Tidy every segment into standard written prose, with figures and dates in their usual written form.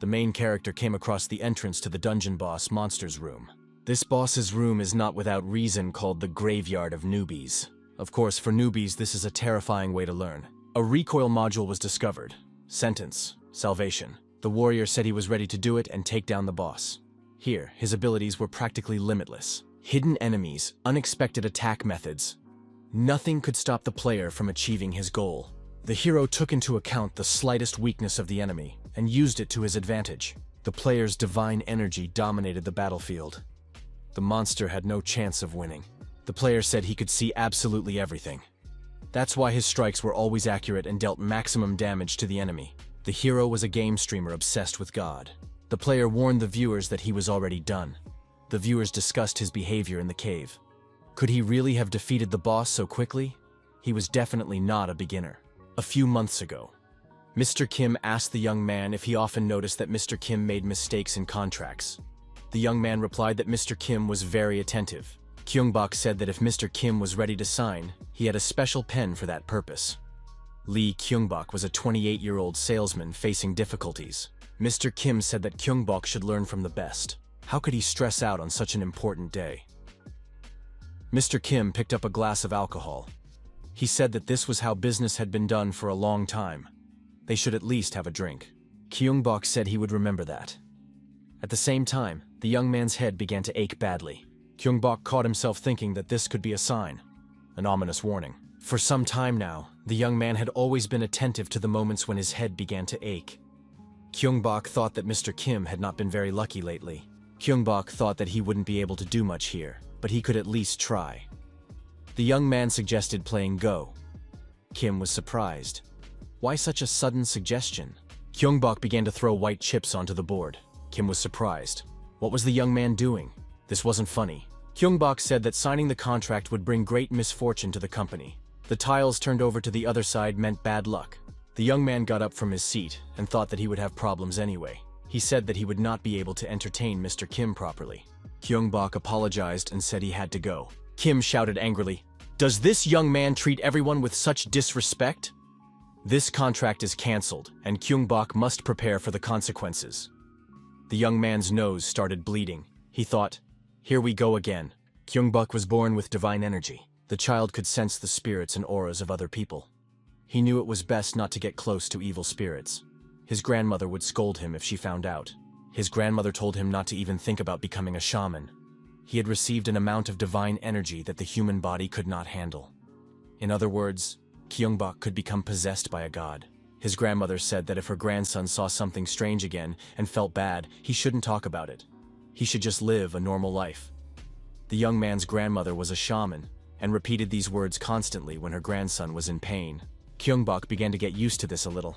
the main character came across the entrance to the dungeon boss monster's room. This boss's room is not without reason called the Graveyard of Newbies. Of course, for newbies, this is a terrifying way to learn. A recoil module was discovered. Sentence. Salvation. The warrior said he was ready to do it and take down the boss. Here, his abilities were practically limitless. Hidden enemies, unexpected attack methods. Nothing could stop the player from achieving his goal. The hero took into account the slightest weakness of the enemy and used it to his advantage. The player's divine energy dominated the battlefield. The monster had no chance of winning. The player said he could see absolutely everything. That's why his strikes were always accurate and dealt maximum damage to the enemy. The hero was a game streamer obsessed with God. The player warned the viewers that he was already done. The viewers discussed his behavior in the cave. Could he really have defeated the boss so quickly? He was definitely not a beginner. A few months ago, Mr. Kim asked the young man if he often noticed that Mr. Kim made mistakes in contracts. The young man replied that Mr. Kim was very attentive. Kyungbok said that if Mr. Kim was ready to sign, he had a special pen for that purpose. Lee Kyungbok was a 28-year-old salesman facing difficulties. Mr. Kim said that Kyungbok should learn from the best. How could he stress out on such an important day? Mr. Kim picked up a glass of alcohol. He said that this was how business had been done for a long time. They should at least have a drink. Kyungbok said he would remember that. At the same time, the young man's head began to ache badly. Kyungbok caught himself thinking that this could be a sign, an ominous warning. For some time now, the young man had always been attentive to the moments when his head began to ache. Kyungbok thought that Mr. Kim had not been very lucky lately. Kyungbok thought that he wouldn't be able to do much here, but he could at least try. The young man suggested playing Go. Kim was surprised. Why such a sudden suggestion? Kyungbok began to throw white chips onto the board. Kim was surprised. What was the young man doing? This wasn't funny. Kyungbok said that signing the contract would bring great misfortune to the company. The tiles turned over to the other side meant bad luck. The young man got up from his seat and thought that he would have problems anyway. He said that he would not be able to entertain Mr. Kim properly. Kyungbok apologized and said he had to go. Kim shouted angrily, "Does this young man treat everyone with such disrespect?" This contract is cancelled, and Kyungbok must prepare for the consequences. The young man's nose started bleeding. He thought, "Here we go again." Kyungbok was born with divine energy. The child could sense the spirits and auras of other people. He knew it was best not to get close to evil spirits. His grandmother would scold him if she found out. His grandmother told him not to even think about becoming a shaman. He had received an amount of divine energy that the human body could not handle. In other words, Kyungbok could become possessed by a god. His grandmother said that if her grandson saw something strange again and felt bad, he shouldn't talk about it. He should just live a normal life. The young man's grandmother was a shaman and repeated these words constantly when her grandson was in pain. Kyungbok began to get used to this a little.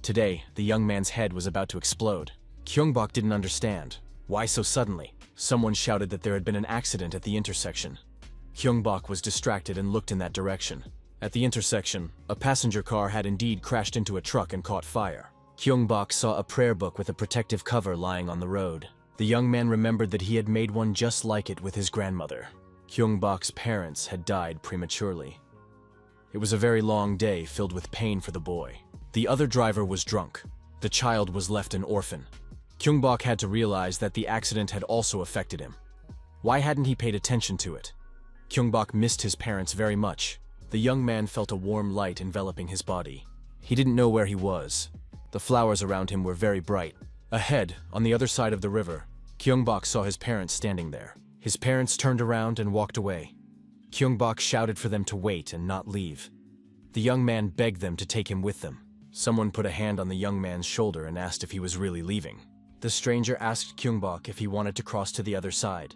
Today, the young man's head was about to explode. Kyungbok didn't understand. Why so suddenly? Someone shouted that there had been an accident at the intersection. Kyungbok was distracted and looked in that direction. At the intersection, a passenger car had indeed crashed into a truck and caught fire. Kyungbok saw a prayer book with a protective cover lying on the road. The young man remembered that he had made one just like it with his grandmother. Kyungbok's parents had died prematurely. It was a very long day filled with pain for the boy. The other driver was drunk. The child was left an orphan. Kyungbok had to realize that the accident had also affected him. Why hadn't he paid attention to it? Kyungbok missed his parents very much. The young man felt a warm light enveloping his body. He didn't know where he was. The flowers around him were very bright. Ahead, on the other side of the river, Kyungbok saw his parents standing there. His parents turned around and walked away. Kyungbok shouted for them to wait and not leave. The young man begged them to take him with them. Someone put a hand on the young man's shoulder and asked if he was really leaving. The stranger asked Kyungbok if he wanted to cross to the other side.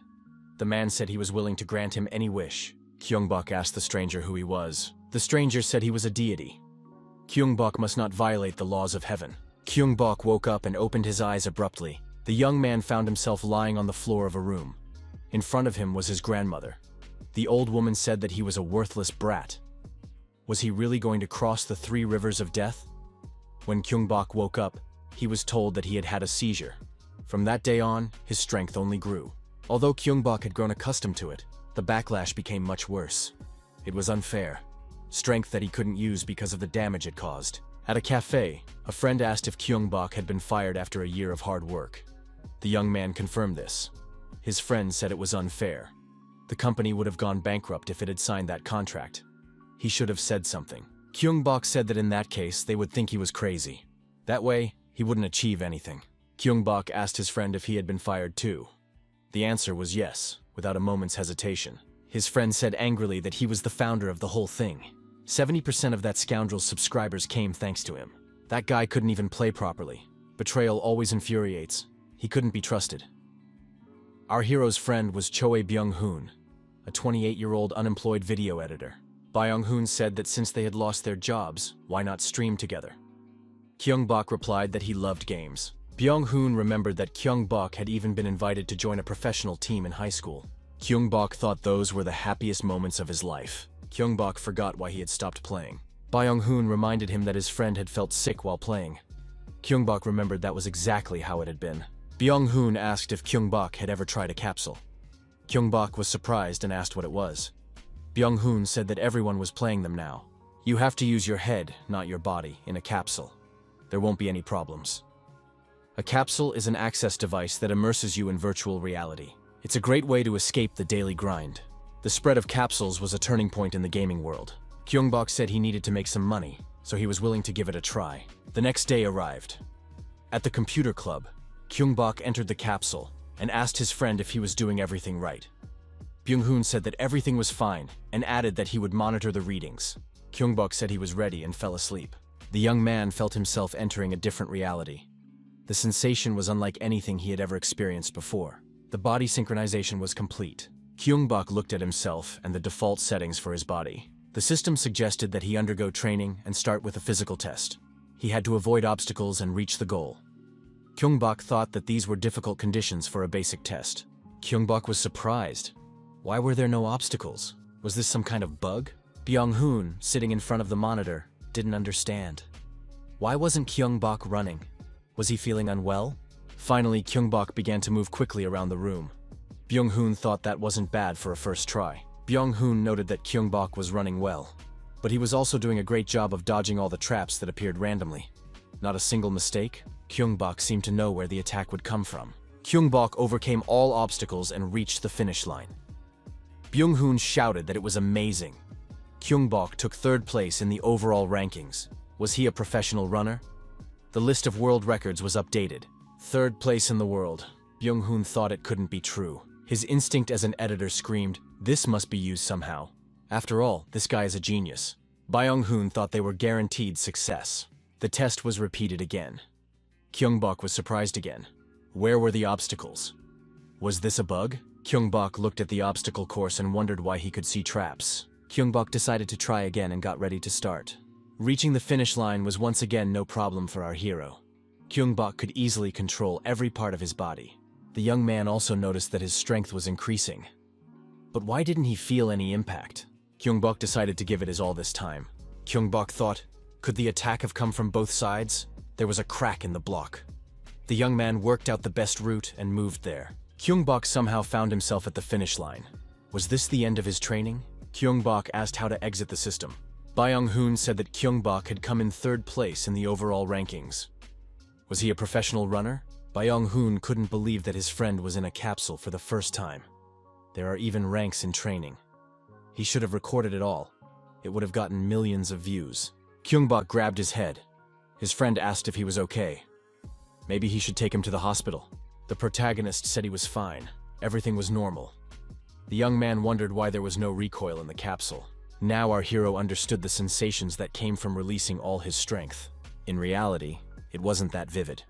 The man said he was willing to grant him any wish. Kyungbok asked the stranger who he was. The stranger said he was a deity. Kyungbok must not violate the laws of heaven. Kyungbok woke up and opened his eyes abruptly. The young man found himself lying on the floor of a room. In front of him was his grandmother. The old woman said that he was a worthless brat. Was he really going to cross the 3 rivers of death? When Kyungbok woke up, he was told that he had had a seizure. From that day on, his strength only grew. Although Kyungbok had grown accustomed to it, the backlash became much worse. It was unfair. Strength that he couldn't use because of the damage it caused. At a cafe, a friend asked if Kyungbok had been fired after a year of hard work. The young man confirmed this. His friend said it was unfair. The company would have gone bankrupt if it had signed that contract. He should have said something. Kyungbok said that in that case, they would think he was crazy. That way, he wouldn't achieve anything. Kyungbok asked his friend if he had been fired too. The answer was yes, without a moment's hesitation. His friend said angrily that he was the founder of the whole thing. 70% of that scoundrel's subscribers came thanks to him. That guy couldn't even play properly. Betrayal always infuriates. He couldn't be trusted. Our hero's friend was Choi Byung-hoon, a 28-year-old unemployed video editor. Byung-hoon said that since they had lost their jobs, why not stream together? Kyungbok replied that he loved games. Byung-hoon remembered that Kyungbok had even been invited to join a professional team in high school. Kyungbok thought those were the happiest moments of his life. Kyungbok forgot why he had stopped playing. Byung-hoon reminded him that his friend had felt sick while playing. Kyungbok remembered that was exactly how it had been. Byung-hoon asked if Kyungbok had ever tried a capsule. Kyungbok was surprised and asked what it was. Byung-hoon said that everyone was playing them now. You have to use your head, not your body, in a capsule. There won't be any problems. A capsule is an access device that immerses you in virtual reality. It's a great way to escape the daily grind. The spread of capsules was a turning point in the gaming world. Kyungbok said he needed to make some money, so he was willing to give it a try. The next day arrived. At the computer club, Kyungbok entered the capsule and asked his friend if he was doing everything right. Byung-hoon said that everything was fine and added that he would monitor the readings. Kyungbok said he was ready and fell asleep. The young man felt himself entering a different reality. The sensation was unlike anything he had ever experienced before. The body synchronization was complete. Kyungbok looked at himself and the default settings for his body. The system suggested that he undergo training and start with a physical test. He had to avoid obstacles and reach the goal. Kyungbok thought that these were difficult conditions for a basic test. Kyungbok was surprised. Why were there no obstacles? Was this some kind of bug? Byung-hoon, sitting in front of the monitor, didn't understand. Why wasn't Kyungbok running? Was he feeling unwell? Finally, Kyungbok began to move quickly around the room. Byung-hoon thought that wasn't bad for a first try. Byung-hoon noted that Kyungbok was running well, but he was also doing a great job of dodging all the traps that appeared randomly. Not a single mistake. Kyungbok seemed to know where the attack would come from. Kyungbok overcame all obstacles and reached the finish line. Byung-hoon shouted that it was amazing. Kyungbok took third place in the overall rankings. Was he a professional runner? The list of world records was updated. Third place in the world. Byung-hoon thought it couldn't be true. His instinct as an editor screamed, "This must be used somehow." After all, this guy is a genius. Byung-hoon thought they were guaranteed success. The test was repeated again. Kyungbok was surprised again. Where were the obstacles? Was this a bug? Kyungbok looked at the obstacle course and wondered why he could see traps. Kyungbok decided to try again and got ready to start. Reaching the finish line was once again no problem for our hero. Kyungbok could easily control every part of his body. The young man also noticed that his strength was increasing. But why didn't he feel any impact? Kyungbok decided to give it his all this time. Kyungbok thought, could the attack have come from both sides? There was a crack in the block. The young man worked out the best route and moved there. Kyungbok somehow found himself at the finish line. Was this the end of his training? Kyungbok asked how to exit the system. Byung-hoon said that Kyungbok had come in third place in the overall rankings. Was he a professional runner? Byung-hoon couldn't believe that his friend was in a capsule for the first time. There are even ranks in training. He should have recorded it all. It would have gotten millions of views. Kyungbok grabbed his head. His friend asked if he was okay. Maybe he should take him to the hospital. The protagonist said he was fine. Everything was normal. The young man wondered why there was no recoil in the capsule. Now our hero understood the sensations that came from releasing all his strength. In reality, it wasn't that vivid.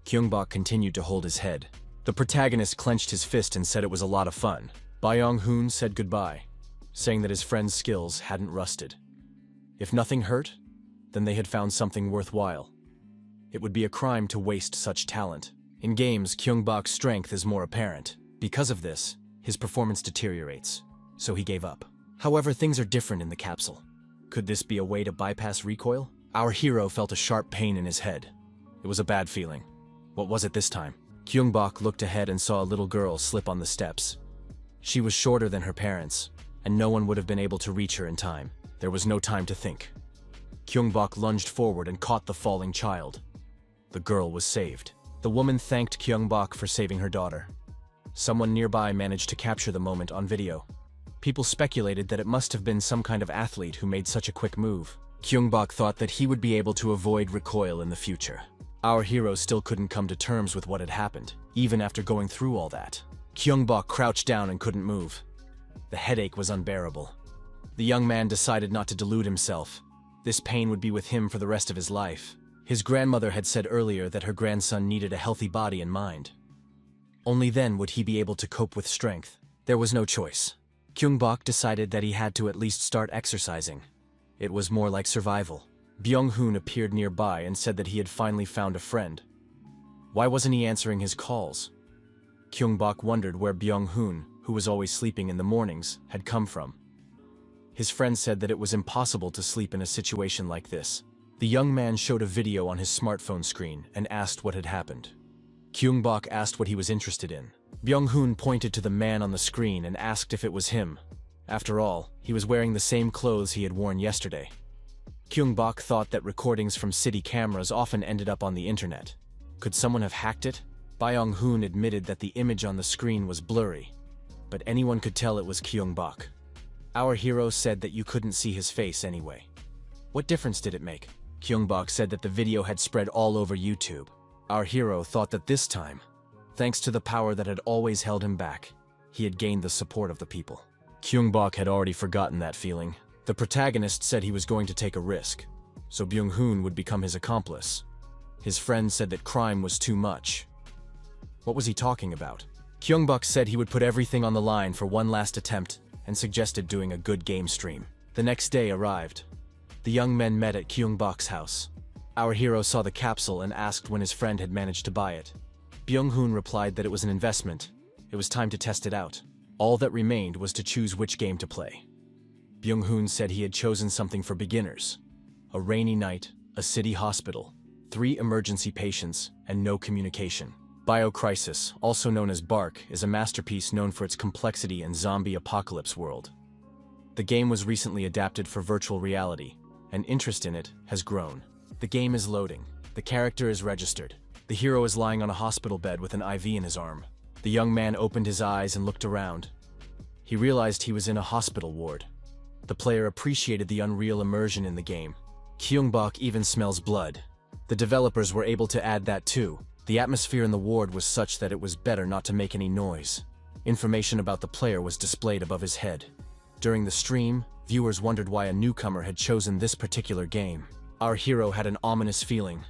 Kyungbok continued to hold his head. The protagonist clenched his fist and said it was a lot of fun. Byung-hoon said goodbye, saying that his friend's skills hadn't rusted. If nothing hurt, then they had found something worthwhile. It would be a crime to waste such talent. In games, Kyungbok's strength is more apparent. Because of this, his performance deteriorates, so he gave up. However, things are different in the capsule. Could this be a way to bypass recoil? Our hero felt a sharp pain in his head. It was a bad feeling. What was it this time? Kyungbok looked ahead and saw a little girl slip on the steps. She was shorter than her parents, and no one would have been able to reach her in time. There was no time to think. Kyungbok lunged forward and caught the falling child. The girl was saved. The woman thanked Kyungbok for saving her daughter. Someone nearby managed to capture the moment on video. People speculated that it must have been some kind of athlete who made such a quick move. Kyungbok thought that he would be able to avoid recoil in the future. Our hero still couldn't come to terms with what had happened, even after going through all that. Kyungbok crouched down and couldn't move. The headache was unbearable. The young man decided not to delude himself. This pain would be with him for the rest of his life. His grandmother had said earlier that her grandson needed a healthy body and mind. Only then would he be able to cope with strength. There was no choice. Kyungbok decided that he had to at least start exercising. It was more like survival. Byung-hoon appeared nearby and said that he had finally found a friend. Why wasn't he answering his calls? Kyungbok wondered where Byung-hoon, who was always sleeping in the mornings, had come from. His friend said that it was impossible to sleep in a situation like this. The young man showed a video on his smartphone screen and asked what had happened. Kyungbok asked what he was interested in. Byung-hoon pointed to the man on the screen and asked if it was him. After all, he was wearing the same clothes he had worn yesterday. Kyungbok thought that recordings from city cameras often ended up on the internet. Could someone have hacked it? Byung-hoon admitted that the image on the screen was blurry, but anyone could tell it was Kyungbok. Our hero said that you couldn't see his face anyway. What difference did it make? Kyungbok said that the video had spread all over YouTube. Our hero thought that this time, thanks to the power that had always held him back, he had gained the support of the people. Kyungbok had already forgotten that feeling. The protagonist said he was going to take a risk, so Byung-hoon would become his accomplice. His friend said that crime was too much. What was he talking about? Kyungbok said he would put everything on the line for one last attempt and suggested doing a good game stream. The next day arrived. The young men met at Kyungbok's house. Our hero saw the capsule and asked when his friend had managed to buy it. Byung-hoon replied that it was an investment. It was time to test it out. All that remained was to choose which game to play. Byung-hoon said he had chosen something for beginners. A rainy night, a city hospital, 3 emergency patients, and no communication. Biocrisis, also known as Bark, is a masterpiece known for its complexity and zombie apocalypse world. The game was recently adapted for virtual reality, and interest in it has grown. The game is loading. The character is registered. The hero is lying on a hospital bed with an IV in his arm. The young man opened his eyes and looked around. He realized he was in a hospital ward. The player appreciated the unreal immersion in the game. Kyungbok even smells blood. The developers were able to add that too. The atmosphere in the ward was such that it was better not to make any noise. Information about the player was displayed above his head. During the stream, viewers wondered why a newcomer had chosen this particular game. Our hero had an ominous feeling.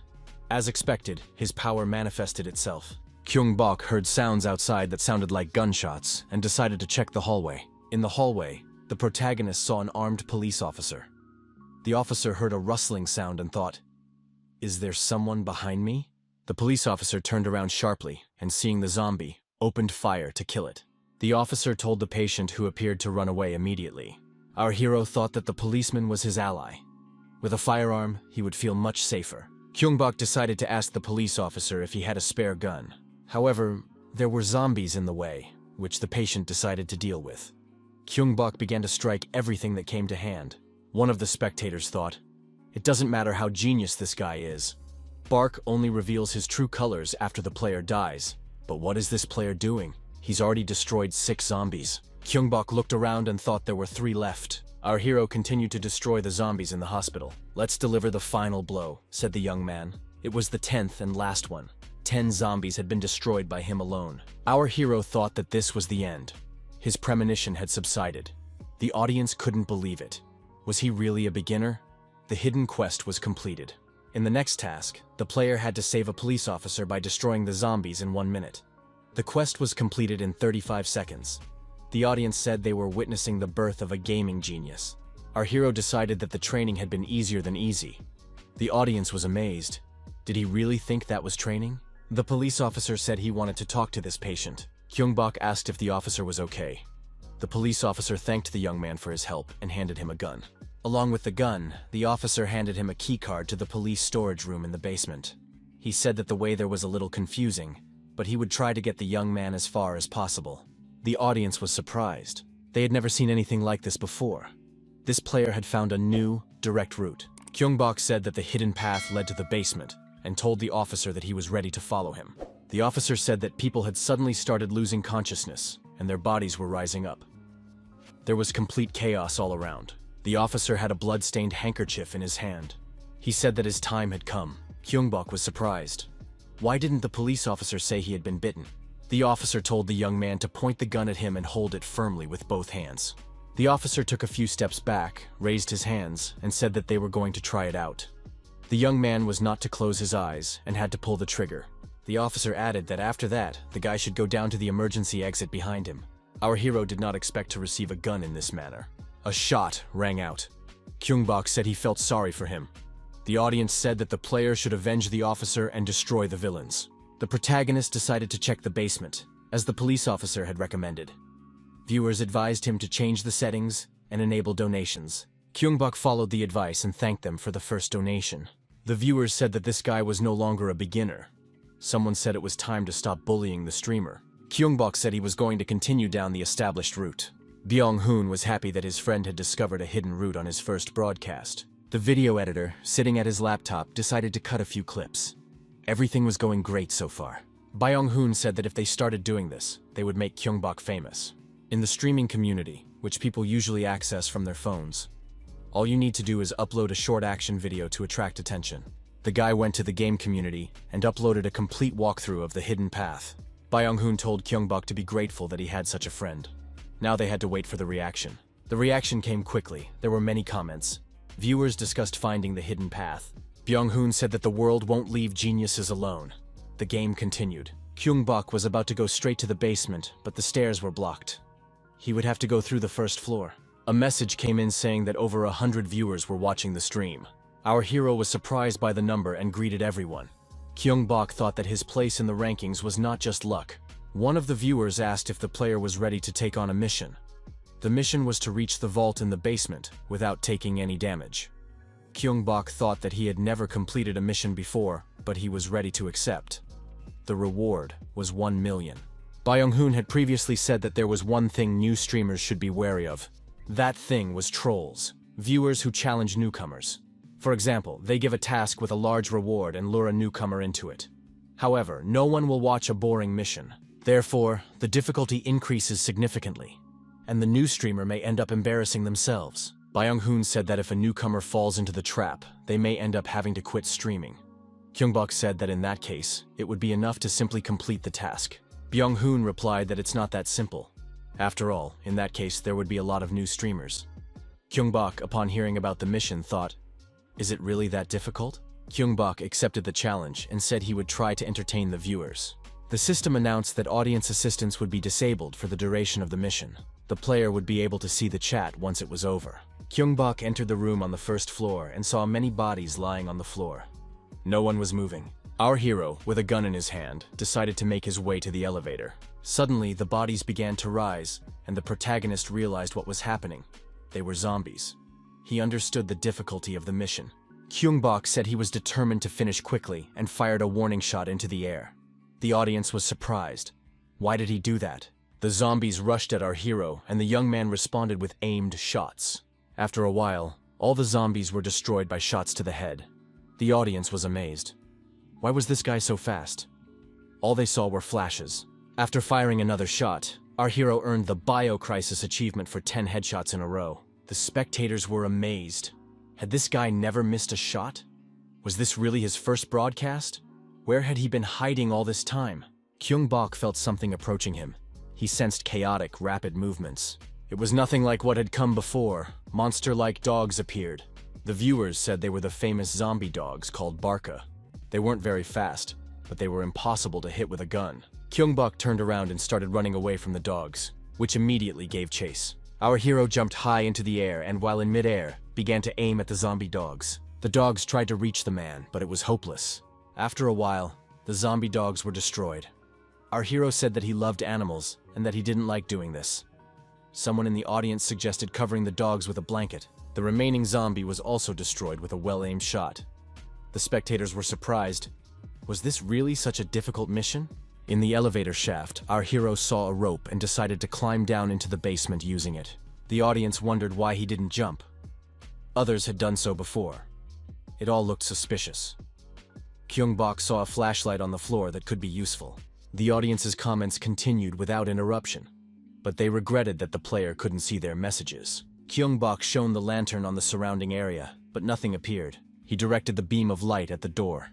As expected, his power manifested itself. Kyungbok heard sounds outside that sounded like gunshots and decided to check the hallway. In the hallway, the protagonist saw an armed police officer. The officer heard a rustling sound and thought, "Is there someone behind me?" The police officer turned around sharply and, seeing the zombie, opened fire to kill it. The officer told the patient, who appeared to run away immediately. Our hero thought that the policeman was his ally. With a firearm, he would feel much safer. Kyungbok decided to ask the police officer if he had a spare gun. However, there were zombies in the way, which the patient decided to deal with. Kyungbok began to strike everything that came to hand. One of the spectators thought, "It doesn't matter how genius this guy is. Bark only reveals his true colors after the player dies. But what is this player doing? He's already destroyed 6 zombies." Kyungbok looked around and thought there were 3 left. Our hero continued to destroy the zombies in the hospital. "Let's deliver the final blow," said the young man. It was the 10th and last one. 10 zombies had been destroyed by him alone. Our hero thought that this was the end. His premonition had subsided. The audience couldn't believe it. Was he really a beginner? The hidden quest was completed. In the next task, the player had to save a police officer by destroying the zombies in 1 minute. The quest was completed in 35 seconds. The audience said they were witnessing the birth of a gaming genius. Our hero decided that the training had been easier than easy. The audience was amazed. Did he really think that was training? The police officer said he wanted to talk to this patient. Kyungbok asked if the officer was okay. The police officer thanked the young man for his help and handed him a gun. Along with the gun, the officer handed him a keycard to the police storage room in the basement. He said that the way there was a little confusing, but he would try to get the young man as far as possible. The audience was surprised. They had never seen anything like this before. This player had found a new, direct route. Kyungbok said that the hidden path led to the basement and told the officer that he was ready to follow him. The officer said that people had suddenly started losing consciousness and their bodies were rising up. There was complete chaos all around. The officer had a blood-stained handkerchief in his hand. He said that his time had come. Kyungbok was surprised. Why didn't the police officer say he had been bitten? The officer told the young man to point the gun at him and hold it firmly with both hands. The officer took a few steps back, raised his hands, and said that they were going to try it out. The young man was not to close his eyes and had to pull the trigger. The officer added that after that, the guy should go down to the emergency exit behind him. Our hero did not expect to receive a gun in this manner. A shot rang out. Kyungbok said he felt sorry for him. The audience said that the player should avenge the officer and destroy the villains. The protagonist decided to check the basement, as the police officer had recommended. Viewers advised him to change the settings and enable donations. Kyungbok followed the advice and thanked them for the first donation. The viewers said that this guy was no longer a beginner. Someone said it was time to stop bullying the streamer. Kyungbok said he was going to continue down the established route. Byung-hoon was happy that his friend had discovered a hidden route on his first broadcast. The video editor, sitting at his laptop, decided to cut a few clips. Everything was going great so far. Byung-hoon said that if they started doing this, they would make Kyungbok famous. In the streaming community, which people usually access from their phones, all you need to do is upload a short action video to attract attention. The guy went to the game community and uploaded a complete walkthrough of the hidden path. Byung-hoon told Kyungbok to be grateful that he had such a friend. Now they had to wait for the reaction. The reaction came quickly. There were many comments. Viewers discussed finding the hidden path. Byung-hoon said that the world won't leave geniuses alone. The game continued. Kyungbok was about to go straight to the basement, but the stairs were blocked. He would have to go through the first floor. A message came in saying that over 100 viewers were watching the stream. Our hero was surprised by the number and greeted everyone. Kyungbok thought that his place in the rankings was not just luck. One of the viewers asked if the player was ready to take on a mission. The mission was to reach the vault in the basement without taking any damage. Kyungbok thought that he had never completed a mission before, but he was ready to accept. The reward was 1 million. Byung-hoon had previously said that there was one thing new streamers should be wary of. That thing was trolls, viewers who challenge newcomers. For example, they give a task with a large reward and lure a newcomer into it. However, no one will watch a boring mission. Therefore, the difficulty increases significantly, and the new streamer may end up embarrassing themselves. Byung-hoon said that if a newcomer falls into the trap, they may end up having to quit streaming. Kyungbok said that in that case, it would be enough to simply complete the task. Byung-hoon replied that it's not that simple. After all, in that case, there would be a lot of new streamers. Kyungbok, upon hearing about the mission, thought, "Is it really that difficult?" Kyungbok accepted the challenge and said he would try to entertain the viewers. The system announced that audience assistance would be disabled for the duration of the mission. The player would be able to see the chat once it was over. Kyungbok entered the room on the first floor and saw many bodies lying on the floor. No one was moving. Our hero, with a gun in his hand, decided to make his way to the elevator. Suddenly, the bodies began to rise, and the protagonist realized what was happening. They were zombies. He understood the difficulty of the mission. Kyungbok said he was determined to finish quickly and fired a warning shot into the air. The audience was surprised. Why did he do that? The zombies rushed at our hero, and the young man responded with aimed shots. After a while, all the zombies were destroyed by shots to the head. The audience was amazed. Why was this guy so fast? All they saw were flashes. After firing another shot, our hero earned the Bio-Crisis achievement for 10 headshots in a row. The spectators were amazed. Had this guy never missed a shot? Was this really his first broadcast? Where had he been hiding all this time? Kyungbok felt something approaching him. He sensed chaotic, rapid movements. It was nothing like what had come before. Monster-like dogs appeared. The viewers said they were the famous zombie dogs called Barca. They weren't very fast, but they were impossible to hit with a gun. Kyungbok turned around and started running away from the dogs, which immediately gave chase. Our hero jumped high into the air and, while in midair, began to aim at the zombie dogs. The dogs tried to reach the man, but it was hopeless. After a while, the zombie dogs were destroyed. Our hero said that he loved animals and that he didn't like doing this. Someone in the audience suggested covering the dogs with a blanket. The remaining zombie was also destroyed with a well-aimed shot. The spectators were surprised. Was this really such a difficult mission? In the elevator shaft, our hero saw a rope and decided to climb down into the basement using it. The audience wondered why he didn't jump. Others had done so before. It all looked suspicious. Kyungbok saw a flashlight on the floor that could be useful. The audience's comments continued without interruption, but they regretted that the player couldn't see their messages. Kyungbok shone the lantern on the surrounding area, but nothing appeared. He directed the beam of light at the door.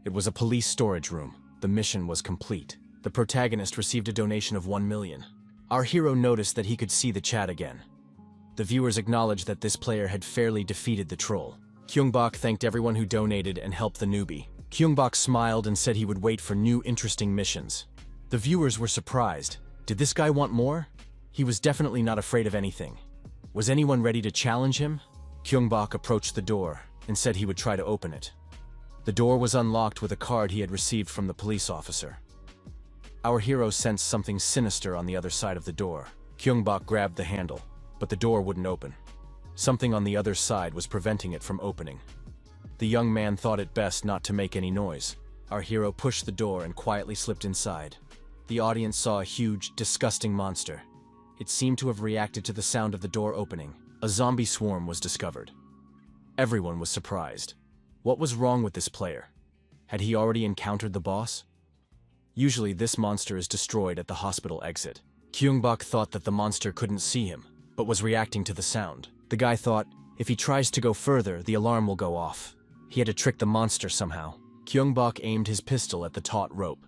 It was a police storage room. The mission was complete. The protagonist received a donation of 1 million. Our hero noticed that he could see the chat again. The viewers acknowledged that this player had fairly defeated the troll. Kyungbok thanked everyone who donated and helped the newbie. Kyungbok smiled and said he would wait for new interesting missions. The viewers were surprised. Did this guy want more? He was definitely not afraid of anything. Was anyone ready to challenge him? Kyungbok approached the door and said he would try to open it. The door was unlocked with a card he had received from the police officer. Our hero sensed something sinister on the other side of the door. Kyungbok grabbed the handle, but the door wouldn't open. Something on the other side was preventing it from opening. The young man thought it best not to make any noise. Our hero pushed the door and quietly slipped inside. The audience saw a huge, disgusting monster. It seemed to have reacted to the sound of the door opening. A zombie swarm was discovered. Everyone was surprised. What was wrong with this player? Had he already encountered the boss? Usually this monster is destroyed at the hospital exit. Kyungbok thought that the monster couldn't see him, but was reacting to the sound. The guy thought, if he tries to go further, the alarm will go off. He had to trick the monster somehow. Kyungbok aimed his pistol at the taut rope.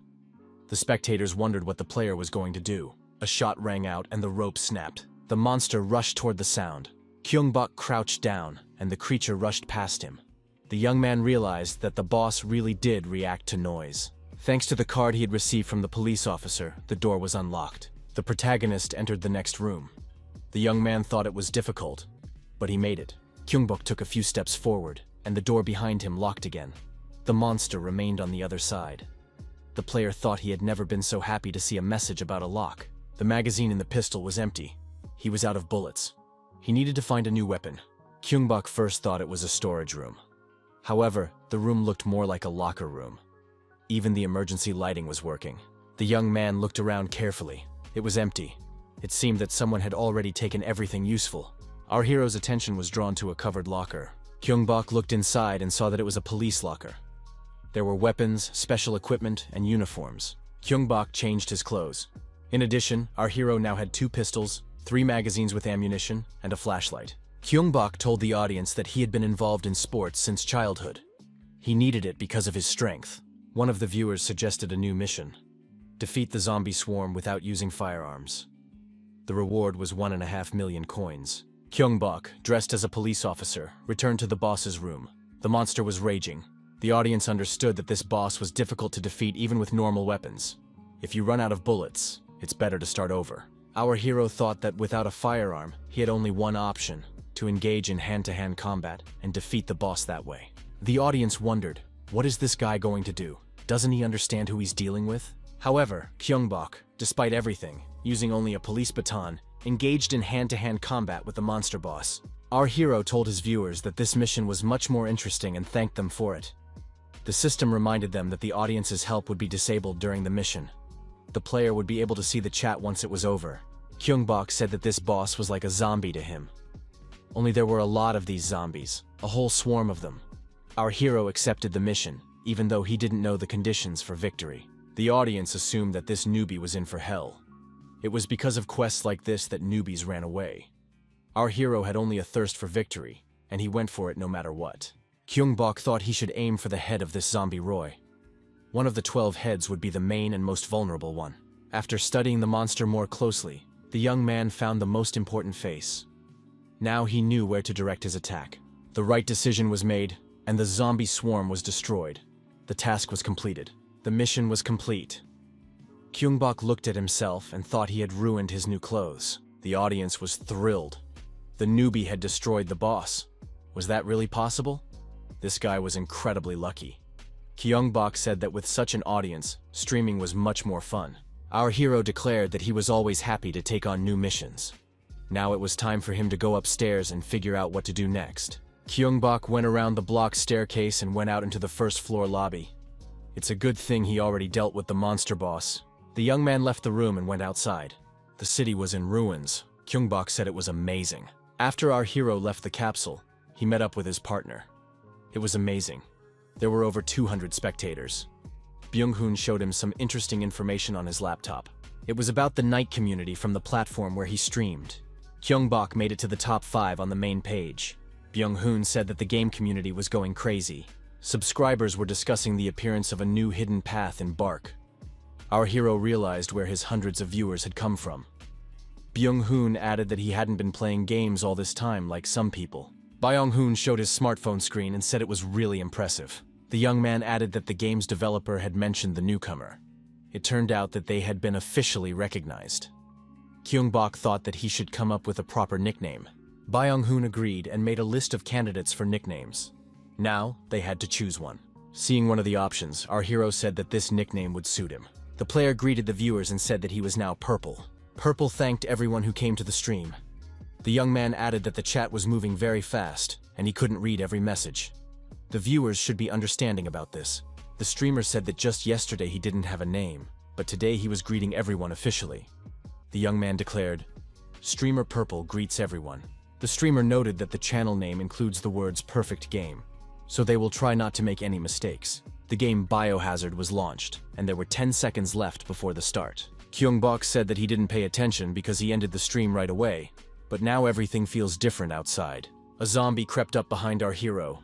The spectators wondered what the player was going to do. A shot rang out and the rope snapped. The monster rushed toward the sound. Kyungbok crouched down, and the creature rushed past him. The young man realized that the boss really did react to noise. Thanks to the card he had received from the police officer, the door was unlocked. The protagonist entered the next room. The young man thought it was difficult, but he made it. Kyungbok took a few steps forward, and the door behind him locked again. The monster remained on the other side. The player thought he had never been so happy to see a message about a lock. The magazine in the pistol was empty. He was out of bullets. He needed to find a new weapon. Kyungbok first thought it was a storage room. However, the room looked more like a locker room. Even the emergency lighting was working. The young man looked around carefully. It was empty. It seemed that someone had already taken everything useful. Our hero's attention was drawn to a covered locker. Kyungbok looked inside and saw that it was a police locker. There were weapons, special equipment, and uniforms. Kyungbok changed his clothes. In addition, our hero now had 2 pistols, 3 magazines with ammunition, and a flashlight. Kyungbok told the audience that he had been involved in sports since childhood. He needed it because of his strength. One of the viewers suggested a new mission: defeat the zombie swarm without using firearms. The reward was 1.5 million coins. Kyungbok, dressed as a police officer, returned to the boss's room. The monster was raging. The audience understood that this boss was difficult to defeat even with normal weapons. If you run out of bullets, it's better to start over. Our hero thought that without a firearm, he had only one option: to engage in hand-to-hand combat and defeat the boss that way. The audience wondered, what is this guy going to do? Doesn't he understand who he's dealing with? However, Kyungbok, despite everything, using only a police baton, engaged in hand-to-hand combat with the monster boss. Our hero told his viewers that this mission was much more interesting and thanked them for it. The system reminded them that the audience's help would be disabled during the mission. The player would be able to see the chat once it was over. Kyungbok said that this boss was like a zombie to him. Only there were a lot of these zombies, a whole swarm of them. Our hero accepted the mission, even though he didn't know the conditions for victory. The audience assumed that this newbie was in for hell. It was because of quests like this that newbies ran away. Our hero had only a thirst for victory, and he went for it no matter what. Kyungbok thought he should aim for the head of this zombie Roy. One of the 12 heads would be the main and most vulnerable one. After studying the monster more closely, the young man found the most important face. Now he knew where to direct his attack. The right decision was made, and the zombie swarm was destroyed. The task was completed. The mission was complete. Kyungbok looked at himself and thought he had ruined his new clothes. The audience was thrilled. The newbie had destroyed the boss. Was that really possible? This guy was incredibly lucky. Kyungbok said that with such an audience, streaming was much more fun. Our hero declared that he was always happy to take on new missions. Now it was time for him to go upstairs and figure out what to do next. Kyungbok went around the block staircase and went out into the first floor lobby. It's a good thing he already dealt with the monster boss. The young man left the room and went outside. The city was in ruins. Kyungbok said it was amazing. After our hero left the capsule, he met up with his partner. It was amazing. There were over 200 spectators. Byung-hoon showed him some interesting information on his laptop. It was about the night community from the platform where he streamed. Kyungbok made it to the top 5 on the main page. Byung-hoon said that the game community was going crazy. Subscribers were discussing the appearance of a new hidden path in Bark. Our hero realized where his hundreds of viewers had come from. Byung-hoon added that he hadn't been playing games all this time like some people. Byung-hoon showed his smartphone screen and said it was really impressive. The young man added that the game's developer had mentioned the newcomer. It turned out that they had been officially recognized. Kyungbok thought that he should come up with a proper nickname. Byung-hoon agreed and made a list of candidates for nicknames. Now, they had to choose one. Seeing one of the options, our hero said that this nickname would suit him. The player greeted the viewers and said that he was now Purple. Purple thanked everyone who came to the stream. The young man added that the chat was moving very fast, and he couldn't read every message. The viewers should be understanding about this. The streamer said that just yesterday he didn't have a name, but today he was greeting everyone officially. The young man declared, "Streamer Purple greets everyone." The streamer noted that the channel name includes the words "perfect game," so they will try not to make any mistakes. The game Biohazard was launched, and there were 10 seconds left before the start. Kyungbok said that he didn't pay attention because he ended the stream right away, but now everything feels different outside. A zombie crept up behind our hero.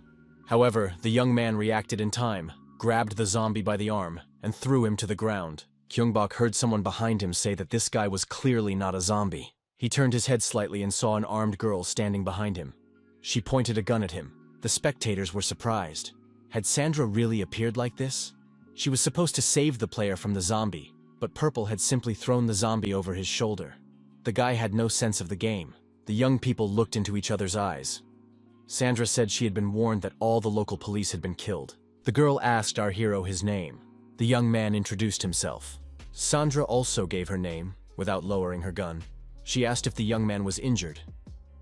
However, the young man reacted in time, grabbed the zombie by the arm, and threw him to the ground. Kyungbok heard someone behind him say that this guy was clearly not a zombie. He turned his head slightly and saw an armed girl standing behind him. She pointed a gun at him. The spectators were surprised. Had Sandra really appeared like this? She was supposed to save the player from the zombie, but Purple had simply thrown the zombie over his shoulder. The guy had no sense of the game. The young people looked into each other's eyes. Sandra said she had been warned that all the local police had been killed. The girl asked our hero his name. The young man introduced himself. Sandra also gave her name, without lowering her gun. She asked if the young man was injured.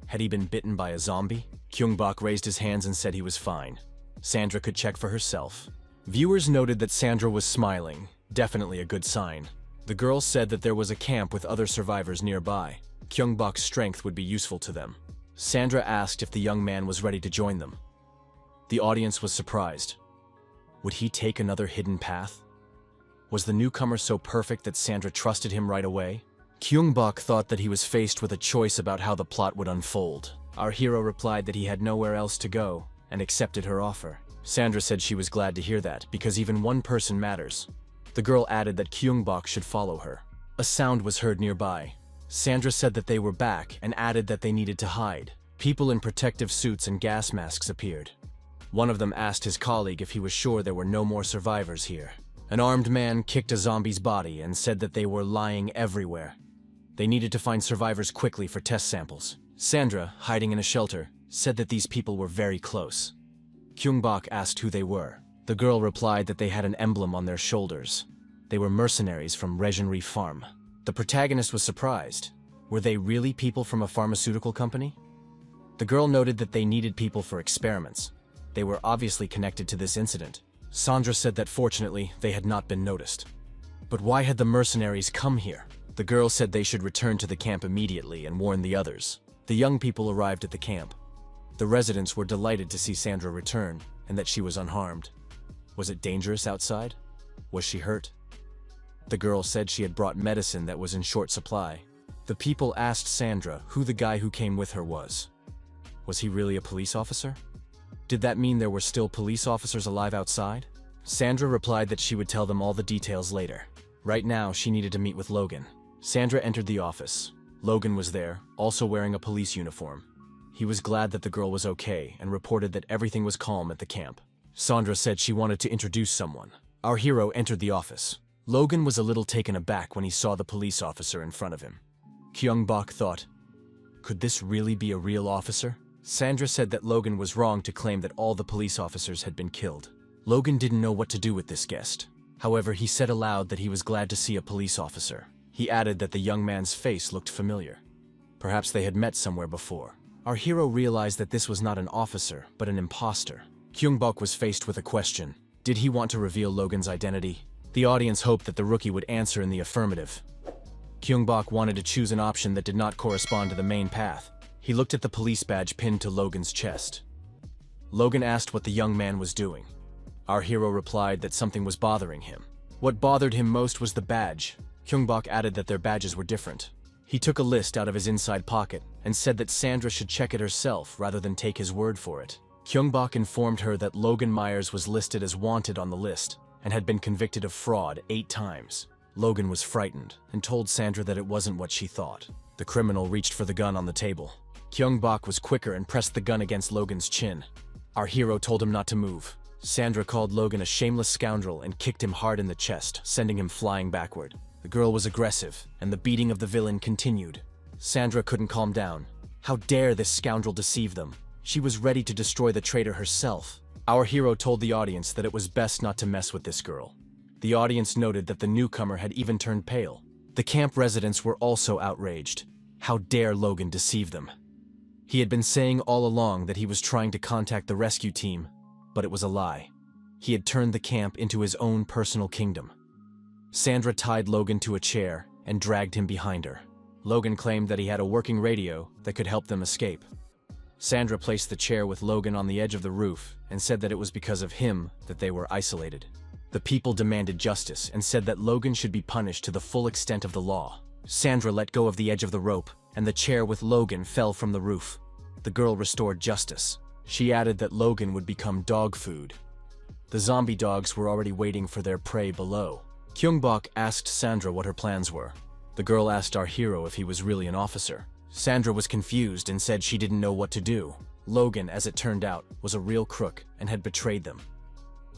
Had he been bitten by a zombie? Kyungbok raised his hands and said he was fine. Sandra could check for herself. Viewers noted that Sandra was smiling, definitely a good sign. The girl said that there was a camp with other survivors nearby. Kyungbok's strength would be useful to them. Sandra asked if the young man was ready to join them. The audience was surprised. Would he take another hidden path? Was the newcomer so perfect that Sandra trusted him right away? Kyungbok thought that he was faced with a choice about how the plot would unfold. Our hero replied that he had nowhere else to go, and accepted her offer. Sandra said she was glad to hear that, because even one person matters. The girl added that Kyungbok should follow her. A sound was heard nearby. Sandra said that they were back, and added that they needed to hide. People in protective suits and gas masks appeared. One of them asked his colleague if he was sure there were no more survivors here. An armed man kicked a zombie's body and said that they were lying everywhere. They needed to find survivors quickly for test samples. Sandra, hiding in a shelter, said that these people were very close. Kyungbok asked who they were. The girl replied that they had an emblem on their shoulders. They were mercenaries from Mercenary Farm. The protagonist was surprised. Were they really people from a pharmaceutical company? The girl noted that they needed people for experiments. They were obviously connected to this incident. Sandra said that fortunately, they had not been noticed. But why had the mercenaries come here? The girl said they should return to the camp immediately and warn the others. The young people arrived at the camp. The residents were delighted to see Sandra return, and that she was unharmed. Was it dangerous outside? Was she hurt? The girl said she had brought medicine that was in short supply. The people asked Sandra who the guy who came with her was. Was he really a police officer? Did that mean there were still police officers alive outside? Sandra replied that she would tell them all the details later. Right now, she needed to meet with Logan. Sandra entered the office. Logan was there, also wearing a police uniform. He was glad that the girl was okay and reported that everything was calm at the camp. Sandra said she wanted to introduce someone. Our hero entered the office. Logan was a little taken aback when he saw the police officer in front of him. Kyungbok thought, could this really be a real officer? Sandra said that Logan was wrong to claim that all the police officers had been killed. Logan didn't know what to do with this guest. However, he said aloud that he was glad to see a police officer. He added that the young man's face looked familiar. Perhaps they had met somewhere before. Our hero realized that this was not an officer, but an imposter. Kyungbok was faced with a question. Did he want to reveal Logan's identity? The audience hoped that the rookie would answer in the affirmative. Kyungbok wanted to choose an option that did not correspond to the main path. He looked at the police badge pinned to Logan's chest. Logan asked what the young man was doing. Our hero replied that something was bothering him. What bothered him most was the badge. Kyungbok added that their badges were different. He took a list out of his inside pocket and said that Sandra should check it herself rather than take his word for it. Kyungbok informed her that Logan Myers was listed as wanted on the list and had been convicted of fraud 8 times. Logan was frightened and told Sandra that it wasn't what she thought. The criminal reached for the gun on the table. Kyungbok was quicker and pressed the gun against Logan's chin. Our hero told him not to move. Sandra called Logan a shameless scoundrel and kicked him hard in the chest, sending him flying backward. The girl was aggressive, and the beating of the villain continued. Sandra couldn't calm down. How dare this scoundrel deceive them? She was ready to destroy the traitor herself. Our hero told the audience that it was best not to mess with this girl. The audience noted that the newcomer had even turned pale. The camp residents were also outraged. How dare Logan deceive them? He had been saying all along that he was trying to contact the rescue team, but it was a lie. He had turned the camp into his own personal kingdom. Sandra tied Logan to a chair and dragged him behind her. Logan claimed that he had a working radio that could help them escape. Sandra placed the chair with Logan on the edge of the roof and said that it was because of him that they were isolated. The people demanded justice and said that Logan should be punished to the full extent of the law. Sandra let go of the edge of the rope, and the chair with Logan fell from the roof. The girl restored justice. She added that Logan would become dog food. The zombie dogs were already waiting for their prey below. Kyungbok asked Sandra what her plans were. The girl asked our hero if he was really an officer. Sandra was confused and said she didn't know what to do. Logan, as it turned out, was a real crook and had betrayed them.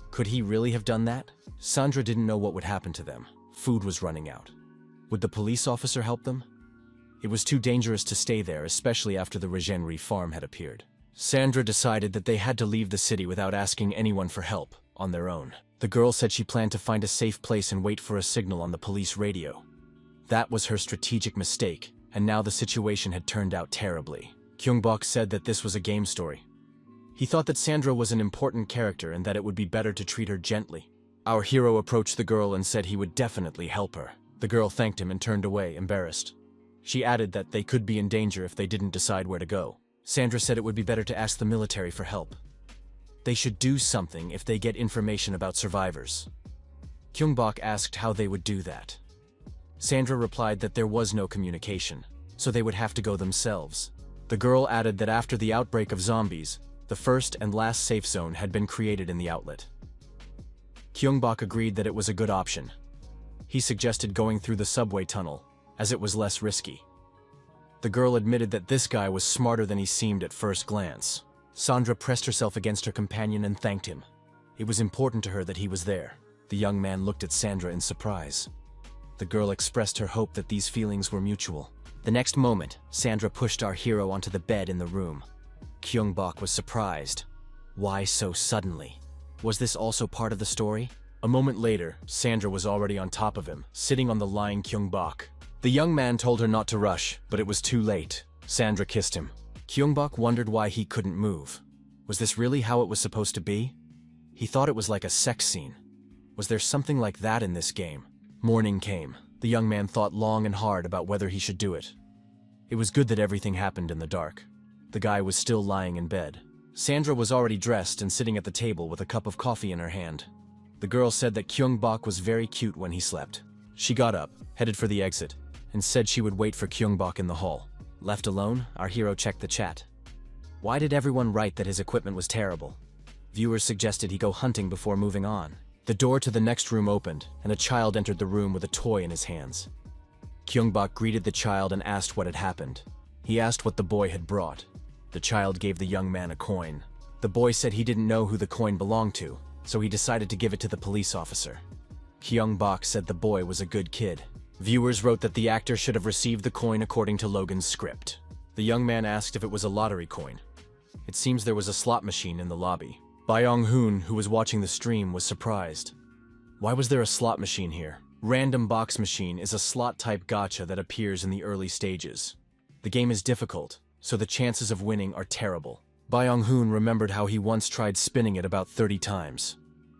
Could he really have done that? Sandra didn't know what would happen to them. Food was running out. Would the police officer help them? It was too dangerous to stay there, especially after the Regenery farm had appeared. Sandra decided that they had to leave the city without asking anyone for help, on their own. The girl said she planned to find a safe place and wait for a signal on the police radio. That was her strategic mistake, and now the situation had turned out terribly. Kyungbok said that this was a game story. He thought that Sandra was an important character and that it would be better to treat her gently. Our hero approached the girl and said he would definitely help her. The girl thanked him and turned away, embarrassed. She added that they could be in danger if they didn't decide where to go. Sandra said it would be better to ask the military for help. They should do something if they get information about survivors. Kyungbok asked how they would do that. Sandra replied that there was no communication, so they would have to go themselves. The girl added that after the outbreak of zombies, the first and last safe zone had been created in the outlet. Kyungbok agreed that it was a good option. He suggested going through the subway tunnel, as it was less risky. The girl admitted that this guy was smarter than he seemed at first glance. Sandra pressed herself against her companion and thanked him. It was important to her that he was there. The young man looked at Sandra in surprise. The girl expressed her hope that these feelings were mutual. The next moment, Sandra pushed our hero onto the bed in the room. Kyungbok was surprised. Why so suddenly? Was this also part of the story? A moment later, Sandra was already on top of him, sitting on the lying Kyungbok. The young man told her not to rush, but it was too late. Sandra kissed him. Kyungbok wondered why he couldn't move. Was this really how it was supposed to be? He thought it was like a sex scene. Was there something like that in this game? Morning came. The young man thought long and hard about whether he should do it. It was good that everything happened in the dark. The guy was still lying in bed. Sandra was already dressed and sitting at the table with a cup of coffee in her hand. The girl said that Kyungbok was very cute when he slept. She got up, headed for the exit, and said she would wait for Kyungbok in the hall. Left alone, our hero checked the chat. Why did everyone write that his equipment was terrible? Viewers suggested he go hunting before moving on. The door to the next room opened, and a child entered the room with a toy in his hands. Kyungbok greeted the child and asked what had happened. He asked what the boy had brought. The child gave the young man a coin. The boy said he didn't know who the coin belonged to, so he decided to give it to the police officer. Kyungbok said the boy was a good kid. Viewers wrote that the actor should have received the coin according to Logan's script. The young man asked if it was a lottery coin. It seems there was a slot machine in the lobby. Byung-hoon, who was watching the stream, was surprised. Why was there a slot machine here? Random box machine is a slot-type gacha that appears in the early stages. The game is difficult, so the chances of winning are terrible. Byung-hoon remembered how he once tried spinning it about 30 times.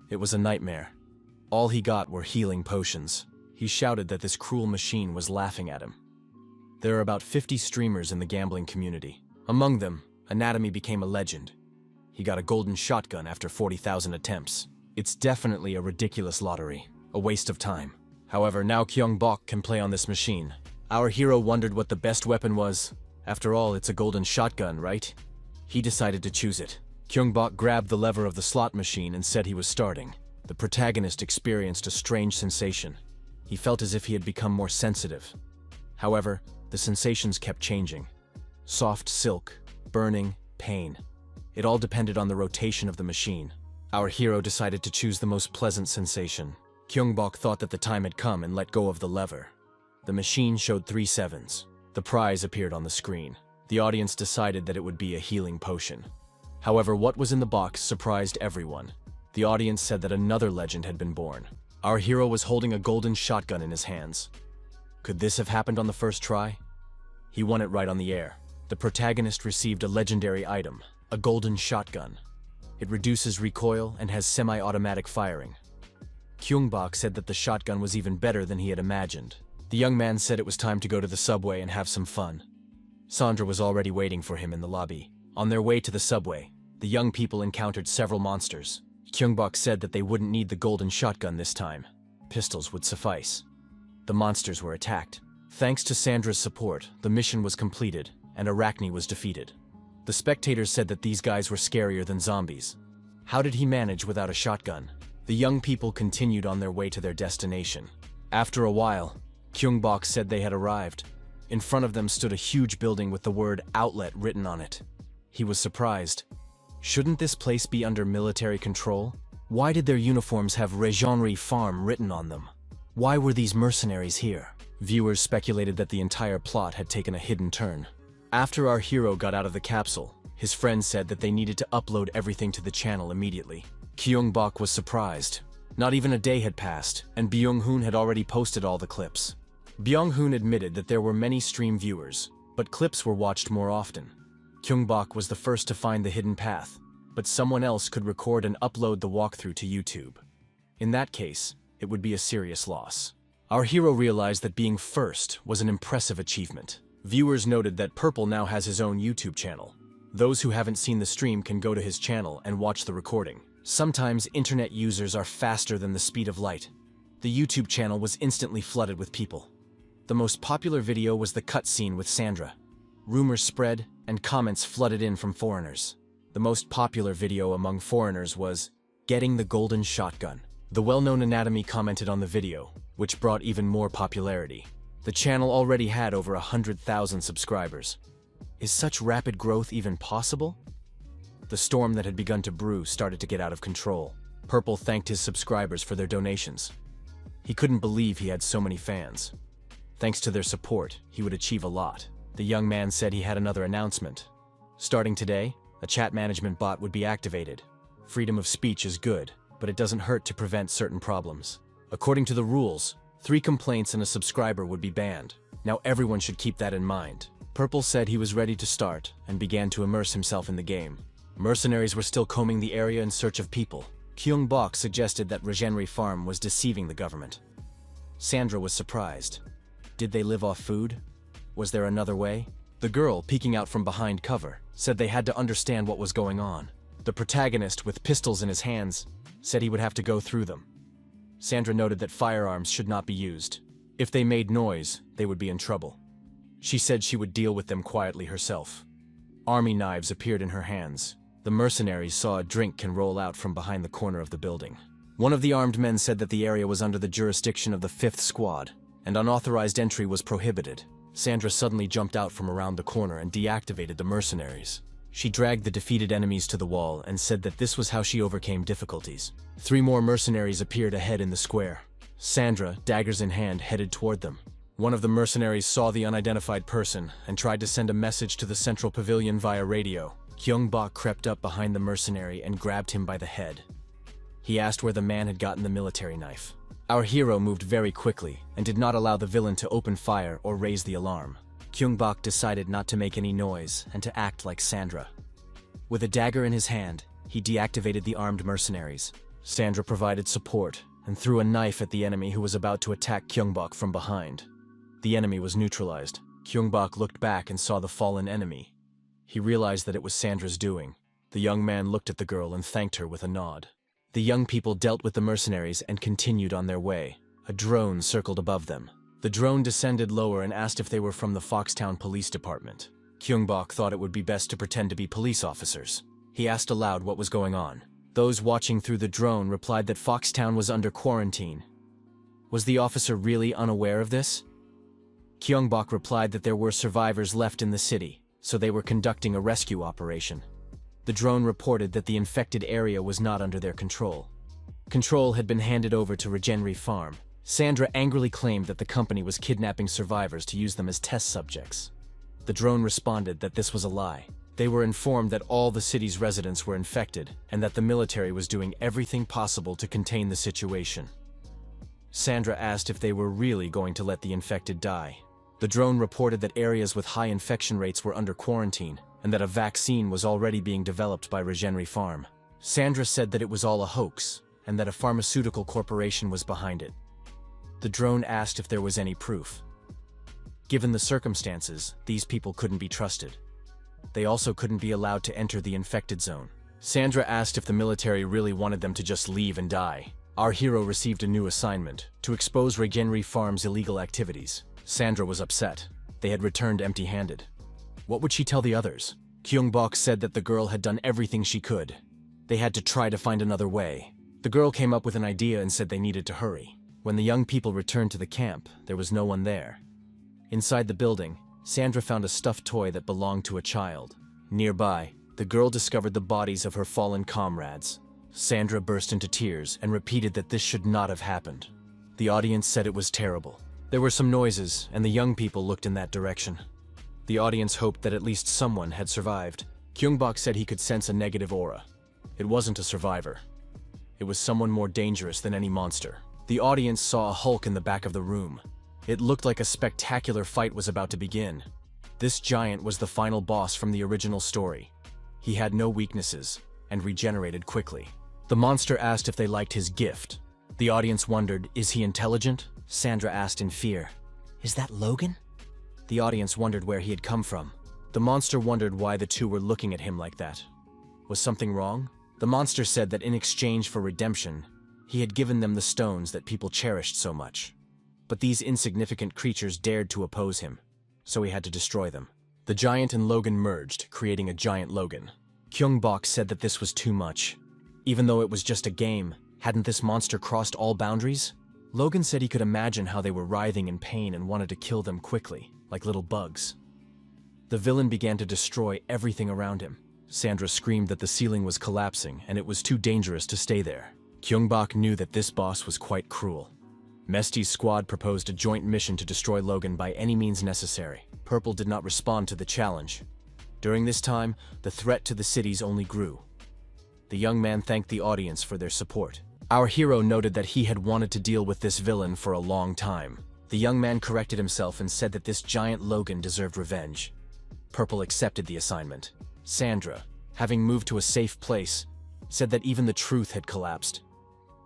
It was a nightmare. All he got were healing potions. He shouted that this cruel machine was laughing at him. There are about 50 streamers in the gambling community. Among them, Anatomy became a legend. He got a golden shotgun after 40,000 attempts. It's definitely a ridiculous lottery, a waste of time. However, now Kyung-bok can play on this machine. Our hero wondered what the best weapon was. After all, it's a golden shotgun, right? He decided to choose it. Kyung-bok grabbed the lever of the slot machine and said he was starting. The protagonist experienced a strange sensation. He felt as if he had become more sensitive. However, the sensations kept changing. Soft silk, burning, pain. It all depended on the rotation of the machine. Our hero decided to choose the most pleasant sensation. Kyung-bok thought that the time had come and let go of the lever. The machine showed 3 sevens. The prize appeared on the screen. The audience decided that it would be a healing potion. However, what was in the box surprised everyone. The audience said that another legend had been born. Our hero was holding a golden shotgun in his hands. Could this have happened on the first try? He won it right on the air. The protagonist received a legendary item, a golden shotgun. It reduces recoil and has semi-automatic firing. Kyung-bok said that the shotgun was even better than he had imagined. The young man said it was time to go to the subway and have some fun. Sandra was already waiting for him in the lobby. On their way to the subway, the young people encountered several monsters. Kyung-bok said that they wouldn't need the golden shotgun this time. Pistols would suffice. The monsters were attacked. Thanks to Sandra's support, the mission was completed, and Arachne was defeated. The spectators said that these guys were scarier than zombies. How did he manage without a shotgun? The young people continued on their way to their destination. After a while, Kyung-bok said they had arrived. In front of them stood a huge building with the word outlet written on it. He was surprised. Shouldn't this place be under military control? Why did their uniforms have Regenry Farm written on them? Why were these mercenaries here? Viewers speculated that the entire plot had taken a hidden turn. After our hero got out of the capsule, his friends said that they needed to upload everything to the channel immediately. Kyung-bok was surprised. Not even a day had passed, and Byung-hoon had already posted all the clips. Byung-hoon admitted that there were many stream viewers, but clips were watched more often. Kyung-bok was the first to find the hidden path, but someone else could record and upload the walkthrough to YouTube. In that case, it would be a serious loss. Our hero realized that being first was an impressive achievement. Viewers noted that Purple now has his own YouTube channel. Those who haven't seen the stream can go to his channel and watch the recording. Sometimes internet users are faster than the speed of light. The YouTube channel was instantly flooded with people. The most popular video was the cutscene with Sandra. Rumors spread, and comments flooded in from foreigners. The most popular video among foreigners was "Getting the Golden Shotgun." The well-known Anatomy commented on the video, which brought even more popularity. The channel already had over 100,000 subscribers. Is such rapid growth even possible? The storm that had begun to brew started to get out of control. Purple thanked his subscribers for their donations. He couldn't believe he had so many fans. Thanks to their support, he would achieve a lot. The young man said he had another announcement. Starting today, a chat management bot would be activated. Freedom of speech is good, but it doesn't hurt to prevent certain problems. According to the rules, 3 complaints and a subscriber would be banned. Now everyone should keep that in mind. Purple said he was ready to start and began to immerse himself in the game. Mercenaries were still combing the area in search of people. Kyung-bok suggested that Regenry Farm was deceiving the government. Sandra was surprised. Did they live off food? Was there another way? The girl, peeking out from behind cover, said they had to understand what was going on. The protagonist, with pistols in his hands, said he would have to go through them. Sandra noted that firearms should not be used. If they made noise, they would be in trouble. She said she would deal with them quietly herself. Army knives appeared in her hands. The mercenaries saw a drink can roll out from behind the corner of the building. One of the armed men said that the area was under the jurisdiction of the 5th Squad, and unauthorized entry was prohibited. Sandra suddenly jumped out from around the corner and deactivated the mercenaries. She dragged the defeated enemies to the wall and said that this was how she overcame difficulties. 3 more mercenaries appeared ahead in the square. Sandra, daggers in hand, headed toward them. One of the mercenaries saw the unidentified person and tried to send a message to the central pavilion via radio. Kyung-bok crept up behind the mercenary and grabbed him by the head. He asked where the man had gotten the military knife. Our hero moved very quickly and did not allow the villain to open fire or raise the alarm. Kyung-bok decided not to make any noise and to act like Sandra. With a dagger in his hand, he deactivated the armed mercenaries. Sandra provided support and threw a knife at the enemy who was about to attack Kyung-bok from behind. The enemy was neutralized. Kyung-bok looked back and saw the fallen enemy. He realized that it was Sandra's doing. The young man looked at the girl and thanked her with a nod. The young people dealt with the mercenaries and continued on their way. A drone circled above them. The drone descended lower and asked if they were from the Foxtown Police Department. Kyungbok thought it would be best to pretend to be police officers. He asked aloud what was going on. Those watching through the drone replied that Foxtown was under quarantine. Was the officer really unaware of this? Kyungbok replied that there were survivors left in the city, so they were conducting a rescue operation. The drone reported that the infected area was not under their control. Control had been handed over to Regenery Farm. Sandra angrily claimed that the company was kidnapping survivors to use them as test subjects. The drone responded that this was a lie. They were informed that all the city's residents were infected and that the military was doing everything possible to contain the situation. Sandra asked if they were really going to let the infected die. The drone reported that areas with high infection rates were under quarantine and that a vaccine was already being developed by Regenery Farm. Sandra said that it was all a hoax and that a pharmaceutical corporation was behind it. The drone asked if there was any proof. Given the circumstances, these people couldn't be trusted. They also couldn't be allowed to enter the infected zone. Sandra asked if the military really wanted them to just leave and die. Our hero received a new assignment, to expose Regenery Farm's illegal activities. Sandra was upset. They had returned empty-handed. What would she tell the others? Kyungbok said that the girl had done everything she could. They had to try to find another way. The girl came up with an idea and said they needed to hurry. When the young people returned to the camp, there was no one there. Inside the building, Sandra found a stuffed toy that belonged to a child. Nearby, the girl discovered the bodies of her fallen comrades. Sandra burst into tears and repeated that this should not have happened. The audience said it was terrible. There were some noises, and the young people looked in that direction. The audience hoped that at least someone had survived. Kyungbok said he could sense a negative aura. It wasn't a survivor. It was someone more dangerous than any monster. The audience saw a Hulk in the back of the room. It looked like a spectacular fight was about to begin. This giant was the final boss from the original story. He had no weaknesses and regenerated quickly. The monster asked if they liked his gift. The audience wondered, is he intelligent? Sandra asked in fear. Is that Logan? The audience wondered where he had come from. The monster wondered why the two were looking at him like that. Was something wrong? The monster said that in exchange for redemption, he had given them the stones that people cherished so much. But these insignificant creatures dared to oppose him, so he had to destroy them. The giant and Logan merged, creating a giant Logan. Kyungbok said that this was too much. Even though it was just a game, hadn't this monster crossed all boundaries? Logan said he could imagine how they were writhing in pain and wanted to kill them quickly, like little bugs. The villain began to destroy everything around him. Sandra screamed that the ceiling was collapsing and it was too dangerous to stay there. Kyungbok knew that this boss was quite cruel. Mesty's squad proposed a joint mission to destroy Logan by any means necessary. Purple did not respond to the challenge. During this time, the threat to the cities only grew. The young man thanked the audience for their support. Our hero noted that he had wanted to deal with this villain for a long time. The young man corrected himself and said that this giant Logan deserved revenge. Purple accepted the assignment. Sandra, having moved to a safe place, said that even the truth had collapsed.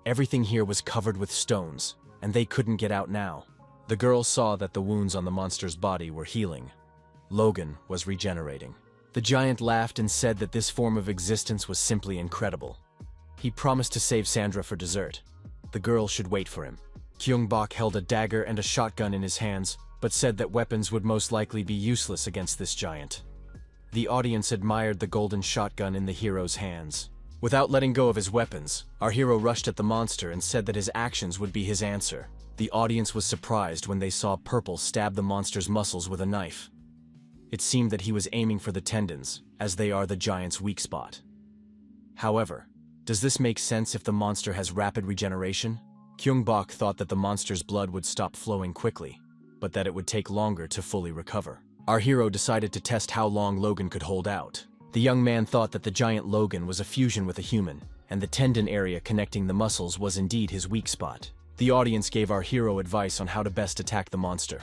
Everything here was covered with stones, and they couldn't get out now. The girl saw that the wounds on the monster's body were healing. Logan was regenerating. The giant laughed and said that this form of existence was simply incredible. He promised to save Sandra for dessert. The girl should wait for him. Kyungbok held a dagger and a shotgun in his hands, but said that weapons would most likely be useless against this giant. The audience admired the golden shotgun in the hero's hands. Without letting go of his weapons, our hero rushed at the monster and said that his actions would be his answer. The audience was surprised when they saw Purple stab the monster's muscles with a knife. It seemed that he was aiming for the tendons, as they are the giant's weak spot. However, does this make sense if the monster has rapid regeneration? Kyungbok thought that the monster's blood would stop flowing quickly, but that it would take longer to fully recover. Our hero decided to test how long Logan could hold out. The young man thought that the giant Logan was a fusion with a human, and the tendon area connecting the muscles was indeed his weak spot. The audience gave our hero advice on how to best attack the monster.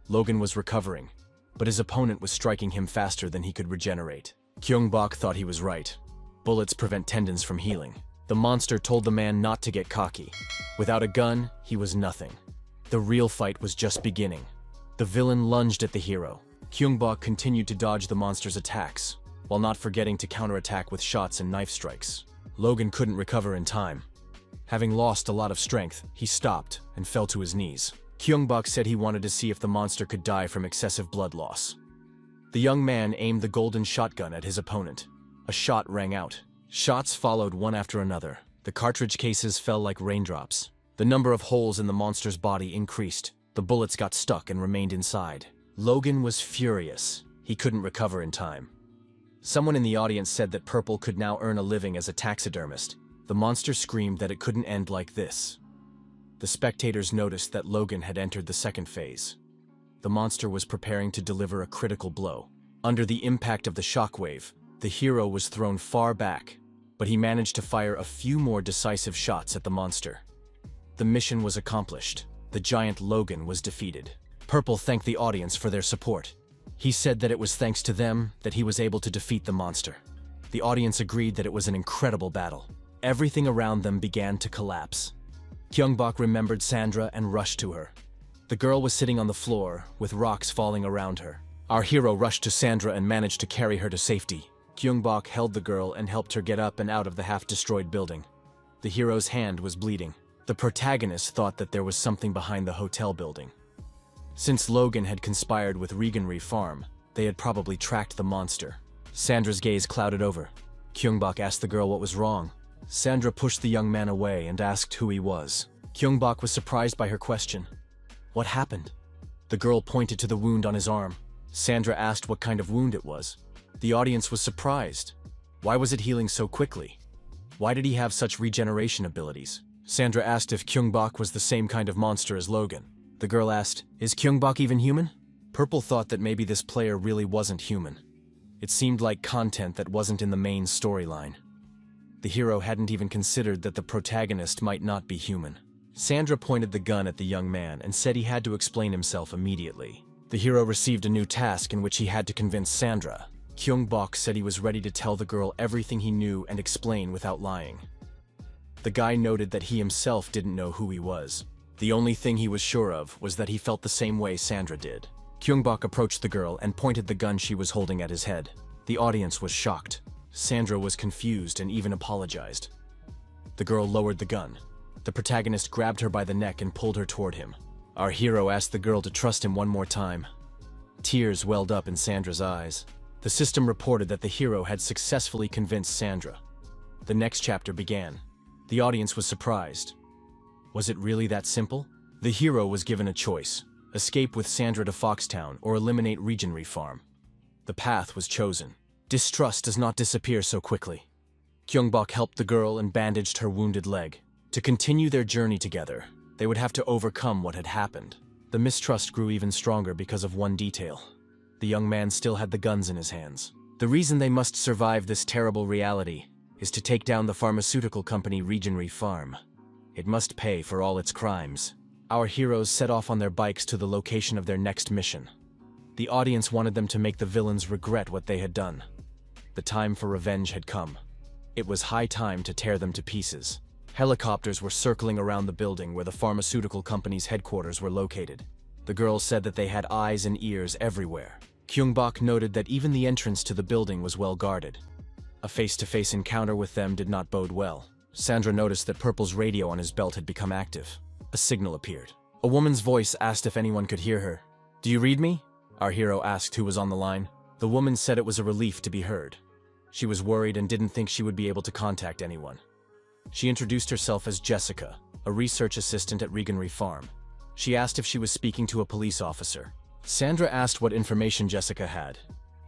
Logan was recovering, but his opponent was striking him faster than he could regenerate. Kyungbok thought he was right. Bullets prevent tendons from healing. The monster told the man not to get cocky. Without a gun, he was nothing. The real fight was just beginning. The villain lunged at the hero. Kyungbok continued to dodge the monster's attacks. while not forgetting to counterattack with shots and knife strikes. Logan couldn't recover in time. Having lost a lot of strength, he stopped and fell to his knees. Kyungbok said he wanted to see if the monster could die from excessive blood loss. The young man aimed the golden shotgun at his opponent. A shot rang out. Shots followed one after another. The cartridge cases fell like raindrops. The number of holes in the monster's body increased. The bullets got stuck and remained inside. Logan was furious. He couldn't recover in time. Someone in the audience said that Purple could now earn a living as a taxidermist. The monster screamed that it couldn't end like this. The spectators noticed that Logan had entered the second phase. The monster was preparing to deliver a critical blow. Under the impact of the shockwave, the hero was thrown far back, but he managed to fire a few more decisive shots at the monster. The mission was accomplished. The giant Logan was defeated. Purple thanked the audience for their support. He said that it was thanks to them that he was able to defeat the monster. The audience agreed that it was an incredible battle. Everything around them began to collapse. Kyungbok remembered Sandra and rushed to her. The girl was sitting on the floor, with rocks falling around her. Our hero rushed to Sandra and managed to carry her to safety. Kyungbok held the girl and helped her get up and out of the half-destroyed building. The hero's hand was bleeding. The protagonist thought that there was something behind the hotel building. Since Logan had conspired with Reganry Farm, they had probably tracked the monster. Sandra's gaze clouded over. Kyungbok asked the girl what was wrong. Sandra pushed the young man away and asked who he was. Kyungbok was surprised by her question. What happened? The girl pointed to the wound on his arm. Sandra asked what kind of wound it was. The audience was surprised. Why was it healing so quickly? Why did he have such regeneration abilities? Sandra asked if Kyungbok was the same kind of monster as Logan. The girl asked, "Is Kyungbok even human?" Purple thought that maybe this player really wasn't human. It seemed like content that wasn't in the main storyline. The hero hadn't even considered that the protagonist might not be human. Sandra pointed the gun at the young man and said he had to explain himself immediately. The hero received a new task in which he had to convince Sandra. Kyungbok said he was ready to tell the girl everything he knew and explain without lying. The guy noted that he himself didn't know who he was. The only thing he was sure of was that he felt the same way Sandra did. Kyungbok approached the girl and pointed the gun she was holding at his head. The audience was shocked. Sandra was confused and even apologized. The girl lowered the gun. The protagonist grabbed her by the neck and pulled her toward him. Our hero asked the girl to trust him one more time. Tears welled up in Sandra's eyes. The system reported that the hero had successfully convinced Sandra. The next chapter began. The audience was surprised. Was it really that simple? The hero was given a choice: escape with Sandra to Foxtown or eliminate Reganry Farm. The path was chosen. Distrust does not disappear so quickly. Kyungbok helped the girl and bandaged her wounded leg. To continue their journey together, they would have to overcome what had happened. The mistrust grew even stronger because of one detail. The young man still had the guns in his hands. The reason they must survive this terrible reality is to take down the pharmaceutical company Reganry Farm. It must pay for all its crimes. Our heroes set off on their bikes to the location of their next mission. The audience wanted them to make the villains regret what they had done. The time for revenge had come. It was high time to tear them to pieces. Helicopters were circling around the building where the pharmaceutical company's headquarters were located. The girls said that they had eyes and ears everywhere. Kyungbok noted that even the entrance to the building was well guarded. A face-to-face encounter with them did not bode well. Sandra noticed that Purple's radio on his belt had become active. A signal appeared. A woman's voice asked if anyone could hear her. "Do you read me?" Our hero asked who was on the line. The woman said it was a relief to be heard. She was worried and didn't think she would be able to contact anyone. She introduced herself as Jessica, a research assistant at Reganry Farm. She asked if she was speaking to a police officer. Sandra asked what information Jessica had.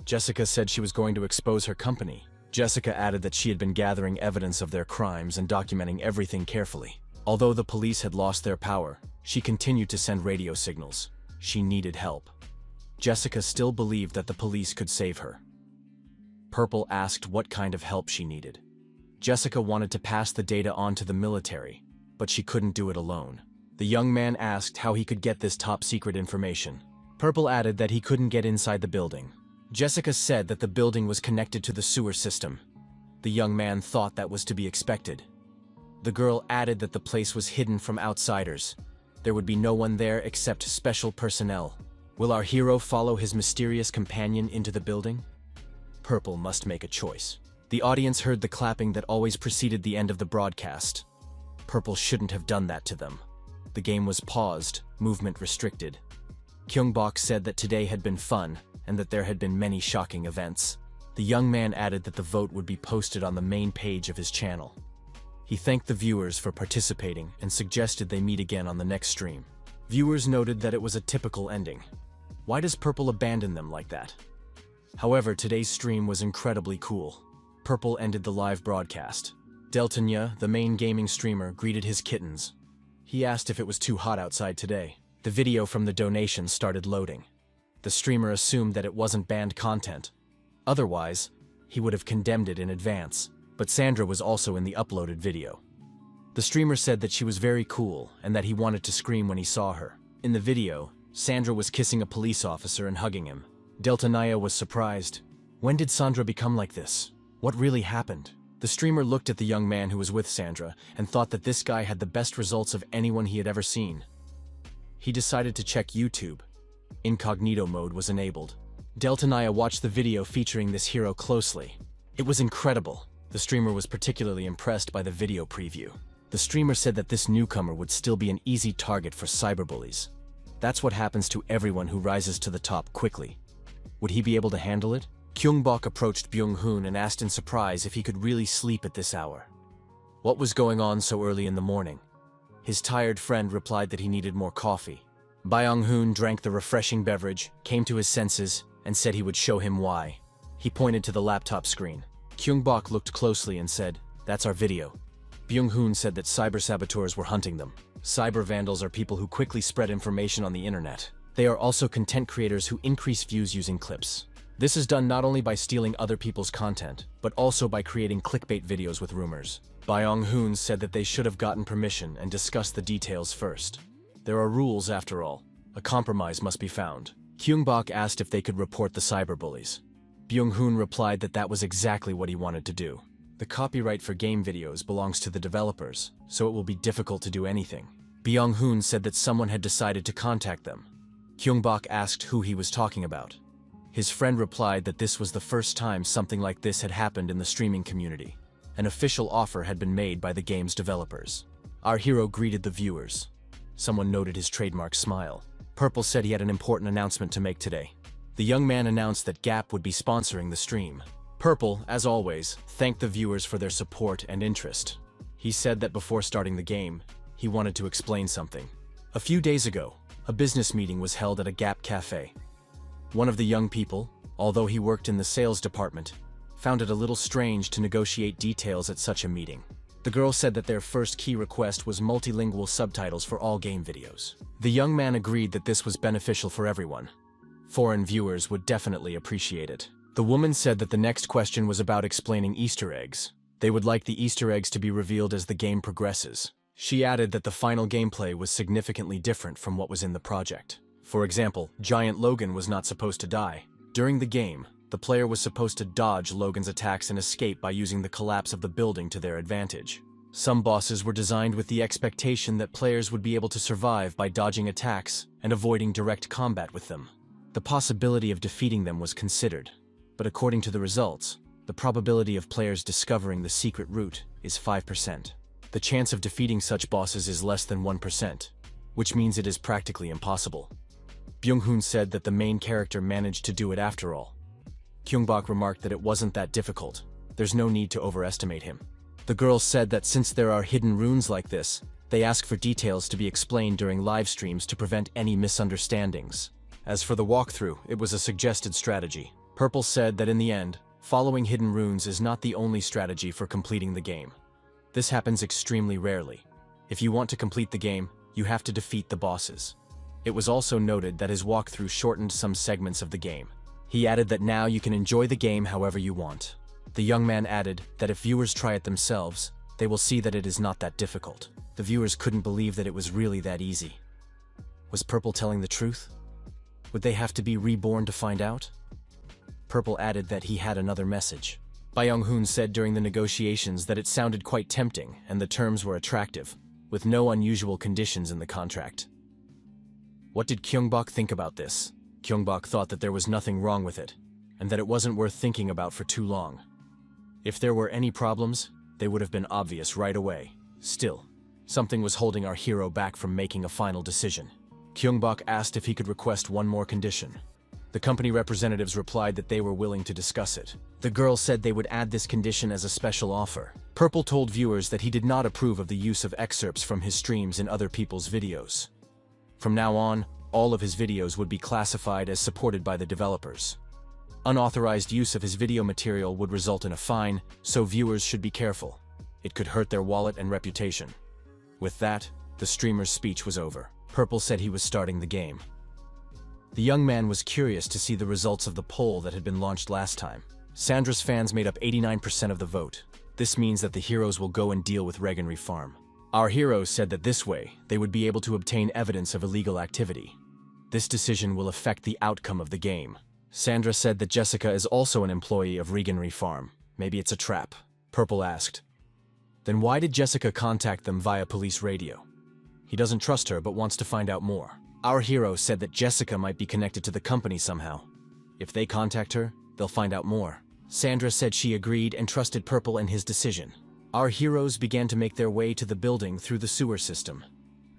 Jessica said she was going to expose her company. Jessica added that she had been gathering evidence of their crimes and documenting everything carefully. Although the police had lost their power, she continued to send radio signals. She needed help. Jessica still believed that the police could save her. Purple asked what kind of help she needed. Jessica wanted to pass the data on to the military, but she couldn't do it alone. The young man asked how he could get this top-secret information. Purple added that he couldn't get inside the building. Jessica said that the building was connected to the sewer system. The young man thought that was to be expected. The girl added that the place was hidden from outsiders. There would be no one there except special personnel. Will our hero follow his mysterious companion into the building? Purple must make a choice. The audience heard the clapping that always preceded the end of the broadcast. Purple shouldn't have done that to them. The game was paused, movement restricted. Kyungbok said that today had been fun, and that there had been many shocking events. The young man added that the vote would be posted on the main page of his channel. He thanked the viewers for participating and suggested they meet again on the next stream. Viewers noted that it was a typical ending. Why does Purple abandon them like that? However, today's stream was incredibly cool. Purple ended the live broadcast. Deltanya, the main gaming streamer, greeted his kittens. He asked if it was too hot outside today. The video from the donation started loading. The streamer assumed that it wasn't banned content. Otherwise, he would have condemned it in advance. But Sandra was also in the uploaded video. The streamer said that she was very cool and that he wanted to scream when he saw her. In the video, Sandra was kissing a police officer and hugging him. Deltanya was surprised. When did Sandra become like this? What really happened? The streamer looked at the young man who was with Sandra and thought that this guy had the best results of anyone he had ever seen. He decided to check YouTube. Incognito mode was enabled. Deltanya watched the video featuring this hero closely. It was incredible. The streamer was particularly impressed by the video preview. The streamer said that this newcomer would still be an easy target for cyberbullies. That's what happens to everyone who rises to the top quickly. Would he be able to handle it? Kyungbok approached Byung-hoon and asked in surprise if he could really sleep at this hour. What was going on so early in the morning? His tired friend replied that he needed more coffee. Byung-hoon drank the refreshing beverage, came to his senses, and said he would show him why. He pointed to the laptop screen. Kyungbok looked closely and said, "That's our video." Byung-hoon said that cyber saboteurs were hunting them. Cyber vandals are people who quickly spread information on the internet. They are also content creators who increase views using clips. This is done not only by stealing other people's content, but also by creating clickbait videos with rumors. Byung-hoon said that they should have gotten permission and discussed the details first. There are rules after all. A compromise must be found. Kyungbok asked if they could report the cyberbullies. Byung-hoon replied that that was exactly what he wanted to do. The copyright for game videos belongs to the developers, so it will be difficult to do anything. Byung-hoon said that someone had decided to contact them. Kyungbok asked who he was talking about. His friend replied that this was the first time something like this had happened in the streaming community. An official offer had been made by the game's developers. Our hero greeted the viewers. Someone noted his trademark smile. Purple said he had an important announcement to make today. The young man announced that Gap would be sponsoring the stream. Purple, as always, thanked the viewers for their support and interest. He said that before starting the game, he wanted to explain something. A few days ago, a business meeting was held at a Gap cafe. One of the young people, although he worked in the sales department, found it a little strange to negotiate details at such a meeting. The girl said that their first key request was multilingual subtitles for all game videos. The young man agreed that this was beneficial for everyone. Foreign viewers would definitely appreciate it. The woman said that the next question was about explaining Easter eggs. They would like the Easter eggs to be revealed as the game progresses. She added that the final gameplay was significantly different from what was in the project. For example, Giant Logan was not supposed to die. During the game, the player was supposed to dodge Logan's attacks and escape by using the collapse of the building to their advantage. Some bosses were designed with the expectation that players would be able to survive by dodging attacks and avoiding direct combat with them. The possibility of defeating them was considered, but according to the results, the probability of players discovering the secret route is 5%. The chance of defeating such bosses is less than 1%, which means it is practically impossible. Byung-hoon said that the main character managed to do it after all. Kyungbok remarked that it wasn't that difficult. There's no need to overestimate him. The girls said that since there are hidden runes like this, they ask for details to be explained during live streams to prevent any misunderstandings. As for the walkthrough, it was a suggested strategy. Purple said that in the end, following hidden runes is not the only strategy for completing the game. This happens extremely rarely. If you want to complete the game, you have to defeat the bosses. It was also noted that his walkthrough shortened some segments of the game. He added that now you can enjoy the game however you want. The young man added that if viewers try it themselves, they will see that it is not that difficult. The viewers couldn't believe that it was really that easy. Was Purple telling the truth? Would they have to be reborn to find out? Purple added that he had another message. Byung-hoon said during the negotiations that it sounded quite tempting and the terms were attractive, with no unusual conditions in the contract. What did Kyungbok think about this? Kyungbok thought that there was nothing wrong with it, and that it wasn't worth thinking about for too long. If there were any problems, they would have been obvious right away. Still, something was holding our hero back from making a final decision. Kyungbok asked if he could request one more condition. The company representatives replied that they were willing to discuss it. The girl said they would add this condition as a special offer. Purple told viewers that he did not approve of the use of excerpts from his streams in other people's videos. From now on, all of his videos would be classified as supported by the developers. Unauthorized use of his video material would result in a fine, so viewers should be careful. It could hurt their wallet and reputation. With that, the streamer's speech was over. Purple said he was starting the game. The young man was curious to see the results of the poll that had been launched last time. Sandra's fans made up 89% of the vote. This means that the heroes will go and deal with Mercenary Farm. Our heroes said that this way, they would be able to obtain evidence of illegal activity. This decision will affect the outcome of the game. Sandra said that Jessica is also an employee of Mercenary Farm. Maybe it's a trap. Purple asked. Then why did Jessica contact them via police radio? He doesn't trust her but wants to find out more. Our hero said that Jessica might be connected to the company somehow. If they contact her, they'll find out more. Sandra said she agreed and trusted Purple in his decision. Our heroes began to make their way to the building through the sewer system.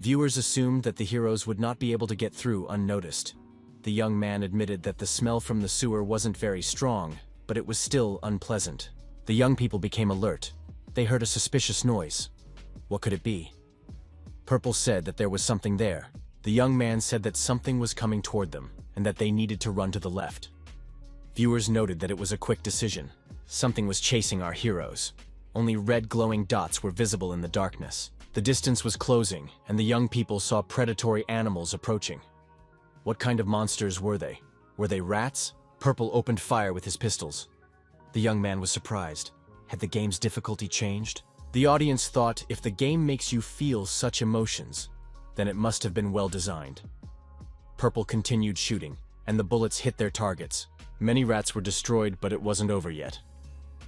Viewers assumed that the heroes would not be able to get through unnoticed. The young man admitted that the smell from the sewer wasn't very strong, but it was still unpleasant. The young people became alert. They heard a suspicious noise. What could it be? Purple said that there was something there. The young man said that something was coming toward them, and that they needed to run to the left. Viewers noted that it was a quick decision. Something was chasing our heroes. Only red glowing dots were visible in the darkness. The distance was closing, and the young people saw predatory animals approaching. What kind of monsters were they? Were they rats? Purple opened fire with his pistols. The young man was surprised. Had the game's difficulty changed? The audience thought if the game makes you feel such emotions, then it must have been well designed. Purple continued shooting, and the bullets hit their targets. Many rats were destroyed, but it wasn't over yet.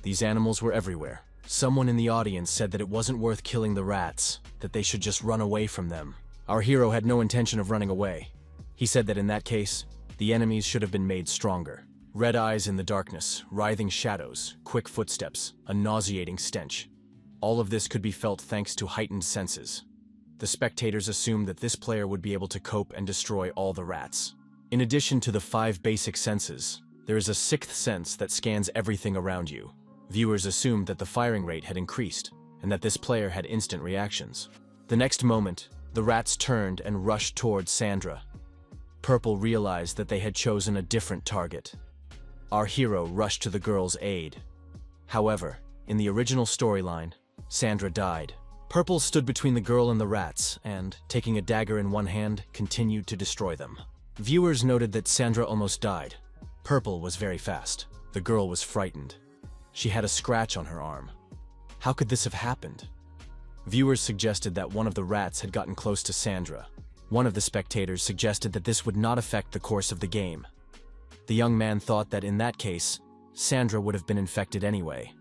These animals were everywhere. Someone in the audience said that it wasn't worth killing the rats, that they should just run away from them. Our hero had no intention of running away. He said that in that case, the enemies should have been made stronger. Red eyes in the darkness, writhing shadows, quick footsteps, a nauseating stench. All of this could be felt thanks to heightened senses. The spectators assumed that this player would be able to cope and destroy all the rats. In addition to the 5 basic senses, there is a 6th sense that scans everything around you. Viewers assumed that the firing rate had increased, and that this player had instant reactions. The next moment, the rats turned and rushed towards Sandra. Purple realized that they had chosen a different target. Our hero rushed to the girl's aid. However, in the original storyline, Sandra died. Purple stood between the girl and the rats, and, taking a dagger in one hand, continued to destroy them. Viewers noted that Sandra almost died. Purple was very fast. The girl was frightened. She had a scratch on her arm. How could this have happened? Viewers suggested that one of the rats had gotten close to Sandra. One of the spectators suggested that this would not affect the course of the game. The young man thought that in that case, Sandra would have been infected anyway.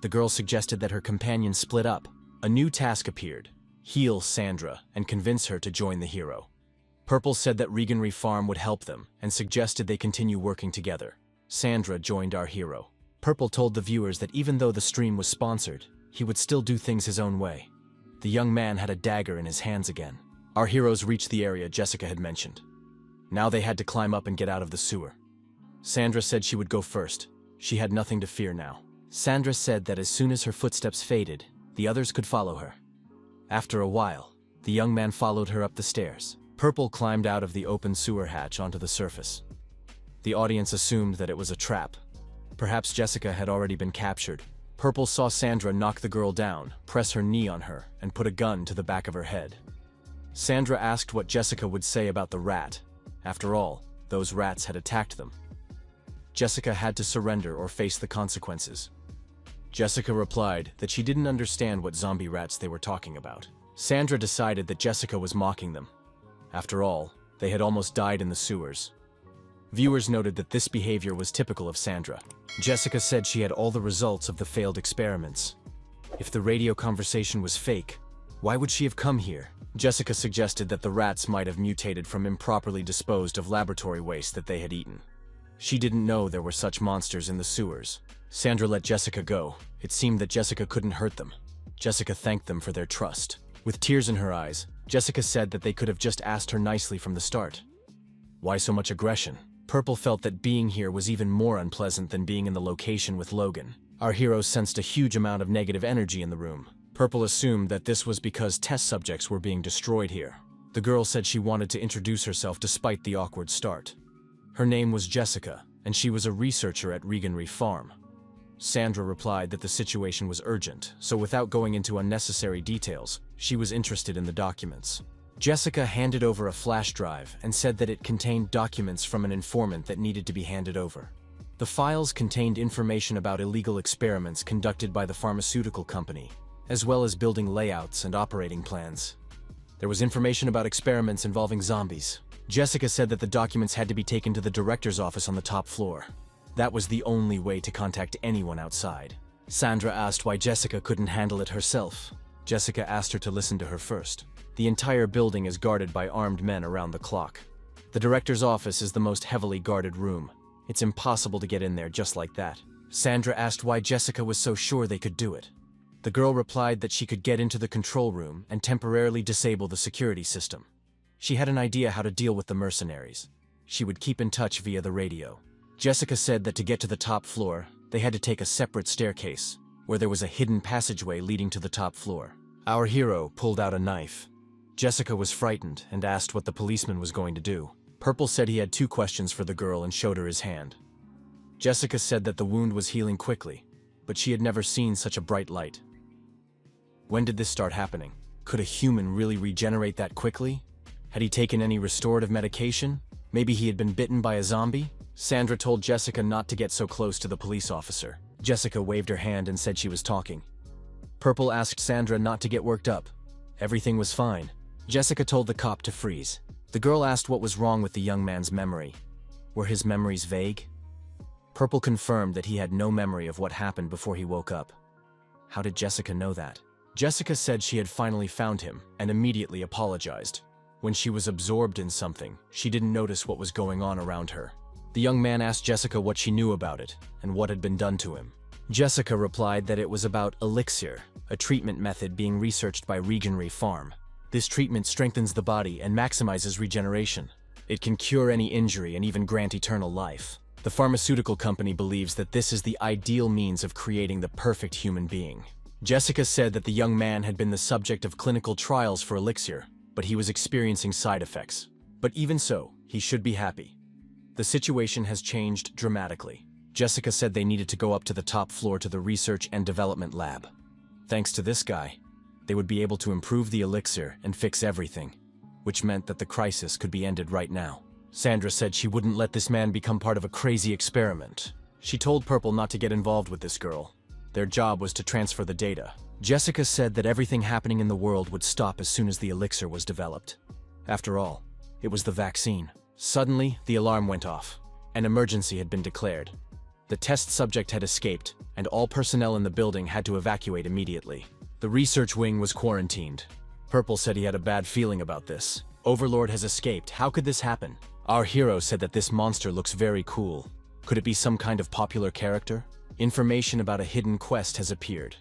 The girl suggested that her companions split up. A new task appeared: heal Sandra and convince her to join the hero. Purple said that Mercenary Farm would help them and suggested they continue working together. Sandra joined our hero. Purple told the viewers that even though the stream was sponsored, he would still do things his own way. The young man had a dagger in his hands again. Our heroes reached the area Jessica had mentioned. Now they had to climb up and get out of the sewer. Sandra said she would go first. She had nothing to fear now. Sandra said that as soon as her footsteps faded, the others could follow her. After a while, the young man followed her up the stairs. Purple climbed out of the open sewer hatch onto the surface. The audience assumed that it was a trap. Perhaps Jessica had already been captured. Purple saw Sandra knock the girl down, press her knee on her, and put a gun to the back of her head. Sandra asked what Jessica would say about the rat. After all, those rats had attacked them. Jessica had to surrender or face the consequences. Jessica replied that she didn't understand what zombie rats they were talking about. Sandra decided that Jessica was mocking them. After all, they had almost died in the sewers. Viewers noted that this behavior was typical of Sandra. Jessica said she had all the results of the failed experiments. If the radio conversation was fake, why would she have come here? Jessica suggested that the rats might have mutated from improperly disposed of laboratory waste that they had eaten. She didn't know there were such monsters in the sewers. Sandra let Jessica go. It seemed that Jessica couldn't hurt them. Jessica thanked them for their trust. With tears in her eyes, Jessica said that they could have just asked her nicely from the start. Why so much aggression? Purple felt that being here was even more unpleasant than being in the location with Logan. Our heroes sensed a huge amount of negative energy in the room. Purple assumed that this was because test subjects were being destroyed here. The girl said she wanted to introduce herself despite the awkward start. Her name was Jessica, and she was a researcher at Reganry Farm. Sandra replied that the situation was urgent, so without going into unnecessary details, she was interested in the documents. Jessica handed over a flash drive and said that it contained documents from an informant that needed to be handed over. The files contained information about illegal experiments conducted by the pharmaceutical company, as well as building layouts and operating plans. There was information about experiments involving zombies. Jessica said that the documents had to be taken to the director's office on the top floor. That was the only way to contact anyone outside. Sandra asked why Jessica couldn't handle it herself. Jessica asked her to listen to her first. The entire building is guarded by armed men around the clock. The director's office is the most heavily guarded room. It's impossible to get in there just like that. Sandra asked why Jessica was so sure they could do it. The girl replied that she could get into the control room and temporarily disable the security system. She had an idea how to deal with the mercenaries. She would keep in touch via the radio. Jessica said that to get to the top floor, they had to take a separate staircase, where there was a hidden passageway leading to the top floor. Our hero pulled out a knife. Jessica was frightened and asked what the policeman was going to do. Purple said he had 2 questions for the girl and showed her his hand. Jessica said that the wound was healing quickly, but she had never seen such a bright light. When did this start happening? Could a human really regenerate that quickly? Had he taken any restorative medication? Maybe he had been bitten by a zombie? Sandra told Jessica not to get so close to the police officer. Jessica waved her hand and said she was talking. Purple asked Sandra not to get worked up. Everything was fine. Jessica told the cop to freeze. The girl asked what was wrong with the young man's memory. Were his memories vague? Purple confirmed that he had no memory of what happened before he woke up. How did Jessica know that? Jessica said she had finally found him and immediately apologized. When she was absorbed in something, she didn't notice what was going on around her. The young man asked Jessica what she knew about it and what had been done to him. Jessica replied that it was about elixir, a treatment method being researched by Reganry Farm. This treatment strengthens the body and maximizes regeneration. It can cure any injury and even grant eternal life. The pharmaceutical company believes that this is the ideal means of creating the perfect human being. Jessica said that the young man had been the subject of clinical trials for elixir, but he was experiencing side effects. But even so, he should be happy. The situation has changed dramatically. Jessica said they needed to go up to the top floor to the research and development lab. Thanks to this guy, they would be able to improve the elixir and fix everything, which meant that the crisis could be ended right now. Sandra said she wouldn't let this man become part of a crazy experiment. She told Purple not to get involved with this girl. Their job was to transfer the data. Jessica said that everything happening in the world would stop as soon as the elixir was developed. After all, it was the vaccine. Suddenly, the alarm went off. An emergency had been declared. The test subject had escaped, and all personnel in the building had to evacuate immediately. The research wing was quarantined. Purple said he had a bad feeling about this. Overlord has escaped. How could this happen? Our hero said that this monster looks very cool. Could it be some kind of popular character? Information about a hidden quest has appeared.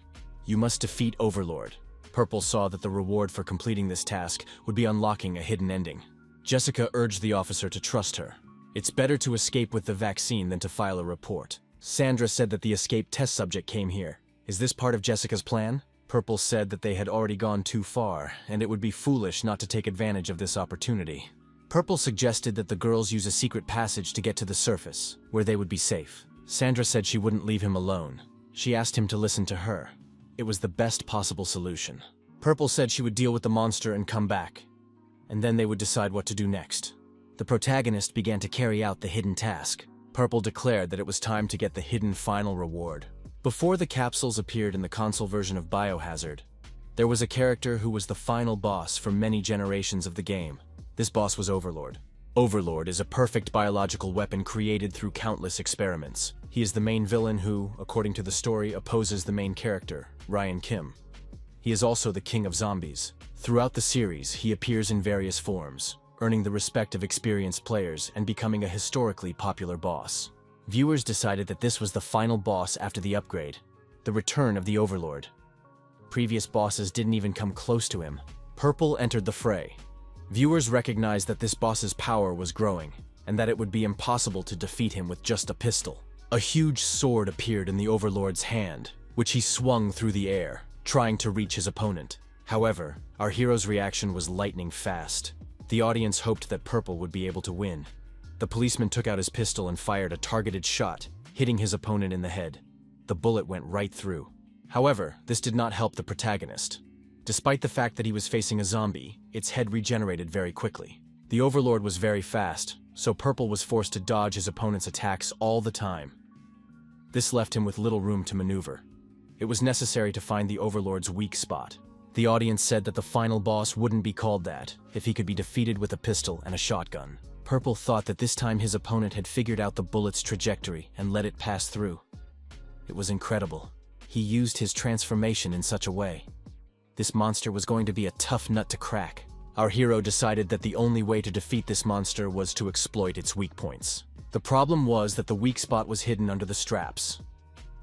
You must defeat Overlord. Purple saw that the reward for completing this task would be unlocking a hidden ending. Jessica urged the officer to trust her. It's better to escape with the vaccine than to file a report. Sandra said that the escaped test subject came here. Is this part of Jessica's plan? Purple said that they had already gone too far, and it would be foolish not to take advantage of this opportunity. Purple suggested that the girls use a secret passage to get to the surface, where they would be safe. Sandra said she wouldn't leave him alone. She asked him to listen to her. It was the best possible solution. Purple said she would deal with the monster and come back, and then they would decide what to do next. The protagonist began to carry out the hidden task. Purple declared that it was time to get the hidden final reward. Before the capsules appeared in the console version of Biohazard, there was a character who was the final boss for many generations of the game. This boss was Overlord. Overlord is a perfect biological weapon created through countless experiments. He is the main villain who, according to the story, opposes the main character, Ryan Kim. He is also the king of zombies. Throughout the series, he appears in various forms. earning the respect of experienced players and becoming a historically popular boss. Viewers decided that this was the final boss after the upgrade, the return of the Overlord. Previous bosses didn't even come close to him. Purple entered the fray. Viewers recognized that this boss's power was growing, and that it would be impossible to defeat him with just a pistol. A huge sword appeared in the Overlord's hand, which he swung through the air, trying to reach his opponent. However, our hero's reaction was lightning fast. The audience hoped that Purple would be able to win. The policeman took out his pistol and fired a targeted shot, hitting his opponent in the head. The bullet went right through. However, this did not help the protagonist. Despite the fact that he was facing a zombie, its head regenerated very quickly. The Overlord was very fast, so Purple was forced to dodge his opponent's attacks all the time. This left him with little room to maneuver. It was necessary to find the Overlord's weak spot. The audience said that the final boss wouldn't be called that if he could be defeated with a pistol and a shotgun. Purple thought that this time his opponent had figured out the bullet's trajectory and let it pass through. It was incredible. He used his transformation in such a way. This monster was going to be a tough nut to crack. Our hero decided that the only way to defeat this monster was to exploit its weak points. The problem was that the weak spot was hidden under the straps.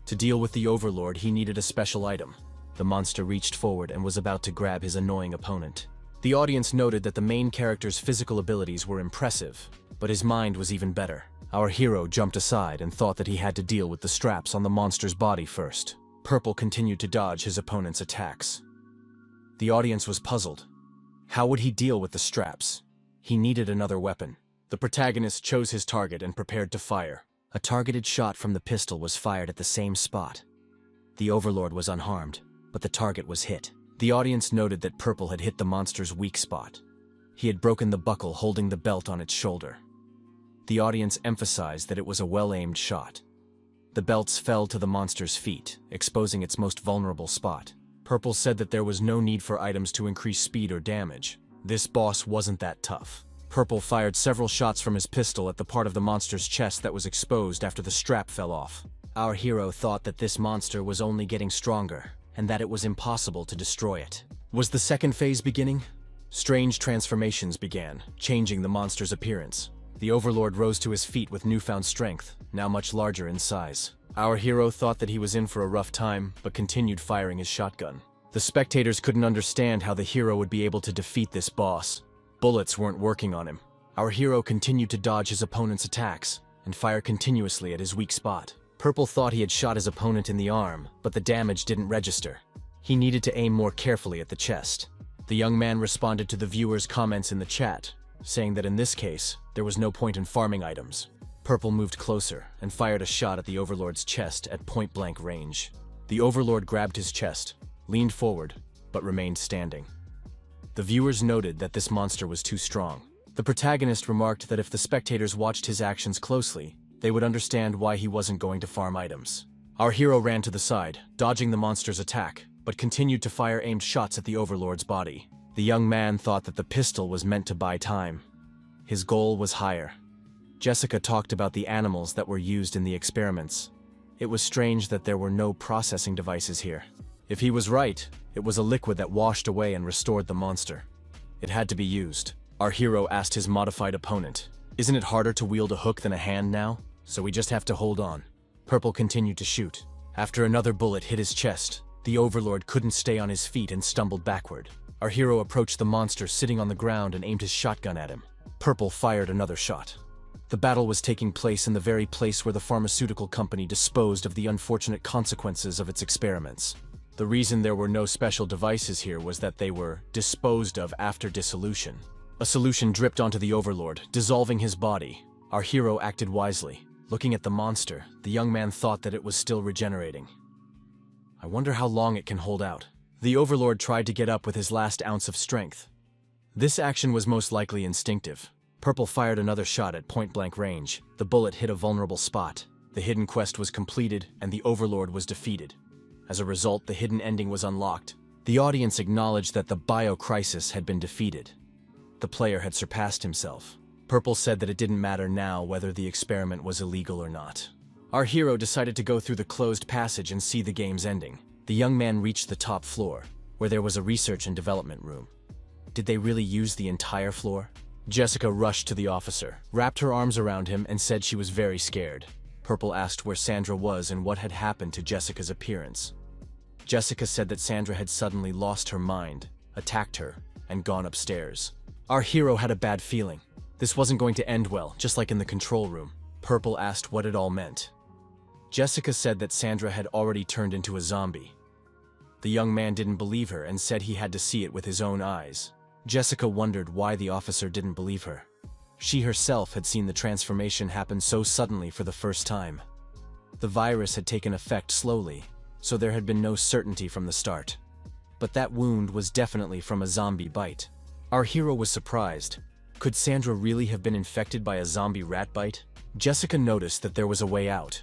To deal with the Overlord, he needed a special item. The monster reached forward and was about to grab his annoying opponent. The audience noted that the main character's physical abilities were impressive, but his mind was even better. Our hero jumped aside and thought that he had to deal with the straps on the monster's body first. Purple continued to dodge his opponent's attacks. The audience was puzzled. How would he deal with the straps? He needed another weapon. The protagonist chose his target and prepared to fire. A targeted shot from the pistol was fired at the same spot. The Overlord was unharmed, but the target was hit. The audience noted that Purple had hit the monster's weak spot. He had broken the buckle holding the belt on its shoulder. The audience emphasized that it was a well-aimed shot. The belts fell to the monster's feet, exposing its most vulnerable spot. Purple said that there was no need for items to increase speed or damage. This boss wasn't that tough. Purple fired several shots from his pistol at the part of the monster's chest that was exposed after the strap fell off. Our hero thought that this monster was only getting stronger, and that it was impossible to destroy it. Was the second phase beginning? Strange transformations began, changing the monster's appearance. The Overlord rose to his feet with newfound strength, now much larger in size. Our hero thought that he was in for a rough time, but continued firing his shotgun. The spectators couldn't understand how the hero would be able to defeat this boss. Bullets weren't working on him. Our hero continued to dodge his opponent's attacks, and fire continuously at his weak spot. Purple thought he had shot his opponent in the arm, but the damage didn't register. He needed to aim more carefully at the chest. The young man responded to the viewers' comments in the chat, saying that in this case, there was no point in farming items. Purple moved closer and fired a shot at the Overlord's chest at point-blank range. The Overlord grabbed his chest, leaned forward, but remained standing. The viewers noted that this monster was too strong. The protagonist remarked that if the spectators watched his actions closely, they would understand why he wasn't going to farm items. Our hero ran to the side, dodging the monster's attack, but continued to fire aimed shots at the Overlord's body. The young man thought that the pistol was meant to buy time. His goal was higher. Jessica talked about the animals that were used in the experiments. It was strange that there were no processing devices here. If he was right, it was a liquid that washed away and restored the monster. It had to be used. Our hero asked his modified opponent, "Isn't it harder to wield a hook than a hand now? So we just have to hold on." Purple continued to shoot. After another bullet hit his chest, the Overlord couldn't stay on his feet and stumbled backward. Our hero approached the monster sitting on the ground and aimed his shotgun at him. Purple fired another shot. The battle was taking place in the very place where the pharmaceutical company disposed of the unfortunate consequences of its experiments. The reason there were no special devices here was that they were disposed of after dissolution. A solution dripped onto the Overlord, dissolving his body. Our hero acted wisely. Looking at the monster, the young man thought that it was still regenerating. I wonder how long it can hold out. The Overlord tried to get up with his last ounce of strength. This action was most likely instinctive. Purple fired another shot at point-blank range. The bullet hit a vulnerable spot. The hidden quest was completed, and the Overlord was defeated. As a result, the hidden ending was unlocked. The audience acknowledged that the bio-crisis had been defeated. The player had surpassed himself. Purple said that it didn't matter now whether the experiment was illegal or not. Our hero decided to go through the closed passage and see the game's ending. The young man reached the top floor, where there was a research and development room. Did they really use the entire floor? Jessica rushed to the officer, wrapped her arms around him, and said she was very scared. Purple asked where Sandra was and what had happened to Jessica's appearance. Jessica said that Sandra had suddenly lost her mind, attacked her, and gone upstairs. Our hero had a bad feeling. This wasn't going to end well, just like in the control room. Purple asked what it all meant. Jessica said that Sandra had already turned into a zombie. The young man didn't believe her and said he had to see it with his own eyes. Jessica wondered why the officer didn't believe her. She herself had seen the transformation happen so suddenly for the first time. The virus had taken effect slowly, so there had been no certainty from the start. But that wound was definitely from a zombie bite. Our hero was surprised. Could Sandra really have been infected by a zombie rat bite? Jessica noticed that there was a way out.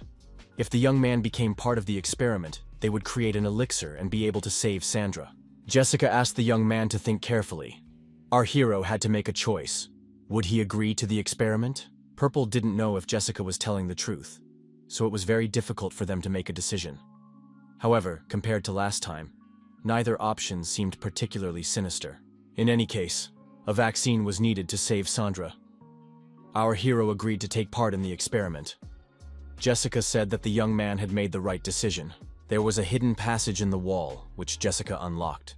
If the young man became part of the experiment, they would create an elixir and be able to save Sandra. Jessica asked the young man to think carefully. Our hero had to make a choice. Would he agree to the experiment? Purple didn't know if Jessica was telling the truth, so it was very difficult for them to make a decision. However, compared to last time, neither option seemed particularly sinister. In any case, a vaccine was needed to save Sandra. Our hero agreed to take part in the experiment. Jessica said that the young man had made the right decision. There was a hidden passage in the wall, which Jessica unlocked.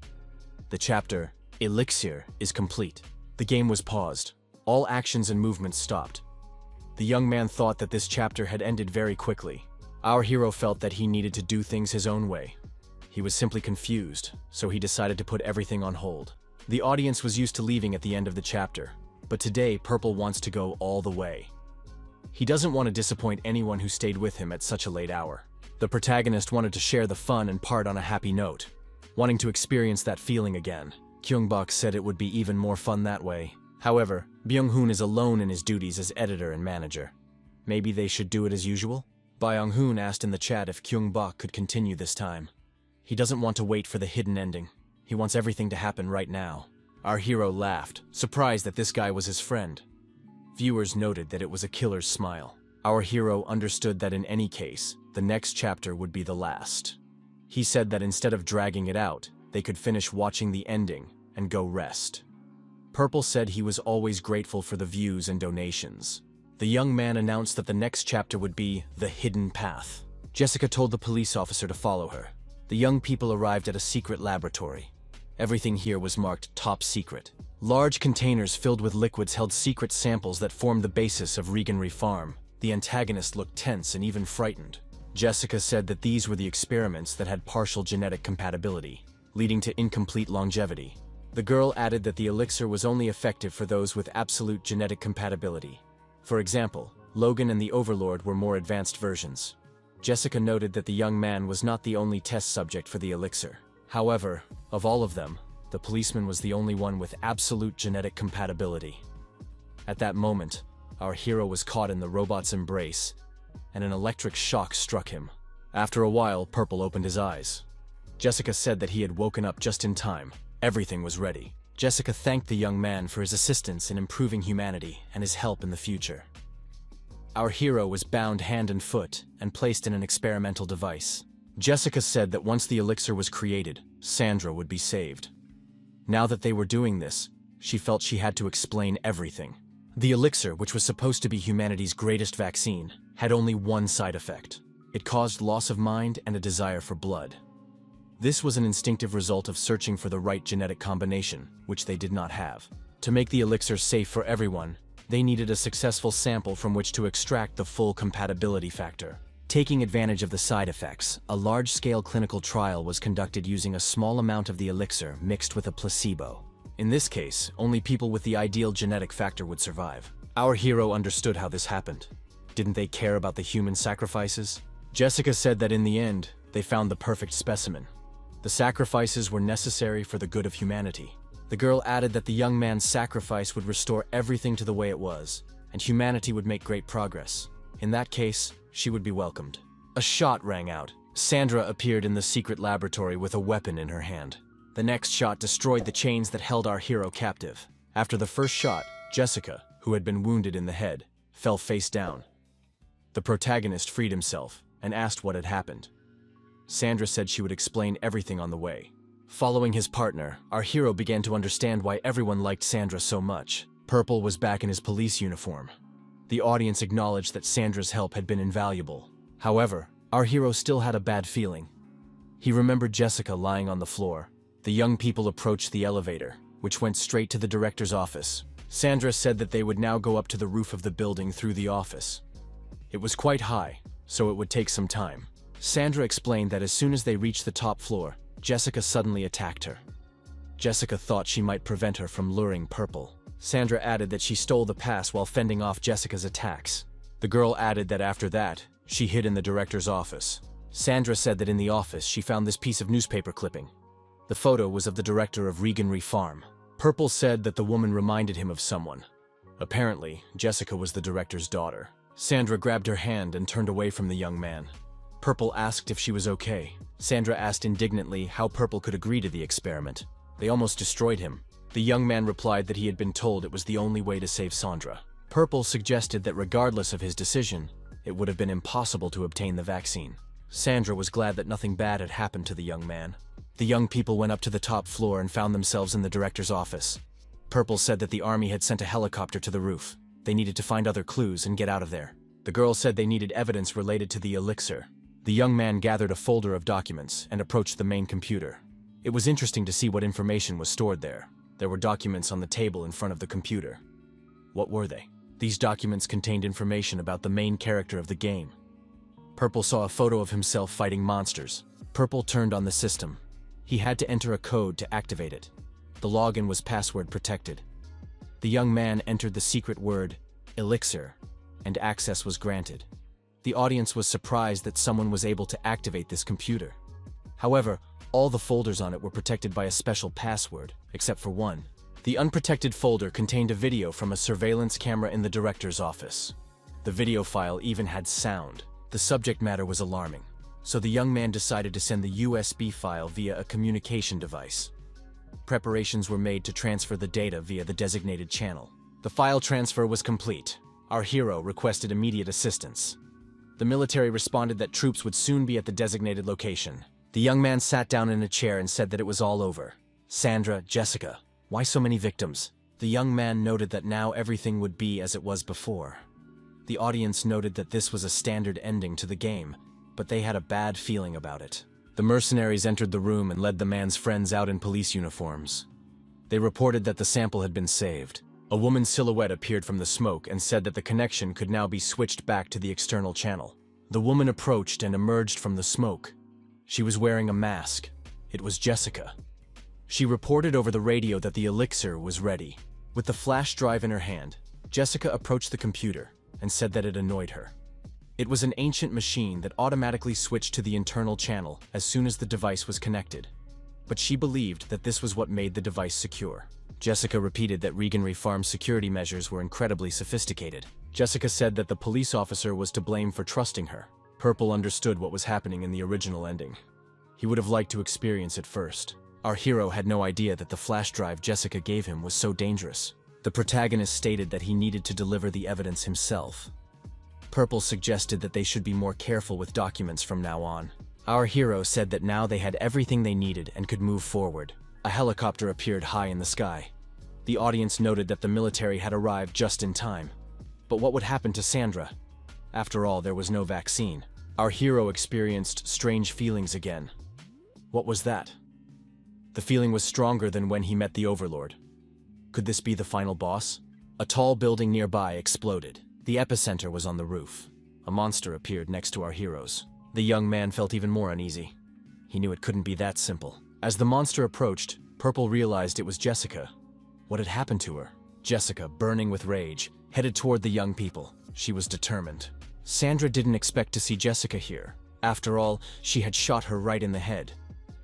The chapter, Elixir, is complete. The game was paused. All actions and movements stopped. The young man thought that this chapter had ended very quickly. Our hero felt that he needed to do things his own way. He was simply confused, so he decided to put everything on hold. The audience was used to leaving at the end of the chapter, but today Purple wants to go all the way. He doesn't want to disappoint anyone who stayed with him at such a late hour. The protagonist wanted to share the fun and part on a happy note, wanting to experience that feeling again. Kyungbok said it would be even more fun that way. However, Byung-hoon is alone in his duties as editor and manager. Maybe they should do it as usual? Byung-hoon asked in the chat if Kyungbok could continue this time. He doesn't want to wait for the hidden ending. He wants everything to happen right now. Our hero laughed, surprised that this guy was his friend. Viewers noted that it was a killer's smile. Our hero understood that in any case, the next chapter would be the last. He said that instead of dragging it out, they could finish watching the ending and go rest. Purple said he was always grateful for the views and donations. The young man announced that the next chapter would be The Hidden Path. Jessica told the police officer to follow her. The young people arrived at a secret laboratory. Everything here was marked top secret. Large containers filled with liquids held secret samples that formed the basis of Reganry Farm. The antagonist looked tense and even frightened. Jessica said that these were the experiments that had partial genetic compatibility, leading to incomplete longevity. The girl added that the elixir was only effective for those with absolute genetic compatibility. For example, Logan and the Overlord were more advanced versions. Jessica noted that the young man was not the only test subject for the elixir. However, of all of them, the policeman was the only one with absolute genetic compatibility. At that moment, our hero was caught in the robot's embrace, and an electric shock struck him. After a while, Purple opened his eyes. Jessica said that he had woken up just in time. Everything was ready. Jessica thanked the young man for his assistance in improving humanity and his help in the future. Our hero was bound hand and foot and placed in an experimental device. Jessica said that once the elixir was created, Sandra would be saved. Now that they were doing this, she felt she had to explain everything. The elixir, which was supposed to be humanity's greatest vaccine, had only one side effect. It caused loss of mind and a desire for blood. This was an instinctive result of searching for the right genetic combination, which they did not have. To make the elixir safe for everyone, they needed a successful sample from which to extract the full compatibility factor. Taking advantage of the side effects, a large-scale clinical trial was conducted using a small amount of the elixir mixed with a placebo. In this case, only people with the ideal genetic factor would survive. Our hero understood how this happened. Didn't they care about the human sacrifices? Jessica said that in the end, they found the perfect specimen. The sacrifices were necessary for the good of humanity. The girl added that the young man's sacrifice would restore everything to the way it was, and humanity would make great progress. In that case, she would be welcomed. A shot rang out. Sandra appeared in the secret laboratory with a weapon in her hand. The next shot destroyed the chains that held our hero captive. After the first shot, Jessica, who had been wounded in the head, fell face down. The protagonist freed himself and asked what had happened. Sandra said she would explain everything on the way. Following his partner, our hero began to understand why everyone liked Sandra so much. Purple was back in his police uniform. The audience acknowledged that Sandra's help had been invaluable. However, our hero still had a bad feeling. He remembered Jessica lying on the floor. The young people approached the elevator, which went straight to the director's office. Sandra said that they would now go up to the roof of the building through the office. It was quite high, so it would take some time. Sandra explained that as soon as they reached the top floor, Jessica suddenly attacked her. Jessica thought she might prevent her from luring Purple. Sandra added that she stole the pass while fending off Jessica's attacks. The girl added that after that, she hid in the director's office. Sandra said that in the office she found this piece of newspaper clipping. The photo was of the director of Reganry Farm. Purple said that the woman reminded him of someone. Apparently, Jessica was the director's daughter. Sandra grabbed her hand and turned away from the young man. Purple asked if she was okay. Sandra asked indignantly how Purple could agree to the experiment. They almost destroyed him. The young man replied that he had been told it was the only way to save Sandra. Purple suggested that regardless of his decision, it would have been impossible to obtain the vaccine. Sandra was glad that nothing bad had happened to the young man. The young people went up to the top floor and found themselves in the director's office. Purple said that the army had sent a helicopter to the roof. They needed to find other clues and get out of there. The girl said they needed evidence related to the elixir. The young man gathered a folder of documents and approached the main computer. It was interesting to see what information was stored there. There were documents on the table in front of the computer. What were they? These documents contained information about the main character of the game. Purple saw a photo of himself fighting monsters. Purple turned on the system. He had to enter a code to activate it. The login was password protected. The young man entered the secret word, elixir, and access was granted. The audience was surprised that someone was able to activate this computer. However, all the folders on it were protected by a special password, except for one. The unprotected folder contained a video from a surveillance camera in the director's office. The video file even had sound. The subject matter was alarming, so the young man decided to send the USB file via a communication device. Preparations were made to transfer the data via the designated channel. The file transfer was complete. Our hero requested immediate assistance. The military responded that troops would soon be at the designated location. The young man sat down in a chair and said that it was all over. Sandra, Jessica, why so many victims? The young man noted that now everything would be as it was before. The audience noted that this was a standard ending to the game, but they had a bad feeling about it. The mercenaries entered the room and led the man's friends out in police uniforms. They reported that the sample had been saved. A woman's silhouette appeared from the smoke and said that the connection could now be switched back to the external channel. The woman approached and emerged from the smoke. She was wearing a mask. It was Jessica. She reported over the radio that the elixir was ready. With the flash drive in her hand, Jessica approached the computer and said that it annoyed her. It was an ancient machine that automatically switched to the internal channel as soon as the device was connected. But she believed that this was what made the device secure. Jessica repeated that Reganry Farm's security measures were incredibly sophisticated. Jessica said that the police officer was to blame for trusting her. Purple understood what was happening in the original ending. He would have liked to experience it first. Our hero had no idea that the flash drive Jessica gave him was so dangerous. The protagonist stated that he needed to deliver the evidence himself. Purple suggested that they should be more careful with documents from now on. Our hero said that now they had everything they needed and could move forward. A helicopter appeared high in the sky. The audience noted that the military had arrived just in time. But what would happen to Sandra? After all, there was no vaccine. Our hero experienced strange feelings again. What was that? The feeling was stronger than when he met the Overlord. Could this be the final boss? A tall building nearby exploded. The epicenter was on the roof. A monster appeared next to our heroes. The young man felt even more uneasy. He knew it couldn't be that simple. As the monster approached, Purple realized it was Jessica. What had happened to her? Jessica, burning with rage, headed toward the young people. She was determined. Sandra didn't expect to see Jessica here. After all, she had shot her right in the head.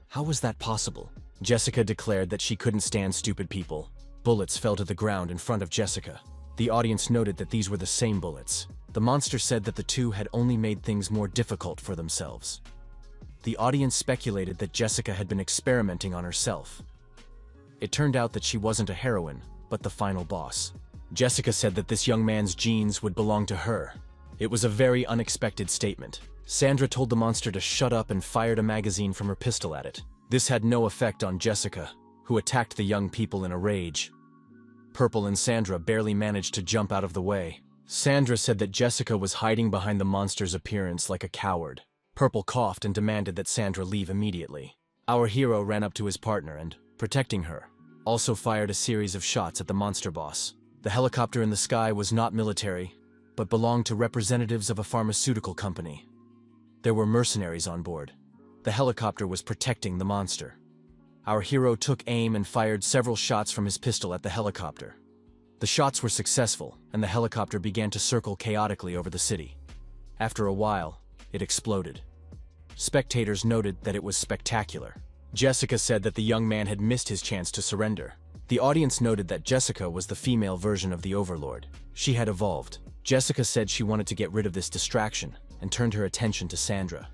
How was that possible? Jessica declared that she couldn't stand stupid people. Bullets fell to the ground in front of Jessica. The audience noted that these were the same bullets. The monster said that the two had only made things more difficult for themselves. The audience speculated that Jessica had been experimenting on herself. It turned out that she wasn't a heroine, but the final boss. Jessica said that this young man's genes would belong to her. It was a very unexpected statement. Sandra told the monster to shut up and fired a magazine from her pistol at it. This had no effect on Jessica, who attacked the young people in a rage. Purple and Sandra barely managed to jump out of the way. Sandra said that Jessica was hiding behind the monster's appearance like a coward. Purple coughed and demanded that Sandra leave immediately. Our hero ran up to his partner and, protecting her, also fired a series of shots at the monster boss. The helicopter in the sky was not military, but belonged to representatives of a pharmaceutical company. There were mercenaries on board. The helicopter was protecting the monster. Our hero took aim and fired several shots from his pistol at the helicopter. The shots were successful, and the helicopter began to circle chaotically over the city. After a while, it exploded. Spectators noted that it was spectacular. Jessica said that the young man had missed his chance to surrender. The audience noted that Jessica was the female version of the Overlord. She had evolved. Jessica said she wanted to get rid of this distraction and turned her attention to Sandra.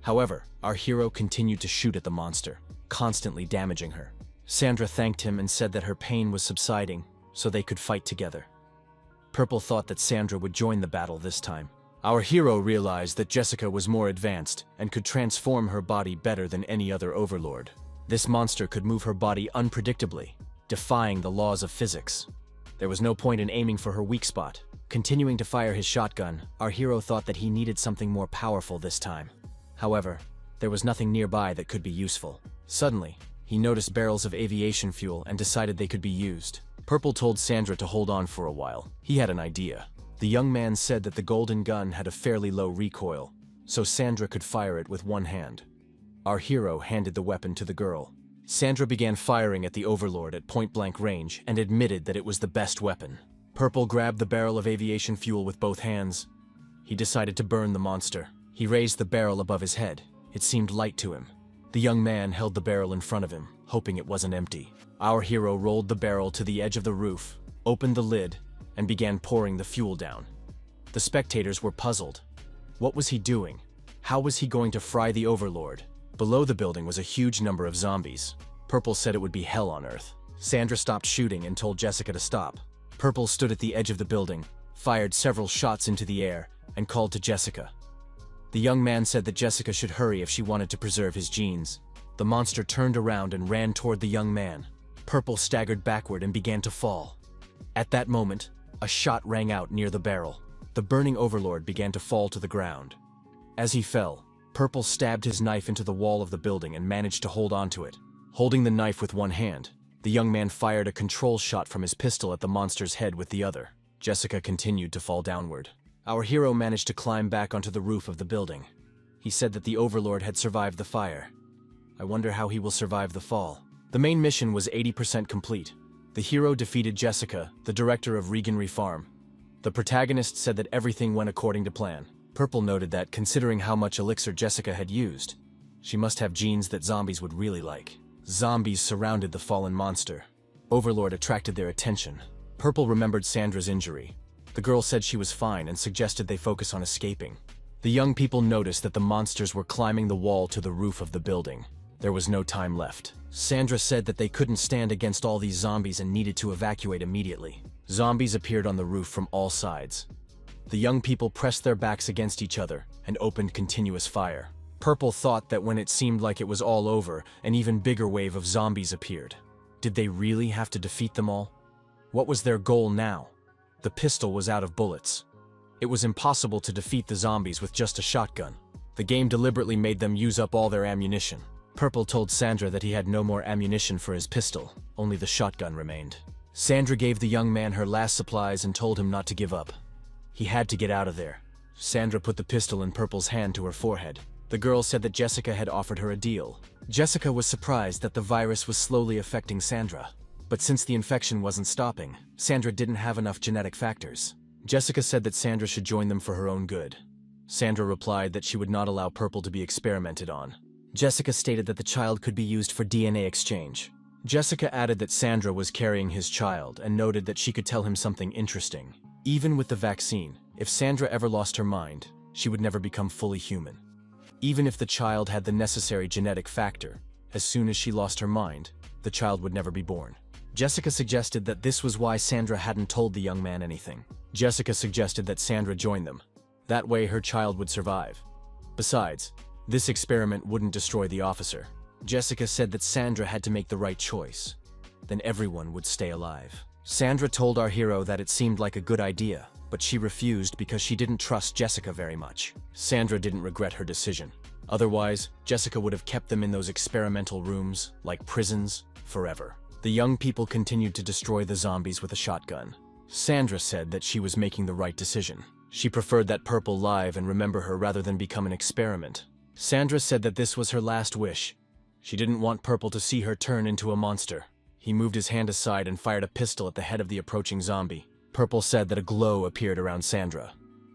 However, our hero continued to shoot at the monster, constantly damaging her. Sandra thanked him and said that her pain was subsiding, so they could fight together. Purple thought that Sandra would join the battle this time. Our hero realized that Jessica was more advanced and could transform her body better than any other Overlord. This monster could move her body unpredictably, defying the laws of physics. There was no point in aiming for her weak spot. Continuing to fire his shotgun, our hero thought that he needed something more powerful this time. However, there was nothing nearby that could be useful. Suddenly, he noticed barrels of aviation fuel and decided they could be used. Purple told Sandra to hold on for a while. He had an idea. The young man said that the golden gun had a fairly low recoil, so Sandra could fire it with one hand. Our hero handed the weapon to the girl. Sandra began firing at the Overlord at point-blank range and admitted that it was the best weapon. Purple grabbed the barrel of aviation fuel with both hands. He decided to burn the monster. He raised the barrel above his head. It seemed light to him. The young man held the barrel in front of him, hoping it wasn't empty. Our hero rolled the barrel to the edge of the roof, opened the lid, and began pouring the fuel down. The spectators were puzzled. What was he doing? How was he going to fry the Overlord? Below the building was a huge number of zombies. Purple said it would be hell on earth. Sandra stopped shooting and told Jessica to stop. Purple stood at the edge of the building, fired several shots into the air, and called to Jessica. The young man said that Jessica should hurry if she wanted to preserve his genes. The monster turned around and ran toward the young man. Purple staggered backward and began to fall. At that moment, a shot rang out near the barrel. The burning Overlord began to fall to the ground. As he fell, Purple stabbed his knife into the wall of the building and managed to hold onto it. Holding the knife with one hand, the young man fired a control shot from his pistol at the monster's head with the other. Jessica continued to fall downward. Our hero managed to climb back onto the roof of the building. He said that the Overlord had survived the fire. I wonder how he will survive the fall. The main mission was 80% complete. The hero defeated Jessica, the director of Reganry Farm. The protagonist said that everything went according to plan. Purple noted that, considering how much elixir Jessica had used, she must have genes that zombies would really like. Zombies surrounded the fallen monster. Overlord attracted their attention. Purple remembered Sandra's injury. The girl said she was fine and suggested they focus on escaping. The young people noticed that the monsters were climbing the wall to the roof of the building. There was no time left. Sandra said that they couldn't stand against all these zombies and needed to evacuate immediately. Zombies appeared on the roof from all sides. The young people pressed their backs against each other and opened continuous fire. Purple thought that when it seemed like it was all over, an even bigger wave of zombies appeared. Did they really have to defeat them all? What was their goal now? The pistol was out of bullets. It was impossible to defeat the zombies with just a shotgun. The game deliberately made them use up all their ammunition. Purple told Sandra that he had no more ammunition for his pistol, only the shotgun remained. Sandra gave the young man her last supplies and told him not to give up. He had to get out of there. Sandra put the pistol in Purple's hand to her forehead. The girl said that Jessica had offered her a deal. Jessica was surprised that the virus was slowly affecting Sandra. But since the infection wasn't stopping, Sandra didn't have enough genetic factors. Jessica said that Sandra should join them for her own good. Sandra replied that she would not allow Purple to be experimented on. Jessica stated that the child could be used for DNA exchange. Jessica added that Sandra was carrying his child and noted that she could tell him something interesting. Even with the vaccine, if Sandra ever lost her mind, she would never become fully human. Even if the child had the necessary genetic factor, as soon as she lost her mind, the child would never be born. Jessica suggested that this was why Sandra hadn't told the young man anything. Jessica suggested that Sandra join them. That way her child would survive. Besides, this experiment wouldn't destroy the officer. Jessica said that Sandra had to make the right choice. Then everyone would stay alive. Sandra told our hero that it seemed like a good idea, but she refused because she didn't trust Jessica very much. Sandra didn't regret her decision. Otherwise, Jessica would have kept them in those experimental rooms, like prisons, forever. The young people continued to destroy the zombies with a shotgun. Sandra said that she was making the right decision. She preferred that Purple live and remember her rather than become an experiment. Sandra said that this was her last wish. She didn't want Purple to see her turn into a monster. He moved his hand aside and fired a pistol at the head of the approaching zombie. Purple said that a glow appeared around Sandra.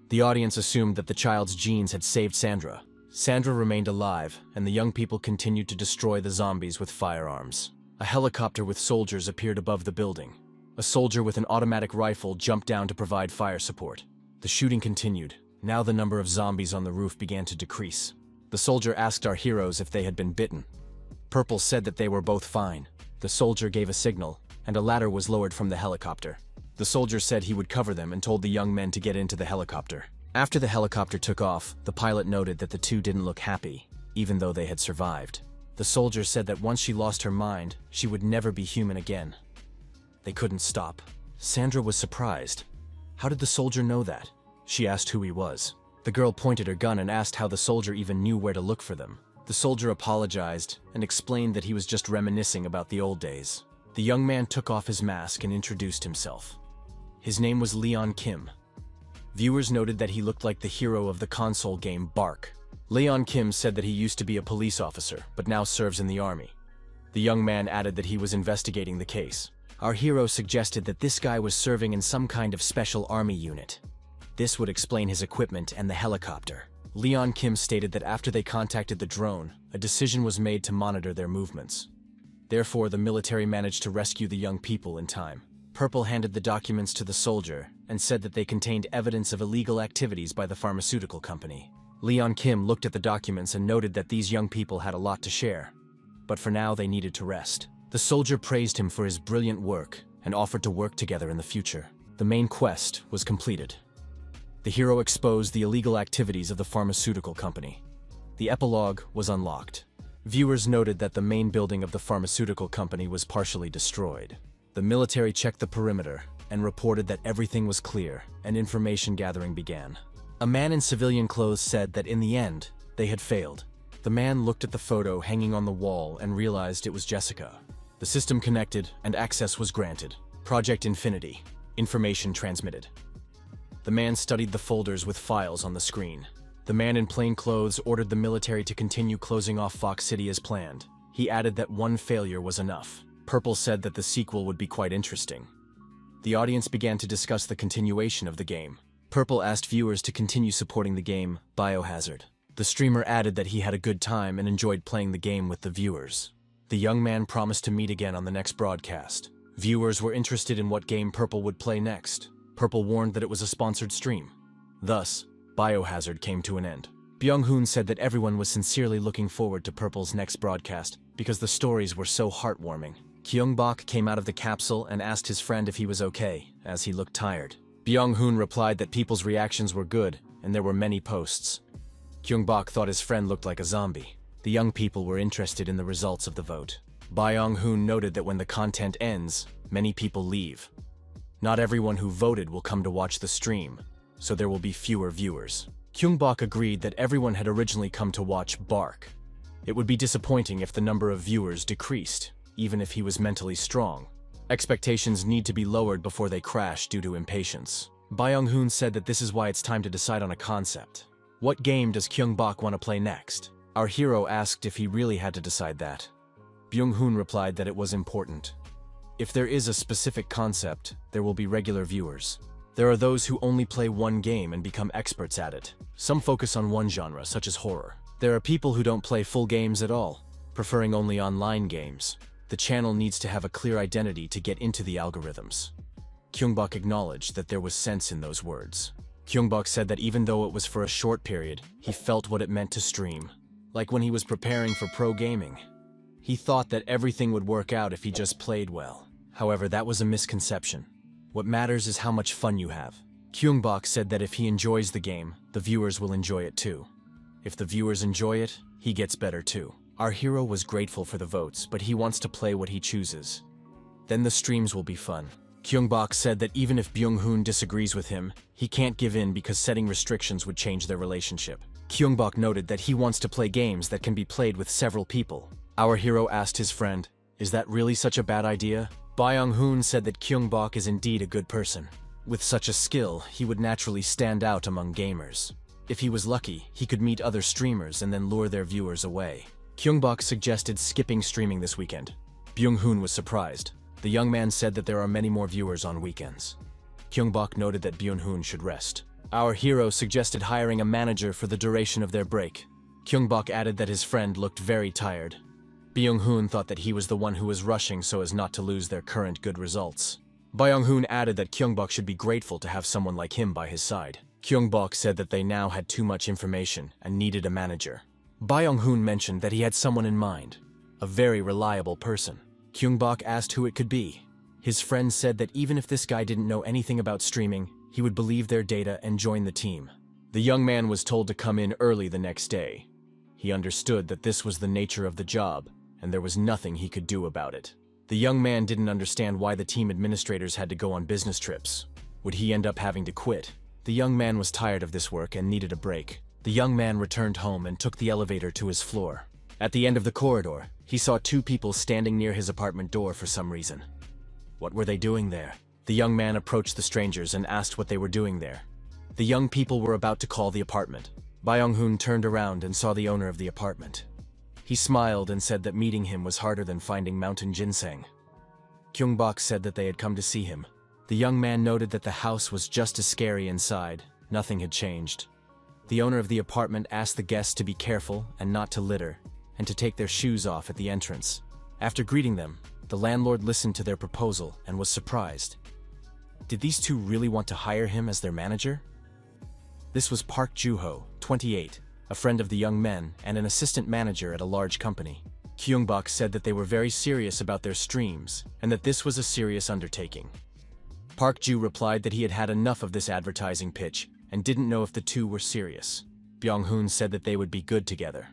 The audience assumed that the child's genes had saved Sandra. Sandra remained alive, and the young people continued to destroy the zombies with firearms. A helicopter with soldiers appeared above the building. A soldier with an automatic rifle jumped down to provide fire support. The shooting continued. Now the number of zombies on the roof began to decrease. The soldier asked our heroes if they had been bitten. Purple said that they were both fine. The soldier gave a signal, and a ladder was lowered from the helicopter. The soldier said he would cover them and told the young men to get into the helicopter. After the helicopter took off, the pilot noted that the two didn't look happy, even though they had survived. The soldier said that once she lost her mind, she would never be human again. They couldn't stop. Sandra was surprised. How did the soldier know that? She asked who he was. The girl pointed her gun and asked how the soldier even knew where to look for them. The soldier apologized and explained that he was just reminiscing about the old days. The young man took off his mask and introduced himself. His name was Leon Kim. Viewers noted that he looked like the hero of the console game Bark. Leon Kim said that he used to be a police officer, but now serves in the army. The young man added that he was investigating the case. Our hero suggested that this guy was serving in some kind of special army unit. This would explain his equipment and the helicopter. Leon Kim stated that after they contacted the drone, a decision was made to monitor their movements. Therefore, the military managed to rescue the young people in time. Purple handed the documents to the soldier and said that they contained evidence of illegal activities by the pharmaceutical company. Leon Kim looked at the documents and noted that these young people had a lot to share. But for now, they needed to rest. The soldier praised him for his brilliant work and offered to work together in the future. The main quest was completed. The hero exposed the illegal activities of the pharmaceutical company. The epilogue was unlocked. Viewers noted that the main building of the pharmaceutical company was partially destroyed. The military checked the perimeter and reported that everything was clear, and information gathering began. A man in civilian clothes said that in the end, they had failed. The man looked at the photo hanging on the wall and realized it was Jessica. The system connected and access was granted. Project Infinity. Information transmitted. The man studied the folders with files on the screen. The man in plain clothes ordered the military to continue closing off Fox City as planned. He added that one failure was enough. Purple said that the sequel would be quite interesting. The audience began to discuss the continuation of the game. Purple asked viewers to continue supporting the game Biohazard. The streamer added that he had a good time and enjoyed playing the game with the viewers. The young man promised to meet again on the next broadcast. Viewers were interested in what game Purple would play next. Purple warned that it was a sponsored stream. Thus, Biohazard came to an end. Byung-hoon said that everyone was sincerely looking forward to Purple's next broadcast because the stories were so heartwarming. Kyung-bok came out of the capsule and asked his friend if he was okay, as he looked tired. Byung-hoon replied that people's reactions were good, and there were many posts. Kyung-bok thought his friend looked like a zombie. The young people were interested in the results of the vote. Byung-hoon noted that when the content ends, many people leave. Not everyone who voted will come to watch the stream, so there will be fewer viewers. Kyung-bok agreed that everyone had originally come to watch Bark. It would be disappointing if the number of viewers decreased, even if he was mentally strong. Expectations need to be lowered before they crash due to impatience. Byung-hoon said that this is why it's time to decide on a concept. What game does Kyung-bok want to play next? Our hero asked if he really had to decide that. Byung-hoon replied that it was important. If there is a specific concept, there will be regular viewers. There are those who only play one game and become experts at it. Some focus on one genre, such as horror. There are people who don't play full games at all, preferring only online games. The channel needs to have a clear identity to get into the algorithms. Kyung-bok acknowledged that there was sense in those words. Kyung-bok said that even though it was for a short period, he felt what it meant to stream. Like when he was preparing for pro gaming. He thought that everything would work out if he just played well. However, that was a misconception. What matters is how much fun you have. Kyung-bok said that if he enjoys the game, the viewers will enjoy it too. If the viewers enjoy it, he gets better too. Our hero was grateful for the votes, but he wants to play what he chooses. Then the streams will be fun. Kyungbok said that even if Byung-hoon disagrees with him, he can't give in because setting restrictions would change their relationship. Kyungbok noted that he wants to play games that can be played with several people. Our hero asked his friend, "Is that really such a bad idea?" Byung-hoon said that Kyungbok is indeed a good person. With such a skill, he would naturally stand out among gamers. If he was lucky, he could meet other streamers and then lure their viewers away. Kyungbok suggested skipping streaming this weekend. Byung-hoon was surprised. The young man said that there are many more viewers on weekends. Kyungbok noted that Byung-hoon should rest. Our hero suggested hiring a manager for the duration of their break. Kyungbok added that his friend looked very tired. Byung-hoon thought that he was the one who was rushing so as not to lose their current good results. Byung-hoon added that Kyungbok should be grateful to have someone like him by his side. Kyungbok said that they now had too much information and needed a manager. Byung-hoon mentioned that he had someone in mind, a very reliable person. Kyungbok asked who it could be. His friend said that even if this guy didn't know anything about streaming, he would believe their data and join the team. The young man was told to come in early the next day. He understood that this was the nature of the job, and there was nothing he could do about it. The young man didn't understand why the team administrators had to go on business trips. Would he end up having to quit? The young man was tired of this work and needed a break. The young man returned home and took the elevator to his floor. At the end of the corridor, he saw two people standing near his apartment door for some reason. What were they doing there? The young man approached the strangers and asked what they were doing there. The young people were about to call the apartment. Byung-hoon turned around and saw the owner of the apartment. He smiled and said that meeting him was harder than finding mountain ginseng. Kyungbok said that they had come to see him. The young man noted that the house was just as scary inside. Nothing had changed. The owner of the apartment asked the guests to be careful and not to litter, and to take their shoes off at the entrance. After greeting them, the landlord listened to their proposal and was surprised. Did these two really want to hire him as their manager? This was Park Joo-ho, 28, a friend of the young men and an assistant manager at a large company. Kyungbok said that they were very serious about their streams and that this was a serious undertaking. Park Joo replied that he had had enough of this advertising pitch and didn't know if the two were serious. Byung-hoon said that they would be good together.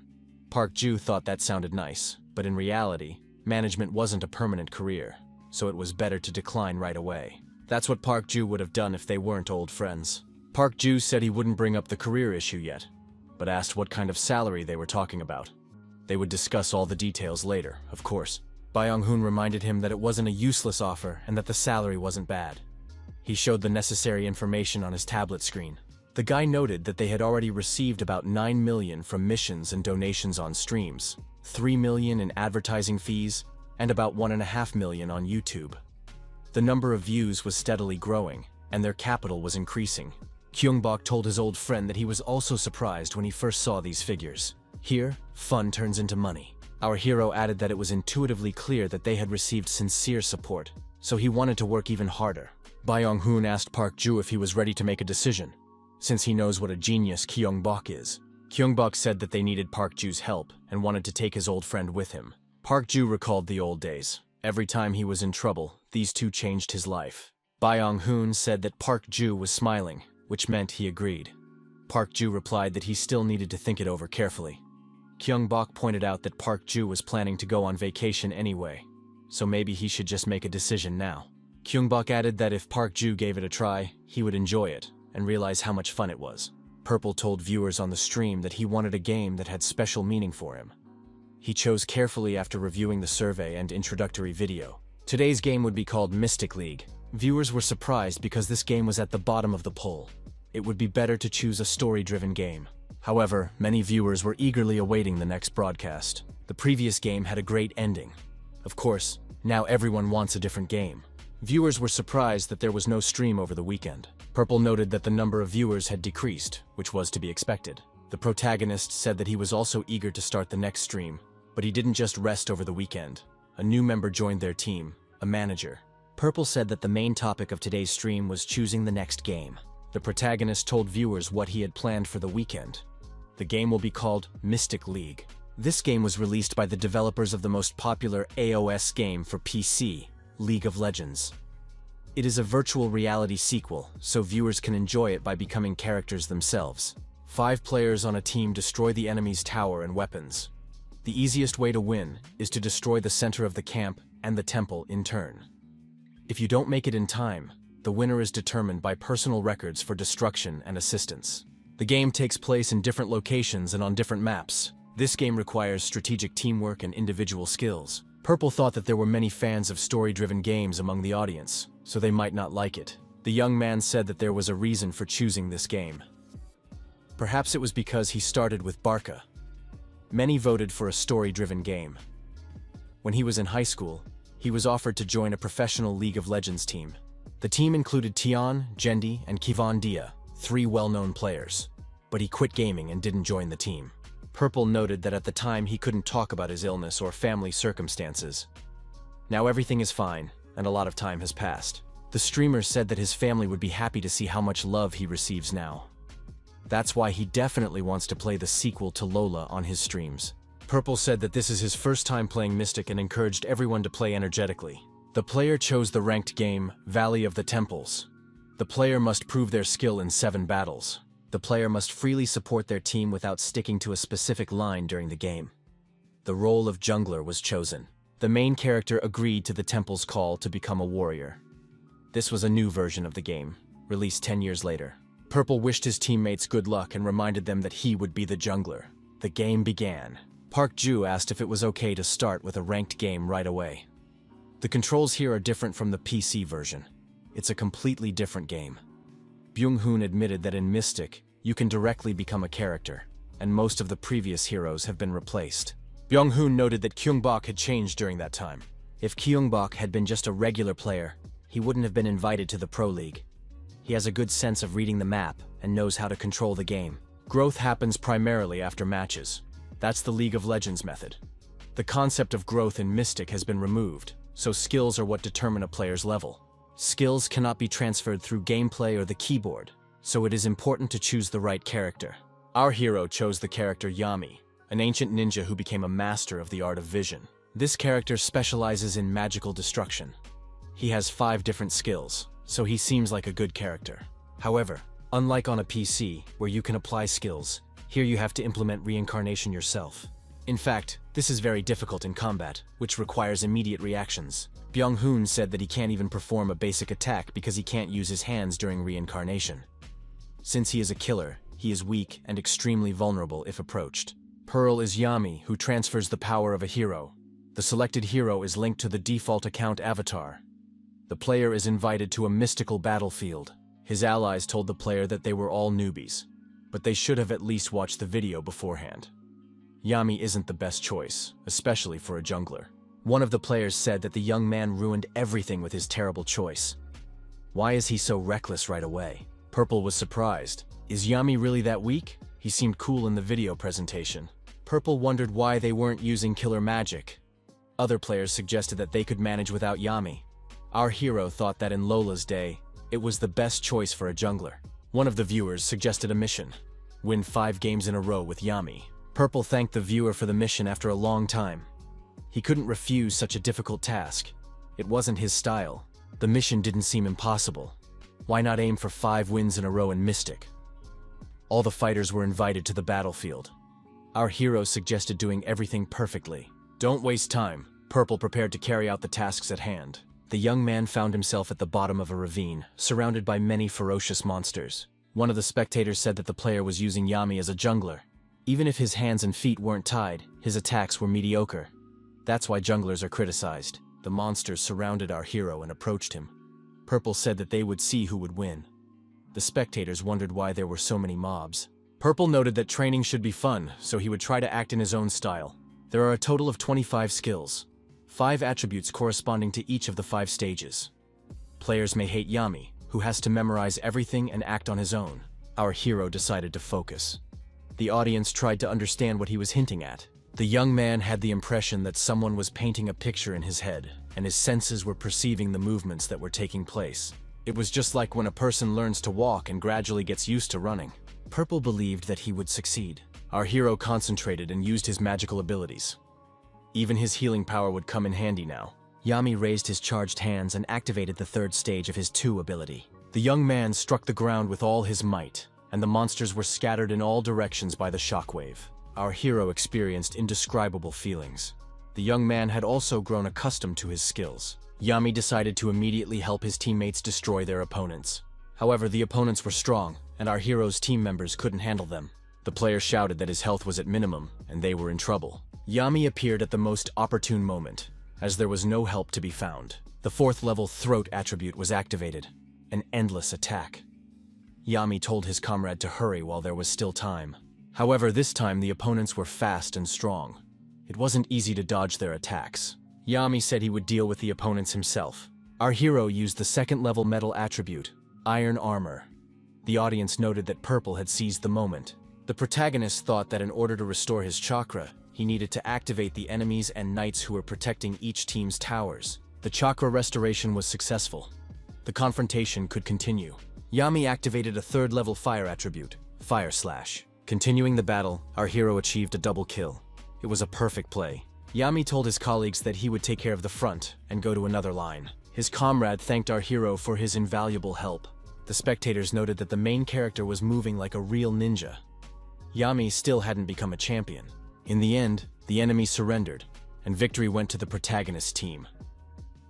Park Joo thought that sounded nice, but in reality, management wasn't a permanent career, so it was better to decline right away. That's what Park Joo would have done if they weren't old friends. Park Joo said he wouldn't bring up the career issue yet, but asked what kind of salary they were talking about. They would discuss all the details later, of course. Byung-hoon reminded him that it wasn't a useless offer and that the salary wasn't bad. He showed the necessary information on his tablet screen. The guy noted that they had already received about 9 million from missions and donations on streams, 3 million in advertising fees, and about 1.5 million on YouTube. The number of views was steadily growing, and their capital was increasing. Kyungbok told his old friend that he was also surprised when he first saw these figures. Here, fun turns into money. Our hero added that it was intuitively clear that they had received sincere support, so he wanted to work even harder. Byung-hoon asked Park Joo if he was ready to make a decision, since he knows what a genius Kyungbok is. Kyungbok said that they needed Park Joo's help and wanted to take his old friend with him. Park Joo recalled the old days. Every time he was in trouble, these two changed his life. Byung-hoon said that Park Joo was smiling, which meant he agreed. Park Joo replied that he still needed to think it over carefully. Kyungbok pointed out that Park Joo was planning to go on vacation anyway, so maybe he should just make a decision now. Kyungbok added that if Park Joo gave it a try, he would enjoy it and realize how much fun it was. Purple told viewers on the stream that he wanted a game that had special meaning for him. He chose carefully after reviewing the survey and introductory video. Today's game would be called Mystic League. Viewers were surprised because this game was at the bottom of the poll. It would be better to choose a story-driven game. However, many viewers were eagerly awaiting the next broadcast. The previous game had a great ending. Of course, now everyone wants a different game. Viewers were surprised that there was no stream over the weekend. Purple noted that the number of viewers had decreased, which was to be expected. The protagonist said that he was also eager to start the next stream, but he didn't just rest over the weekend. A new member joined their team, a manager. Purple said that the main topic of today's stream was choosing the next game. The protagonist told viewers what he had planned for the weekend. The game will be called Mystic League. This game was released by the developers of the most popular iOS game for PC, League of Legends. It is a virtual reality sequel, so viewers can enjoy it by becoming characters themselves. 5 players on a team destroy the enemy's tower and weapons. The easiest way to win is to destroy the center of the camp and the temple in turn. If you don't make it in time, the winner is determined by personal records for destruction and assistance. The game takes place in different locations and on different maps. This game requires strategic teamwork and individual skills. Purple thought that there were many fans of story-driven games among the audience, so they might not like it. The young man said that there was a reason for choosing this game. Perhaps it was because he started with Barca. Many voted for a story-driven game. When he was in high school, he was offered to join a professional League of Legends team. The team included Tian, Jendi, and Kivon Dia, 3 well-known players. But he quit gaming and didn't join the team. Purple noted that at the time he couldn't talk about his illness or family circumstances. Now everything is fine, and a lot of time has passed. The streamer said that his family would be happy to see how much love he receives now. That's why he definitely wants to play the sequel to Lola on his streams. Purple said that this is his first time playing Mystic and encouraged everyone to play energetically. The player chose the ranked game, Valley of the Temples. The player must prove their skill in 7 battles. The player must freely support their team without sticking to a specific line during the game. The role of jungler was chosen. The main character agreed to the temple's call to become a warrior. This was a new version of the game, released 10 years later. Purple wished his teammates good luck and reminded them that he would be the jungler. The game began. Park Ju asked if it was okay to start with a ranked game right away. The controls here are different from the PC version. It's a completely different game. Byung-hoon admitted that in Mystic, you can directly become a character, and most of the previous heroes have been replaced. Byung-hoon noted that Kyung-bok had changed during that time. If Kyung-bok had been just a regular player, he wouldn't have been invited to the Pro League. He has a good sense of reading the map and knows how to control the game. Growth happens primarily after matches. That's the League of Legends method. The concept of growth in Mystic has been removed, so skills are what determine a player's level. Skills cannot be transferred through gameplay or the keyboard, so it is important to choose the right character. Our hero chose the character Yami, an ancient ninja who became a master of the art of vision. This character specializes in magical destruction. He has 5 different skills, so he seems like a good character. However, unlike on a PC, where you can apply skills, here you have to implement reincarnation yourself. In fact, this is very difficult in combat, which requires immediate reactions. Byung-hoon said that he can't even perform a basic attack because he can't use his hands during reincarnation. Since he is a killer, he is weak and extremely vulnerable if approached. Pearl is Yami, who transfers the power of a hero. The selected hero is linked to the default account avatar. The player is invited to a mystical battlefield. His allies told the player that they were all newbies, but they should have at least watched the video beforehand. Yami isn't the best choice, especially for a jungler. One of the players said that the young man ruined everything with his terrible choice. Why is he so reckless right away? Purple was surprised. Is Yami really that weak? He seemed cool in the video presentation. Purple wondered why they weren't using killer magic. Other players suggested that they could manage without Yami. Our hero thought that in Lola's day, it was the best choice for a jungler. One of the viewers suggested a mission: win 5 games in a row with Yami. Purple thanked the viewer for the mission after a long time. He couldn't refuse such a difficult task. It wasn't his style. The mission didn't seem impossible. Why not aim for 5 wins in a row in Mystic? All the fighters were invited to the battlefield. Our hero suggested doing everything perfectly. Don't waste time. Purple prepared to carry out the tasks at hand. The young man found himself at the bottom of a ravine, surrounded by many ferocious monsters. One of the spectators said that the player was using Yami as a jungler. Even if his hands and feet weren't tied, his attacks were mediocre. That's why junglers are criticized. The monsters surrounded our hero and approached him. Purple said that they would see who would win. The spectators wondered why there were so many mobs. Purple noted that training should be fun, so he would try to act in his own style. There are a total of 25 skills, 5 attributes corresponding to each of the 5 stages. Players may hate Yami, who has to memorize everything and act on his own. Our hero decided to focus. The audience tried to understand what he was hinting at. The young man had the impression that someone was painting a picture in his head, and his senses were perceiving the movements that were taking place. It was just like when a person learns to walk and gradually gets used to running. Purple believed that he would succeed. Our hero concentrated and used his magical abilities. Even his healing power would come in handy now. Yami raised his charged hands and activated the 3rd stage of his 2 ability. The young man struck the ground with all his might, and the monsters were scattered in all directions by the shockwave. Our hero experienced indescribable feelings. The young man had also grown accustomed to his skills. Yami decided to immediately help his teammates destroy their opponents. However, the opponents were strong, and our hero's team members couldn't handle them. The player shouted that his health was at minimum, and they were in trouble. Yami appeared at the most opportune moment, as there was no help to be found. The 4th level Throat attribute was activated, an endless attack. Yami told his comrade to hurry while there was still time. However, this time the opponents were fast and strong. It wasn't easy to dodge their attacks. Yami said he would deal with the opponents himself. Our hero used the 2nd level metal attribute, Iron Armor. The audience noted that Purple had seized the moment. The protagonist thought that in order to restore his chakra, he needed to activate the enemies and knights who were protecting each team's towers. The chakra restoration was successful. The confrontation could continue. Yami activated a 3rd level fire attribute, Fire Slash. Continuing the battle, our hero achieved a double kill. It was a perfect play. Yami told his colleagues that he would take care of the front and go to another line. His comrade thanked our hero for his invaluable help. The spectators noted that the main character was moving like a real ninja. Yami still hadn't become a champion. In the end, the enemy surrendered, and victory went to the protagonist's team.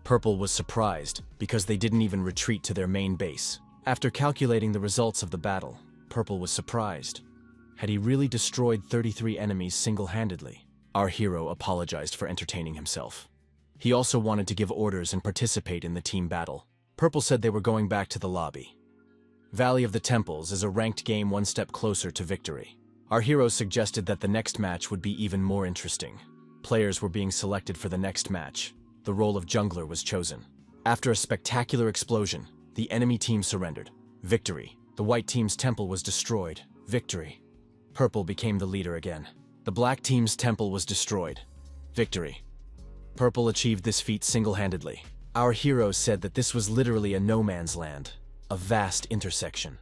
Purple was surprised because they didn't even retreat to their main base. After calculating the results of the battle, Purple was surprised. Had he really destroyed 33 enemies single-handedly? Our hero apologized for entertaining himself. He also wanted to give orders and participate in the team battle. Purple said they were going back to the lobby. Valley of the Temples is a ranked game one step closer to victory. Our hero suggested that the next match would be even more interesting. Players were being selected for the next match. The role of jungler was chosen. After a spectacular explosion, the enemy team surrendered. Victory. The white team's temple was destroyed. Victory. Purple became the leader again. The black team's temple was destroyed. Victory. Purple achieved this feat single-handedly. Our hero said that this was literally a no man's land, a vast intersection.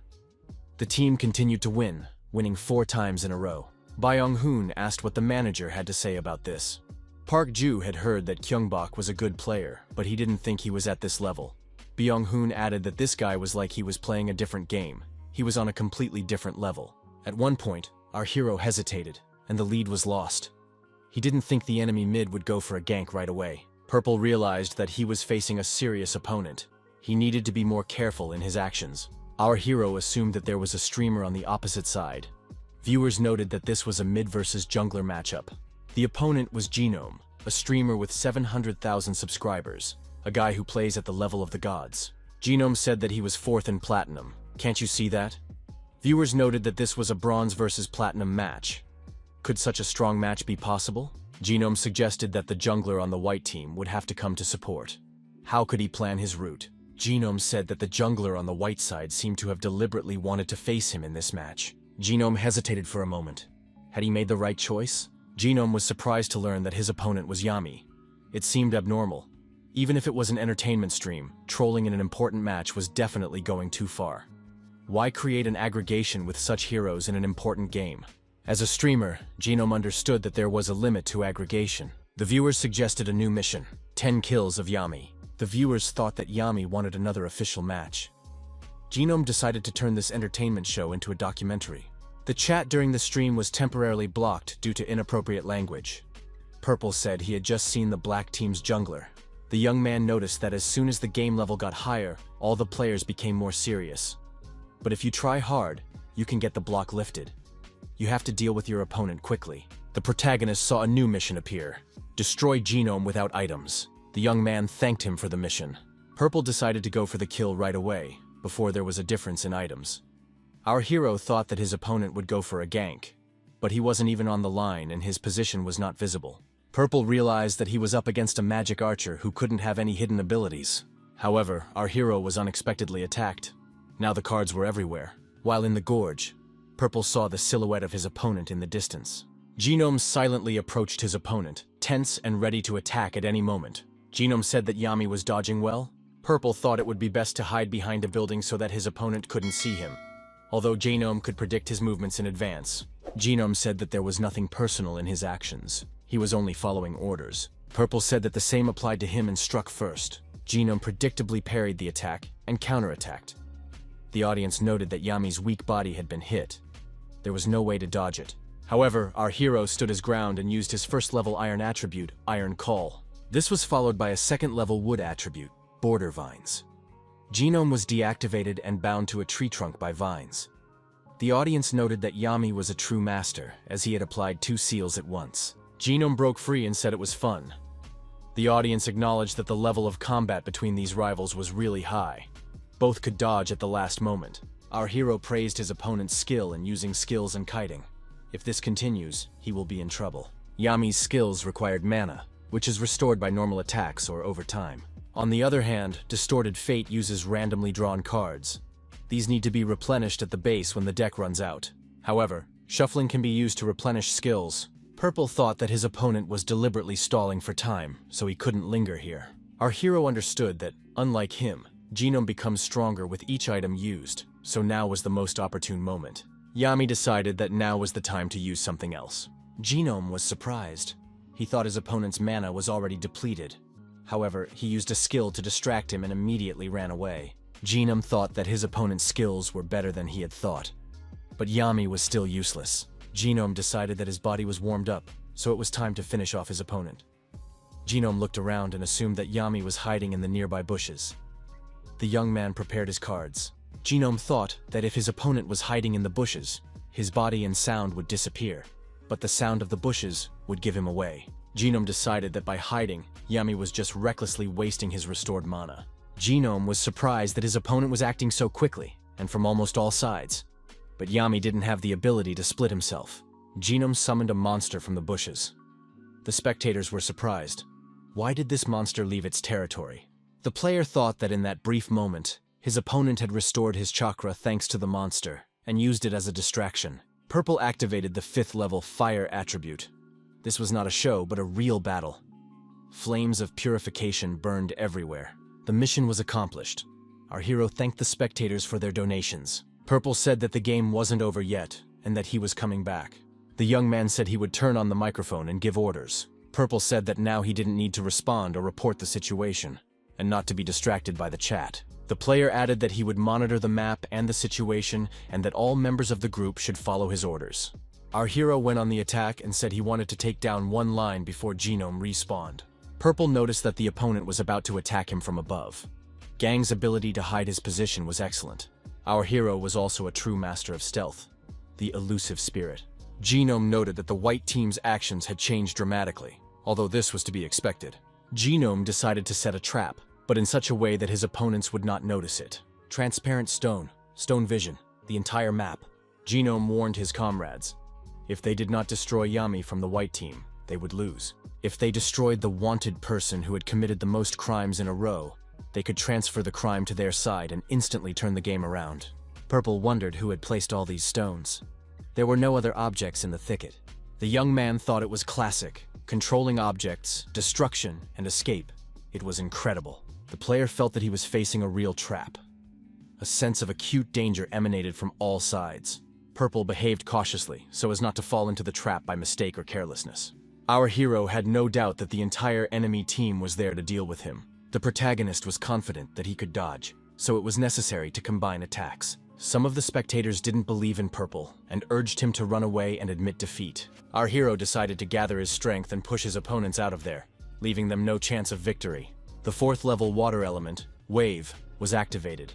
The team continued to win, winning 4 times in a row. Byung-hoon asked what the manager had to say about this. Park Ju had heard that Kyungbok was a good player, but he didn't think he was at this level. Byung-hoon added that this guy was like he was playing a different game. He was on a completely different level. At one point, our hero hesitated, and the lead was lost. He didn't think the enemy mid would go for a gank right away. Purple realized that he was facing a serious opponent. He needed to be more careful in his actions. Our hero assumed that there was a streamer on the opposite side. Viewers noted that this was a mid versus jungler matchup. The opponent was Genome, a streamer with 700,000 subscribers, a guy who plays at the level of the gods. Genome said that he was 4th in Platinum. Can't you see that? Viewers noted that this was a Bronze versus Platinum match. Could such a strong match be possible? Genome suggested that the jungler on the white team would have to come to support. How could he plan his route? Genome said that the jungler on the white side seemed to have deliberately wanted to face him in this match. Genome hesitated for a moment. Had he made the right choice? Genome was surprised to learn that his opponent was Yami. It seemed abnormal. Even if it was an entertainment stream, trolling in an important match was definitely going too far. Why create an aggregation with such heroes in an important game? As a streamer, Genome understood that there was a limit to aggregation. The viewers suggested a new mission, 10 kills of Yami. The viewers thought that Yami wanted another official match. Genome decided to turn this entertainment show into a documentary. The chat during the stream was temporarily blocked due to inappropriate language. Purple said he had just seen the black team's jungler. The young man noticed that as soon as the game level got higher, all the players became more serious. But if you try hard, you can get the block lifted. You have to deal with your opponent quickly. The protagonist saw a new mission appear. Destroy Genome without items. The young man thanked him for the mission. Purple decided to go for the kill right away, before there was a difference in items. Our hero thought that his opponent would go for a gank, but he wasn't even on the line and his position was not visible. Purple realized that he was up against a magic archer who couldn't have any hidden abilities. However, our hero was unexpectedly attacked. Now the cards were everywhere. While in the gorge, Purple saw the silhouette of his opponent in the distance. Genome silently approached his opponent, tense and ready to attack at any moment. Genome said that Yami was dodging well. Purple thought it would be best to hide behind a building so that his opponent couldn't see him. Although Genome could predict his movements in advance, Genome said that there was nothing personal in his actions. He was only following orders. Purple said that the same applied to him and struck first. Genome predictably parried the attack and counterattacked. The audience noted that Yami's weak body had been hit. There was no way to dodge it. However, our hero stood his ground and used his first level iron attribute, Iron Call. This was followed by a second-level wood attribute, border vines. Genome was deactivated and bound to a tree trunk by vines. The audience noted that Yami was a true master, as he had applied 2 seals at once. Genome broke free and said it was fun. The audience acknowledged that the level of combat between these rivals was really high. Both could dodge at the last moment. Our hero praised his opponent's skill in using skills and kiting. If this continues, he will be in trouble. Yami's skills required mana, which is restored by normal attacks or over time. On the other hand, Distorted Fate uses randomly drawn cards. These need to be replenished at the base when the deck runs out. However, shuffling can be used to replenish skills. Purple thought that his opponent was deliberately stalling for time, so he couldn't linger here. Our hero understood that, unlike him, Genome becomes stronger with each item used, so now was the most opportune moment. Yami decided that now was the time to use something else. Genome was surprised. He thought his opponent's mana was already depleted. However, he used a skill to distract him and immediately ran away. Genome thought that his opponent's skills were better than he had thought. But Yami was still useless. Genome decided that his body was warmed up, so it was time to finish off his opponent. Genome looked around and assumed that Yami was hiding in the nearby bushes. The young man prepared his cards. Genome thought that if his opponent was hiding in the bushes, his body and sound would disappear, but the sound of the bushes would give him away. Genome decided that by hiding, Yami was just recklessly wasting his restored mana. Genome was surprised that his opponent was acting so quickly, and from almost all sides. But Yami didn't have the ability to split himself. Genome summoned a monster from the bushes. The spectators were surprised. Why did this monster leave its territory? The player thought that in that brief moment, his opponent had restored his chakra thanks to the monster, and used it as a distraction. Purple activated the 5th level fire attribute. This was not a show, but a real battle. Flames of purification burned everywhere. The mission was accomplished. Our hero thanked the spectators for their donations. Purple said that the game wasn't over yet, and that he was coming back. The young man said he would turn on the microphone and give orders. Purple said that now he didn't need to respond or report the situation, and not to be distracted by the chat. The player added that he would monitor the map and the situation, and that all members of the group should follow his orders. Our hero went on the attack and said he wanted to take down one line before Genome respawned. Purple noticed that the opponent was about to attack him from above. Gang's ability to hide his position was excellent. Our hero was also a true master of stealth, the elusive spirit. Genome noted that the white team's actions had changed dramatically, although this was to be expected. Genome decided to set a trap, but in such a way that his opponents would not notice it. Transparent stone vision, the entire map. Genome warned his comrades. If they did not destroy Yami from the white team, they would lose. If they destroyed the wanted person who had committed the most crimes in a row, they could transfer the crime to their side and instantly turn the game around. Purple wondered who had placed all these stones. There were no other objects in the thicket. The young man thought it was classic, controlling objects, destruction, and escape. It was incredible. The player felt that he was facing a real trap. A sense of acute danger emanated from all sides. Purple behaved cautiously, so as not to fall into the trap by mistake or carelessness. Our hero had no doubt that the entire enemy team was there to deal with him. The protagonist was confident that he could dodge, so it was necessary to combine attacks. Some of the spectators didn't believe in Purple, and urged him to run away and admit defeat. Our hero decided to gather his strength and push his opponents out of there, leaving them no chance of victory. The 4th level water element, Wave, was activated.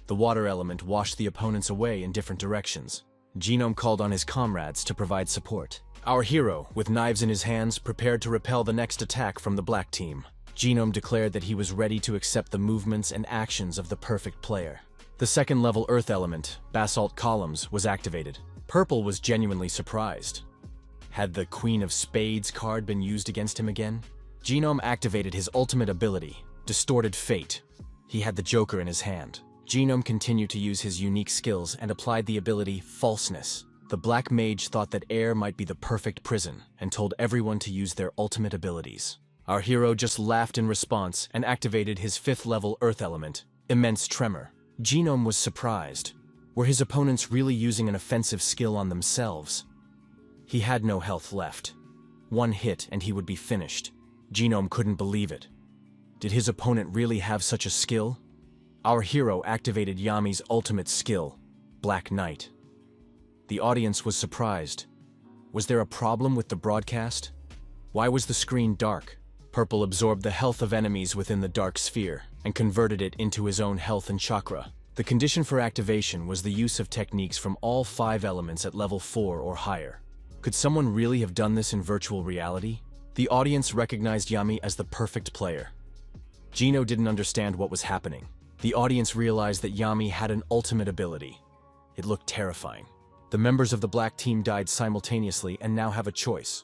The water element washed the opponents away in different directions. Genome called on his comrades to provide support. Our hero, with knives in his hands, prepared to repel the next attack from the black team. Genome declared that he was ready to accept the movements and actions of the perfect player. The 2nd level earth element, Basalt Columns, was activated. Purple was genuinely surprised. Had the Queen of Spades card been used against him again? Genome activated his ultimate ability, Distorted Fate. He had the Joker in his hand. Genome continued to use his unique skills and applied the ability Falseness. The Black Mage thought that air might be the perfect prison and told everyone to use their ultimate abilities. Our hero just laughed in response and activated his 5th level earth element, Immense Tremor. Genome was surprised. Were his opponents really using an offensive skill on themselves? He had no health left. One hit and he would be finished. Genome couldn't believe it. Did his opponent really have such a skill? Our hero activated Yami's ultimate skill, Black Knight. The audience was surprised. Was there a problem with the broadcast? Why was the screen dark? Purple absorbed the health of enemies within the dark sphere and converted it into his own health and chakra. The condition for activation was the use of techniques from all 5 elements at level 4 or higher. Could someone really have done this in virtual reality? The audience recognized Yami as the perfect player. Gino didn't understand what was happening. The audience realized that Yami had an ultimate ability. It looked terrifying. The members of the black team died simultaneously and now have a choice: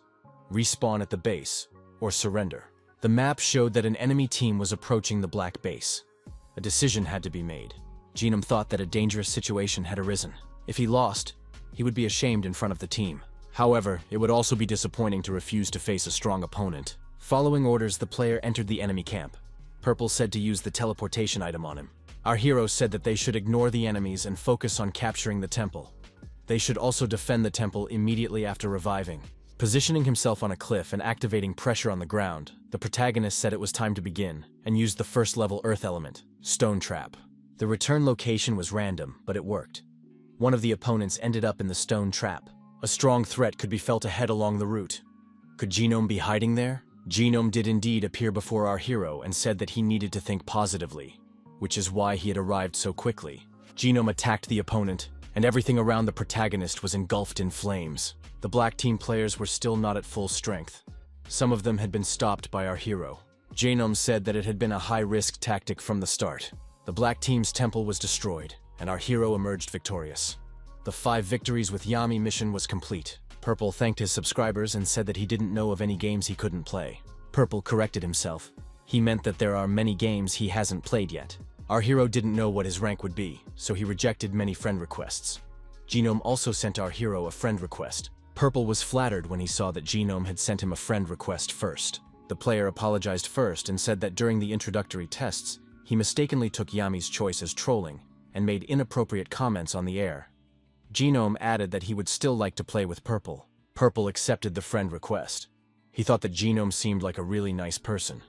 respawn at the base or surrender. The map showed that an enemy team was approaching the black base. A decision had to be made. Gino thought that a dangerous situation had arisen. If he lost, he would be ashamed in front of the team. However, it would also be disappointing to refuse to face a strong opponent. Following orders, the player entered the enemy camp. Purple said to use the teleportation item on him. Our hero said that they should ignore the enemies and focus on capturing the temple. They should also defend the temple immediately after reviving. Positioning himself on a cliff and activating pressure on the ground, the protagonist said it was time to begin and used the first level earth element, Stone Trap. The return location was random, but it worked. One of the opponents ended up in the stone trap. A strong threat could be felt ahead along the route. Could Genome be hiding there? Genome did indeed appear before our hero and said that he needed to think positively, which is why he had arrived so quickly. Genome attacked the opponent, and everything around the protagonist was engulfed in flames. The black team players were still not at full strength. Some of them had been stopped by our hero. Genome said that it had been a high-risk tactic from the start. The black team's temple was destroyed, and our hero emerged victorious. The 5 victories with Yami mission was complete. Purple thanked his subscribers and said that he didn't know of any games he couldn't play. Purple corrected himself. He meant that there are many games he hasn't played yet. Our hero didn't know what his rank would be, so he rejected many friend requests. Genome also sent our hero a friend request. Purple was flattered when he saw that Genome had sent him a friend request first. The player apologized first and said that during the introductory tests, he mistakenly took Yami's choice as trolling and made inappropriate comments on the air. Genome added that he would still like to play with Purple. Purple accepted the friend request. He thought that Genome seemed like a really nice person.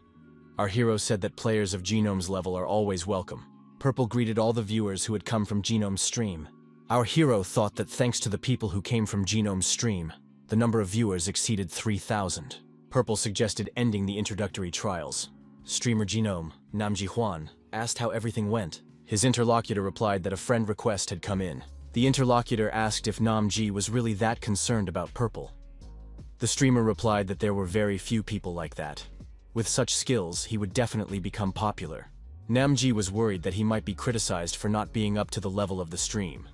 Our hero said that players of Genome's level are always welcome. Purple greeted all the viewers who had come from Genome's stream. Our hero thought that thanks to the people who came from Genome's stream, the number of viewers exceeded 3,000. Purple suggested ending the introductory trials. Streamer Genome, Namji Huan, asked how everything went. His interlocutor replied that a friend request had come in. The interlocutor asked if Namji was really that concerned about Purple. The streamer replied that there were very few people like that. With such skills, he would definitely become popular. Namji was worried that he might be criticized for not being up to the level of the stream.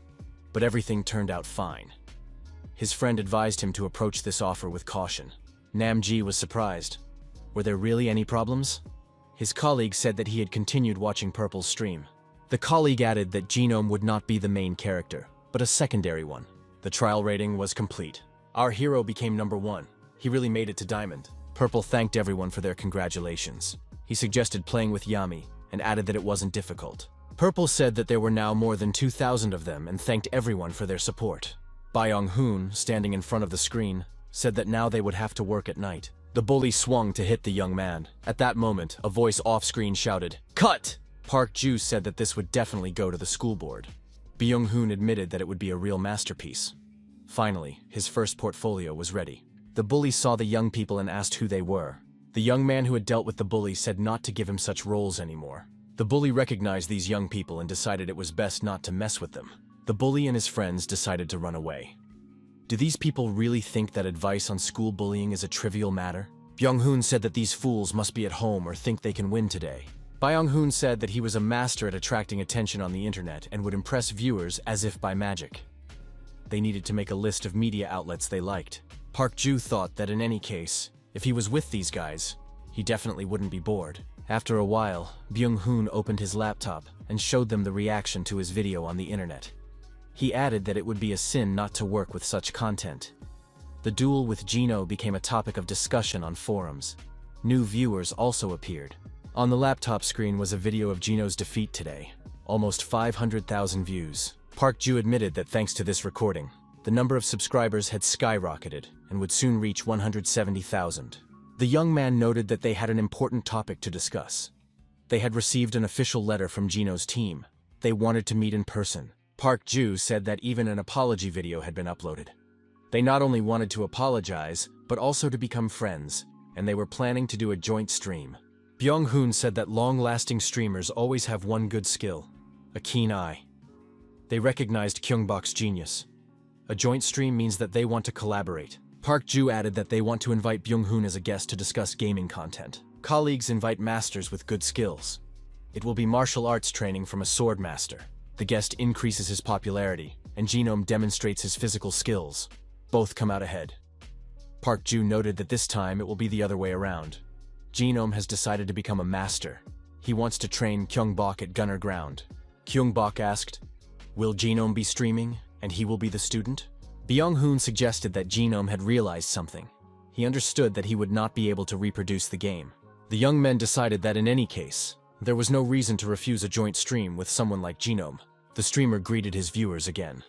But everything turned out fine. His friend advised him to approach this offer with caution. Namji was surprised. Were there really any problems? His colleague said that he had continued watching Purple's stream. The colleague added that Genome would not be the main character, but a secondary one. The trial rating was complete. Our hero became number 1. He really made it to Diamond. Purple thanked everyone for their congratulations. He suggested playing with Yami and added that it wasn't difficult. Purple said that there were now more than 2,000 of them and thanked everyone for their support. Byung-hoon, standing in front of the screen, said that now they would have to work at night. The bully swung to hit the young man. At that moment, a voice off-screen shouted, "Cut!" Park Ju said that this would definitely go to the school board. Byung-hoon admitted that it would be a real masterpiece. Finally, his first portfolio was ready. The bully saw the young people and asked who they were. The young man who had dealt with the bully said not to give him such roles anymore. The bully recognized these young people and decided it was best not to mess with them. The bully and his friends decided to run away. Do these people really think that advice on school bullying is a trivial matter? Byung-hoon said that these fools must be at home or think they can win today. Byung-hoon said that he was a master at attracting attention on the internet and would impress viewers as if by magic. They needed to make a list of media outlets they liked. Park Ju thought that in any case, if he was with these guys, he definitely wouldn't be bored. After a while, Byung-hoon opened his laptop and showed them the reaction to his video on the internet. He added that it would be a sin not to work with such content. The duel with Gino became a topic of discussion on forums. New viewers also appeared. On the laptop screen was a video of Gino's defeat today. Almost 500,000 views. Park Ju admitted that thanks to this recording, the number of subscribers had skyrocketed and would soon reach 170,000. The young man noted that they had an important topic to discuss. They had received an official letter from Gino's team. They wanted to meet in person. Park Ju said that even an apology video had been uploaded. They not only wanted to apologize, but also to become friends. and they were planning to do a joint stream. Byung-hoon said that long-lasting streamers always have one good skill: a keen eye. They recognized Kyungbok's genius. A joint stream means that they want to collaborate. Park Ju added that they want to invite Byung-hoon as a guest to discuss gaming content. Colleagues invite masters with good skills. It will be martial arts training from a sword master. The guest increases his popularity, and Genome demonstrates his physical skills. Both come out ahead. Park Ju noted that this time it will be the other way around. Genome has decided to become a master. He wants to train Kyungbok at Gunner Ground. Kyungbok asked, "Will Genome be streaming, and he will be the student?" Byung-hoon suggested that Genome had realized something. He understood that he would not be able to reproduce the game. The young men decided that in any case, there was no reason to refuse a joint stream with someone like Genome. The streamer greeted his viewers again.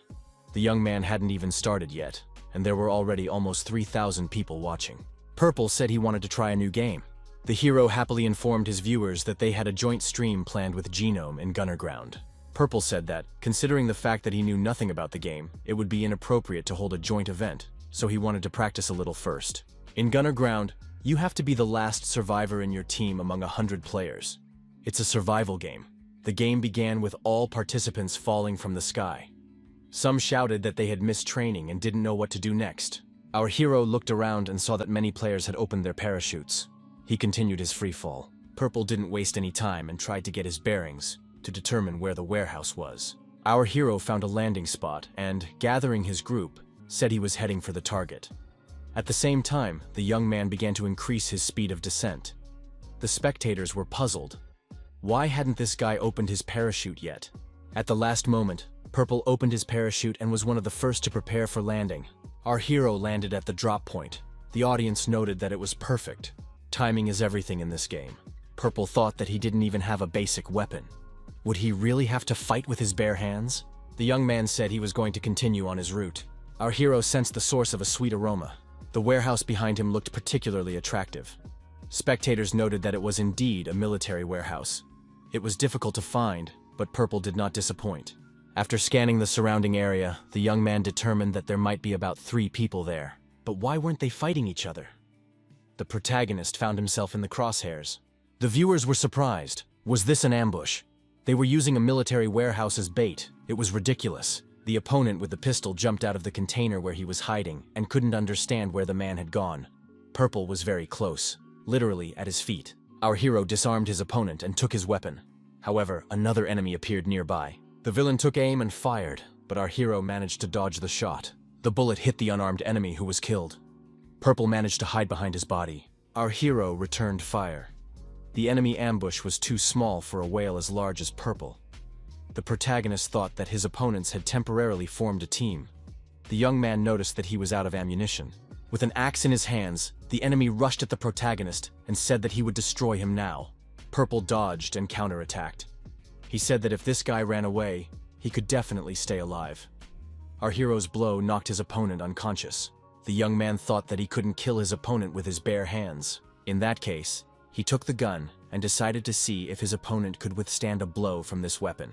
The young man hadn't even started yet, and there were already almost 3,000 people watching. Purple said he wanted to try a new game. The hero happily informed his viewers that they had a joint stream planned with Genome in Gunner Ground. Purple said that, considering the fact that he knew nothing about the game, it would be inappropriate to hold a joint event, so he wanted to practice a little first. In Gunner Ground, you have to be the last survivor in your team among 100 players. It's a survival game. The game began with all participants falling from the sky. Some shouted that they had missed training and didn't know what to do next. Our hero looked around and saw that many players had opened their parachutes. He continued his free fall. Purple didn't waste any time and tried to get his bearings to determine where the warehouse was. Our hero found a landing spot and, gathering his group, said he was heading for the target. At the same time, the young man began to increase his speed of descent. The spectators were puzzled. Why hadn't this guy opened his parachute yet? At the last moment, Purple opened his parachute and was one of the first to prepare for landing. Our hero landed at the drop point. The audience noted that it was perfect. Timing is everything in this game. Purple thought that he didn't even have a basic weapon. Would he really have to fight with his bare hands? The young man said he was going to continue on his route. Our hero sensed the source of a sweet aroma. The warehouse behind him looked particularly attractive. Spectators noted that it was indeed a military warehouse. It was difficult to find, but Purple did not disappoint. After scanning the surrounding area, the young man determined that there might be about 3 people there. But why weren't they fighting each other? The protagonist found himself in the crosshairs. The viewers were surprised. Was this an ambush? They were using a military warehouse as bait. It was ridiculous. The opponent with the pistol jumped out of the container where he was hiding and couldn't understand where the man had gone. Purple was very close, literally at his feet. Our hero disarmed his opponent and took his weapon. However, another enemy appeared nearby. The villain took aim and fired, but our hero managed to dodge the shot. The bullet hit the unarmed enemy who was killed. Purple managed to hide behind his body. Our hero returned fire. The enemy ambush was too small for a whale as large as Purple. The protagonist thought that his opponents had temporarily formed a team. The young man noticed that he was out of ammunition. With an axe in his hands, the enemy rushed at the protagonist and said that he would destroy him now. Purple dodged and counterattacked. He said that if this guy ran away, he could definitely stay alive. Our hero's blow knocked his opponent unconscious. The young man thought that he couldn't kill his opponent with his bare hands. In that case, he took the gun and decided to see if his opponent could withstand a blow from this weapon.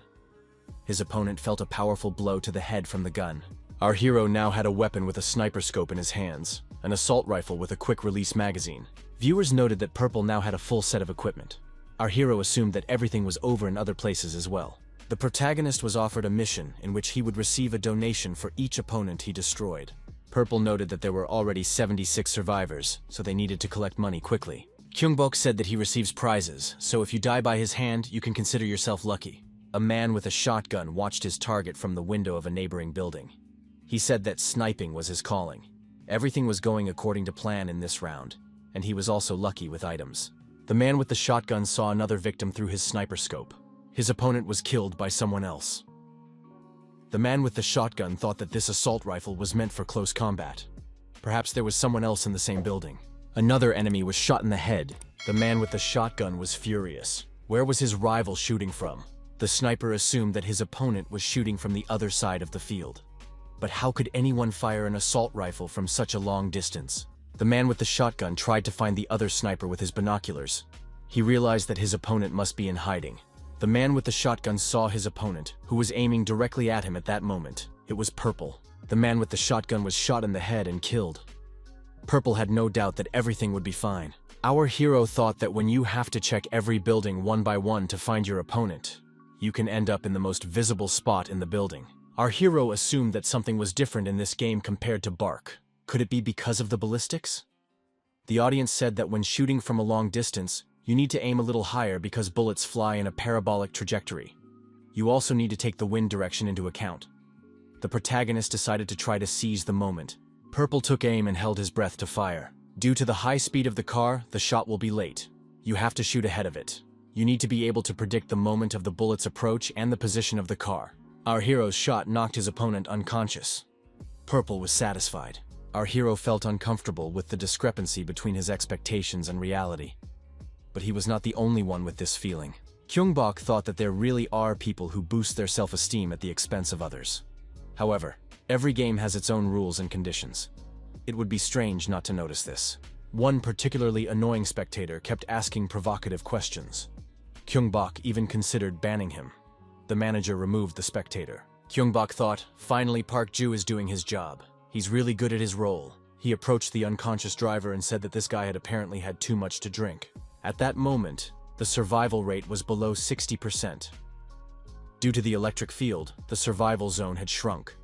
His opponent felt a powerful blow to the head from the gun. Our hero now had a weapon with a sniper scope in his hands, an assault rifle with a quick-release magazine. Viewers noted that Purple now had a full set of equipment. Our hero assumed that everything was over in other places as well. The protagonist was offered a mission in which he would receive a donation for each opponent he destroyed. Purple noted that there were already 76 survivors, so they needed to collect money quickly. Kyungbok said that he receives prizes, so if you die by his hand, you can consider yourself lucky. A man with a shotgun watched his target from the window of a neighboring building. He said that sniping was his calling. Everything was going according to plan in this round, and he was also lucky with items. The man with the shotgun saw another victim through his sniper scope. His opponent was killed by someone else. The man with the shotgun thought that this assault rifle was meant for close combat. Perhaps there was someone else in the same building. Another enemy was shot in the head. The man with the shotgun was furious. Where was his rival shooting from? The sniper assumed that his opponent was shooting from the other side of the field. But how could anyone fire an assault rifle from such a long distance? The man with the shotgun tried to find the other sniper with his binoculars. He realized that his opponent must be in hiding. The man with the shotgun saw his opponent, who was aiming directly at him at that moment. It was Purple. The man with the shotgun was shot in the head and killed. Purple had no doubt that everything would be fine. Our hero thought that when you have to check every building one by one to find your opponent, you can end up in the most visible spot in the building. Our hero assumed that something was different in this game compared to Bark. Could it be because of the ballistics? The audience said that when shooting from a long distance, you need to aim a little higher because bullets fly in a parabolic trajectory. You also need to take the wind direction into account. The protagonist decided to try to seize the moment. Purple took aim and held his breath to fire. Due to the high speed of the car, the shot will be late. You have to shoot ahead of it. You need to be able to predict the moment of the bullet's approach and the position of the car. Our hero's shot knocked his opponent unconscious. Purple was satisfied. Our hero felt uncomfortable with the discrepancy between his expectations and reality. But he was not the only one with this feeling. Kyungbok thought that there really are people who boost their self-esteem at the expense of others. However, every game has its own rules and conditions. It would be strange not to notice this. One particularly annoying spectator kept asking provocative questions. Kyungbok even considered banning him. The manager removed the spectator. Kyungbok thought, finally Park Ju is doing his job. He's really good at his role. He approached the unconscious driver and said that this guy had apparently had too much to drink. At that moment, the survival rate was below 60%. Due to the electric field, the survival zone had shrunk.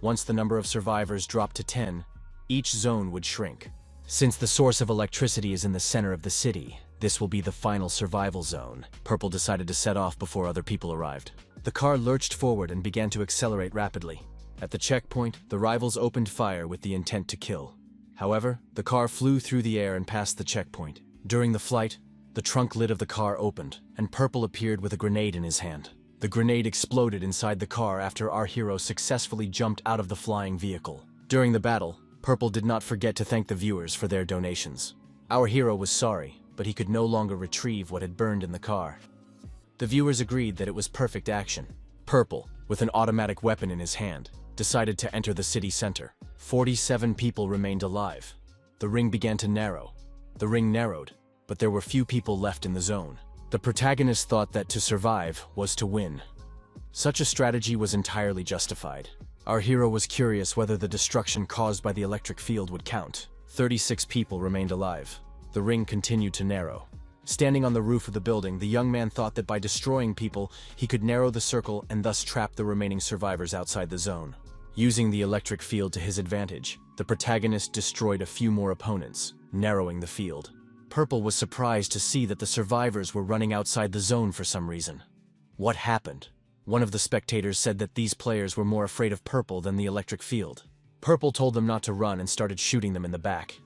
Once the number of survivors dropped to 10, each zone would shrink. Since the source of electricity is in the center of the city, this will be the final survival zone. Purple decided to set off before other people arrived. The car lurched forward and began to accelerate rapidly. At the checkpoint, the rivals opened fire with the intent to kill. However, the car flew through the air and passed the checkpoint. During the flight, the trunk lid of the car opened, and Purple appeared with a grenade in his hand. The grenade exploded inside the car after our hero successfully jumped out of the flying vehicle. During the battle, Purple did not forget to thank the viewers for their donations. Our hero was sorry, but he could no longer retrieve what had burned in the car. The viewers agreed that it was perfect action. Purple, with an automatic weapon in his hand, decided to enter the city center. 47 people remained alive. The ring began to narrow. The ring narrowed, but there were few people left in the zone. The protagonist thought that to survive was to win. Such a strategy was entirely justified. Our hero was curious whether the destruction caused by the electric field would count. 36 people remained alive. The ring continued to narrow. Standing on the roof of the building, the young man thought that by destroying people, he could narrow the circle and thus trap the remaining survivors outside the zone. Using the electric field to his advantage, the protagonist destroyed a few more opponents, narrowing the field. Purple was surprised to see that the survivors were running outside the zone for some reason. What happened? One of the spectators said that these players were more afraid of Purple than the electric field. Purple told them not to run and started shooting them in the back.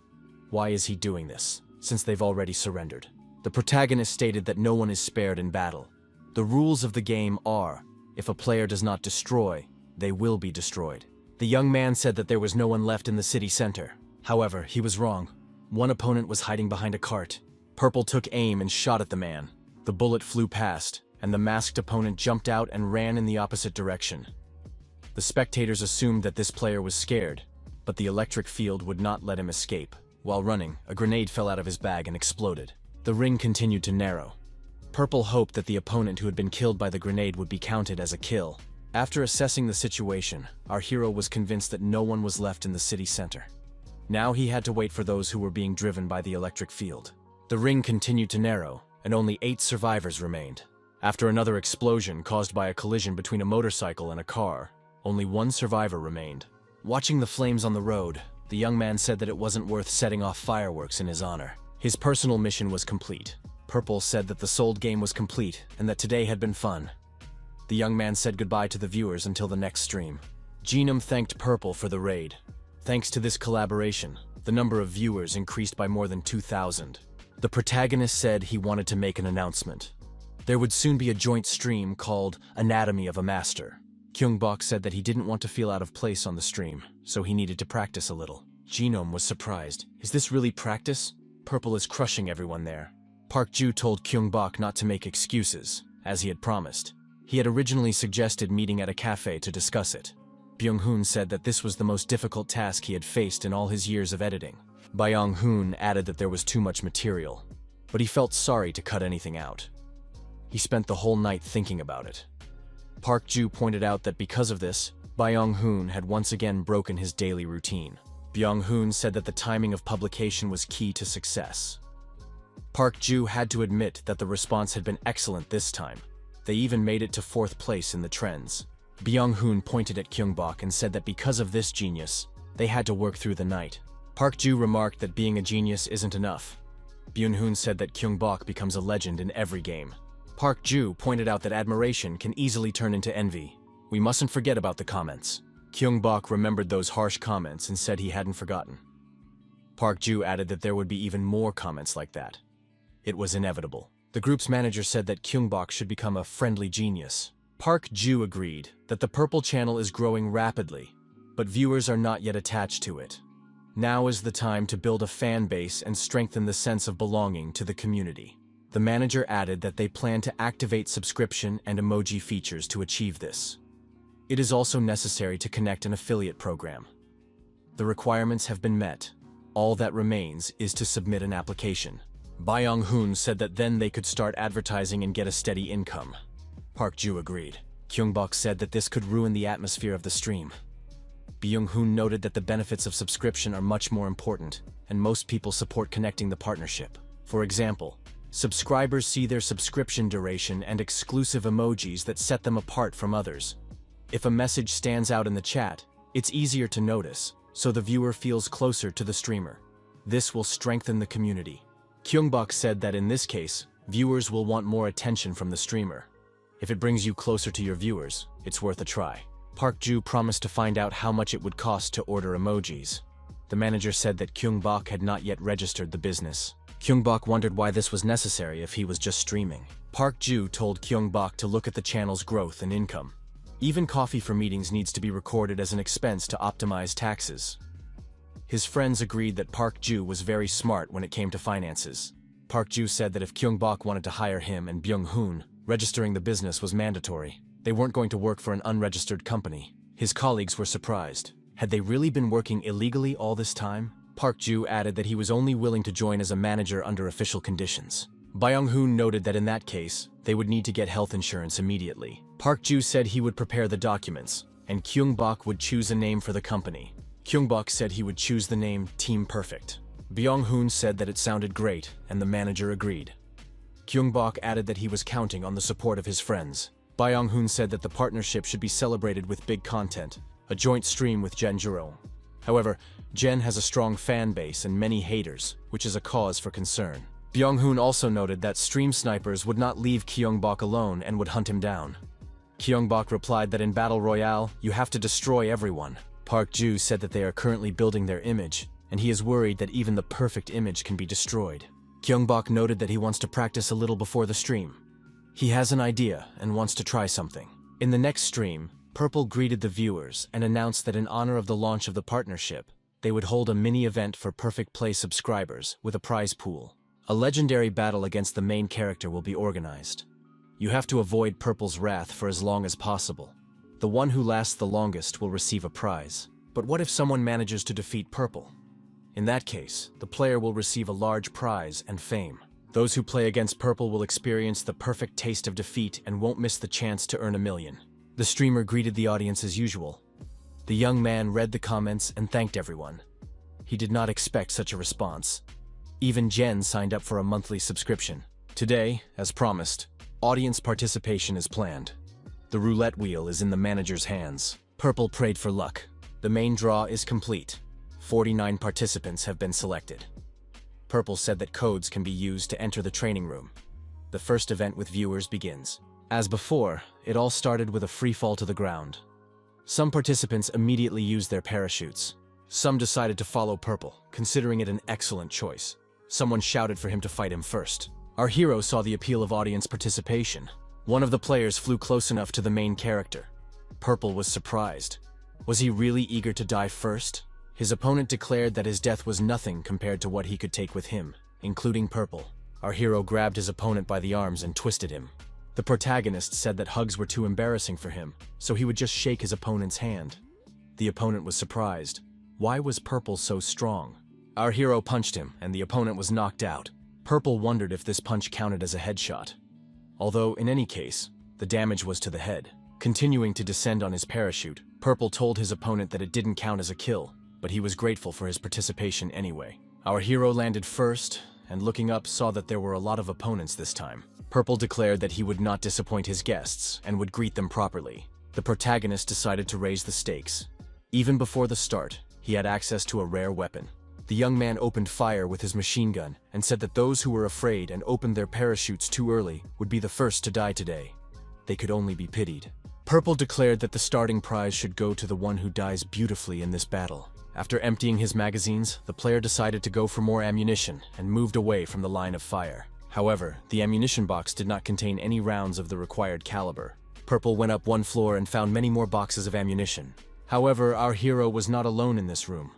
Why is he doing this, since they've already surrendered? The protagonist stated that no one is spared in battle. The rules of the game are, if a player does not destroy, they will be destroyed. The young man said that there was no one left in the city center. However, he was wrong. One opponent was hiding behind a cart. Purple took aim and shot at the man. The bullet flew past, and the masked opponent jumped out and ran in the opposite direction. The spectators assumed that this player was scared, but the electric field would not let him escape. While running, a grenade fell out of his bag and exploded. The ring continued to narrow. Purple hoped that the opponent who had been killed by the grenade would be counted as a kill. After assessing the situation, our hero was convinced that no one was left in the city center. Now he had to wait for those who were being driven by the electric field. The ring continued to narrow, and only 8 survivors remained. After another explosion caused by a collision between a motorcycle and a car, only 1 survivor remained. Watching the flames on the road, the young man said that it wasn't worth setting off fireworks in his honor. His personal mission was complete. Purple said that the sold game was complete and that today had been fun. The young man said goodbye to the viewers until the next stream. Genome thanked Purple for the raid. Thanks to this collaboration, the number of viewers increased by more than 2,000. The protagonist said he wanted to make an announcement. There would soon be a joint stream called Anatomy of a Master. Kyungbok said that he didn't want to feel out of place on the stream, so he needed to practice a little. Genome was surprised. Is this really practice? Purple is crushing everyone there. Park Ju told Kyungbok not to make excuses, as he had promised. He had originally suggested meeting at a cafe to discuss it. Byung-hoon said that this was the most difficult task he had faced in all his years of editing. Byung-hoon added that there was too much material, but he felt sorry to cut anything out. He spent the whole night thinking about it. Park Ju pointed out that because of this, Byung-hoon had once again broken his daily routine. Byung-hoon said that the timing of publication was key to success. Park Ju had to admit that the response had been excellent this time. They even made it to 4th place in the trends. Byung-hoon pointed at Kyung-bok and said that because of this genius, they had to work through the night. Park Ju remarked that being a genius isn't enough. Byung-hoon said that Kyung-bok becomes a legend in every game. Park Ju pointed out that admiration can easily turn into envy. We mustn't forget about the comments. Kyung-bok remembered those harsh comments and said he hadn't forgotten. Park Ju added that there would be even more comments like that. It was inevitable. The group's manager said that Kyung-bok should become a friendly genius. Park Ju agreed that the Purple channel is growing rapidly, but viewers are not yet attached to it. Now is the time to build a fan base and strengthen the sense of belonging to the community. The manager added that they plan to activate subscription and emoji features to achieve this. It is also necessary to connect an affiliate program. The requirements have been met. All that remains is to submit an application. Byung-hoon said that then they could start advertising and get a steady income. Park Ju agreed. Kyung-bok said that this could ruin the atmosphere of the stream. Byung-hoon noted that the benefits of subscription are much more important, and most people support connecting the partnership. For example, subscribers see their subscription duration and exclusive emojis that set them apart from others. If a message stands out in the chat, it's easier to notice, so the viewer feels closer to the streamer. This will strengthen the community. Kyung-bok said that in this case, viewers will want more attention from the streamer. If it brings you closer to your viewers, it's worth a try. Park Ju promised to find out how much it would cost to order emojis. The manager said that Kyung-bok had not yet registered the business. Kyung-bok wondered why this was necessary if he was just streaming. Park Ju told Kyung-bok to look at the channel's growth and income. Even coffee for meetings needs to be recorded as an expense to optimize taxes. His friends agreed that Park Ju was very smart when it came to finances. Park Ju said that if Kyung-bok wanted to hire him and Byung-hoon, registering the business was mandatory. They weren't going to work for an unregistered company. His colleagues were surprised. Had they really been working illegally all this time? Park Ju added that he was only willing to join as a manager under official conditions. Byung-hoon noted that in that case, they would need to get health insurance immediately. Park Ju said he would prepare the documents, and Kyung-bok would choose a name for the company. Kyung-bok said he would choose the name Team Perfect. Byung-hoon said that it sounded great, and the manager agreed. Kyung-bok added that he was counting on the support of his friends. Byung-hoon said that the partnership should be celebrated with big content, a joint stream with Jen Juro. However, Jen has a strong fan base and many haters, which is a cause for concern. Byung-hoon also noted that stream snipers would not leave Kyung-bok alone and would hunt him down. Kyung-bok replied that in Battle Royale, you have to destroy everyone. Park Ju said that they are currently building their image, and he is worried that even the perfect image can be destroyed. Kyung-bok noted that he wants to practice a little before the stream. He has an idea and wants to try something. In the next stream, Purple greeted the viewers and announced that in honor of the launch of the partnership, they would hold a mini-event for Perfect Play subscribers with a prize pool. A legendary battle against the main character will be organized. You have to avoid Purple's wrath for as long as possible. The one who lasts the longest will receive a prize. But what if someone manages to defeat Purple? In that case, the player will receive a large prize and fame. Those who play against Purple will experience the perfect taste of defeat and won't miss the chance to earn $1 million. The streamer greeted the audience as usual. The young man read the comments and thanked everyone. He did not expect such a response. Even Jen signed up for a monthly subscription. Today, as promised, audience participation is planned. The roulette wheel is in the manager's hands. Purple prayed for luck. The main draw is complete. 49 participants have been selected. Purple said that codes can be used to enter the training room. The first event with viewers begins. As before, it all started with a free fall to the ground. Some participants immediately used their parachutes. Some decided to follow Purple, considering it an excellent choice. Someone shouted for him to fight him first. Our hero saw the appeal of audience participation. One of the players flew close enough to the main character. Purple was surprised. Was he really eager to die first? His opponent declared that his death was nothing compared to what he could take with him, including Purple. Our hero grabbed his opponent by the arms and twisted him. The protagonist said that hugs were too embarrassing for him, so he would just shake his opponent's hand. The opponent was surprised. Why was Purple so strong? Our hero punched him, and the opponent was knocked out. Purple wondered if this punch counted as a headshot. Although, in any case, the damage was to the head. Continuing to descend on his parachute, Purple told his opponent that it didn't count as a kill, but he was grateful for his participation anyway. Our hero landed first, and looking up saw that there were a lot of opponents this time. Purple declared that he would not disappoint his guests and would greet them properly. The protagonist decided to raise the stakes. Even before the start, he had access to a rare weapon. The young man opened fire with his machine gun and said that those who were afraid and opened their parachutes too early would be the first to die today. They could only be pitied. Purple declared that the starting prize should go to the one who dies beautifully in this battle. After emptying his magazines, the player decided to go for more ammunition and moved away from the line of fire. However, the ammunition box did not contain any rounds of the required caliber. Purple went up one floor and found many more boxes of ammunition. However, our hero was not alone in this room.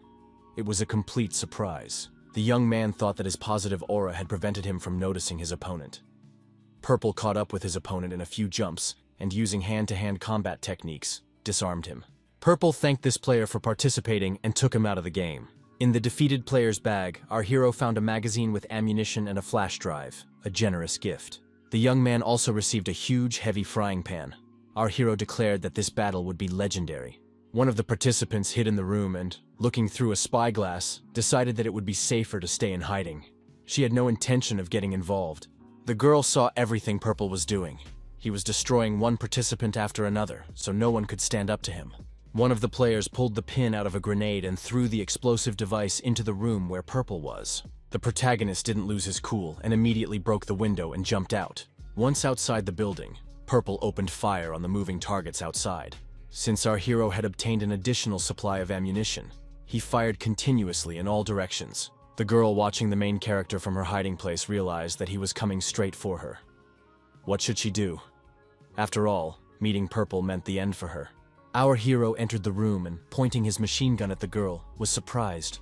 It was a complete surprise. The young man thought that his positive aura had prevented him from noticing his opponent. Purple caught up with his opponent in a few jumps and, using hand-to-hand combat techniques, disarmed him. Purple thanked this player for participating and took him out of the game. In the defeated player's bag, our hero found a magazine with ammunition and a flash drive, a generous gift. The young man also received a huge, heavy frying pan. Our hero declared that this battle would be legendary. One of the participants hid in the room and, looking through a spyglass, decided that it would be safer to stay in hiding. She had no intention of getting involved. The girl saw everything Purple was doing. He was destroying one participant after another, so no one could stand up to him. One of the players pulled the pin out of a grenade and threw the explosive device into the room where Purple was. The protagonist didn't lose his cool and immediately broke the window and jumped out. Once outside the building, Purple opened fire on the moving targets outside. Since our hero had obtained an additional supply of ammunition, he fired continuously in all directions. The girl watching the main character from her hiding place realized that he was coming straight for her. What should she do? After all, meeting Purple meant the end for her. Our hero entered the room and, pointing his machine gun at the girl, was surprised.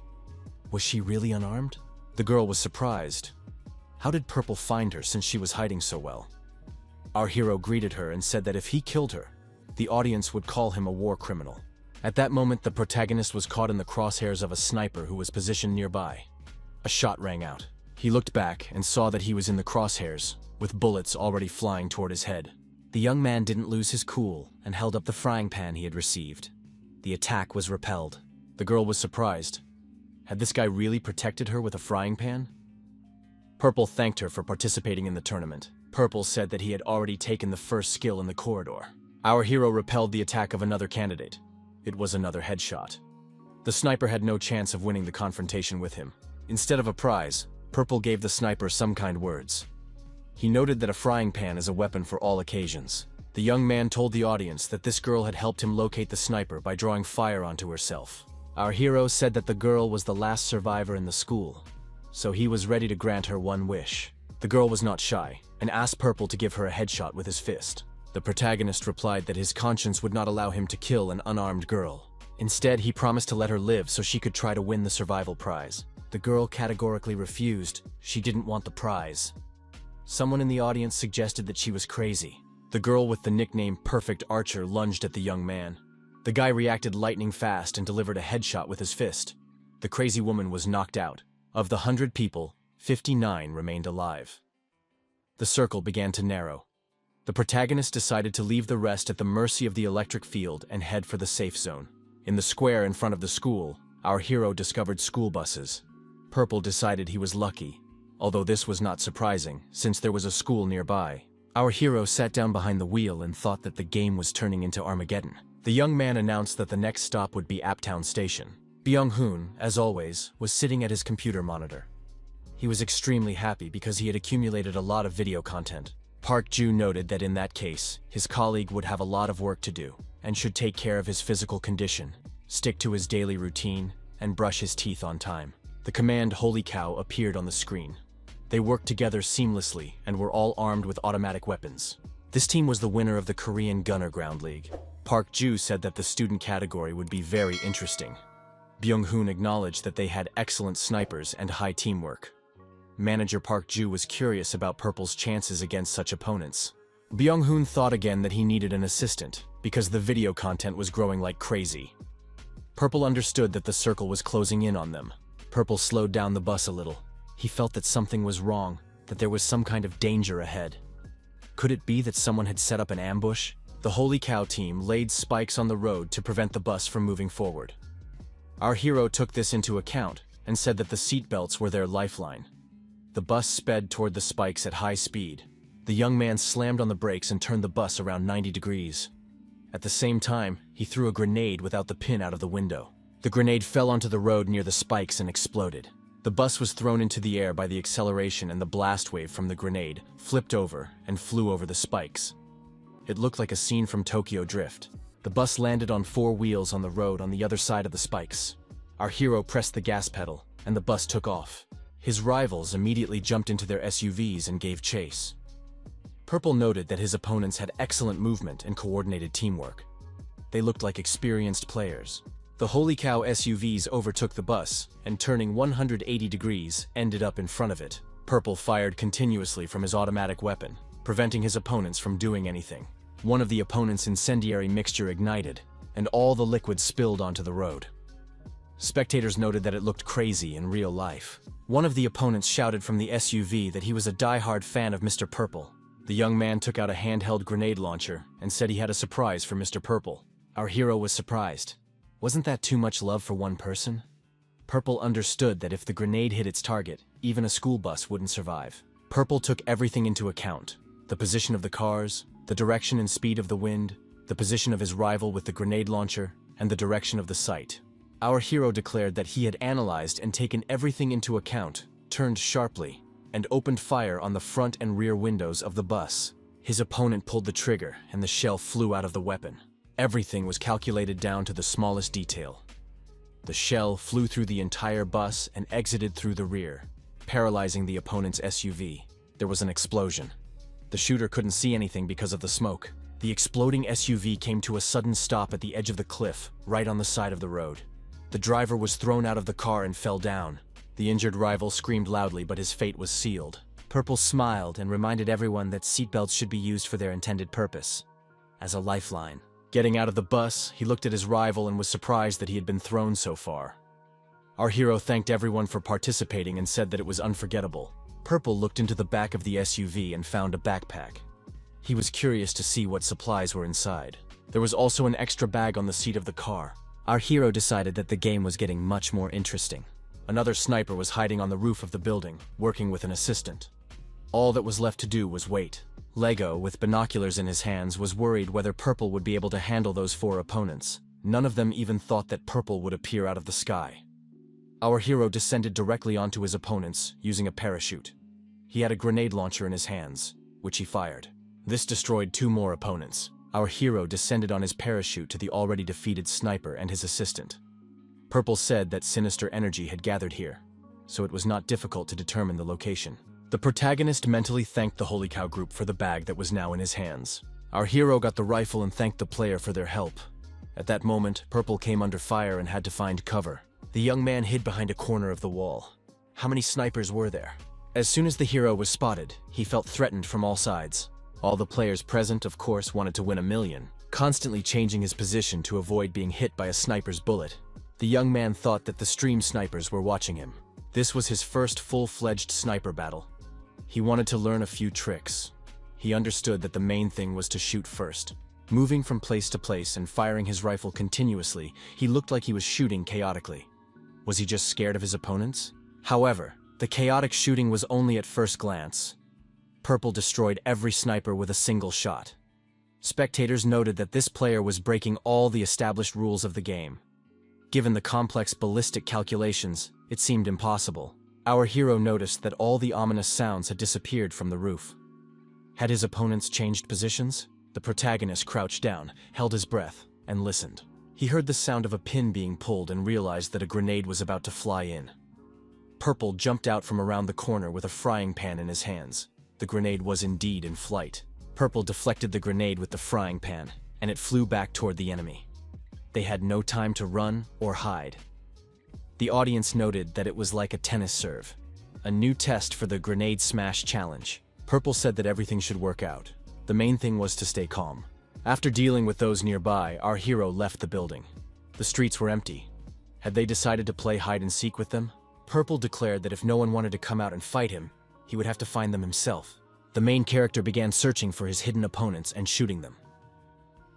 Was she really unarmed? The girl was surprised. How did Purple find her since she was hiding so well? Our hero greeted her and said that if he killed her, the audience would call him a war criminal. At that moment, the protagonist was caught in the crosshairs of a sniper who was positioned nearby. A shot rang out. He looked back and saw that he was in the crosshairs, with bullets already flying toward his head. The young man didn't lose his cool and held up the frying pan he had received. The attack was repelled. The girl was surprised. Had this guy really protected her with a frying pan? Purple thanked her for participating in the tournament. Purple said that he had already taken the first skill in the corridor. Our hero repelled the attack of another candidate. It was another headshot. The sniper had no chance of winning the confrontation with him. Instead of a prize, Purple gave the sniper some kind words. He noted that a frying pan is a weapon for all occasions. The young man told the audience that this girl had helped him locate the sniper by drawing fire onto herself. Our hero said that the girl was the last survivor in the school, so he was ready to grant her one wish. The girl was not shy and asked Purple to give her a headshot with his fist. The protagonist replied that his conscience would not allow him to kill an unarmed girl. Instead, he promised to let her live so she could try to win the survival prize. The girl categorically refused. She didn't want the prize. Someone in the audience suggested that she was crazy. The girl with the nickname Perfect Archer lunged at the young man. The guy reacted lightning fast and delivered a headshot with his fist. The crazy woman was knocked out. Of the 100 people, 59 remained alive. The circle began to narrow. The protagonist decided to leave the rest at the mercy of the electric field and head for the safe zone. In the square in front of the school, our hero discovered school buses. Purple decided he was lucky, although this was not surprising, since there was a school nearby. Our hero sat down behind the wheel and thought that the game was turning into Armageddon. The young man announced that the next stop would be Uptown Station. Byung-hoon, as always, was sitting at his computer monitor. He was extremely happy because he had accumulated a lot of video content. Park Ju noted that in that case, his colleague would have a lot of work to do and should take care of his physical condition, stick to his daily routine, and brush his teeth on time. The command "Holy Cow" appeared on the screen. They worked together seamlessly and were all armed with automatic weapons. This team was the winner of the Korean Gunner Ground League. Park Ju said that the student category would be very interesting. Byung-hoon acknowledged that they had excellent snipers and high teamwork. Manager Park Ju was curious about Purple's chances against such opponents. Byung-hoon thought again that he needed an assistant, because the video content was growing like crazy. Purple understood that the circle was closing in on them. Purple slowed down the bus a little. He felt that something was wrong, that there was some kind of danger ahead. Could it be that someone had set up an ambush? The Holy Cow team laid spikes on the road to prevent the bus from moving forward. Our hero took this into account and said that the seatbelts were their lifeline. The bus sped toward the spikes at high speed. The young man slammed on the brakes and turned the bus around 90 degrees. At the same time, he threw a grenade without the pin out of the window. The grenade fell onto the road near the spikes and exploded. The bus was thrown into the air by the acceleration, and the blast wave from the grenade flipped over and flew over the spikes. It looked like a scene from Tokyo Drift. The bus landed on 4 wheels on the road on the other side of the spikes. Our hero pressed the gas pedal, and the bus took off. His rivals immediately jumped into their SUVs and gave chase. Purple noted that his opponents had excellent movement and coordinated teamwork. They looked like experienced players. The Holy Cow SUVs overtook the bus, and turning 180 degrees, ended up in front of it. Purple fired continuously from his automatic weapon, preventing his opponents from doing anything. One of the opponents' incendiary mixture ignited, and all the liquid spilled onto the road. Spectators noted that it looked crazy in real life. One of the opponents shouted from the SUV that he was a die-hard fan of Mr. Purple. The young man took out a handheld grenade launcher and said he had a surprise for Mr. Purple. Our hero was surprised. Wasn't that too much love for one person? Purple understood that if the grenade hit its target, even a school bus wouldn't survive. Purple took everything into account: the position of the cars, the direction and speed of the wind, the position of his rival with the grenade launcher, and the direction of the site. Our hero declared that he had analyzed and taken everything into account, turned sharply, and opened fire on the front and rear windows of the bus. His opponent pulled the trigger, and the shell flew out of the weapon. Everything was calculated down to the smallest detail. The shell flew through the entire bus and exited through the rear, paralyzing the opponent's SUV. There was an explosion. The shooter couldn't see anything because of the smoke. The exploding SUV came to a sudden stop at the edge of the cliff, right on the side of the road. The driver was thrown out of the car and fell down. The injured rival screamed loudly, but his fate was sealed. Purple smiled and reminded everyone that seatbelts should be used for their intended purpose, as a lifeline. Getting out of the bus, he looked at his rival and was surprised that he had been thrown so far. Our hero thanked everyone for participating and said that it was unforgettable. Purple looked into the back of the SUV and found a backpack. He was curious to see what supplies were inside. There was also an extra bag on the seat of the car. Our hero decided that the game was getting much more interesting. Another sniper was hiding on the roof of the building, working with an assistant. All that was left to do was wait. Lego, with binoculars in his hands, was worried whether Purple would be able to handle those 4 opponents. None of them even thought that Purple would appear out of the sky. Our hero descended directly onto his opponents, using a parachute. He had a grenade launcher in his hands, which he fired. This destroyed 2 more opponents. Our hero descended on his parachute to the already defeated sniper and his assistant. Purple said that sinister energy had gathered here, so it was not difficult to determine the location. The protagonist mentally thanked the Holy Cow group for the bag that was now in his hands. Our hero got the rifle and thanked the player for their help. At that moment, Purple came under fire and had to find cover. The young man hid behind a corner of the wall. How many snipers were there? As soon as the hero was spotted, he felt threatened from all sides. All the players present, of course, wanted to win $1 million, constantly changing his position to avoid being hit by a sniper's bullet. The young man thought that the stream snipers were watching him. This was his first full-fledged sniper battle. He wanted to learn a few tricks. He understood that the main thing was to shoot first. Moving from place to place and firing his rifle continuously, he looked like he was shooting chaotically. Was he just scared of his opponents? However, the chaotic shooting was only at first glance. Purple destroyed every sniper with a single shot. Spectators noted that this player was breaking all the established rules of the game. Given the complex ballistic calculations, it seemed impossible. Our hero noticed that all the ominous sounds had disappeared from the roof. Had his opponents changed positions? The protagonist crouched down, held his breath, and listened. He heard the sound of a pin being pulled and realized that a grenade was about to fly in. Purple jumped out from around the corner with a frying pan in his hands. The grenade was indeed in flight. Purple deflected the grenade with the frying pan, and it flew back toward the enemy. They had no time to run or hide. The audience noted that it was like a tennis serve, a new test for the Grenade Smash Challenge. Purple said that everything should work out. The main thing was to stay calm. After dealing with those nearby, our hero left the building. The streets were empty. Had they decided to play hide-and-seek with them? Purple declared that if no one wanted to come out and fight him, he would have to find them himself. The main character began searching for his hidden opponents and shooting them.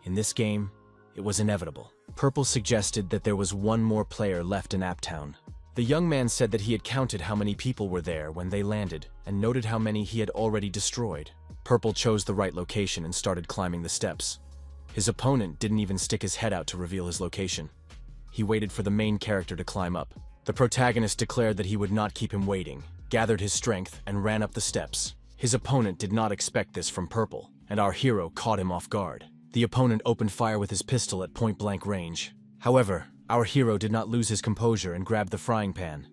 In this game, it was inevitable. Purple suggested that there was one more player left in Uptown. The young man said that he had counted how many people were there when they landed and noted how many he had already destroyed. Purple chose the right location and started climbing the steps. His opponent didn't even stick his head out to reveal his location. He waited for the main character to climb up. The protagonist declared that he would not keep him waiting, gathered his strength, and ran up the steps. His opponent did not expect this from Purple, and our hero caught him off guard. The opponent opened fire with his pistol at point-blank range. However, our hero did not lose his composure and grabbed the frying pan.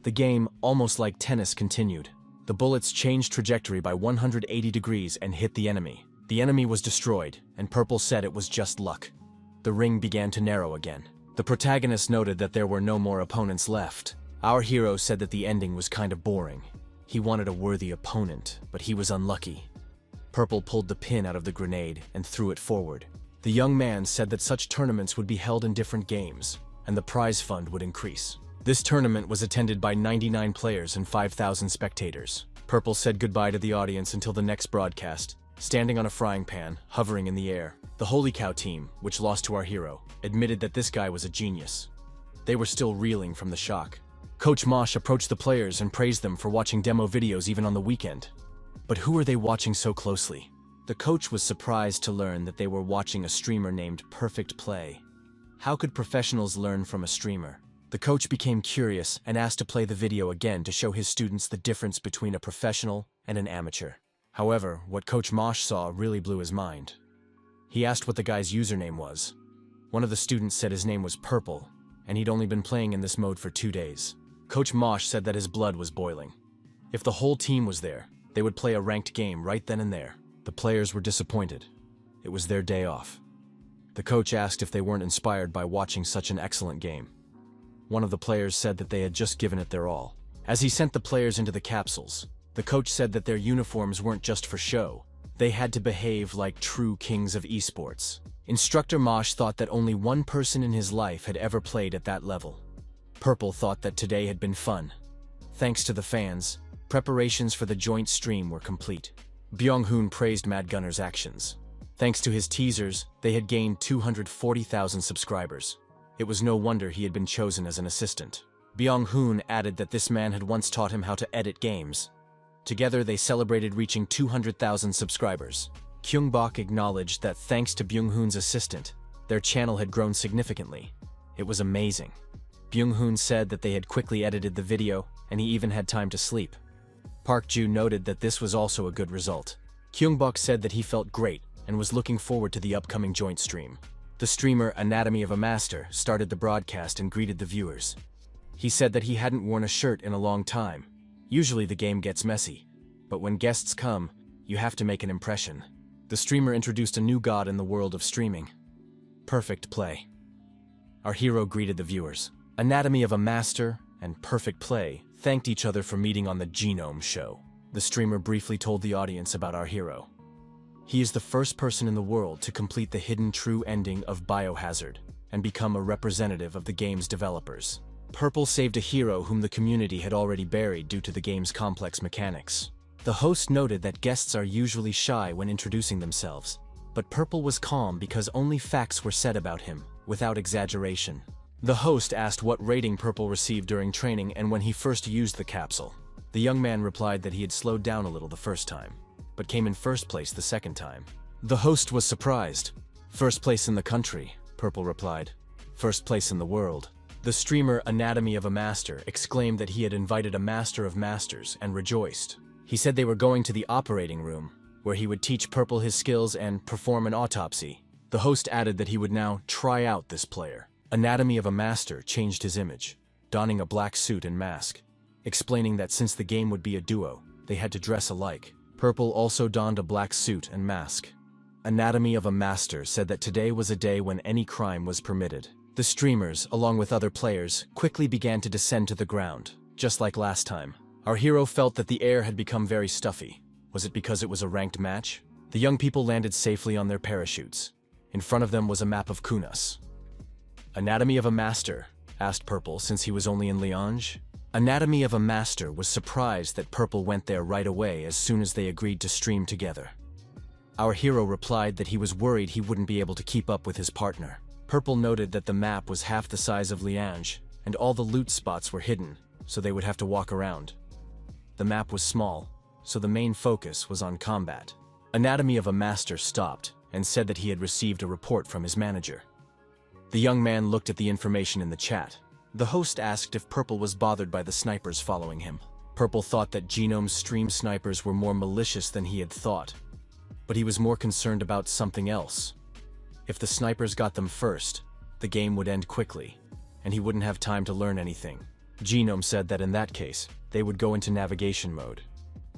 The game, almost like tennis, continued. The bullets changed trajectory by 180 degrees and hit the enemy. The enemy was destroyed, and Purple said it was just luck. The ring began to narrow again. The protagonist noted that there were no more opponents left. Our hero said that the ending was kind of boring. He wanted a worthy opponent, but he was unlucky. Purple pulled the pin out of the grenade and threw it forward. The young man said that such tournaments would be held in different games, and the prize fund would increase. This tournament was attended by 99 players and 5,000 spectators. Purple said goodbye to the audience until the next broadcast, standing on a frying pan, hovering in the air. The Holy Cow team, which lost to our hero, admitted that this guy was a genius. They were still reeling from the shock. Coach Mosh approached the players and praised them for watching demo videos even on the weekend. But who were they watching so closely? The coach was surprised to learn that they were watching a streamer named Perfect Play. How could professionals learn from a streamer? The coach became curious and asked to play the video again to show his students the difference between a professional and an amateur. However, what Coach Mosh saw really blew his mind. He asked what the guy's username was. One of the students said his name was Purple, and he'd only been playing in this mode for 2 days. Coach Mosh said that his blood was boiling. If the whole team was there, they would play a ranked game right then and there. The players were disappointed. It was their day off. The coach asked if they weren't inspired by watching such an excellent game. One of the players said that they had just given it their all. As he sent the players into the capsules, the coach said that their uniforms weren't just for show. They had to behave like true kings of esports. Instructor Mosh thought that only one person in his life had ever played at that level. Purple thought that today had been fun. Thanks to the fans, preparations for the joint stream were complete. Byung-hoon praised Mad Gunner's actions. Thanks to his teasers, they had gained 240,000 subscribers. It was no wonder he had been chosen as an assistant. Byung-hoon added that this man had once taught him how to edit games. Together, they celebrated reaching 200,000 subscribers. Kyungbok acknowledged that thanks to Byung-hoon's assistant, their channel had grown significantly. It was amazing. Byung-hoon said that they had quickly edited the video, and he even had time to sleep. Park Ju noted that this was also a good result. Kyungbok said that he felt great and was looking forward to the upcoming joint stream. The streamer Anatomy of a Master started the broadcast and greeted the viewers. He said that he hadn't worn a shirt in a long time. Usually the game gets messy, but when guests come, you have to make an impression. The streamer introduced a new god in the world of streaming. Perfect Play. Our hero greeted the viewers. Anatomy of a Master and Perfect Play thanked each other for meeting on the Genome Show. The streamer briefly told the audience about our hero. He is the first person in the world to complete the hidden true ending of Biohazard and become a representative of the game's developers. Purple saved a hero whom the community had already buried due to the game's complex mechanics. The host noted that guests are usually shy when introducing themselves, but Purple was calm because only facts were said about him, without exaggeration. The host asked what rating Purple received during training and when he first used the capsule. The young man replied that he had slowed down a little the first time, but came in first place the second time. The host was surprised. First place in the country, Purple replied. First place in the world. The streamer Anatomy of a Master exclaimed that he had invited a Master of Masters and rejoiced. He said they were going to the operating room, where he would teach Purple his skills and perform an autopsy. The host added that he would now try out this player. Anatomy of a Master changed his image, donning a black suit and mask, explaining that since the game would be a duo, they had to dress alike. Purple also donned a black suit and mask. Anatomy of a Master said that today was a day when any crime was permitted. The streamers, along with other players, quickly began to descend to the ground, just like last time. Our hero felt that the air had become very stuffy. Was it because it was a ranked match? The young people landed safely on their parachutes. In front of them was a map of Kunas. Anatomy of a Master, asked Purple since he was only in Liange. Anatomy of a Master was surprised that Purple went there right away as soon as they agreed to stream together. Our hero replied that he was worried he wouldn't be able to keep up with his partner. Purple noted that the map was half the size of Liange and all the loot spots were hidden, so they would have to walk around. The map was small, so the main focus was on combat. Anatomy of a Master stopped and said that he had received a report from his manager. The young man looked at the information in the chat. The host asked if Purple was bothered by the snipers following him. Purple thought that Genome's stream snipers were more malicious than he had thought, but he was more concerned about something else. If the snipers got them first, the game would end quickly, and he wouldn't have time to learn anything. Genome said that in that case, they would go into navigation mode.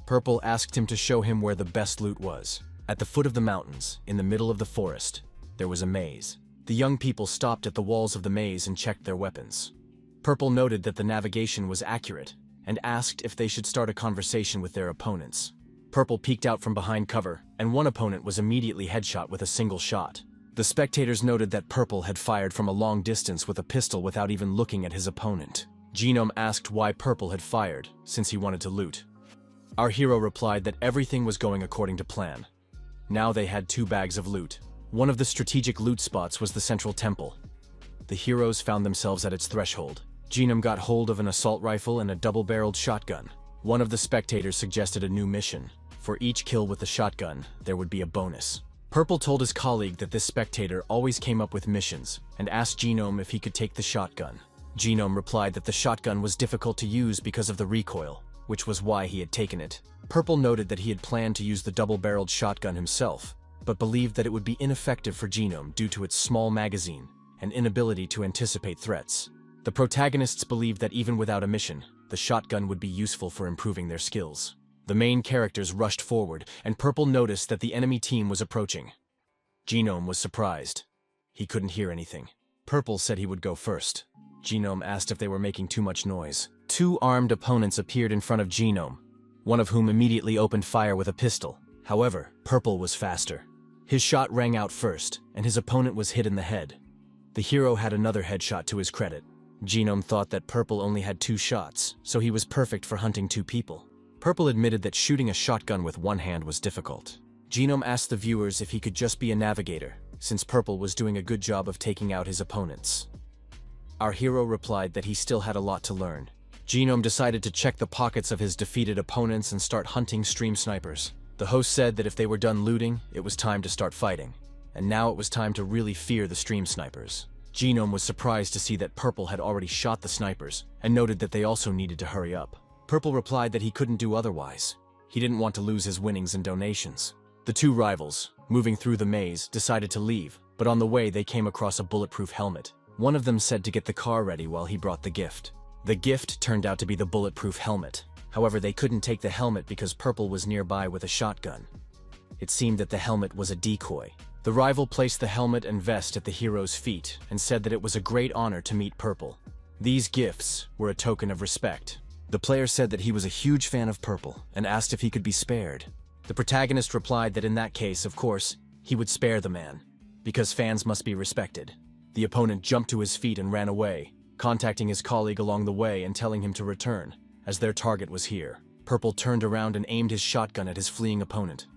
Purple asked him to show him where the best loot was. At the foot of the mountains, in the middle of the forest, there was a maze. The young people stopped at the walls of the maze and checked their weapons. Purple noted that the navigation was accurate and asked if they should start a conversation with their opponents. Purple peeked out from behind cover, and one opponent was immediately headshot with a single shot. The spectators noted that Purple had fired from a long distance with a pistol without even looking at his opponent. Genome asked why Purple had fired, since he wanted to loot. Our hero replied that everything was going according to plan. Now they had 2 bags of loot. One of the strategic loot spots was the central temple. The heroes found themselves at its threshold. Genome got hold of an assault rifle and a double-barreled shotgun. One of the spectators suggested a new mission. For each kill with the shotgun, there would be a bonus. Purple told his colleague that this spectator always came up with missions and asked Genome if he could take the shotgun. Genome replied that the shotgun was difficult to use because of the recoil, which was why he had taken it. Purple noted that he had planned to use the double-barreled shotgun himself, but believed that it would be ineffective for Genome due to its small magazine and inability to anticipate threats. The protagonists believed that even without a mission, the shotgun would be useful for improving their skills. The main characters rushed forward, and Purple noticed that the enemy team was approaching. Genome was surprised. He couldn't hear anything. Purple said he would go first. Genome asked if they were making too much noise. 2 armed opponents appeared in front of Genome, one of whom immediately opened fire with a pistol. However, Purple was faster. His shot rang out first, and his opponent was hit in the head. The hero had another headshot to his credit. Genome thought that Purple only had 2 shots, so he was perfect for hunting 2 people. Purple admitted that shooting a shotgun with one hand was difficult. Genome asked the viewers if he could just be a navigator, since Purple was doing a good job of taking out his opponents. Our hero replied that he still had a lot to learn. Genome decided to check the pockets of his defeated opponents and start hunting stream snipers. The host said that if they were done looting, it was time to start fighting. And now it was time to really fear the stream snipers. Genome was surprised to see that Purple had already shot the snipers, and noted that they also needed to hurry up. Purple replied that he couldn't do otherwise. He didn't want to lose his winnings and donations. The 2 rivals, moving through the maze, decided to leave, but on the way they came across a bulletproof helmet. One of them said to get the car ready while he brought the gift. The gift turned out to be the bulletproof helmet. However, they couldn't take the helmet because Purple was nearby with a shotgun. It seemed that the helmet was a decoy. The rival placed the helmet and vest at the hero's feet and said that it was a great honor to meet Purple. These gifts were a token of respect. The player said that he was a huge fan of Purple and asked if he could be spared. The protagonist replied that in that case, of course, he would spare the man, because fans must be respected. The opponent jumped to his feet and ran away, contacting his colleague along the way and telling him to return, as their target was here. Purple turned around and aimed his shotgun at his fleeing opponent.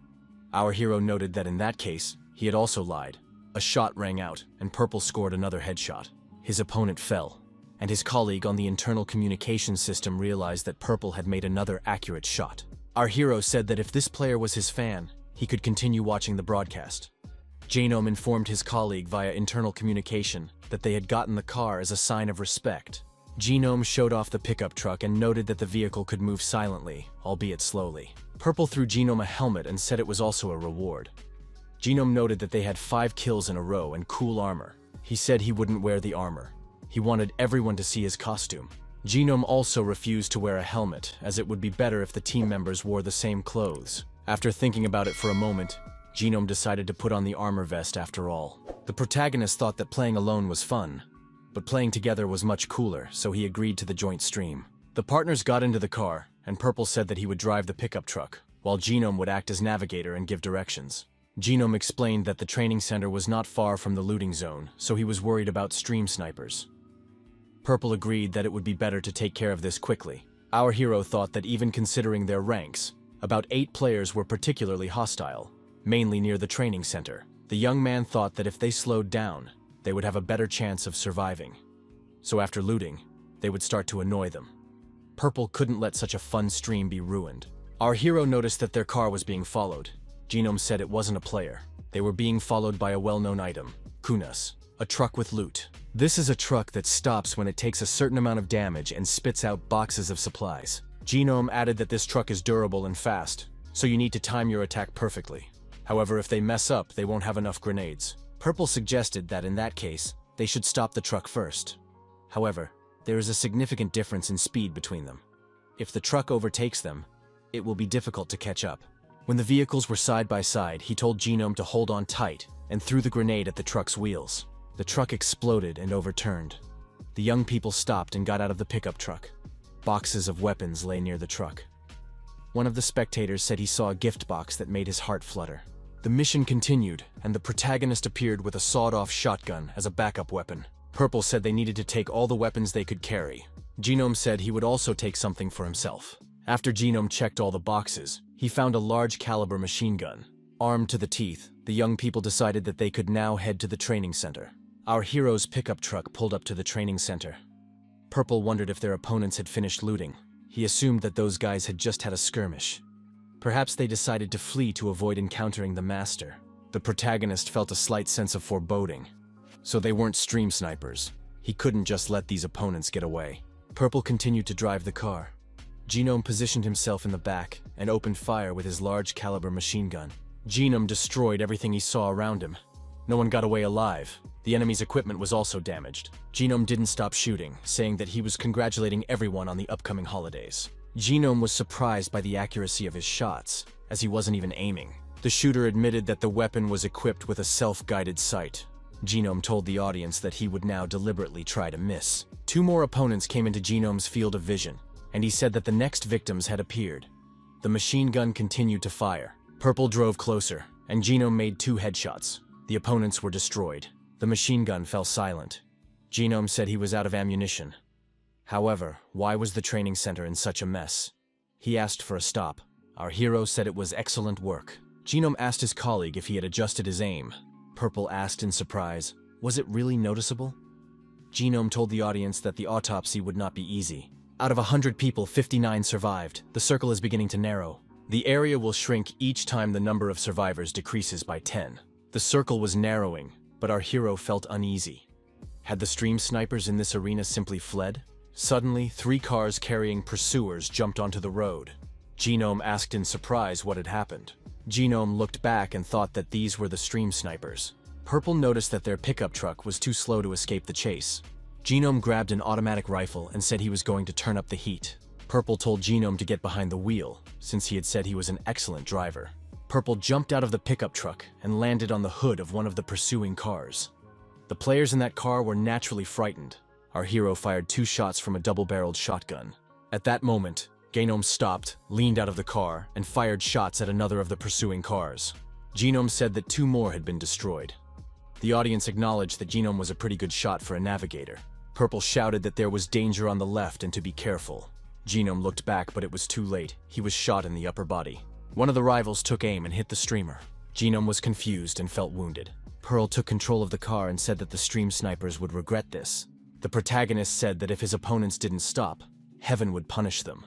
Our hero noted that in that case, he had also lied. A shot rang out, and Purple scored another headshot. His opponent fell, and his colleague on the internal communication system realized that Purple had made another accurate shot. Our hero said that if this player was his fan, he could continue watching the broadcast. Genome informed his colleague via internal communication that they had gotten the car as a sign of respect. Genome showed off the pickup truck and noted that the vehicle could move silently, albeit slowly. Purple threw Genome a helmet and said it was also a reward. Genome noted that they had 5 kills in a row and cool armor. He said he wouldn't wear the armor. He wanted everyone to see his costume. Genome also refused to wear a helmet, as it would be better if the team members wore the same clothes. After thinking about it for a moment, Genome decided to put on the armor vest after all. The protagonist thought that playing alone was fun, but playing together was much cooler, so he agreed to the joint stream. The partners got into the car, and Purple said that he would drive the pickup truck, while Genome would act as navigator and give directions. Genome explained that the training center was not far from the looting zone, so he was worried about stream snipers. Purple agreed that it would be better to take care of this quickly. Our hero thought that even considering their ranks, about 8 players were particularly hostile, mainly near the training center. The young man thought that if they slowed down, they would have a better chance of surviving. So after looting, they would start to annoy them. Purple couldn't let such a fun stream be ruined. Our hero noticed that their car was being followed. Genome said it wasn't a player. They were being followed by a well-known item, Kunas, a truck with loot. This is a truck that stops when it takes a certain amount of damage and spits out boxes of supplies. Genome added that this truck is durable and fast, so you need to time your attack perfectly. However, if they mess up, they won't have enough grenades. Purple suggested that in that case, they should stop the truck first. However, there is a significant difference in speed between them. If the truck overtakes them, it will be difficult to catch up. When the vehicles were side by side, he told Genome to hold on tight and threw the grenade at the truck's wheels. The truck exploded and overturned. The young people stopped and got out of the pickup truck. Boxes of weapons lay near the truck. One of the spectators said he saw a gift box that made his heart flutter. The mission continued, and the protagonist appeared with a sawed-off shotgun as a backup weapon. Purple said they needed to take all the weapons they could carry. Genome said he would also take something for himself. After Genome checked all the boxes, he found a large caliber machine gun. Armed to the teeth, the young people decided that they could now head to the training center. Our hero's pickup truck pulled up to the training center. Purple wondered if their opponents had finished looting. He assumed that those guys had just had a skirmish. Perhaps they decided to flee to avoid encountering the master. The protagonist felt a slight sense of foreboding. So they weren't stream snipers. He couldn't just let these opponents get away. Purple continued to drive the car. Genome positioned himself in the back and opened fire with his large caliber machine gun. Genome destroyed everything he saw around him. No one got away alive. The enemy's equipment was also damaged. Genome didn't stop shooting, saying that he was congratulating everyone on the upcoming holidays. Genome was surprised by the accuracy of his shots, as he wasn't even aiming. The shooter admitted that the weapon was equipped with a self-guided sight. Genome told the audience that he would now deliberately try to miss. 2 more opponents came into Genome's field of vision, and he said that the next victims had appeared. The machine gun continued to fire. Purple drove closer, and Genome made 2 headshots. The opponents were destroyed. The machine gun fell silent. Genome said he was out of ammunition. However, why was the training center in such a mess? He asked for a stop. Our hero said it was excellent work. Genome asked his colleague if he had adjusted his aim. Purple asked in surprise, was it really noticeable? Genome told the audience that the autopsy would not be easy. Out of 100 people, 59 survived. The circle is beginning to narrow. The area will shrink each time the number of survivors decreases by 10. The circle was narrowing, but our hero felt uneasy. Had the stream snipers in this arena simply fled? Suddenly, 3 cars carrying pursuers jumped onto the road. Genome asked in surprise what had happened. Genome looked back and thought that these were the stream snipers. Purple noticed that their pickup truck was too slow to escape the chase. Genome grabbed an automatic rifle and said he was going to turn up the heat. Purple told Genome to get behind the wheel, since he had said he was an excellent driver. Purple jumped out of the pickup truck and landed on the hood of one of the pursuing cars. The players in that car were naturally frightened. Our hero fired 2 shots from a double-barreled shotgun. At that moment, Genome stopped, leaned out of the car, and fired shots at another of the pursuing cars. Genome said that 2 more had been destroyed. The audience acknowledged that Genome was a pretty good shot for a navigator. Purple shouted that there was danger on the left and to be careful. Genome looked back, but it was too late. He was shot in the upper body. One of the rivals took aim and hit the streamer. Genome was confused and felt wounded. Pearl took control of the car and said that the stream snipers would regret this. The protagonist said that if his opponents didn't stop, heaven would punish them.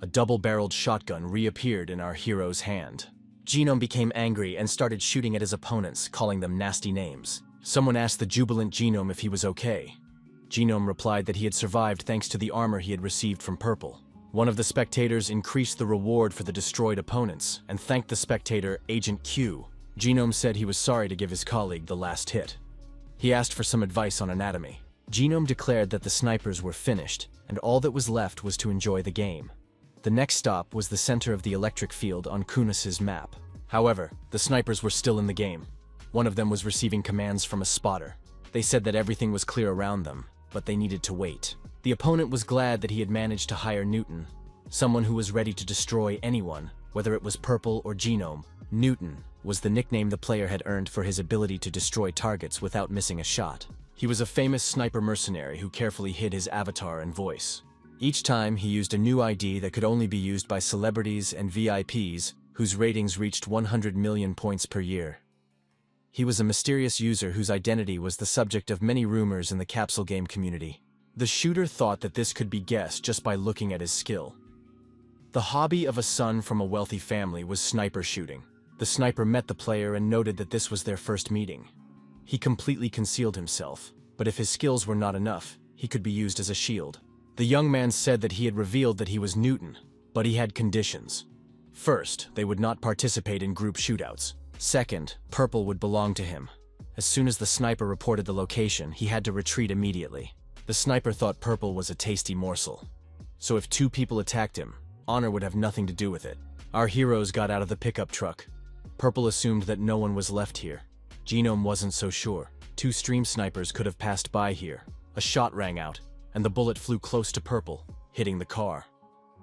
A double-barreled shotgun reappeared in our hero's hand. Genome became angry and started shooting at his opponents, calling them nasty names. Someone asked the jubilant Genome if he was okay. Genome replied that he had survived thanks to the armor he had received from Purple. One of the spectators increased the reward for the destroyed opponents and thanked the spectator Agent Q. Genome said he was sorry to give his colleague the last hit. He asked for some advice on anatomy. Genome declared that the snipers were finished, and all that was left was to enjoy the game. The next stop was the center of the electric field on Kunas's map. However, the snipers were still in the game. One of them was receiving commands from a spotter. They said that everything was clear around them, but they needed to wait. The opponent was glad that he had managed to hire Newton, someone who was ready to destroy anyone, whether it was Purple or Genome. Newton was the nickname the player had earned for his ability to destroy targets without missing a shot. He was a famous sniper mercenary who carefully hid his avatar and voice. Each time, he used a new ID that could only be used by celebrities and VIPs whose ratings reached 100 million points per year. He was a mysterious user whose identity was the subject of many rumors in the capsule game community. The shooter thought that this could be guessed just by looking at his skill. The hobby of a son from a wealthy family was sniper shooting. The sniper met the player and noted that this was their first meeting. He completely concealed himself, but if his skills were not enough, he could be used as a shield. The young man said that he had revealed that he was Newton, but he had conditions. First, they would not participate in group shootouts. Second, Purple would belong to him. As soon as the sniper reported the location, he had to retreat immediately. The sniper thought Purple was a tasty morsel. So if 2 people attacked him, honor would have nothing to do with it. Our heroes got out of the pickup truck. Purple assumed that no one was left here. Genome wasn't so sure. 2 stream snipers could have passed by here. A shot rang out, and the bullet flew close to Purple, hitting the car.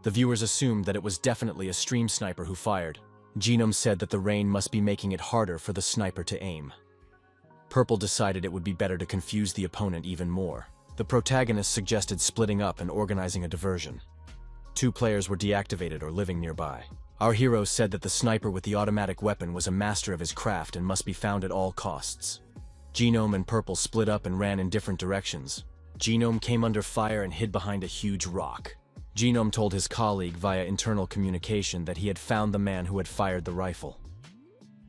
The viewers assumed that it was definitely a stream sniper who fired. Genome said that the rain must be making it harder for the sniper to aim. Purple decided it would be better to confuse the opponent even more. The protagonist suggested splitting up and organizing a diversion. 2 players were deactivated or living nearby. Our hero said that the sniper with the automatic weapon was a master of his craft and must be found at all costs. Genome and Purple split up and ran in different directions. Genome came under fire and hid behind a huge rock. Genome told his colleague via internal communication that he had found the man who had fired the rifle.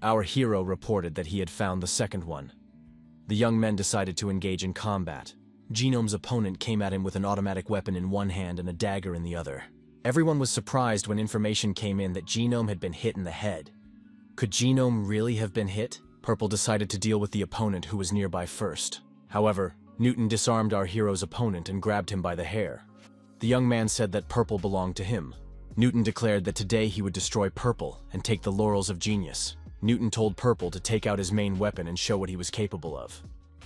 Our hero reported that he had found the second one. The young men decided to engage in combat. Genome's opponent came at him with an automatic weapon in one hand and a dagger in the other. Everyone was surprised when information came in that Genome had been hit in the head. Could Genome really have been hit? Purple decided to deal with the opponent who was nearby first. However, Newton disarmed our hero's opponent and grabbed him by the hair. The young man said that Purple belonged to him. Newton declared that today he would destroy Purple and take the laurels of genius. Newton told Purple to take out his main weapon and show what he was capable of.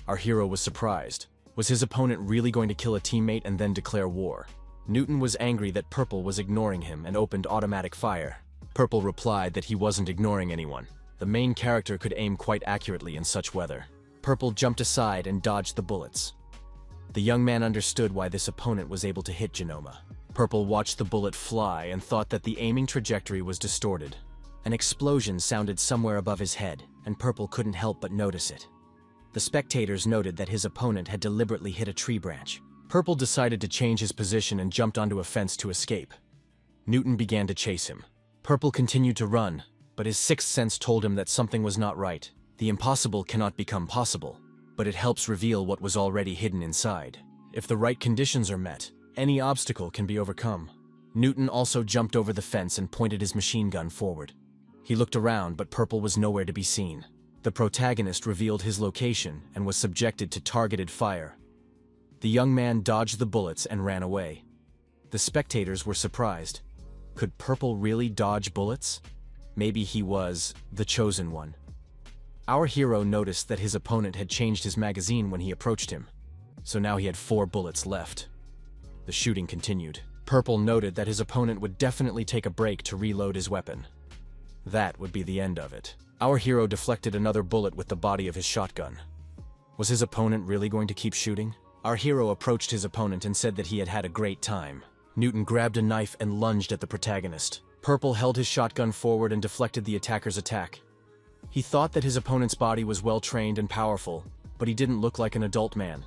Our hero was surprised. Was his opponent really going to kill a teammate and then declare war? Newton was angry that Purple was ignoring him and opened automatic fire. Purple replied that he wasn't ignoring anyone. The main character could aim quite accurately in such weather. Purple jumped aside and dodged the bullets. The young man understood why this opponent was able to hit Genoma. Purple watched the bullet fly and thought that the aiming trajectory was distorted. An explosion sounded somewhere above his head, and Purple couldn't help but notice it. The spectators noted that his opponent had deliberately hit a tree branch. Purple decided to change his position and jumped onto a fence to escape. Newton began to chase him. Purple continued to run, but his sixth sense told him that something was not right. The impossible cannot become possible, but it helps reveal what was already hidden inside. If the right conditions are met, any obstacle can be overcome. Newton also jumped over the fence and pointed his machine gun forward. He looked around, but Purple was nowhere to be seen. The protagonist revealed his location and was subjected to targeted fire. The young man dodged the bullets and ran away. The spectators were surprised. Could Purple really dodge bullets? Maybe he was the chosen one. Our hero noticed that his opponent had changed his magazine when he approached him, so now he had 4 bullets left. The shooting continued. Purple noted that his opponent would definitely take a break to reload his weapon. That would be the end of it. Our hero deflected another bullet with the body of his shotgun. Was his opponent really going to keep shooting? Our hero approached his opponent and said that he had had a great time. Newton grabbed a knife and lunged at the protagonist. Purple held his shotgun forward and deflected the attacker's attack. He thought that his opponent's body was well-trained and powerful, but he didn't look like an adult man.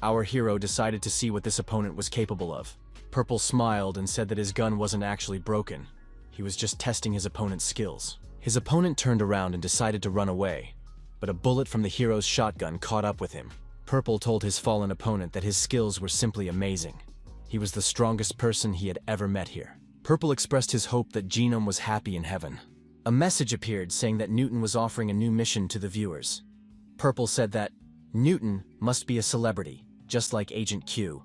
Our hero decided to see what this opponent was capable of. Purple smiled and said that his gun wasn't actually broken. He was just testing his opponent's skills. His opponent turned around and decided to run away, but a bullet from the hero's shotgun caught up with him. Purple told his fallen opponent that his skills were simply amazing. He was the strongest person he had ever met here. Purple expressed his hope that Genome was happy in heaven. A message appeared saying that Newton was offering a new mission to the viewers. Purple said that Newton must be a celebrity, just like Agent Q.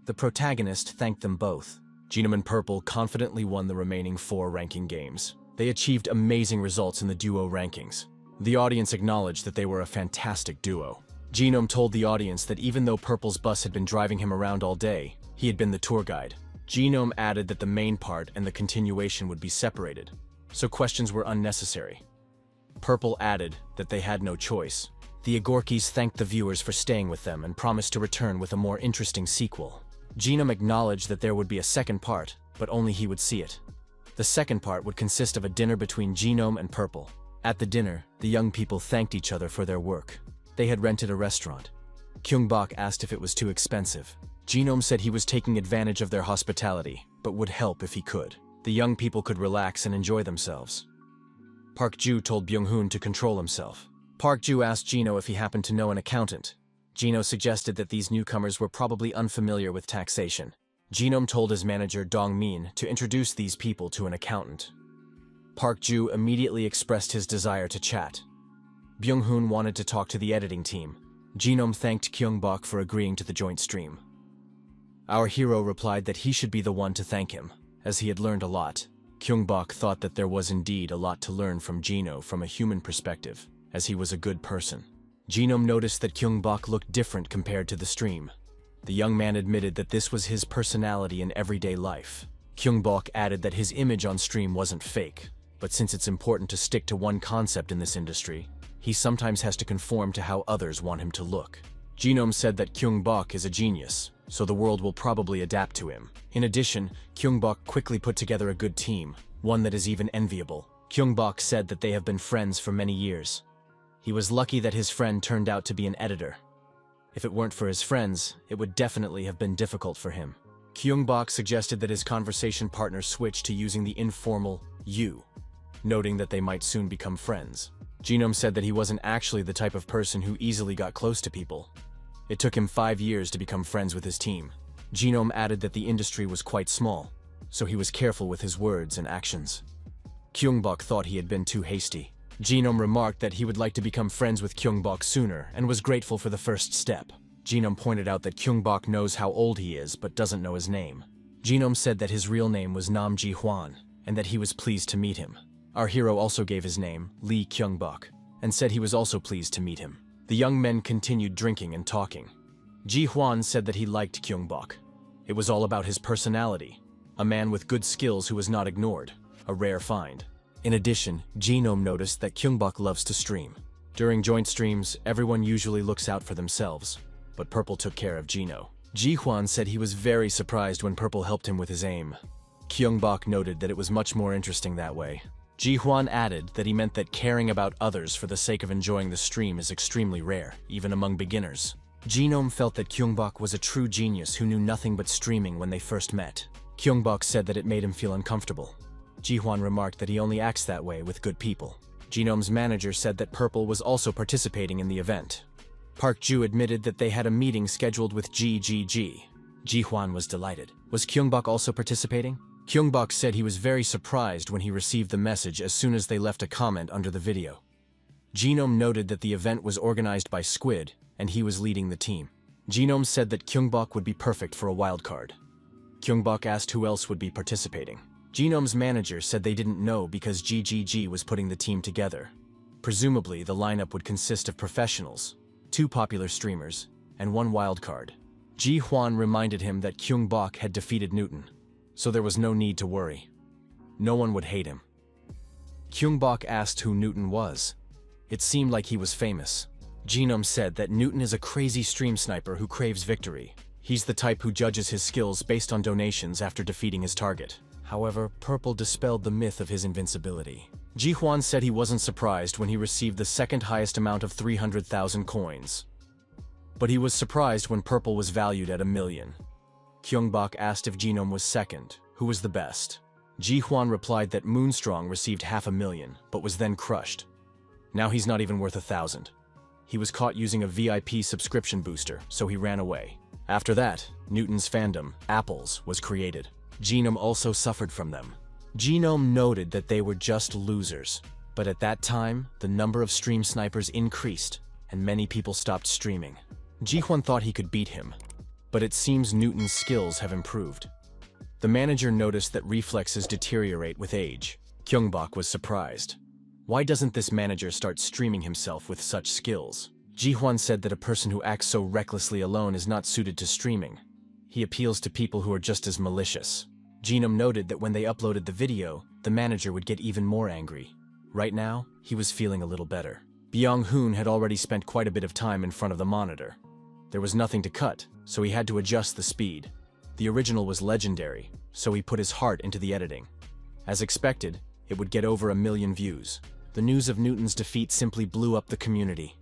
The protagonist thanked them both. Genome and Purple confidently won the remaining 4 ranking games. They achieved amazing results in the duo rankings. The audience acknowledged that they were a fantastic duo. Genome told the audience that even though Purple's bus had been driving him around all day, he had been the tour guide. Genome added that the main part and the continuation would be separated, so questions were unnecessary. Purple added that they had no choice. The Agorkis thanked the viewers for staying with them and promised to return with a more interesting sequel. Genome acknowledged that there would be a second part, but only he would see it. The second part would consist of a dinner between Genome and Purple. At the dinner, the young people thanked each other for their work. They had rented a restaurant. Kyungbok asked if it was too expensive. Genome said he was taking advantage of their hospitality, but would help if he could. The young people could relax and enjoy themselves. Park Ju told Byung-hoon to control himself. Park Ju asked Gino if he happened to know an accountant. Gino suggested that these newcomers were probably unfamiliar with taxation. Genome told his manager Dong-min to introduce these people to an accountant. Park Ju immediately expressed his desire to chat. Byung-hoon wanted to talk to the editing team. Genome thanked Kyungbok for agreeing to the joint stream. Our hero replied that he should be the one to thank him, as he had learned a lot. Kyungbok thought that there was indeed a lot to learn from Gino from a human perspective, as he was a good person. Genome noticed that Kyungbok looked different compared to the stream. The young man admitted that this was his personality in everyday life. Kyungbok added that his image on stream wasn't fake, but since it's important to stick to one concept in this industry, he sometimes has to conform to how others want him to look. Genome said that Kyungbok is a genius, so the world will probably adapt to him. In addition, Kyungbok quickly put together a good team, one that is even enviable. Kyungbok said that they have been friends for many years. He was lucky that his friend turned out to be an editor. If it weren't for his friends, it would definitely have been difficult for him. Kyungbok suggested that his conversation partner switch to using the informal you, noting that they might soon become friends. Genome said that he wasn't actually the type of person who easily got close to people. It took him 5 years to become friends with his team. Genome added that the industry was quite small, so he was careful with his words and actions. Kyungbok thought he had been too hasty. Genome remarked that he would like to become friends with Kyungbok sooner and was grateful for the first step. Genome pointed out that Kyungbok knows how old he is but doesn't know his name. Genome said that his real name was Nam Ji-hwan and that he was pleased to meet him. Our hero also gave his name, Lee Kyungbok, and said he was also pleased to meet him. The young men continued drinking and talking. Ji-hwan said that he liked Kyungbok. It was all about his personality, a man with good skills who was not ignored, a rare find. In addition, Genome noticed that Kyungbok loves to stream. During joint streams, everyone usually looks out for themselves, but Purple took care of Gino. Ji-hwan said he was very surprised when Purple helped him with his aim. Kyungbok noted that it was much more interesting that way. Ji-hwan added that he meant that caring about others for the sake of enjoying the stream is extremely rare, even among beginners. Genome felt that Kyungbok was a true genius who knew nothing but streaming when they first met. Kyungbok said that it made him feel uncomfortable. Ji-hwan remarked that he only acts that way with good people. Genome's manager said that Purple was also participating in the event. Park Ju admitted that they had a meeting scheduled with GGG. Ji-hwan was delighted. Was Kyungbok also participating? Kyungbok said he was very surprised when he received the message as soon as they left a comment under the video. Genome noted that the event was organized by Squid, and he was leading the team. Genome said that Kyungbok would be perfect for a wildcard. Kyungbok asked who else would be participating. Genome's manager said they didn't know because GGG was putting the team together. Presumably, the lineup would consist of professionals, 2 popular streamers, and 1 wildcard. Ji-hwan reminded him that Kyungbok had defeated Newton, so there was no need to worry. No one would hate him. Kyungbok asked who Newton was. It seemed like he was famous. Genome said that Newton is a crazy stream sniper who craves victory. He's the type who judges his skills based on donations after defeating his target. However, Purple dispelled the myth of his invincibility. Ji-hwan said he wasn't surprised when he received the second highest amount of 300,000 coins. But he was surprised when Purple was valued at $1 million. Kyungbok asked if Genome was second, who was the best. Ji-hwan replied that Moonstrong received $500,000, but was then crushed. Now he's not even worth 1,000. He was caught using a VIP subscription booster, so he ran away. After that, Newton's fandom, Apples, was created. Genome also suffered from them. Genome noted that they were just losers, but at that time, the number of stream snipers increased, and many people stopped streaming. Ji-hwan thought he could beat him, but it seems Newton's skills have improved. The manager noticed that reflexes deteriorate with age. Kyungbok was surprised. Why doesn't this manager start streaming himself with such skills? Ji-hwan said that a person who acts so recklessly alone is not suited to streaming. He appeals to people who are just as malicious. Genome noted that when they uploaded the video, the manager would get even more angry. Right now, he was feeling a little better. Byung-hoon had already spent quite a bit of time in front of the monitor. There was nothing to cut, so he had to adjust the speed. The original was legendary, so he put his heart into the editing. As expected, it would get over 1 million views. The news of Newton's defeat simply blew up the community.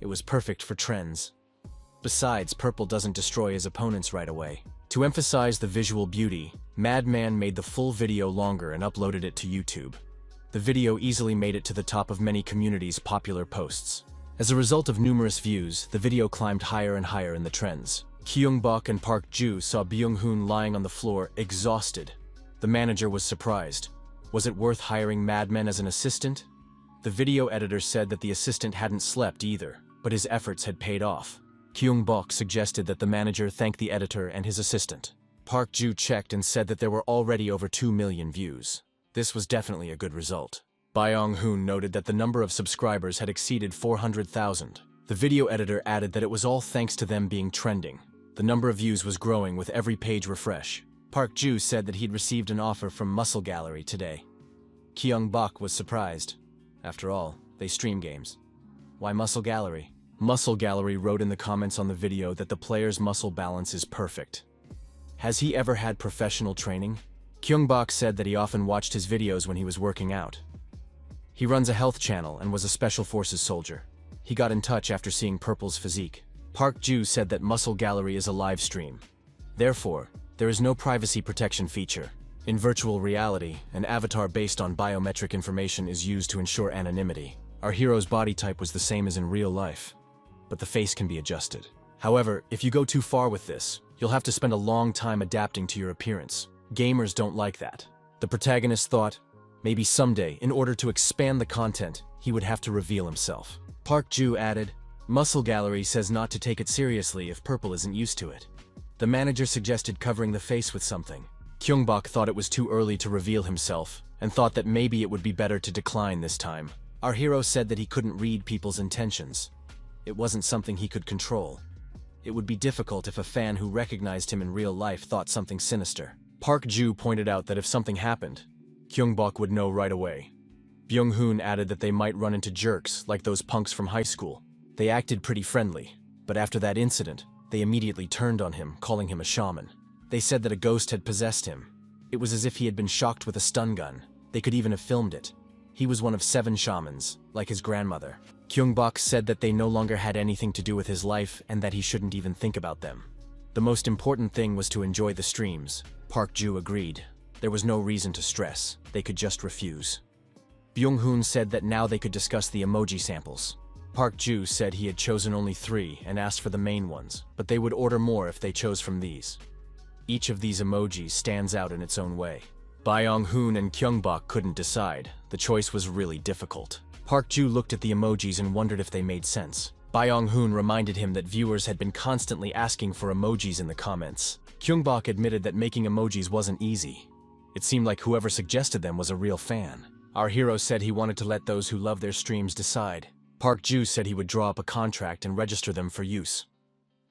It was perfect for trends. Besides, Purple doesn't destroy his opponents right away. To emphasize the visual beauty, Madman made the full video longer and uploaded it to YouTube. The video easily made it to the top of many communities' popular posts. As a result of numerous views, the video climbed higher and higher in the trends. Kyung-bok and Park Ju saw Byung-hoon lying on the floor, exhausted. The manager was surprised. Was it worth hiring Madman as an assistant? The video editor said that the assistant hadn't slept either, but his efforts had paid off. Kyung-bok suggested that the manager thank the editor and his assistant. Park Ju checked and said that there were already over 2 million views. This was definitely a good result. Byung-hoon noted that the number of subscribers had exceeded 400,000. The video editor added that it was all thanks to them being trending. The number of views was growing with every page refresh. Park Ju said that he'd received an offer from Muscle Gallery today. Kyung-bok was surprised. After all, they stream games. Why Muscle Gallery? Muscle Gallery wrote in the comments on the video that the player's muscle balance is perfect. Has he ever had professional training? Kyung-bok said that he often watched his videos when he was working out. He runs a health channel and was a Special Forces soldier. He got in touch after seeing Purple's physique. Park Ju said that Muscle Gallery is a live stream. Therefore, there is no privacy protection feature. In virtual reality, an avatar based on biometric information is used to ensure anonymity. Our hero's body type was the same as in real life, but the face can be adjusted. However, if you go too far with this, you'll have to spend a long time adapting to your appearance. Gamers don't like that. The protagonist thought, maybe someday, in order to expand the content, he would have to reveal himself. Park Ju added, Muscle Gallery says not to take it seriously if Purple isn't used to it. The manager suggested covering the face with something. Kyung-bok thought it was too early to reveal himself, and thought that maybe it would be better to decline this time. Our hero said that he couldn't read people's intentions. It wasn't something he could control. It would be difficult if a fan who recognized him in real life thought something sinister. Park Ju pointed out that if something happened, Kyung-bok would know right away. Byung-hoon added that they might run into jerks like those punks from high school. They acted pretty friendly, but after that incident, they immediately turned on him, calling him a shaman. They said that a ghost had possessed him. It was as if he had been shocked with a stun gun. They could even have filmed it. He was one of 7 shamans, like his grandmother. Kyung-bok said that they no longer had anything to do with his life and that he shouldn't even think about them. The most important thing was to enjoy the streams. Park Ju agreed. There was no reason to stress. They could just refuse. Byung-hoon said that now they could discuss the emoji samples. Park Ju said he had chosen only 3 and asked for the main ones, but they would order more if they chose from these. Each of these emojis stands out in its own way. Byung-hoon and Kyung-bok couldn't decide. The choice was really difficult. Park Ju looked at the emojis and wondered if they made sense. Byung-hoon reminded him that viewers had been constantly asking for emojis in the comments. Kyung-bok admitted that making emojis wasn't easy. It seemed like whoever suggested them was a real fan. Our hero said he wanted to let those who love their streams decide. Park Ju said he would draw up a contract and register them for use.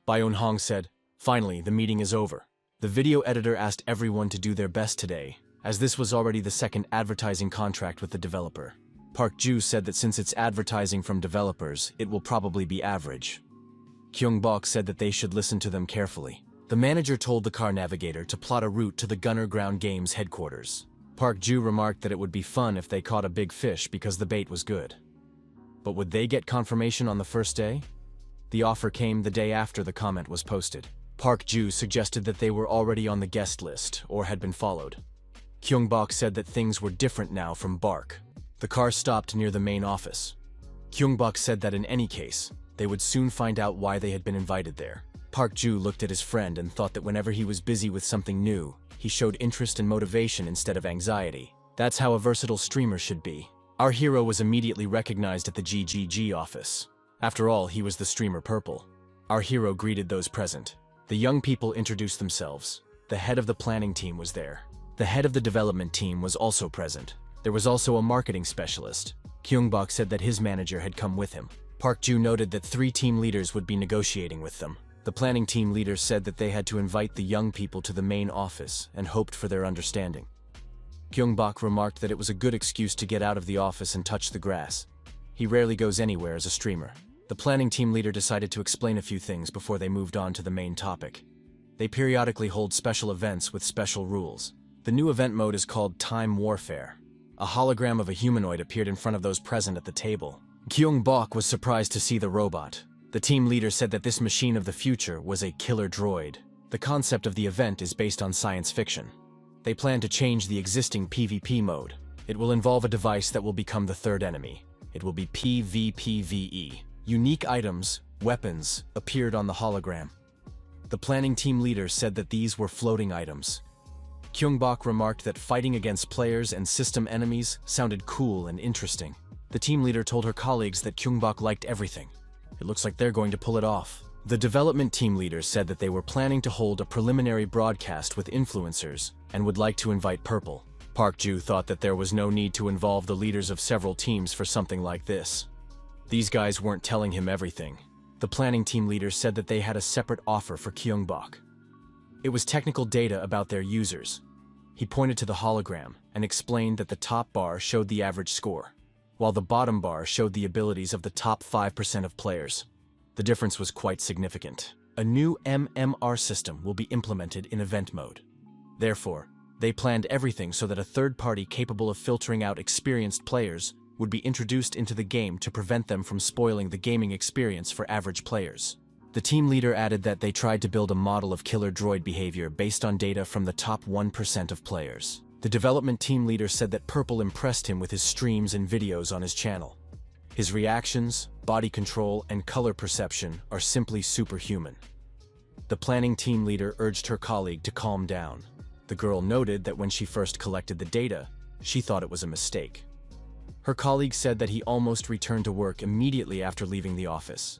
Byun-hong said, finally, the meeting is over. The video editor asked everyone to do their best today, as this was already the second advertising contract with the developer. Park Ju said that since it's advertising from developers, it will probably be average. Kyung-bok said that they should listen to them carefully. The manager told the car navigator to plot a route to the Gunner Ground Games headquarters. Park Ju remarked that it would be fun if they caught a big fish because the bait was good. But would they get confirmation on the first day? The offer came the day after the comment was posted. Park Ju suggested that they were already on the guest list or had been followed. Kyung-bok said that things were different now from Bark. The car stopped near the main office. Kyung-bok said that in any case, they would soon find out why they had been invited there. Park Ju looked at his friend and thought that whenever he was busy with something new, he showed interest and motivation instead of anxiety. That's how a versatile streamer should be. Our hero was immediately recognized at the GGG office. After all, he was the streamer Purple. Our hero greeted those present. The young people introduced themselves. The head of the planning team was there. The head of the development team was also present. There was also a marketing specialist. Kyung-bok said that his manager had come with him. Park Ju noted that 3 team leaders would be negotiating with them. The planning team leader said that they had to invite the young people to the main office and hoped for their understanding. Kyung-bok remarked that it was a good excuse to get out of the office and touch the grass. He rarely goes anywhere as a streamer. The planning team leader decided to explain a few things before they moved on to the main topic. They periodically hold special events with special rules. The new event mode is called Time Warfare. A hologram of a humanoid appeared in front of those present at the table. Kyung-bok was surprised to see the robot. The team leader said that this machine of the future was a killer droid. The concept of the event is based on science fiction. They plan to change the existing PvP mode. It will involve a device that will become the third enemy. It will be PvPvE. Unique items, weapons, appeared on the hologram. The planning team leader said that these were floating items. Kyungbok remarked that fighting against players and system enemies sounded cool and interesting. The team leader told her colleagues that Kyungbok liked everything. It looks like they're going to pull it off. The development team leader said that they were planning to hold a preliminary broadcast with influencers and would like to invite Purple. Park Ju thought that there was no need to involve the leaders of several teams for something like this. These guys weren't telling him everything. The planning team leader said that they had a separate offer for Kyungbok. It was technical data about their users. He pointed to the hologram and explained that the top bar showed the average score, while the bottom bar showed the abilities of the top 5% of players. The difference was quite significant. A new MMR system will be implemented in event mode. Therefore, they planned everything so that a third party capable of filtering out experienced players would be introduced into the game to prevent them from spoiling the gaming experience for average players. The team leader added that they tried to build a model of killer droid behavior based on data from the top 1% of players. The development team leader said that Purple impressed him with his streams and videos on his channel. His reactions, body control, and color perception are simply superhuman. The planning team leader urged her colleague to calm down. The girl noted that when she first collected the data, she thought it was a mistake. Her colleague said that he almost returned to work immediately after leaving the office.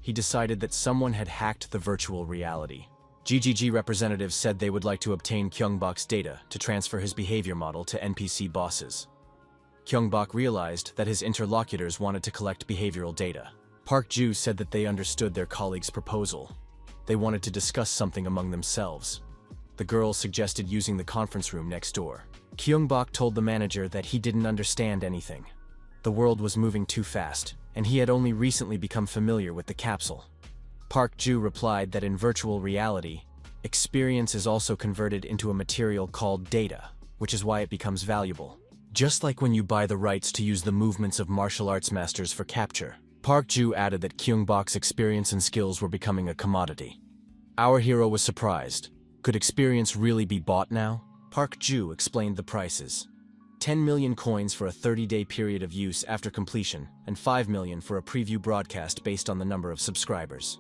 He decided that someone had hacked the virtual reality. GGG representatives said they would like to obtain Kyungbok's data to transfer his behavior model to NPC bosses. Kyungbok realized that his interlocutors wanted to collect behavioral data. Park Ju said that they understood their colleague's proposal. They wanted to discuss something among themselves. The girl suggested using the conference room next door. Kyungbok told the manager that he didn't understand anything. The world was moving too fast, and he had only recently become familiar with the capsule. Park Ju replied that in virtual reality, experience is also converted into a material called data, which is why it becomes valuable. Just like when you buy the rights to use the movements of martial arts masters for capture. Park Ju added that Kyungbok's experience and skills were becoming a commodity. Our hero was surprised. Could experience really be bought now? Park Ju explained the prices. 10 million coins for a 30-day period of use after completion, and 5 million for a preview broadcast based on the number of subscribers.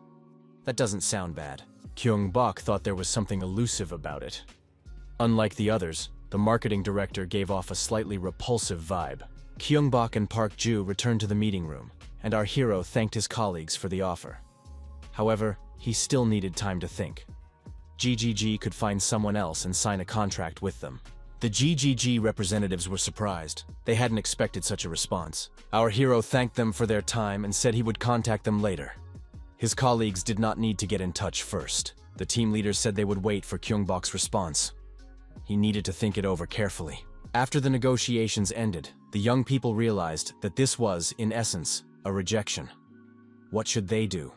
That doesn't sound bad. Kyungbok thought there was something elusive about it. Unlike the others, the marketing director gave off a slightly repulsive vibe. Kyungbok and Park Ju returned to the meeting room, and our hero thanked his colleagues for the offer. However, he still needed time to think. GGG could find someone else and sign a contract with them. The GGG representatives were surprised. They hadn't expected such a response. Our hero thanked them for their time and said he would contact them later. His colleagues did not need to get in touch first. The team leaders said they would wait for Kyungbok's response. He needed to think it over carefully. After the negotiations ended, the young people realized that this was, in essence, a rejection. What should they do?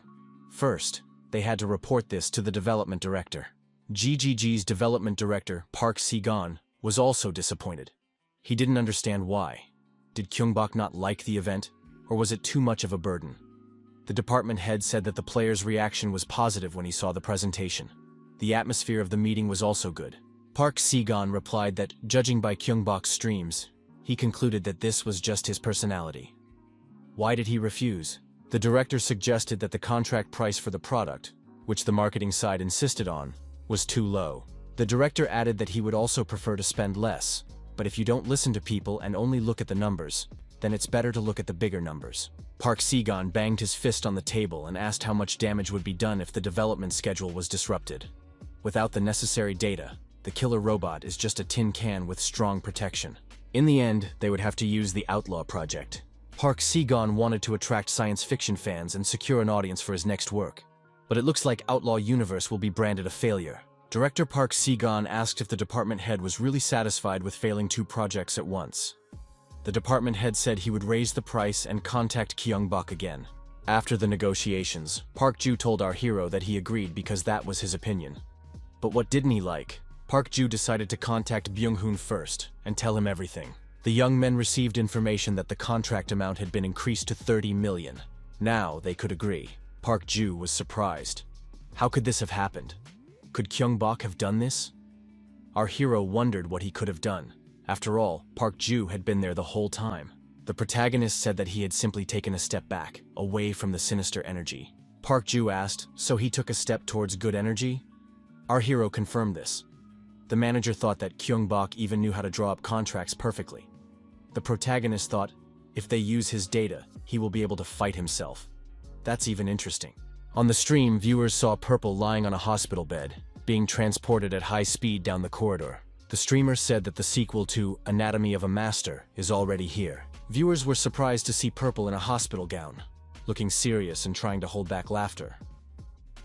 First, they had to report this to the development director. GGG's development director, Park Si-gon, was also disappointed. He didn't understand why. Did Kyungbok not like the event, or was it too much of a burden? The department head said that the player's reaction was positive when he saw the presentation. The atmosphere of the meeting was also good. Park Si-gon replied that, judging by Kyungbok's streams, he concluded that this was just his personality. Why did he refuse? The director suggested that the contract price for the product, which the marketing side insisted on, was too low. The director added that he would also prefer to spend less, but if you don't listen to people and only look at the numbers, then it's better to look at the bigger numbers. Park Si-gon banged his fist on the table and asked how much damage would be done if the development schedule was disrupted. Without the necessary data, the killer robot is just a tin can with strong protection. In the end, they would have to use the Outlaw project. Park Si-gon wanted to attract science fiction fans and secure an audience for his next work. But it looks like Outlaw Universe will be branded a failure. Director Park Si-gon asked if the department head was really satisfied with failing 2 projects at once. The department head said he would raise the price and contact Kyungbok again. After the negotiations, Park Ju told our hero that he agreed because that was his opinion. But what didn't he like? Park Ju decided to contact Byung-hoon first and tell him everything. The young men received information that the contract amount had been increased to 30 million. Now they could agree. Park Ju was surprised. How could this have happened? Could Kyungbok have done this? Our hero wondered what he could have done. After all, Park Ju had been there the whole time. The protagonist said that he had simply taken a step back, away from the sinister energy. Park Ju asked, so he took a step towards good energy? Our hero confirmed this. The manager thought that Kyungbok even knew how to draw up contracts perfectly. The protagonist thought, if they use his data, he will be able to fight himself. That's even interesting. On the stream, viewers saw Purple lying on a hospital bed, being transported at high speed down the corridor. The streamer said that the sequel to Anatomy of a Master is already here. Viewers were surprised to see Purple in a hospital gown, looking serious and trying to hold back laughter.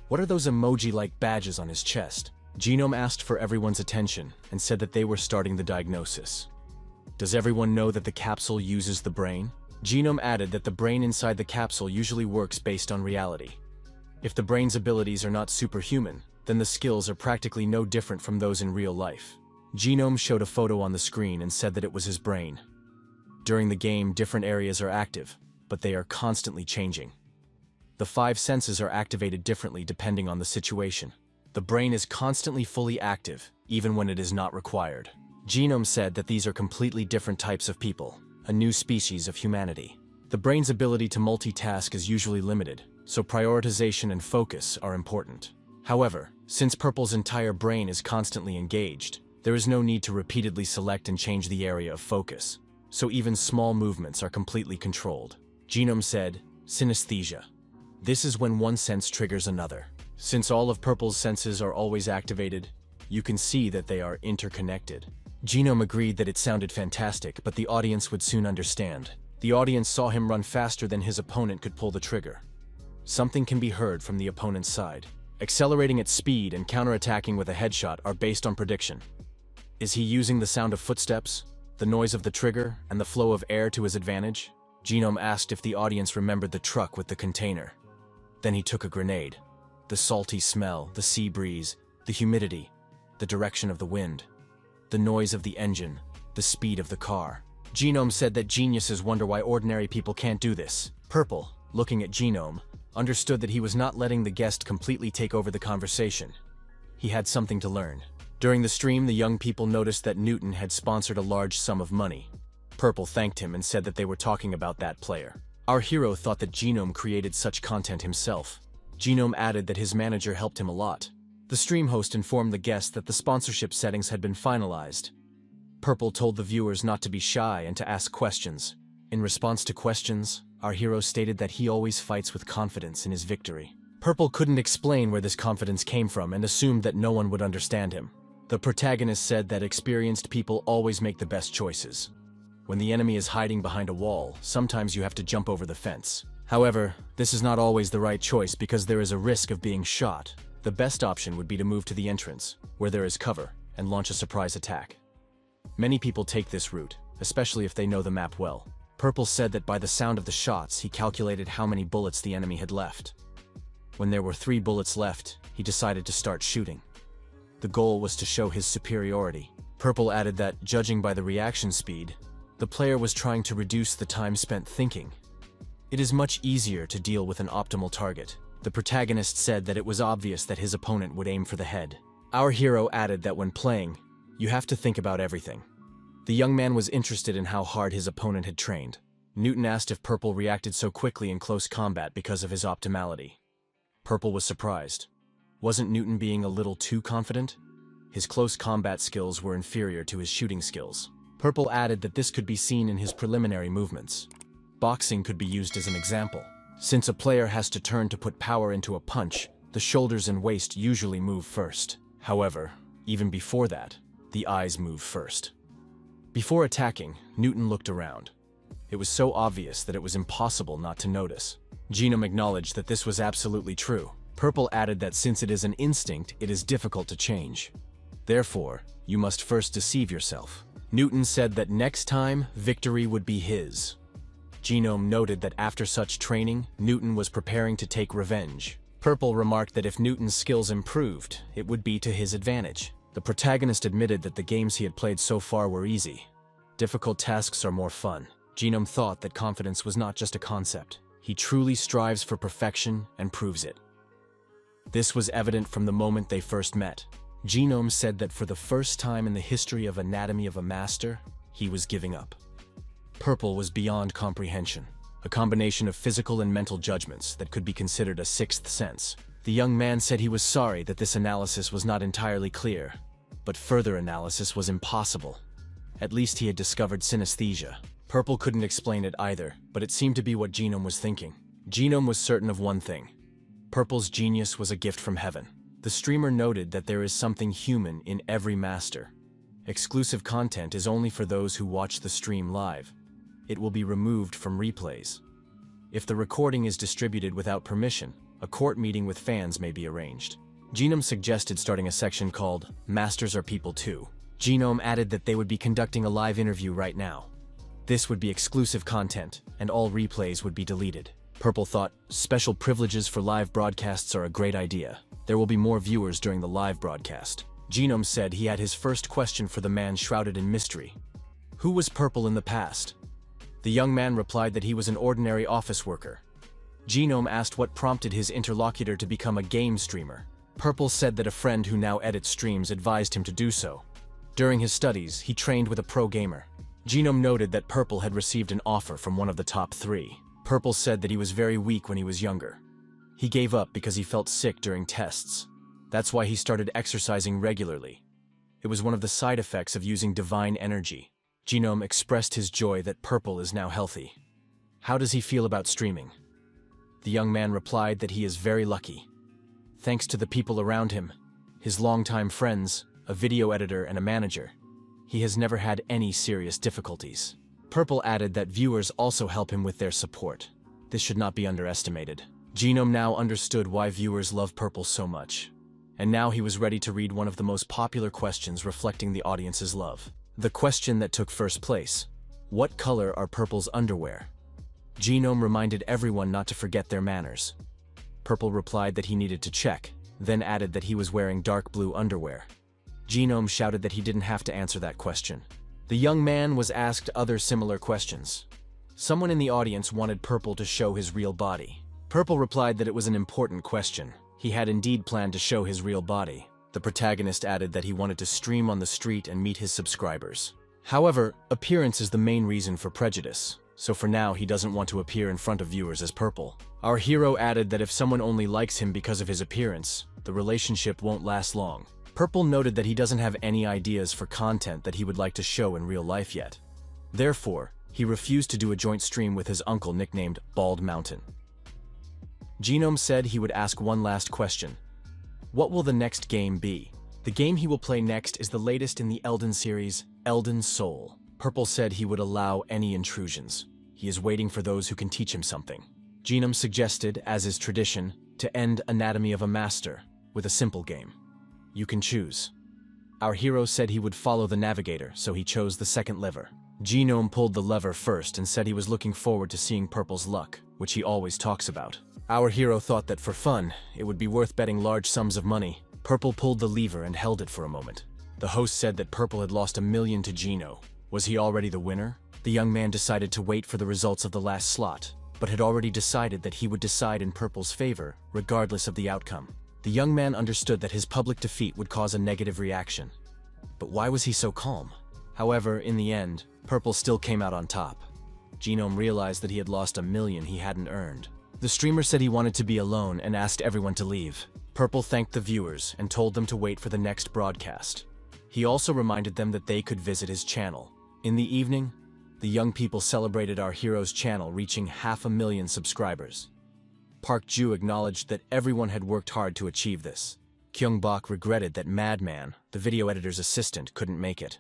What are those emoji-like badges on his chest? Genome asked for everyone's attention and said that they were starting the diagnosis. Does everyone know that the capsule uses the brain? Genome added that the brain inside the capsule usually works based on reality. If the brain's abilities are not superhuman, then the skills are practically no different from those in real life. Genome showed a photo on the screen and said that it was his brain. During the game, different areas are active, but they are constantly changing. The 5 senses are activated differently depending on the situation. The brain is constantly fully active, even when it is not required. Genome said that these are completely different types of people, a new species of humanity. The brain's ability to multitask is usually limited, so prioritization and focus are important. However, since Purple's entire brain is constantly engaged, there is no need to repeatedly select and change the area of focus, so even small movements are completely controlled. Genome said, synesthesia. This is when one sense triggers another. Since all of Purple's senses are always activated, you can see that they are interconnected. Genome agreed that it sounded fantastic, but the audience would soon understand. The audience saw him run faster than his opponent could pull the trigger. Something can be heard from the opponent's side. Accelerating at speed and counterattacking with a headshot are based on prediction. Is he using the sound of footsteps, the noise of the trigger, and the flow of air to his advantage? Genome asked if the audience remembered the truck with the container. Then he took a grenade. The salty smell, the sea breeze, the humidity, the direction of the wind, the noise of the engine, the speed of the car. Genome said that geniuses wonder why ordinary people can't do this. Purple, looking at Genome, understood that he was not letting the guest completely take over the conversation. He had something to learn. During the stream, the young people noticed that Newton had sponsored a large sum of money. Purple thanked him and said that they were talking about that player. Our hero thought that Genome created such content himself. Genome added that his manager helped him a lot. The stream host informed the guest that the sponsorship settings had been finalized. Purple told the viewers not to be shy and to ask questions. In response to questions, our hero stated that he always fights with confidence in his victory. Purple couldn't explain where this confidence came from and assumed that no one would understand him. The protagonist said that experienced people always make the best choices. When the enemy is hiding behind a wall, sometimes you have to jump over the fence. However, this is not always the right choice because there is a risk of being shot. The best option would be to move to the entrance, where there is cover, and launch a surprise attack. Many people take this route, especially if they know the map well. Purple said that by the sound of the shots, he calculated how many bullets the enemy had left. When there were 3 bullets left, he decided to start shooting. The goal was to show his superiority. Purple added that, judging by the reaction speed, the player was trying to reduce the time spent thinking. It is much easier to deal with an optimal target. The protagonist said that it was obvious that his opponent would aim for the head. Our hero added that when playing, you have to think about everything. The young man was interested in how hard his opponent had trained. Newton asked if Purple reacted so quickly in close combat because of his optimality. Purple was surprised. Wasn't Newton being a little too confident? His close combat skills were inferior to his shooting skills. Purple added that this could be seen in his preliminary movements. Boxing could be used as an example. Since a player has to turn to put power into a punch, the shoulders and waist usually move first. However, even before that, the eyes move first. Before attacking, Newton looked around. It was so obvious that it was impossible not to notice. Genome acknowledged that this was absolutely true. Purple added that since it is an instinct, it is difficult to change. Therefore, you must first deceive yourself. Newton said that next time, victory would be his. Genome noted that after such training, Newton was preparing to take revenge. Purple remarked that if Newton's skills improved, it would be to his advantage. The protagonist admitted that the games he had played so far were easy. Difficult tasks are more fun. Genome thought that confidence was not just a concept. He truly strives for perfection and proves it. This was evident from the moment they first met. Genome said that for the first time in the history of Anatomy of a Master, he was giving up. Purple was beyond comprehension, a combination of physical and mental judgments that could be considered a sixth sense. The young man said he was sorry that this analysis was not entirely clear, but further analysis was impossible. At least he had discovered synesthesia. Purple couldn't explain it either, but it seemed to be what Genome was thinking. Genome was certain of one thing. Purple's genius was a gift from heaven. The streamer noted that there is something human in every master. Exclusive content is only for those who watch the stream live. It will be removed from replays. If the recording is distributed without permission, a court meeting with fans may be arranged. Genome suggested starting a section called Masters Are People Too. Genome added that they would be conducting a live interview right now. This would be exclusive content, and all replays would be deleted. Purple thought, special privileges for live broadcasts are a great idea. There will be more viewers during the live broadcast. Genome said he had his first question for the man shrouded in mystery. Who was Purple in the past? The young man replied that he was an ordinary office worker. Genome asked what prompted his interlocutor to become a game streamer. Purple said that a friend who now edits streams advised him to do so. During his studies, he trained with a pro gamer. Genome noted that Purple had received an offer from one of the top 3. Purple said that he was very weak when he was younger. He gave up because he felt sick during tests. That's why he started exercising regularly. It was one of the side effects of using divine energy. Genome expressed his joy that Purple is now healthy. How does he feel about streaming? The young man replied that he is very lucky. Thanks to the people around him, his longtime friends, a video editor and a manager, he has never had any serious difficulties. Purple added that viewers also help him with their support. This should not be underestimated. Genome now understood why viewers love Purple so much. And now he was ready to read one of the most popular questions reflecting the audience's love. The question that took first place: what color are Purple's underwear? Genome reminded everyone not to forget their manners. Purple replied that he needed to check, then added that he was wearing dark blue underwear. Genome shouted that he didn't have to answer that question. The young man was asked other similar questions. Someone in the audience wanted Purple to show his real body. Purple replied that it was an important question. He had indeed planned to show his real body. The protagonist added that he wanted to stream on the street and meet his subscribers. However, appearance is the main reason for prejudice, so for now he doesn't want to appear in front of viewers as Purple. Our hero added that if someone only likes him because of his appearance, the relationship won't last long. Purple noted that he doesn't have any ideas for content that he would like to show in real life yet. Therefore, he refused to do a joint stream with his uncle nicknamed Bald Mountain. Genome said he would ask one last question. What will the next game be? The game he will play next is the latest in the Elden series, Elden Soul. Purple said he would allow any intrusions. He is waiting for those who can teach him something. Genome suggested, as is tradition, to end Anatomy of a Master with a simple game. You can choose. Our hero said he would follow the navigator, so he chose the second lever. Genome pulled the lever first and said he was looking forward to seeing Purple's luck, which he always talks about. Our hero thought that for fun, it would be worth betting large sums of money. Purple pulled the lever and held it for a moment. The host said that Purple had lost $1 million to Geno. Was he already the winner? The young man decided to wait for the results of the last slot, but had already decided that he would decide in Purple's favor, regardless of the outcome. The young man understood that his public defeat would cause a negative reaction. But why was he so calm? However, in the end, Purple still came out on top. Genome realized that he had lost $1 million he hadn't earned. The streamer said he wanted to be alone and asked everyone to leave. Purple thanked the viewers and told them to wait for the next broadcast. He also reminded them that they could visit his channel. In the evening, the young people celebrated our hero's channel reaching 500,000 subscribers. Park Ju acknowledged that everyone had worked hard to achieve this. Kyung-bok regretted that Madman, the video editor's assistant, couldn't make it.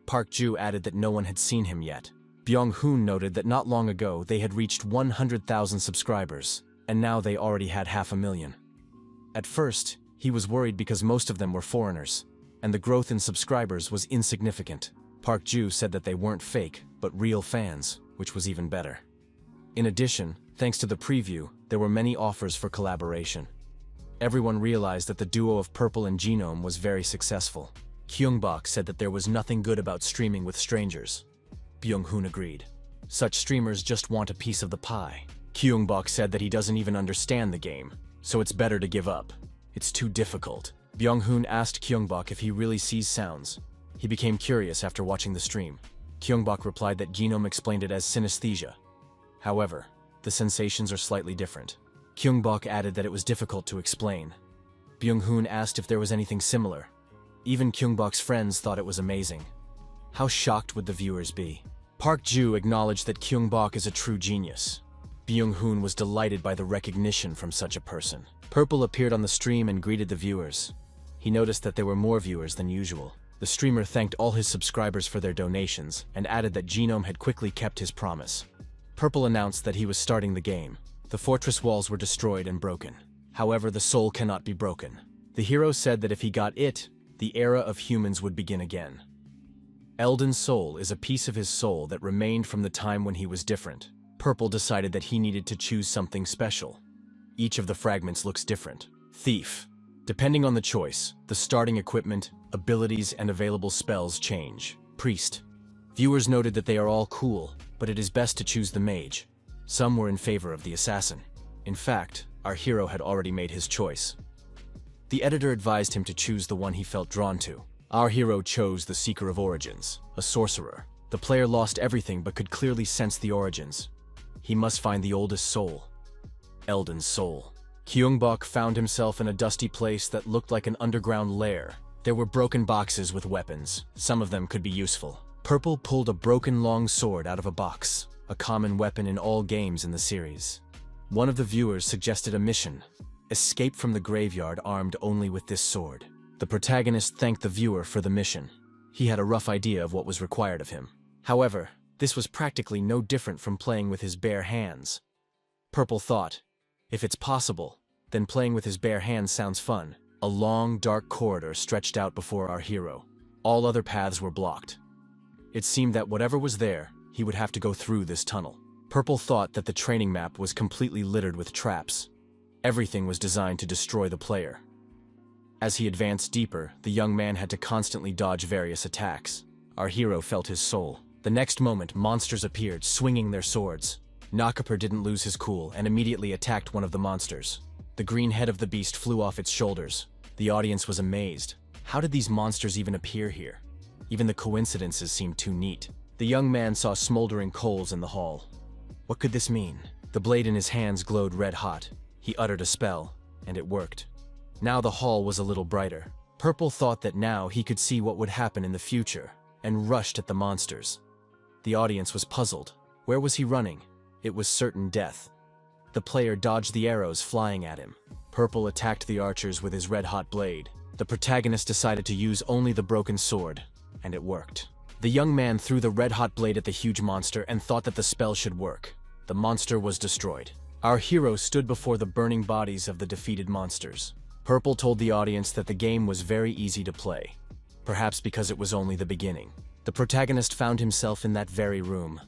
Park Ju added that no one had seen him yet. Byung-hoon noted that not long ago they had reached 100,000 subscribers, and now they already had 500,000. At first, he was worried because most of them were foreigners, and the growth in subscribers was insignificant. Park Ju said that they weren't fake, but real fans, which was even better. In addition, thanks to the preview, there were many offers for collaboration. Everyone realized that the duo of Purple and Genome was very successful. Kyung-bok said that there was nothing good about streaming with strangers. Byung-hoon agreed. Such streamers just want a piece of the pie. Kyungbok said that he doesn't even understand the game, so it's better to give up. It's too difficult. Byung-hoon asked Kyungbok if he really sees sounds. He became curious after watching the stream. Kyungbok replied that Genome explained it as synesthesia. However, the sensations are slightly different. Kyungbok added that it was difficult to explain. Byung-hoon asked if there was anything similar. Even Kyungbok's friends thought it was amazing. How shocked would the viewers be? Park Ju acknowledged that Kyungbok is a true genius. Byung-hoon was delighted by the recognition from such a person. Purple appeared on the stream and greeted the viewers. He noticed that there were more viewers than usual. The streamer thanked all his subscribers for their donations and added that Genome had quickly kept his promise. Purple announced that he was starting the game. The fortress walls were destroyed and broken. However, the soul cannot be broken. The hero said that if he got it, the era of humans would begin again. Elden's soul is a piece of his soul that remained from the time when he was different. Purple decided that he needed to choose something special. Each of the fragments looks different. Thief. Depending on the choice, the starting equipment, abilities, and available spells change. Priest. Viewers noted that they are all cool, but it is best to choose the mage. Some were in favor of the assassin. In fact, our hero had already made his choice. The editor advised him to choose the one he felt drawn to. Our hero chose the Seeker of Origins, a sorcerer. The player lost everything but could clearly sense the origins. He must find the oldest soul. Elden's soul. Kyungbok found himself in a dusty place that looked like an underground lair. There were broken boxes with weapons. Some of them could be useful. Purple pulled a broken long sword out of a box, a common weapon in all games in the series. One of the viewers suggested a mission: escape from the graveyard armed only with this sword. The protagonist thanked the viewer for the mission. He had a rough idea of what was required of him. However, this was practically no different from playing with his bare hands. Purple thought, if it's possible, then playing with his bare hands sounds fun. A long, dark corridor stretched out before our hero. All other paths were blocked. It seemed that whatever was there, he would have to go through this tunnel. Purple thought that the training map was completely littered with traps. Everything was designed to destroy the player. As he advanced deeper, the young man had to constantly dodge various attacks. Our hero felt his soul. The next moment, monsters appeared, swinging their swords. Nakapur didn't lose his cool and immediately attacked one of the monsters. The green head of the beast flew off its shoulders. The audience was amazed. How did these monsters even appear here? Even the coincidences seemed too neat. The young man saw smoldering coals in the hall. What could this mean? The blade in his hands glowed red hot. He uttered a spell, and it worked. Now the hall was a little brighter. Purple thought that now he could see what would happen in the future, and rushed at the monsters. The audience was puzzled. Where was he running? It was certain death. The player dodged the arrows flying at him. Purple attacked the archers with his red-hot blade. The protagonist decided to use only the broken sword, and it worked. The young man threw the red-hot blade at the huge monster and thought that the spell should work. The monster was destroyed. Our hero stood before the burning bodies of the defeated monsters. Purple told the audience that the game was very easy to play, perhaps because it was only the beginning. The protagonist found himself in that very room.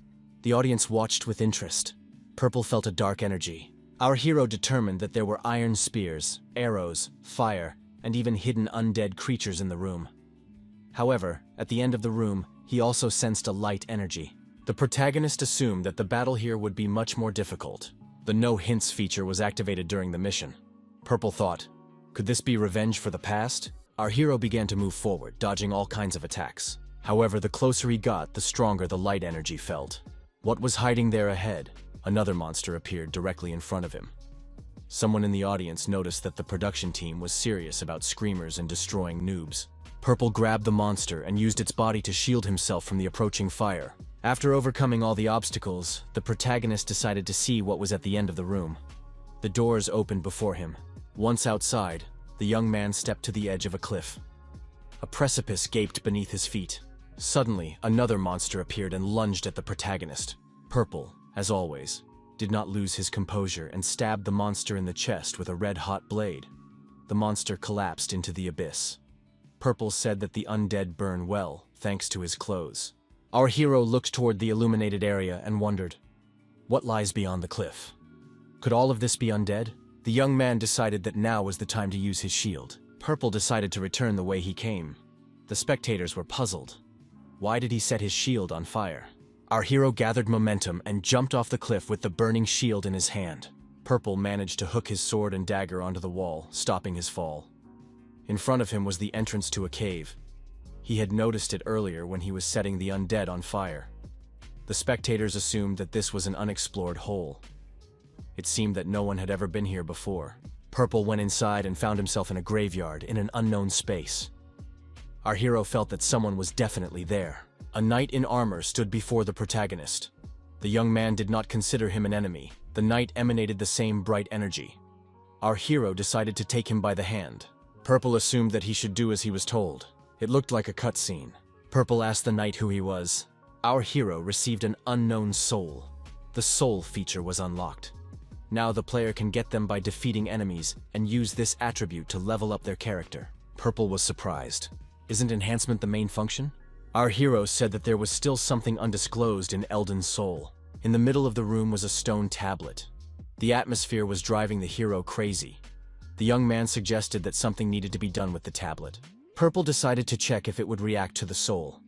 The audience watched with interest. Purple felt a dark energy. Our hero determined that there were iron spears, arrows, fire, and even hidden undead creatures in the room. However, at the end of the room, he also sensed a light energy. The protagonist assumed that the battle here would be much more difficult. The no hints feature was activated during the mission. Purple thought, could this be revenge for the past? Our hero began to move forward, dodging all kinds of attacks. However, the closer he got, the stronger the light energy felt. What was hiding there ahead? Another monster appeared directly in front of him. Someone in the audience noticed that the production team was serious about screamers and destroying noobs. Purple grabbed the monster and used its body to shield himself from the approaching fire. After overcoming all the obstacles, the protagonist decided to see what was at the end of the room. The doors opened before him. Once outside, the young man stepped to the edge of a cliff. A precipice gaped beneath his feet. Suddenly, another monster appeared and lunged at the protagonist. Purple, as always, did not lose his composure and stabbed the monster in the chest with a red-hot blade. The monster collapsed into the abyss. Purple said that the undead burn well, thanks to his clothes. Our hero looked toward the illuminated area and wondered, what lies beyond the cliff? Could all of this be undead? The young man decided that now was the time to use his shield. Purple decided to return the way he came. The spectators were puzzled. Why did he set his shield on fire? Our hero gathered momentum and jumped off the cliff with the burning shield in his hand. Purple managed to hook his sword and dagger onto the wall, stopping his fall. In front of him was the entrance to a cave. He had noticed it earlier when he was setting the undead on fire. The spectators assumed that this was an unexplored hole. It seemed that no one had ever been here before. Purple went inside and found himself in a graveyard in an unknown space. Our hero felt that someone was definitely there. A knight in armor stood before the protagonist. The young man did not consider him an enemy. The knight emanated the same bright energy. Our hero decided to take him by the hand. Purple assumed that he should do as he was told. It looked like a cutscene. Purple asked the knight who he was. Our hero received an unknown soul. The soul feature was unlocked. Now the player can get them by defeating enemies and use this attribute to level up their character. Purple was surprised. Isn't enhancement the main function? Our hero said that there was still something undisclosed in Elden's soul. In the middle of the room was a stone tablet. The atmosphere was driving the hero crazy. The young man suggested that something needed to be done with the tablet. Purple decided to check if it would react to the soul.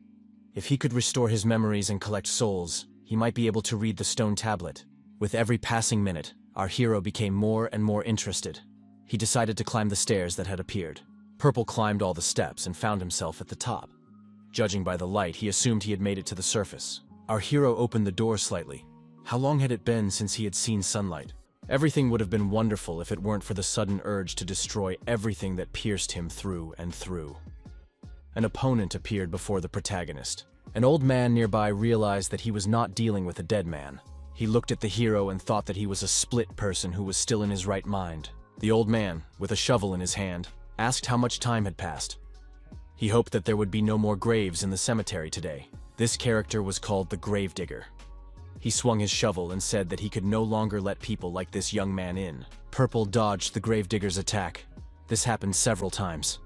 If he could restore his memories and collect souls, he might be able to read the stone tablet. With every passing minute, our hero became more and more interested. He decided to climb the stairs that had appeared. Purple climbed all the steps and found himself at the top. Judging by the light, he assumed he had made it to the surface. Our hero opened the door slightly. How long had it been since he had seen sunlight? Everything would have been wonderful if it weren't for the sudden urge to destroy everything that pierced him through and through. An opponent appeared before the protagonist. An old man nearby realized that he was not dealing with a dead man. He looked at the hero and thought that he was a split person who was still in his right mind. The old man, with a shovel in his hand, asked how much time had passed. He hoped that there would be no more graves in the cemetery today. This character was called the Gravedigger. He swung his shovel and said that he could no longer let people like this young man in. Purple dodged the Gravedigger's attack. This happened several times.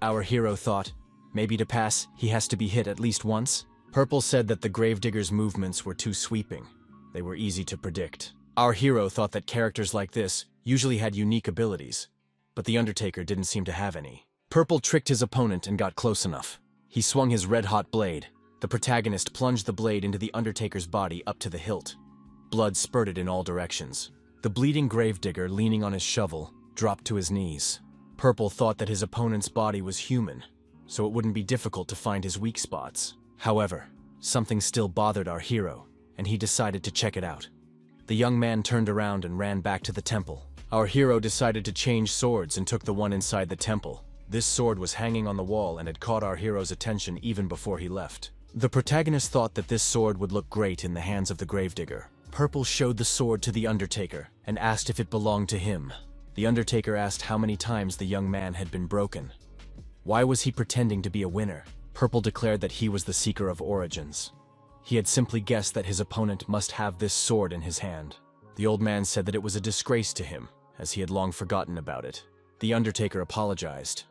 Our hero thought, maybe to pass, he has to be hit at least once? Purple said that the Gravedigger's movements were too sweeping. They were easy to predict. Our hero thought that characters like this usually had unique abilities, but the Undertaker didn't seem to have any. Purple tricked his opponent and got close enough. He swung his red-hot blade. The protagonist plunged the blade into the Undertaker's body up to the hilt. Blood spurted in all directions. The bleeding Gravedigger, leaning on his shovel, dropped to his knees. Purple thought that his opponent's body was human, so it wouldn't be difficult to find his weak spots. However, something still bothered our hero, and he decided to check it out. The young man turned around and ran back to the temple. Our hero decided to change swords and took the one inside the temple. This sword was hanging on the wall and had caught our hero's attention even before he left. The protagonist thought that this sword would look great in the hands of the Gravedigger. Purple showed the sword to the Undertaker and asked if it belonged to him. The Undertaker asked how many times the young man had been broken. Why was he pretending to be a winner? Purple declared that he was the Seeker of Origins. He had simply guessed that his opponent must have this sword in his hand. The old man said that it was a disgrace to him, as he had long forgotten about it. The Undertaker apologized.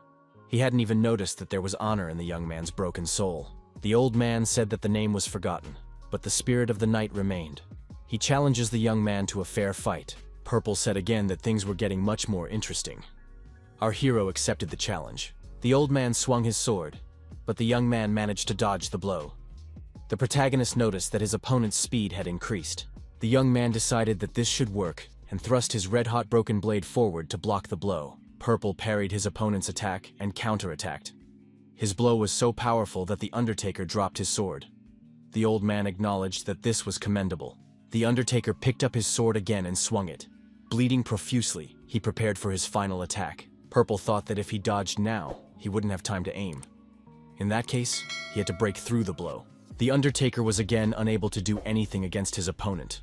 He hadn't even noticed that there was honor in the young man's broken soul. The old man said that the name was forgotten, but the spirit of the knight remained. He challenges the young man to a fair fight. Purple said again that things were getting much more interesting. Our hero accepted the challenge. The old man swung his sword, but the young man managed to dodge the blow. The protagonist noticed that his opponent's speed had increased. The young man decided that this should work and thrust his red-hot broken blade forward to block the blow. Purple parried his opponent's attack and counterattacked. His blow was so powerful that the Undertaker dropped his sword. The old man acknowledged that this was commendable. The Undertaker picked up his sword again and swung it. Bleeding profusely, he prepared for his final attack. Purple thought that if he dodged now, he wouldn't have time to aim. In that case, he had to break through the blow. The Undertaker was again unable to do anything against his opponent.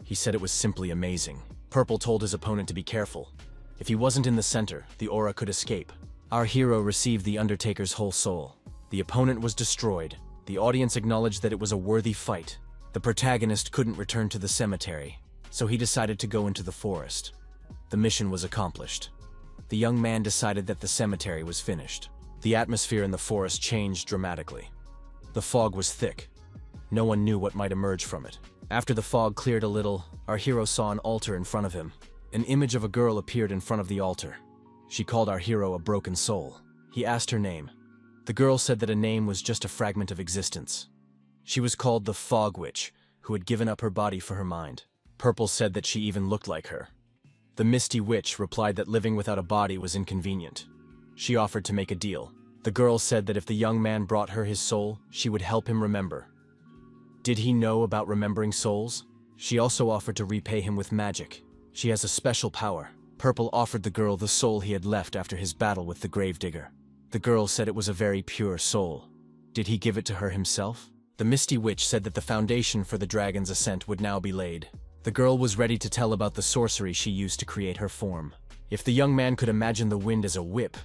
He said it was simply amazing. Purple told his opponent to be careful. If he wasn't in the center, the aura could escape. Our hero received the Undertaker's whole soul. The opponent was destroyed. The audience acknowledged that it was a worthy fight. The protagonist couldn't return to the cemetery, so he decided to go into the forest. The mission was accomplished. The young man decided that the cemetery was finished. The atmosphere in the forest changed dramatically. The fog was thick. No one knew what might emerge from it. After the fog cleared a little, our hero saw an altar in front of him. An image of a girl appeared in front of the altar. She called our hero a broken soul. He asked her name. The girl said that a name was just a fragment of existence. She was called the Fog Witch, who had given up her body for her mind. Purple said that she even looked like her. The Misty Witch replied that living without a body was inconvenient. She offered to make a deal. The girl said that if the young man brought her his soul, she would help him remember. Did he know about remembering souls? She also offered to repay him with magic. She has a special power. Purple offered the girl the soul he had left after his battle with the gravedigger. The girl said it was a very pure soul. Did he give it to her himself? The Misty Witch said that the foundation for the dragon's ascent would now be laid. The girl was ready to tell about the sorcery she used to create her form. If the young man could imagine the wind as a whip,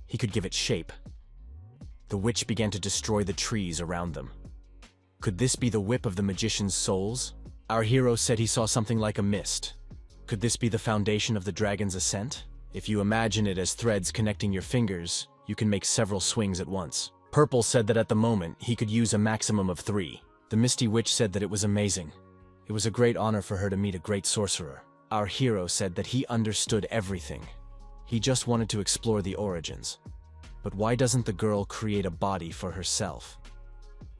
he could give it shape. The witch began to destroy the trees around them. Could this be the whip of the magician's souls? Our hero said he saw something like a mist. Could this be the foundation of the dragon's ascent? If you imagine it as threads connecting your fingers, you can make several swings at once. Purple said that at the moment, he could use a maximum of 3. The Misty Witch said that it was amazing. It was a great honor for her to meet a great sorcerer. Our hero said that he understood everything. He just wanted to explore the origins. But why doesn't the girl create a body for herself?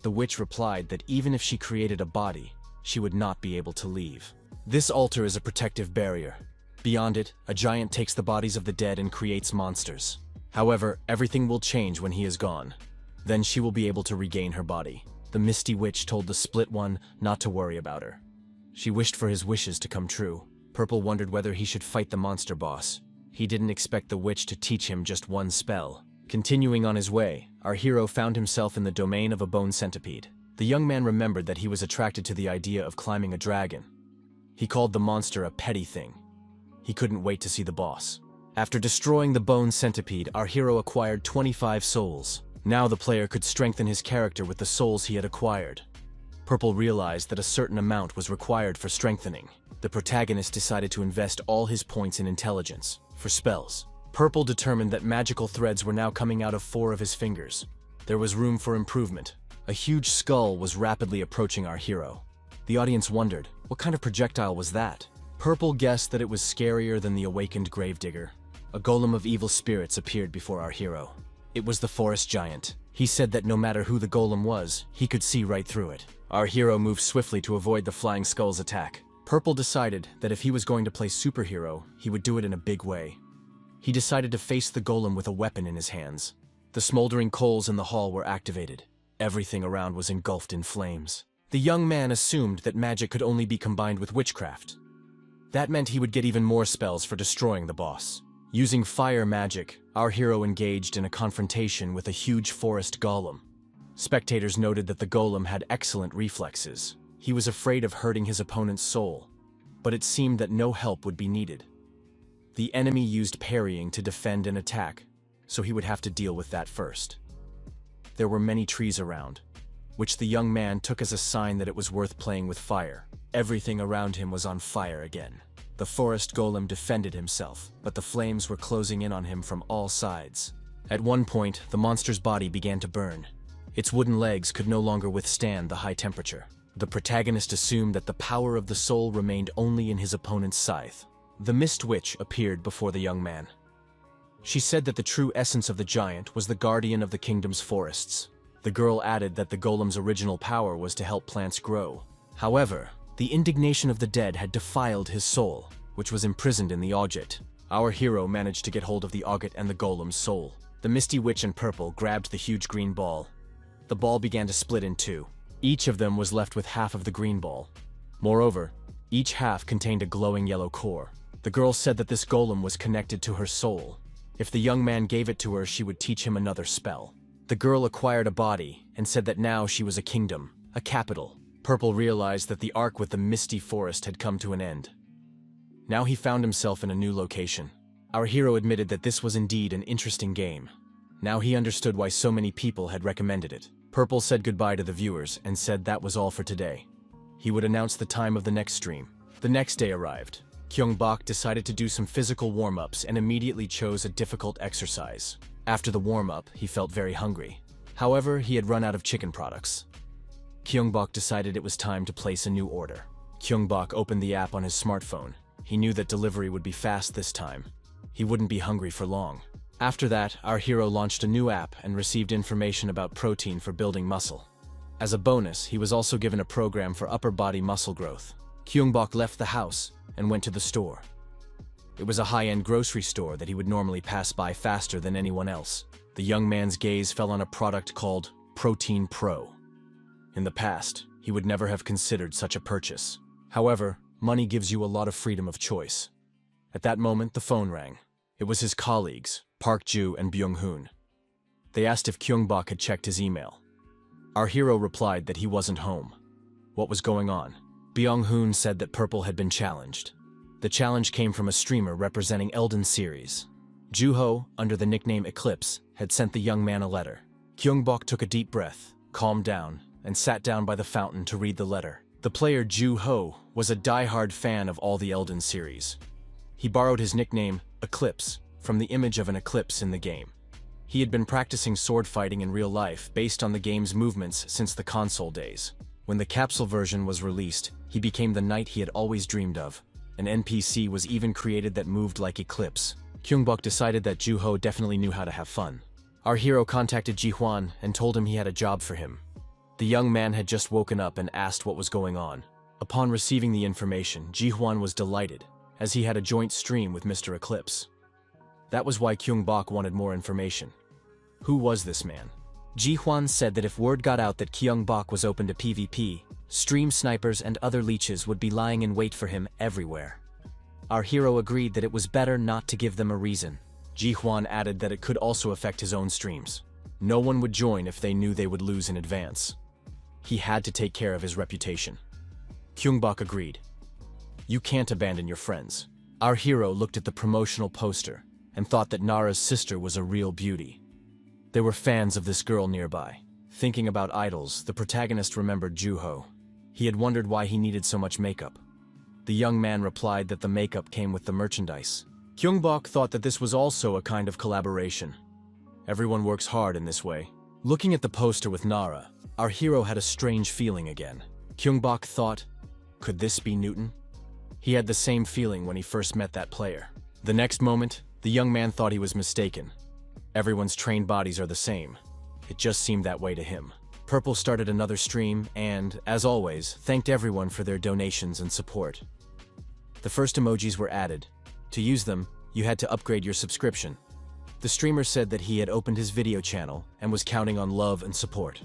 The witch replied that even if she created a body, she would not be able to leave. This altar is a protective barrier. Beyond it, a giant takes the bodies of the dead and creates monsters. However, everything will change when he is gone. Then she will be able to regain her body. The Misty Witch told the Split One not to worry about her. She wished for his wishes to come true. Purple wondered whether he should fight the monster boss. He didn't expect the witch to teach him just one spell. Continuing on his way, our hero found himself in the domain of a bone centipede. The young man remembered that he was attracted to the idea of climbing a dragon. He called the monster a petty thing. He couldn't wait to see the boss. After destroying the bone centipede, our hero acquired 25 souls. Now the player could strengthen his character with the souls he had acquired. Purple realized that a certain amount was required for strengthening. The protagonist decided to invest all his points in intelligence, for spells. Purple determined that magical threads were now coming out of 4 of his fingers. There was room for improvement. A huge skull was rapidly approaching our hero. The audience wondered, what kind of projectile was that? Purple guessed that it was scarier than the awakened gravedigger. A golem of evil spirits appeared before our hero. It was the forest giant. He said that no matter who the golem was, he could see right through it. Our hero moved swiftly to avoid the flying skull's attack. Purple decided that if he was going to play superhero, he would do it in a big way. He decided to face the golem with a weapon in his hands. The smoldering coals in the hall were activated. Everything around was engulfed in flames. The young man assumed that magic could only be combined with witchcraft. That meant he would get even more spells for destroying the boss. Using fire magic, our hero engaged in a confrontation with a huge forest golem. Spectators noted that the golem had excellent reflexes. He was afraid of hurting his opponent's soul, but it seemed that no help would be needed. The enemy used parrying to defend and attack, so he would have to deal with that first. There were many trees around, which the young man took as a sign that it was worth playing with fire. Everything around him was on fire again. The forest golem defended himself, but the flames were closing in on him from all sides. At one point, the monster's body began to burn. Its wooden legs could no longer withstand the high temperature. The protagonist assumed that the power of the soul remained only in his opponent's scythe. The Mist Witch appeared before the young man. She said that the true essence of the giant was the guardian of the kingdom's forests. The girl added that the golem's original power was to help plants grow. However, the indignation of the dead had defiled his soul, which was imprisoned in the object. Our hero managed to get hold of the ogget and the golem's soul. The Misty Witch and Purple grabbed the huge green ball. The ball began to split in 2. Each of them was left with half of the green ball. Moreover, each half contained a glowing yellow core. The girl said that this golem was connected to her soul. If the young man gave it to her, she would teach him another spell. The girl acquired a body and said that now she was a kingdom, a capital. Purple realized that the arc with the misty forest had come to an end. Now he found himself in a new location. Our hero admitted that this was indeed an interesting game. Now he understood why so many people had recommended it. Purple said goodbye to the viewers and said that was all for today. He would announce the time of the next stream. The next day arrived. Kyungbok decided to do some physical warm-ups and immediately chose a difficult exercise. After the warm-up, he felt very hungry. However, he had run out of chicken products. Kyungbok decided it was time to place a new order. Kyungbok opened the app on his smartphone. He knew that delivery would be fast this time. He wouldn't be hungry for long. After that, our hero launched a new app and received information about protein for building muscle. As a bonus, he was also given a program for upper body muscle growth. Kyungbok left the house and went to the store. It was a high-end grocery store that he would normally pass by faster than anyone else. The young man's gaze fell on a product called Protein Pro. In the past, he would never have considered such a purchase. However, money gives you a lot of freedom of choice. At that moment, the phone rang. It was his colleagues, Park Ju and Byung-hoon. They asked if Kyungbok had checked his email. Our hero replied that he wasn't home. What was going on? Byung-hoon said that Purple had been challenged. The challenge came from a streamer representing Elden series. Juho, under the nickname Eclipse, had sent the young man a letter. Kyungbok took a deep breath, calmed down, and sat down by the fountain to read the letter. The player Juho was a die-hard fan of all the Elden series. He borrowed his nickname, Eclipse, from the image of an eclipse in the game. He had been practicing sword fighting in real life based on the game's movements since the console days. When the capsule version was released, he became the knight he had always dreamed of. An NPC was even created that moved like Eclipse. Kyungbok decided that Juho definitely knew how to have fun. Our hero contacted Ji-hwan and told him he had a job for him. The young man had just woken up and asked what was going on. Upon receiving the information, Ji-hwan was delighted, as he had a joint stream with Mr. Eclipse. That was why Kyungbok wanted more information. Who was this man? Ji-hwan said that if word got out that Kyungbok was open to PvP, stream snipers and other leeches would be lying in wait for him everywhere. Our hero agreed that it was better not to give them a reason. Ji-hwan added that it could also affect his own streams. No one would join if they knew they would lose in advance. He had to take care of his reputation. Kyungbok agreed. You can't abandon your friends. Our hero looked at the promotional poster and thought that Nara's sister was a real beauty. There were fans of this girl nearby. Thinking about idols, the protagonist remembered Juho. He had wondered why he needed so much makeup. The young man replied that the makeup came with the merchandise. Kyungbok thought that this was also a kind of collaboration. Everyone works hard in this way. Looking at the poster with Nara, our hero had a strange feeling again. Kyungbok thought, could this be Newton? He had the same feeling when he first met that player. The next moment, the young man thought he was mistaken. Everyone's trained bodies are the same. It just seemed that way to him. Purple started another stream and, as always, thanked everyone for their donations and support. The first emojis were added. To use them, you had to upgrade your subscription. The streamer said that he had opened his video channel and was counting on love and support.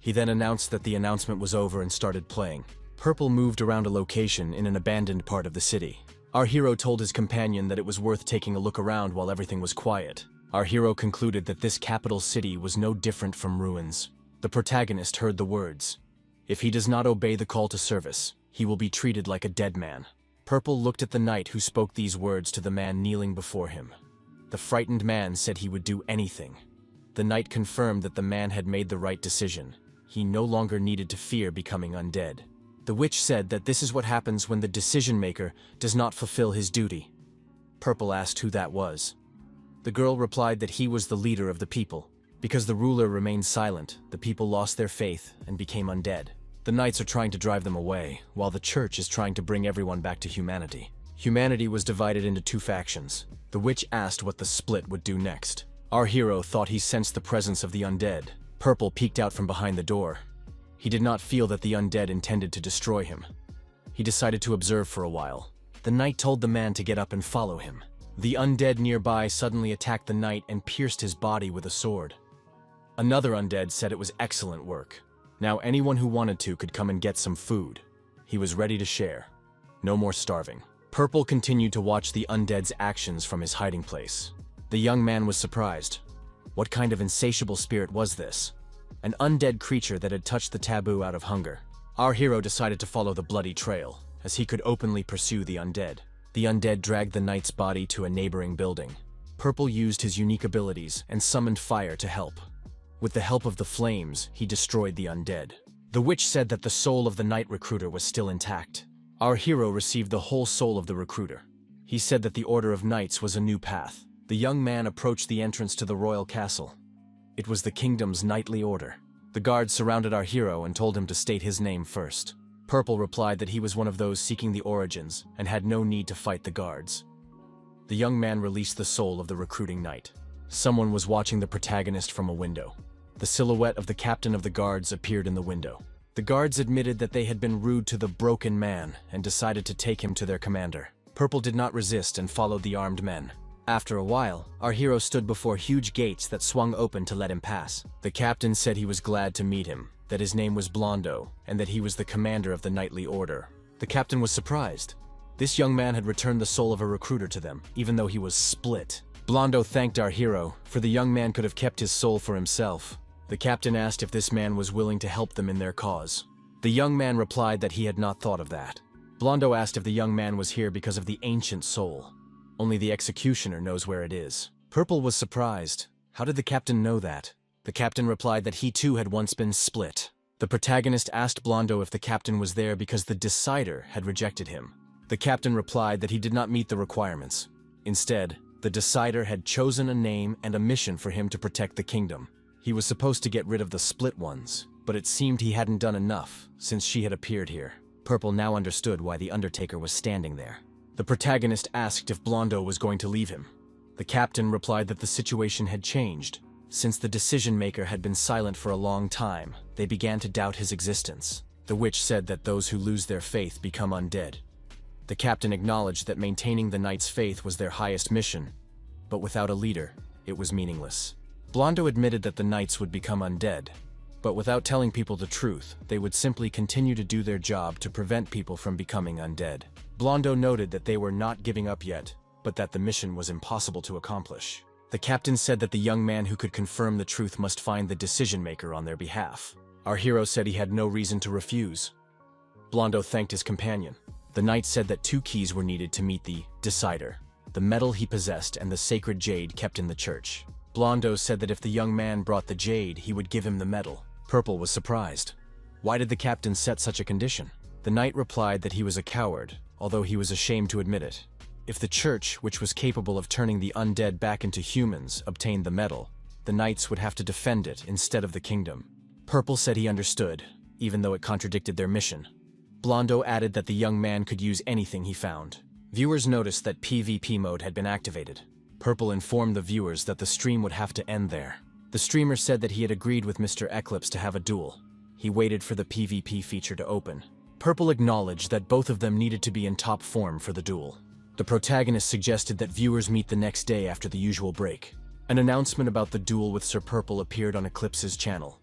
He then announced that the announcement was over and started playing. Purple moved around a location in an abandoned part of the city. Our hero told his companion that it was worth taking a look around while everything was quiet. Our hero concluded that this capital city was no different from ruins. The protagonist heard the words, "If he does not obey the call to service, he will be treated like a dead man." Purple looked at the knight who spoke these words to the man kneeling before him. The frightened man said he would do anything. The knight confirmed that the man had made the right decision. He no longer needed to fear becoming undead. The witch said that this is what happens when the decision-maker does not fulfill his duty. Purple asked who that was. The girl replied that he was the leader of the people. Because the ruler remained silent, the people lost their faith and became undead. The knights are trying to drive them away, while the church is trying to bring everyone back to humanity. Humanity was divided into two factions. The witch asked what the split would do next. Our hero thought he sensed the presence of the undead. Purple peeked out from behind the door. He did not feel that the undead intended to destroy him. He decided to observe for a while. The knight told the man to get up and follow him. The undead nearby suddenly attacked the knight and pierced his body with a sword. Another undead said it was excellent work. Now anyone who wanted to could come and get some food. He was ready to share. No more starving. Purple continued to watch the undead's actions from his hiding place. The young man was surprised. What kind of insatiable spirit was this? An undead creature that had touched the taboo out of hunger. Our hero decided to follow the bloody trail, as he could openly pursue the undead. The undead dragged the knight's body to a neighboring building. Purple used his unique abilities and summoned fire to help. With the help of the flames, he destroyed the undead. The witch said that the soul of the knight recruiter was still intact. Our hero received the whole soul of the recruiter. He said that the Order of Knights was a new path. The young man approached the entrance to the royal castle. It was the kingdom's knightly order. The guards surrounded our hero and told him to state his name first. Purple replied that he was one of those seeking the origins and had no need to fight the guards. The young man released the soul of the recruiting knight. Someone was watching the protagonist from a window. The silhouette of the captain of the guards appeared in the window. The guards admitted that they had been rude to the broken man and decided to take him to their commander. Purple did not resist and followed the armed men. After a while, our hero stood before huge gates that swung open to let him pass. The captain said he was glad to meet him, that his name was Blondo, and that he was the commander of the knightly order. The captain was surprised. This young man had returned the soul of a recruiter to them, even though he was split. Blondo thanked our hero, for the young man could have kept his soul for himself. The captain asked if this man was willing to help them in their cause. The young man replied that he had not thought of that. Blondo asked if the young man was here because of the ancient soul. Only the executioner knows where it is. Purple was surprised. How did the captain know that? The captain replied that he too had once been split. The protagonist asked Blondo if the captain was there because the decider had rejected him. The captain replied that he did not meet the requirements. Instead, the decider had chosen a name and a mission for him to protect the kingdom. He was supposed to get rid of the split ones, but it seemed he hadn't done enough since she had appeared here. Purple now understood why the Undertaker was standing there. The protagonist asked if Blondo was going to leave him. The captain replied that the situation had changed. Since the decision-maker had been silent for a long time, they began to doubt his existence. The witch said that those who lose their faith become undead. The captain acknowledged that maintaining the knight's faith was their highest mission, but without a leader, it was meaningless. Blondo admitted that the knights would become undead, but without telling people the truth, they would simply continue to do their job to prevent people from becoming undead. Blondo noted that they were not giving up yet, but that the mission was impossible to accomplish. The captain said that the young man who could confirm the truth must find the decision-maker on their behalf. Our hero said he had no reason to refuse. Blondo thanked his companion. The knight said that 2 keys were needed to meet the decider: the medal he possessed and the sacred jade kept in the church. Blondo said that if the young man brought the jade, he would give him the medal. Purple was surprised. Why did the captain set such a condition? The knight replied that he was a coward, although he was ashamed to admit it. If the church, which was capable of turning the undead back into humans, obtained the medal, the knights would have to defend it instead of the kingdom. Purple said he understood, even though it contradicted their mission. Blondo added that the young man could use anything he found. Viewers noticed that PvP mode had been activated. Purple informed the viewers that the stream would have to end there. The streamer said that he had agreed with Mr. Eclipse to have a duel. He waited for the PvP feature to open. Purple acknowledged that both of them needed to be in top form for the duel. The protagonist suggested that viewers meet the next day after the usual break. An announcement about the duel with Sir Purple appeared on Eclipse's channel.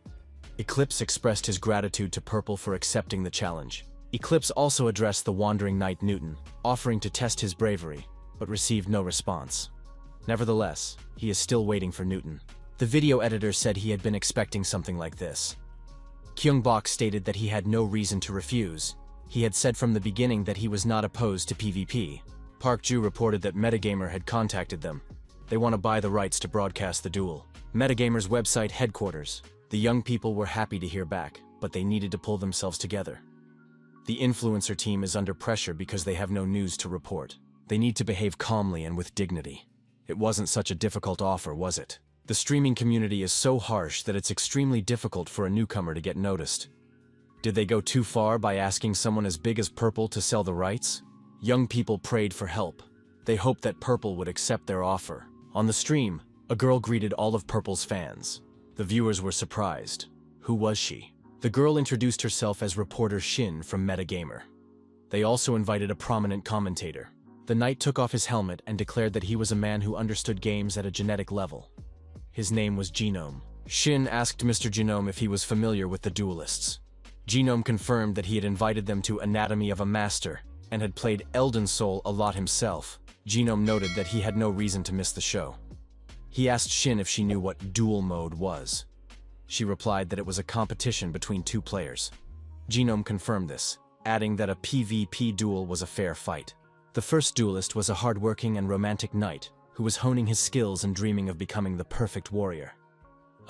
Eclipse expressed his gratitude to Purple for accepting the challenge. Eclipse also addressed the wandering knight Newton, offering to test his bravery, but received no response. Nevertheless, he is still waiting for Newton. The video editor said he had been expecting something like this. Kyungbok stated that he had no reason to refuse. He had said from the beginning that he was not opposed to PvP. Park Ju reported that Metagamer had contacted them. They want to buy the rights to broadcast the duel. Metagamer's website headquarters. The young people were happy to hear back, but they needed to pull themselves together. The influencer team is under pressure because they have no news to report. They need to behave calmly and with dignity. It wasn't such a difficult offer, was it? The streaming community is so harsh that it's extremely difficult for a newcomer to get noticed. Did they go too far by asking someone as big as Purple to sell the rights? Young people prayed for help. They hoped that Purple would accept their offer. On the stream, a girl greeted all of Purple's fans. The viewers were surprised. Who was she? The girl introduced herself as reporter Shin from Metagamer. They also invited a prominent commentator. The knight took off his helmet and declared that he was a man who understood games at a genetic level. His name was Genome. Shin asked Mr. Genome if he was familiar with the duelists. Genome confirmed that he had invited them to Anatomy of a Master and had played Elden Soul a lot himself. Genome noted that he had no reason to miss the show. He asked Shin if she knew what duel mode was. She replied that it was a competition between 2 players. Genome confirmed this, adding that a PvP duel was a fair fight. The first duelist was a hardworking and romantic knight who was honing his skills and dreaming of becoming the perfect warrior.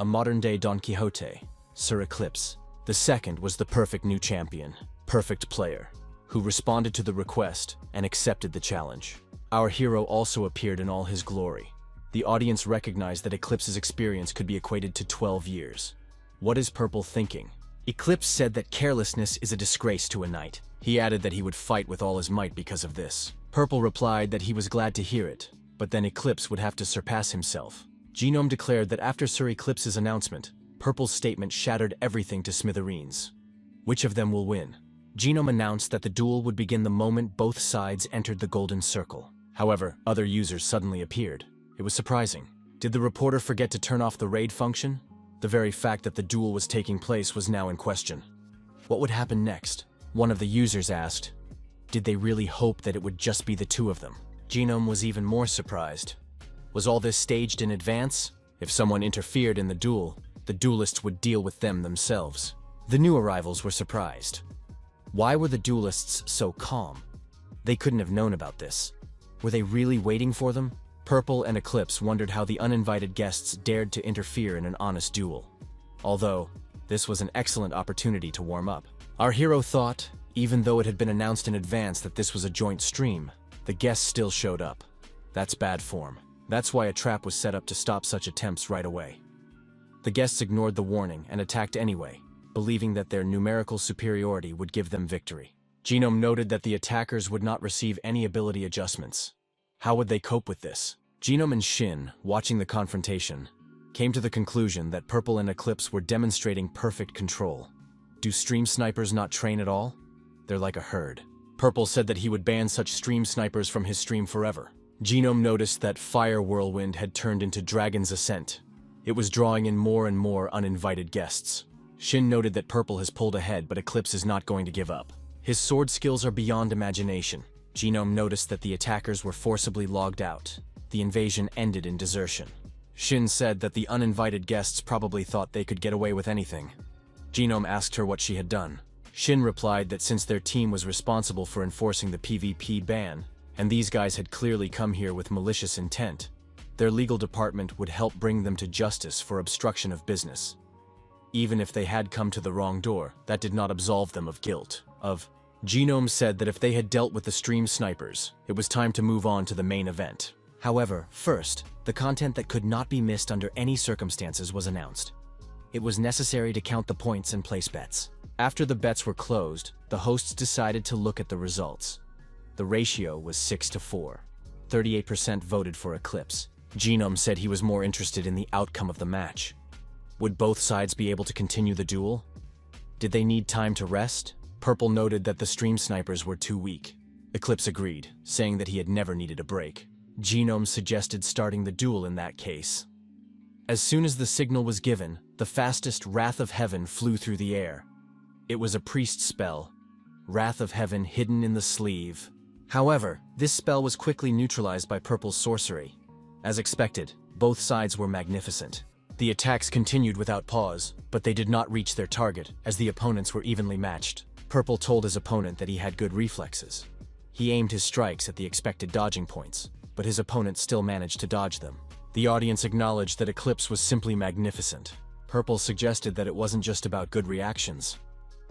A modern-day Don Quixote, Sir Eclipse. The second was the perfect new champion, Perfect Player, who responded to the request and accepted the challenge. Our hero also appeared in all his glory. The audience recognized that Eclipse's experience could be equated to 12 years. What is Purple thinking? Eclipse said that carelessness is a disgrace to a knight. He added that he would fight with all his might because of this. Purple replied that he was glad to hear it, but then Eclipse would have to surpass himself. Genome declared that after Sir Eclipse's announcement, Purple's statement shattered everything to smithereens. Which of them will win? Genome announced that the duel would begin the moment both sides entered the golden circle. However, other users suddenly appeared. It was surprising. Did the reporter forget to turn off the raid function? The very fact that the duel was taking place was now in question. What would happen next? One of the users asked. Did they really hope that it would just be the two of them? Genome was even more surprised. Was all this staged in advance? If someone interfered in the duel, the duelists would deal with them themselves. The new arrivals were surprised. Why were the duelists so calm? They couldn't have known about this. Were they really waiting for them? Purple and Eclipse wondered how the uninvited guests dared to interfere in an honest duel. Although, this was an excellent opportunity to warm up. Our hero thought, even though it had been announced in advance that this was a joint stream, the guests still showed up. That's bad form. That's why a trap was set up to stop such attempts right away. The guests ignored the warning and attacked anyway, believing that their numerical superiority would give them victory. Genome noted that the attackers would not receive any ability adjustments. How would they cope with this? Genome and Shin, watching the confrontation, came to the conclusion that Purple and Eclipse were demonstrating perfect control. Do stream snipers not train at all? They're like a herd. Purple said that he would ban such stream snipers from his stream forever. Genome noticed that Fire Whirlwind had turned into Dragon's Ascent. It was drawing in more and more uninvited guests. Shin noted that Purple has pulled ahead, but Eclipse is not going to give up. His sword skills are beyond imagination. Genome noticed that the attackers were forcibly logged out. The invasion ended in desertion. Shin said that the uninvited guests probably thought they could get away with anything. Genome asked her what she had done. Shin replied that since their team was responsible for enforcing the PvP ban, and these guys had clearly come here with malicious intent, their legal department would help bring them to justice for obstruction of business. Even if they had come to the wrong door, that did not absolve them of guilt. Genome said that if they had dealt with the stream snipers, it was time to move on to the main event. However, first, the content that could not be missed under any circumstances was announced. It was necessary to count the points and place bets. After the bets were closed, the hosts decided to look at the results. The ratio was 6-4. 38% voted for Eclipse. Genome said he was more interested in the outcome of the match. Would both sides be able to continue the duel? Did they need time to rest? Purple noted that the stream snipers were too weak. Eclipse agreed, saying that he had never needed a break. Genome suggested starting the duel in that case. As soon as the signal was given, the fastest Wrath of Heaven flew through the air. It was a priest spell, Wrath of Heaven hidden in the sleeve. However, this spell was quickly neutralized by Purple's sorcery. As expected, both sides were magnificent. The attacks continued without pause, but they did not reach their target, as the opponents were evenly matched. Purple told his opponent that he had good reflexes. He aimed his strikes at the expected dodging points, but his opponent still managed to dodge them. The audience acknowledged that Eclipse was simply magnificent. Purple suggested that it wasn't just about good reactions.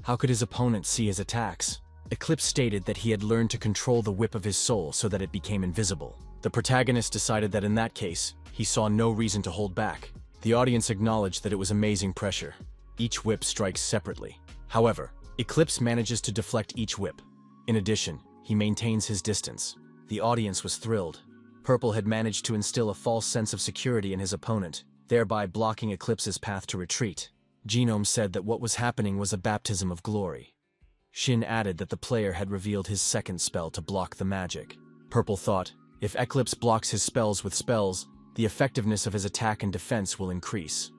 How could his opponent see his attacks? Eclipse stated that he had learned to control the whip of his soul so that it became invisible. The protagonist decided that in that case, he saw no reason to hold back. The audience acknowledged that it was amazing pressure. Each whip strikes separately. However, Eclipse manages to deflect each whip. In addition, he maintains his distance. The audience was thrilled. Purple had managed to instill a false sense of security in his opponent, thereby blocking Eclipse's path to retreat. Genome said that what was happening was a baptism of glory. Shin added that the player had revealed his second spell to block the magic. Purple thought, if Eclipse blocks his spells with spells, the effectiveness of his attack and defense will increase.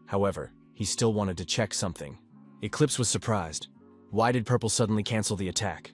However, he still wanted to check something. Eclipse was surprised. Why did Purple suddenly cancel the attack?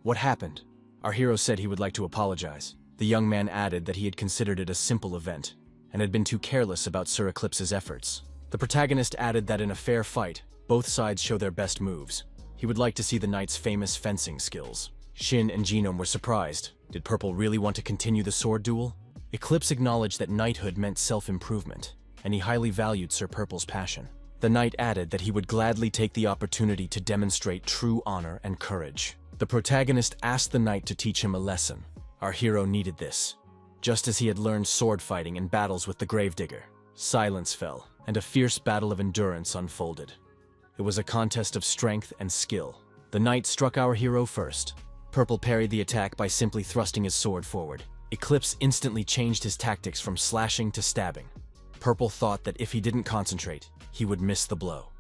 What happened? Our hero said he would like to apologize. The young man added that he had considered it a simple event, and had been too careless about Sir Eclipse's efforts. The protagonist added that in a fair fight, both sides show their best moves. He would like to see the knight's famous fencing skills. Shin and Genome were surprised. Did Purple really want to continue the sword duel? Eclipse acknowledged that knighthood meant self-improvement, and he highly valued Sir Purple's passion. The knight added that he would gladly take the opportunity to demonstrate true honor and courage. The protagonist asked the knight to teach him a lesson. Our hero needed this. Just as he had learned sword fighting in battles with the gravedigger, silence fell, and a fierce battle of endurance unfolded. It was a contest of strength and skill. The knight struck our hero first. Purple parried the attack by simply thrusting his sword forward. Eclipse instantly changed his tactics from slashing to stabbing. Purple thought that if he didn't concentrate, he would miss the blow.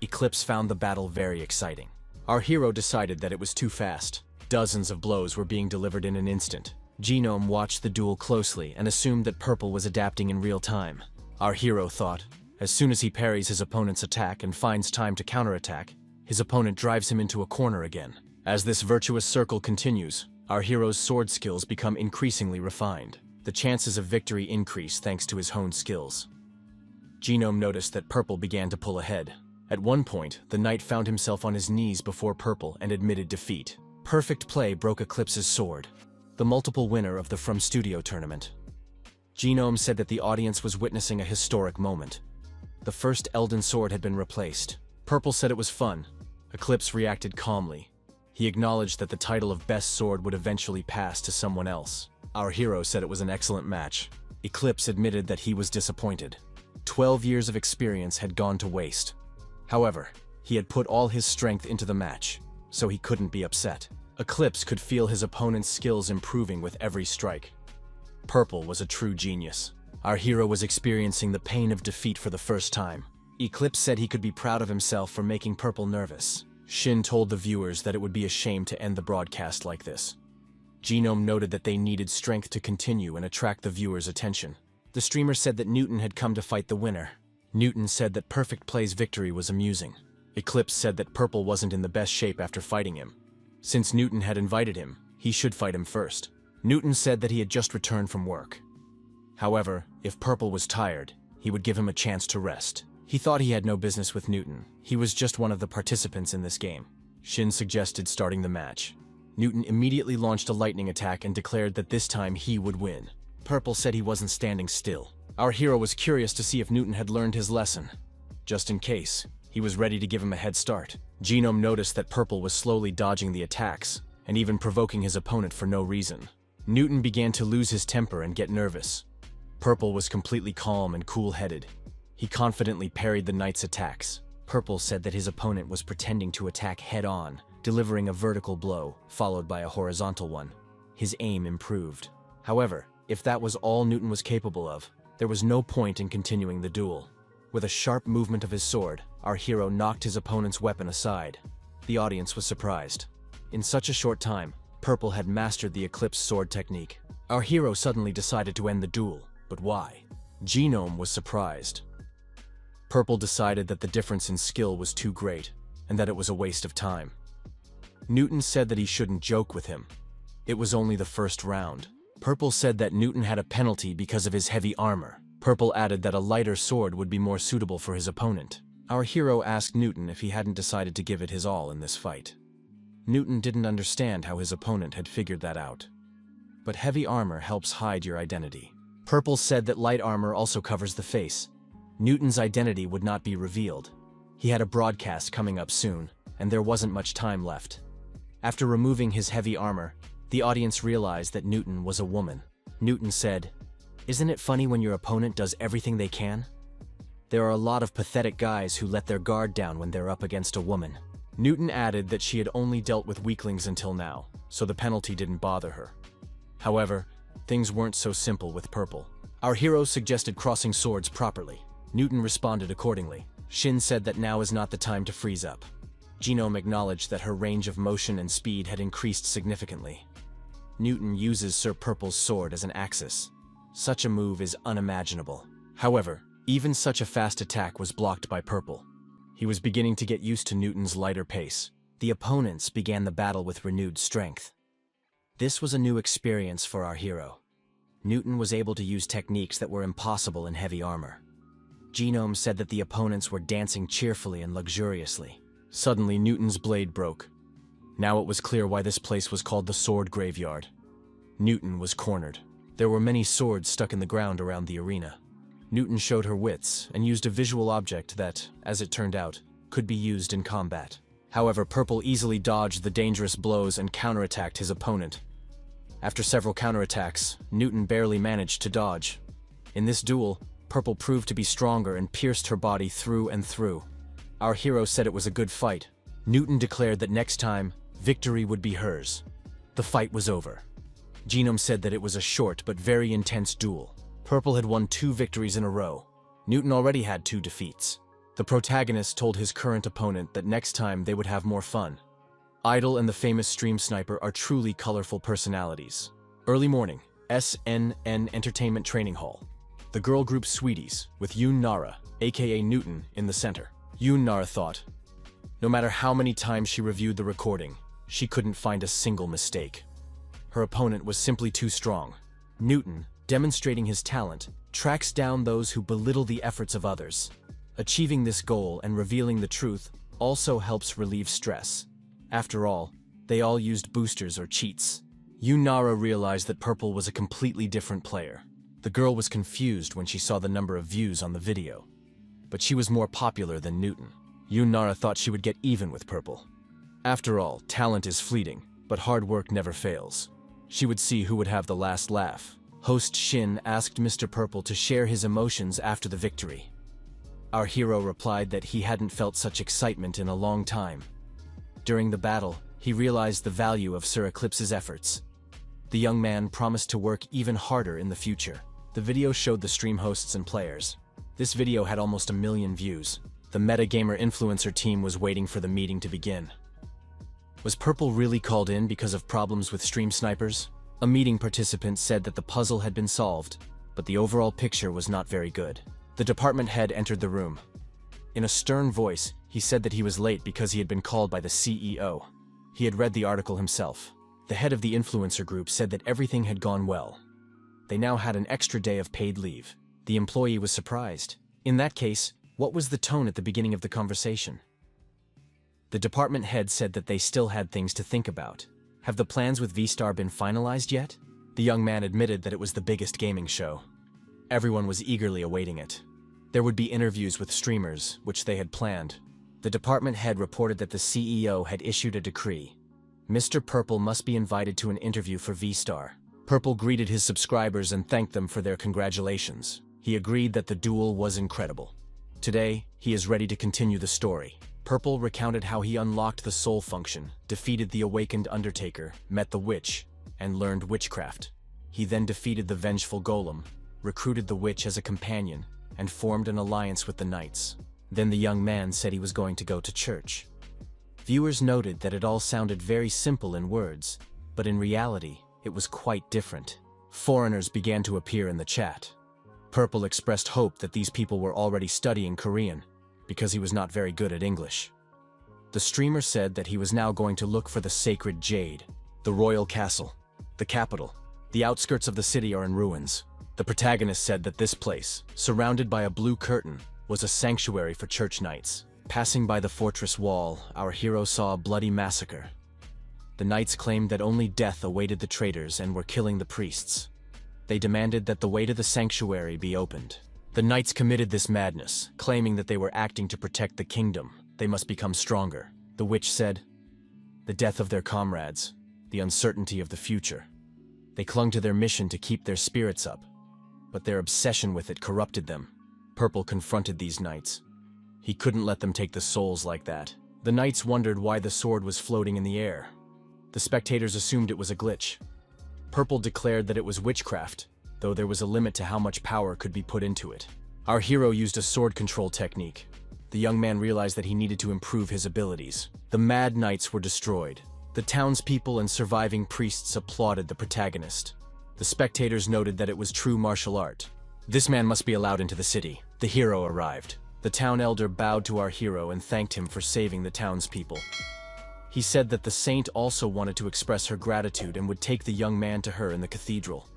Eclipse found the battle very exciting. Our hero decided that it was too fast. Dozens of blows were being delivered in an instant. Genome watched the duel closely and assumed that Purple was adapting in real time. Our hero thought, as soon as he parries his opponent's attack and finds time to counterattack, his opponent drives him into a corner again. As this virtuous circle continues, our hero's sword skills become increasingly refined. The chances of victory increase thanks to his honed skills. Genome noticed that Purple began to pull ahead. At one point, the knight found himself on his knees before Purple and admitted defeat. Perfect play broke Eclipse's sword, the multiple winner of the From Studio tournament. Genome said that the audience was witnessing a historic moment. The first Elden sword had been replaced. Purple said it was fun. Eclipse reacted calmly. He acknowledged that the title of best sword would eventually pass to someone else. Our hero said it was an excellent match. Eclipse admitted that he was disappointed. 12 years of experience had gone to waste. However, he had put all his strength into the match, so he couldn't be upset. Eclipse could feel his opponent's skills improving with every strike. Purple was a true genius. Our hero was experiencing the pain of defeat for the first time. Eclipse said he could be proud of himself for making Purple nervous. Shin told the viewers that it would be a shame to end the broadcast like this. Genome noted that they needed strength to continue and attract the viewers' attention. The streamer said that Newton had come to fight the winner. Newton said that Perfect Play's victory was amusing. Eclipse said that Purple wasn't in the best shape after fighting him. Since Newton had invited him, he should fight him first. Newton said that he had just returned from work. However, if Purple was tired, he would give him a chance to rest. He thought he had no business with Newton. He was just one of the participants in this game. Shin suggested starting the match. Newton immediately launched a lightning attack and declared that this time he would win. Purple said he wasn't standing still. Our hero was curious to see if Newton had learned his lesson. Just in case, he was ready to give him a head start. Genome noticed that Purple was slowly dodging the attacks, and even provoking his opponent for no reason. Newton began to lose his temper and get nervous. Purple was completely calm and cool-headed. He confidently parried the knight's attacks. Purple said that his opponent was pretending to attack head-on, delivering a vertical blow, followed by a horizontal one. His aim improved. However, if that was all Newton was capable of, there was no point in continuing the duel. With a sharp movement of his sword, our hero knocked his opponent's weapon aside. The audience was surprised. In such a short time, Purple had mastered the Eclipse sword technique. Our hero suddenly decided to end the duel, but why? Genome was surprised. Purple decided that the difference in skill was too great, and that it was a waste of time. Newton said that he shouldn't joke with him. It was only the first round. Purple said that Newton had a penalty because of his heavy armor. Purple added that a lighter sword would be more suitable for his opponent. Our hero asked Newton if he hadn't decided to give it his all in this fight. Newton didn't understand how his opponent had figured that out. But heavy armor helps hide your identity. Purple said that light armor also covers the face. Newton's identity would not be revealed. He had a broadcast coming up soon, and there wasn't much time left. After removing his heavy armor, the audience realized that Newton was a woman. Newton said, "Isn't it funny when your opponent does everything they can? There are a lot of pathetic guys who let their guard down when they're up against a woman." Newton added that she had only dealt with weaklings until now, so the penalty didn't bother her. However, things weren't so simple with Purple. Our hero suggested crossing swords properly. Newton responded accordingly. Shin said that now is not the time to freeze up. Genome acknowledged that her range of motion and speed had increased significantly. Newton uses Sir Purple's sword as an axis. Such a move is unimaginable. However, even such a fast attack was blocked by Purple. He was beginning to get used to Newton's lighter pace. The opponents began the battle with renewed strength. This was a new experience for our hero. Newton was able to use techniques that were impossible in heavy armor. Genome said that the opponents were dancing cheerfully and luxuriously. Suddenly, Newton's blade broke. Now it was clear why this place was called the Sword Graveyard. Newton was cornered. There were many swords stuck in the ground around the arena. Newton showed her wits and used a visual object that, as it turned out, could be used in combat. However, Purple easily dodged the dangerous blows and counterattacked his opponent. After several counterattacks, Newton barely managed to dodge. In this duel, Purple proved to be stronger and pierced her body through and through. Our hero said it was a good fight. Newton declared that next time, victory would be hers. The fight was over. Genome said that it was a short but very intense duel. Purple had won 2 victories in a row. Newton already had 2 defeats. The protagonist told his current opponent that next time they would have more fun. Idol and the famous stream sniper are truly colorful personalities. Early morning, SNN Entertainment Training Hall. The girl group Sweeties, with Yoon Nara, aka Newton, in the center. Yoon Nara thought, no matter how many times she reviewed the recording, she couldn't find a single mistake. Her opponent was simply too strong. Newton, demonstrating his talent, tracks down those who belittle the efforts of others. Achieving this goal and revealing the truth also helps relieve stress. After all, they all used boosters or cheats. Yunara realized that Purple was a completely different player. The girl was confused when she saw the number of views on the video. But she was more popular than Newton. Yunara thought she would get even with Purple. After all, talent is fleeting, but hard work never fails. She would see who would have the last laugh. Host Shin asked Mr. Purple to share his emotions after the victory. Our hero replied that he hadn't felt such excitement in a long time. During the battle, he realized the value of Sir Eclipse's efforts. The young man promised to work even harder in the future. The video showed the stream hosts and players. This video had almost 1 million views. The metagamer influencer team was waiting for the meeting to begin. Was Purple really called in because of problems with stream snipers? A meeting participant said that the puzzle had been solved, but the overall picture was not very good. The department head entered the room. In a stern voice, he said that he was late because he had been called by the CEO. He had read the article himself. The head of the influencer group said that everything had gone well. They now had an extra day of paid leave. The employee was surprised. In that case, what was the tone at the beginning of the conversation? The department head said that they still had things to think about. Have the plans with V-Star been finalized yet? The young man admitted that it was the biggest gaming show. Everyone was eagerly awaiting it. There would be interviews with streamers, which they had planned. The department head reported that the CEO had issued a decree. Mr. Purple must be invited to an interview for V-Star. Purple greeted his subscribers and thanked them for their congratulations. He agreed that the duel was incredible. Today, he is ready to continue the story. Purple recounted how he unlocked the soul function, defeated the awakened Undertaker, met the witch, and learned witchcraft. He then defeated the vengeful golem, recruited the witch as a companion, and formed an alliance with the knights. Then the young man said he was going to go to church. Viewers noted that it all sounded very simple in words, but in reality, it was quite different. Foreigners began to appear in the chat. Purple expressed hope that these people were already studying Korean, because he was not very good at English. The streamer said that he was now going to look for the sacred jade, the royal castle, the capital. The outskirts of the city are in ruins. The protagonist said that this place, surrounded by a blue curtain, was a sanctuary for church knights. Passing by the fortress wall, our hero saw a bloody massacre. The knights claimed that only death awaited the traitors and were killing the priests. They demanded that the way to the sanctuary be opened. The knights committed this madness, claiming that they were acting to protect the kingdom. They must become stronger. The witch said, the death of their comrades, the uncertainty of the future. They clung to their mission to keep their spirits up, but their obsession with it corrupted them. Purple confronted these knights. He couldn't let them take the souls like that. The knights wondered why the sword was floating in the air. The spectators assumed it was a glitch. Purple declared that it was witchcraft, though there was a limit to how much power could be put into it. Our hero used a sword control technique. The young man realized that he needed to improve his abilities. The mad knights were destroyed. The townspeople and surviving priests applauded the protagonist. The spectators noted that it was true martial art. This man must be allowed into the city. The hero arrived. The town elder bowed to our hero and thanked him for saving the townspeople. He said that the saint also wanted to express her gratitude and would take the young man to her in the cathedral.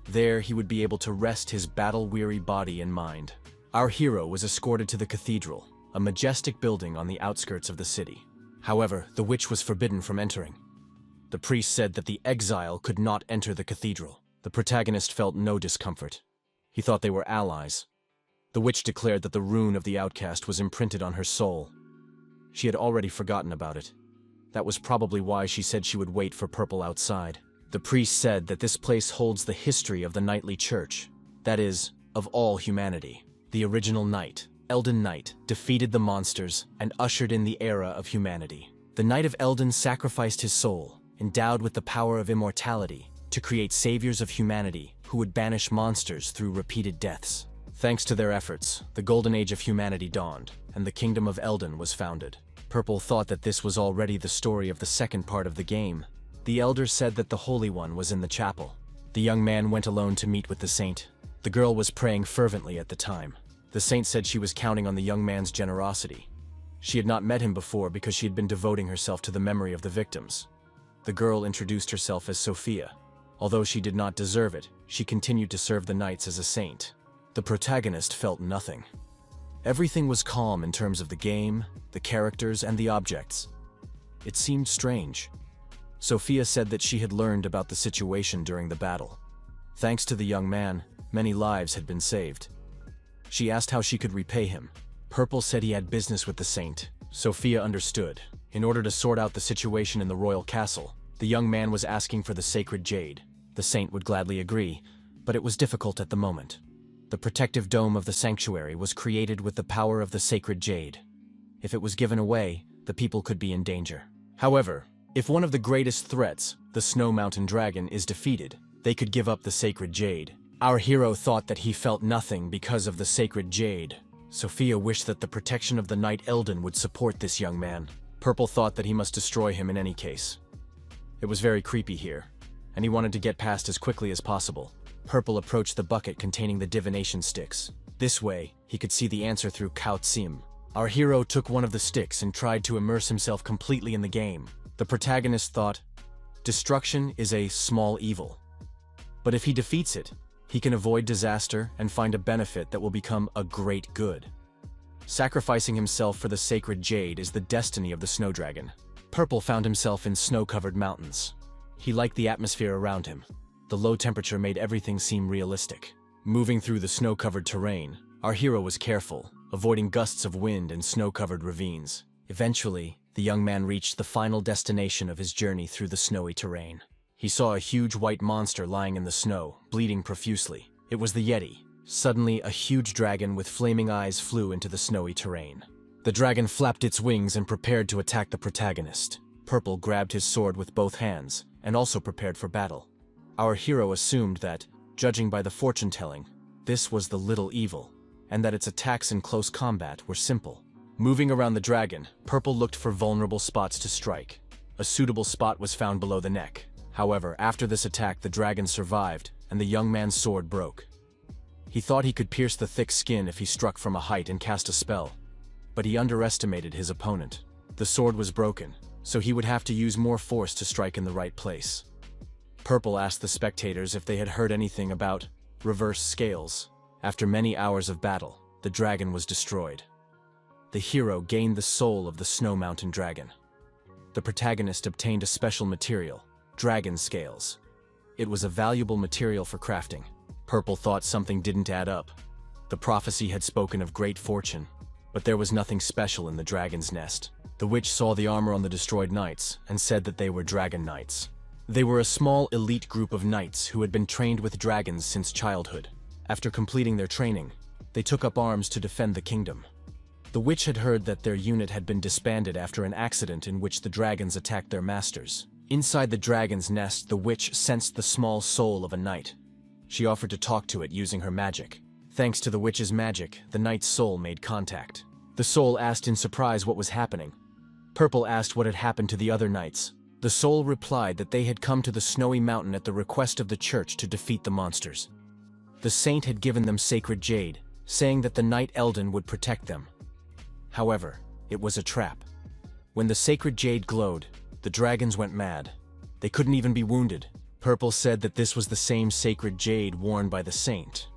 There, he would be able to rest his battle-weary body and mind. Our hero was escorted to the cathedral, a majestic building on the outskirts of the city. However, the witch was forbidden from entering. The priest said that the exile could not enter the cathedral. The protagonist felt no discomfort. He thought they were allies. The witch declared that the rune of the outcast was imprinted on her soul. She had already forgotten about it. That was probably why she said she would wait for Purple outside. The priest said that this place holds the history of the knightly church, that is, of all humanity. The original knight, Eldon Knight, defeated the monsters and ushered in the era of humanity. The Knight of Eldon sacrificed his soul, endowed with the power of immortality, to create saviors of humanity who would banish monsters through repeated deaths. Thanks to their efforts, the golden age of humanity dawned, and the kingdom of Elden was founded. Purple thought that this was already the story of the second part of the game. The elder said that the Holy One was in the chapel. The young man went alone to meet with the saint. The girl was praying fervently at the time. The saint said she was counting on the young man's generosity. She had not met him before because she had been devoting herself to the memory of the victims. The girl introduced herself as Sophia. Although she did not deserve it, she continued to serve the knights as a saint. The protagonist felt nothing. Everything was calm in terms of the game, the characters, and the objects. It seemed strange. Sophia said that she had learned about the situation during the battle. Thanks to the young man, many lives had been saved. She asked how she could repay him. Purple said he had business with the saint. Sophia understood. In order to sort out the situation in the royal castle, the young man was asking for the sacred jade. The saint would gladly agree, but it was difficult at the moment. The protective dome of the sanctuary was created with the power of the sacred jade. If it was given away, the people could be in danger. However, if one of the greatest threats, the Snow Mountain Dragon, is defeated, they could give up the sacred jade. Our hero thought that he felt nothing because of the sacred jade. Sophia wished that the protection of the Knight Elden would support this young man. Purple thought that he must destroy him in any case. It was very creepy here, and he wanted to get past as quickly as possible. Purple approached the bucket containing the divination sticks. This way, he could see the answer through Kao Tsim. Our hero took one of the sticks and tried to immerse himself completely in the game. The protagonist thought, destruction is a small evil. But if he defeats it, he can avoid disaster and find a benefit that will become a great good. Sacrificing himself for the sacred jade is the destiny of the snow dragon. Purple found himself in snow-covered mountains. He liked the atmosphere around him. The low temperature made everything seem realistic. Moving through the snow-covered terrain, our hero was careful, avoiding gusts of wind and snow-covered ravines. Eventually, the young man reached the final destination of his journey through the snowy terrain. He saw a huge white monster lying in the snow, bleeding profusely. It was the Yeti. Suddenly, a huge dragon with flaming eyes flew into the snowy terrain. The dragon flapped its wings and prepared to attack the protagonist. Purple grabbed his sword with both hands and also prepared for battle. Our hero assumed that, judging by the fortune-telling, this was the little evil, and that its attacks in close combat were simple. Moving around the dragon, Purple looked for vulnerable spots to strike. A suitable spot was found below the neck. However, after this attack, the dragon survived, and the young man's sword broke. He thought he could pierce the thick skin if he struck from a height and cast a spell, but he underestimated his opponent. The sword was broken, so he would have to use more force to strike in the right place. Purple asked the spectators if they had heard anything about reverse scales. After many hours of battle, the dragon was destroyed. The hero gained the soul of the Snow Mountain Dragon. The protagonist obtained a special material, dragon scales. It was a valuable material for crafting. Purple thought something didn't add up. The prophecy had spoken of great fortune, but there was nothing special in the dragon's nest. The witch saw the armor on the destroyed knights and said that they were dragon knights. They were a small elite group of knights who had been trained with dragons since childhood. After completing their training, they took up arms to defend the kingdom. The witch had heard that their unit had been disbanded after an accident in which the dragons attacked their masters. Inside the dragon's nest, the witch sensed the small soul of a knight. She offered to talk to it using her magic. Thanks to the witch's magic, the knight's soul made contact. The soul asked in surprise what was happening. Purple asked what had happened to the other knights. The soul replied that they had come to the snowy mountain at the request of the church to defeat the monsters. The saint had given them sacred jade, saying that the Knight Elden would protect them. However, it was a trap. When the sacred jade glowed, the dragons went mad. They couldn't even be wounded. Purple said that this was the same sacred jade worn by the saint.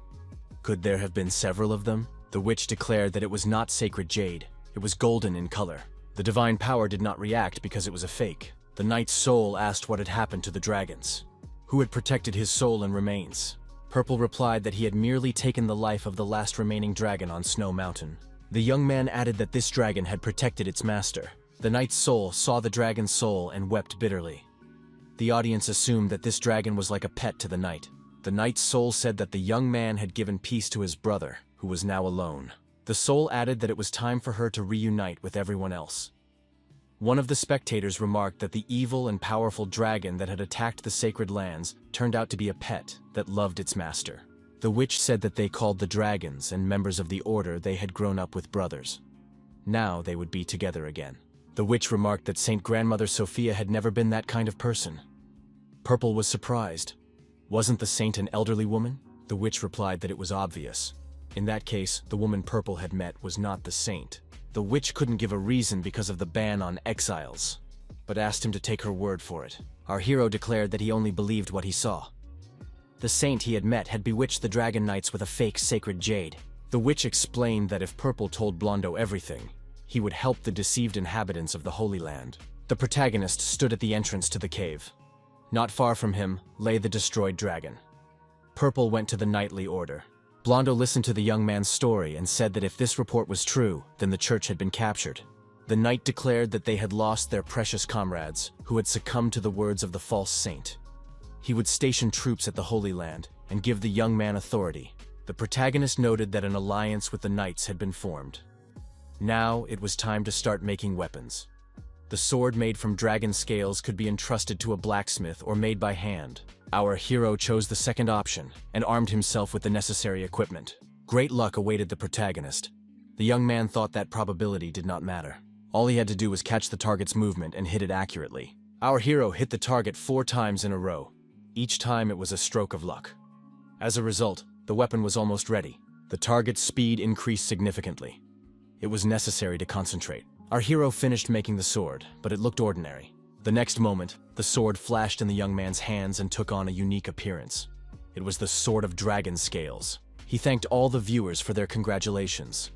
Could there have been several of them? The witch declared that it was not sacred jade. It was golden in color. The divine power did not react because it was a fake. The knight's soul asked what had happened to the dragons. Who had protected his soul and remains? Purple replied that he had merely taken the life of the last remaining dragon on Snow Mountain. The young man added that this dragon had protected its master. The knight's soul saw the dragon's soul and wept bitterly. The audience assumed that this dragon was like a pet to the knight. The knight's soul said that the young man had given peace to his brother, who was now alone. The soul added that it was time for her to reunite with everyone else. One of the spectators remarked that the evil and powerful dragon that had attacked the sacred lands turned out to be a pet that loved its master. The witch said that they called the dragons and members of the order they had grown up with brothers. Now they would be together again. The witch remarked that Saint Grandmother Sophia had never been that kind of person. Purple was surprised. Wasn't the saint an elderly woman? The witch replied that it was obvious. In that case, the woman Purple had met was not the saint. The witch couldn't give a reason because of the ban on exiles, but asked him to take her word for it. Our hero declared that he only believed what he saw. The saint he had met had bewitched the Dragon Knights with a fake sacred jade. The witch explained that if Purple told Blondo everything, he would help the deceived inhabitants of the Holy Land. The protagonist stood at the entrance to the cave. Not far from him lay the destroyed dragon. Purple went to the knightly order. Blondo listened to the young man's story and said that if this report was true, then the church had been captured. The knight declared that they had lost their precious comrades, who had succumbed to the words of the false saint. He would station troops at the Holy Land and give the young man authority. The protagonist noted that an alliance with the knights had been formed. Now it was time to start making weapons. The sword made from dragon scales could be entrusted to a blacksmith or made by hand. Our hero chose the second option and armed himself with the necessary equipment. Great luck awaited the protagonist. The young man thought that probability did not matter. All he had to do was catch the target's movement and hit it accurately. Our hero hit the target 4 times in a row. Each time it was a stroke of luck. As a result, the weapon was almost ready. The target's speed increased significantly. It was necessary to concentrate. Our hero finished making the sword, but it looked ordinary. The next moment, the sword flashed in the young man's hands and took on a unique appearance. It was the Sword of Dragon Scales. He thanked all the viewers for their congratulations.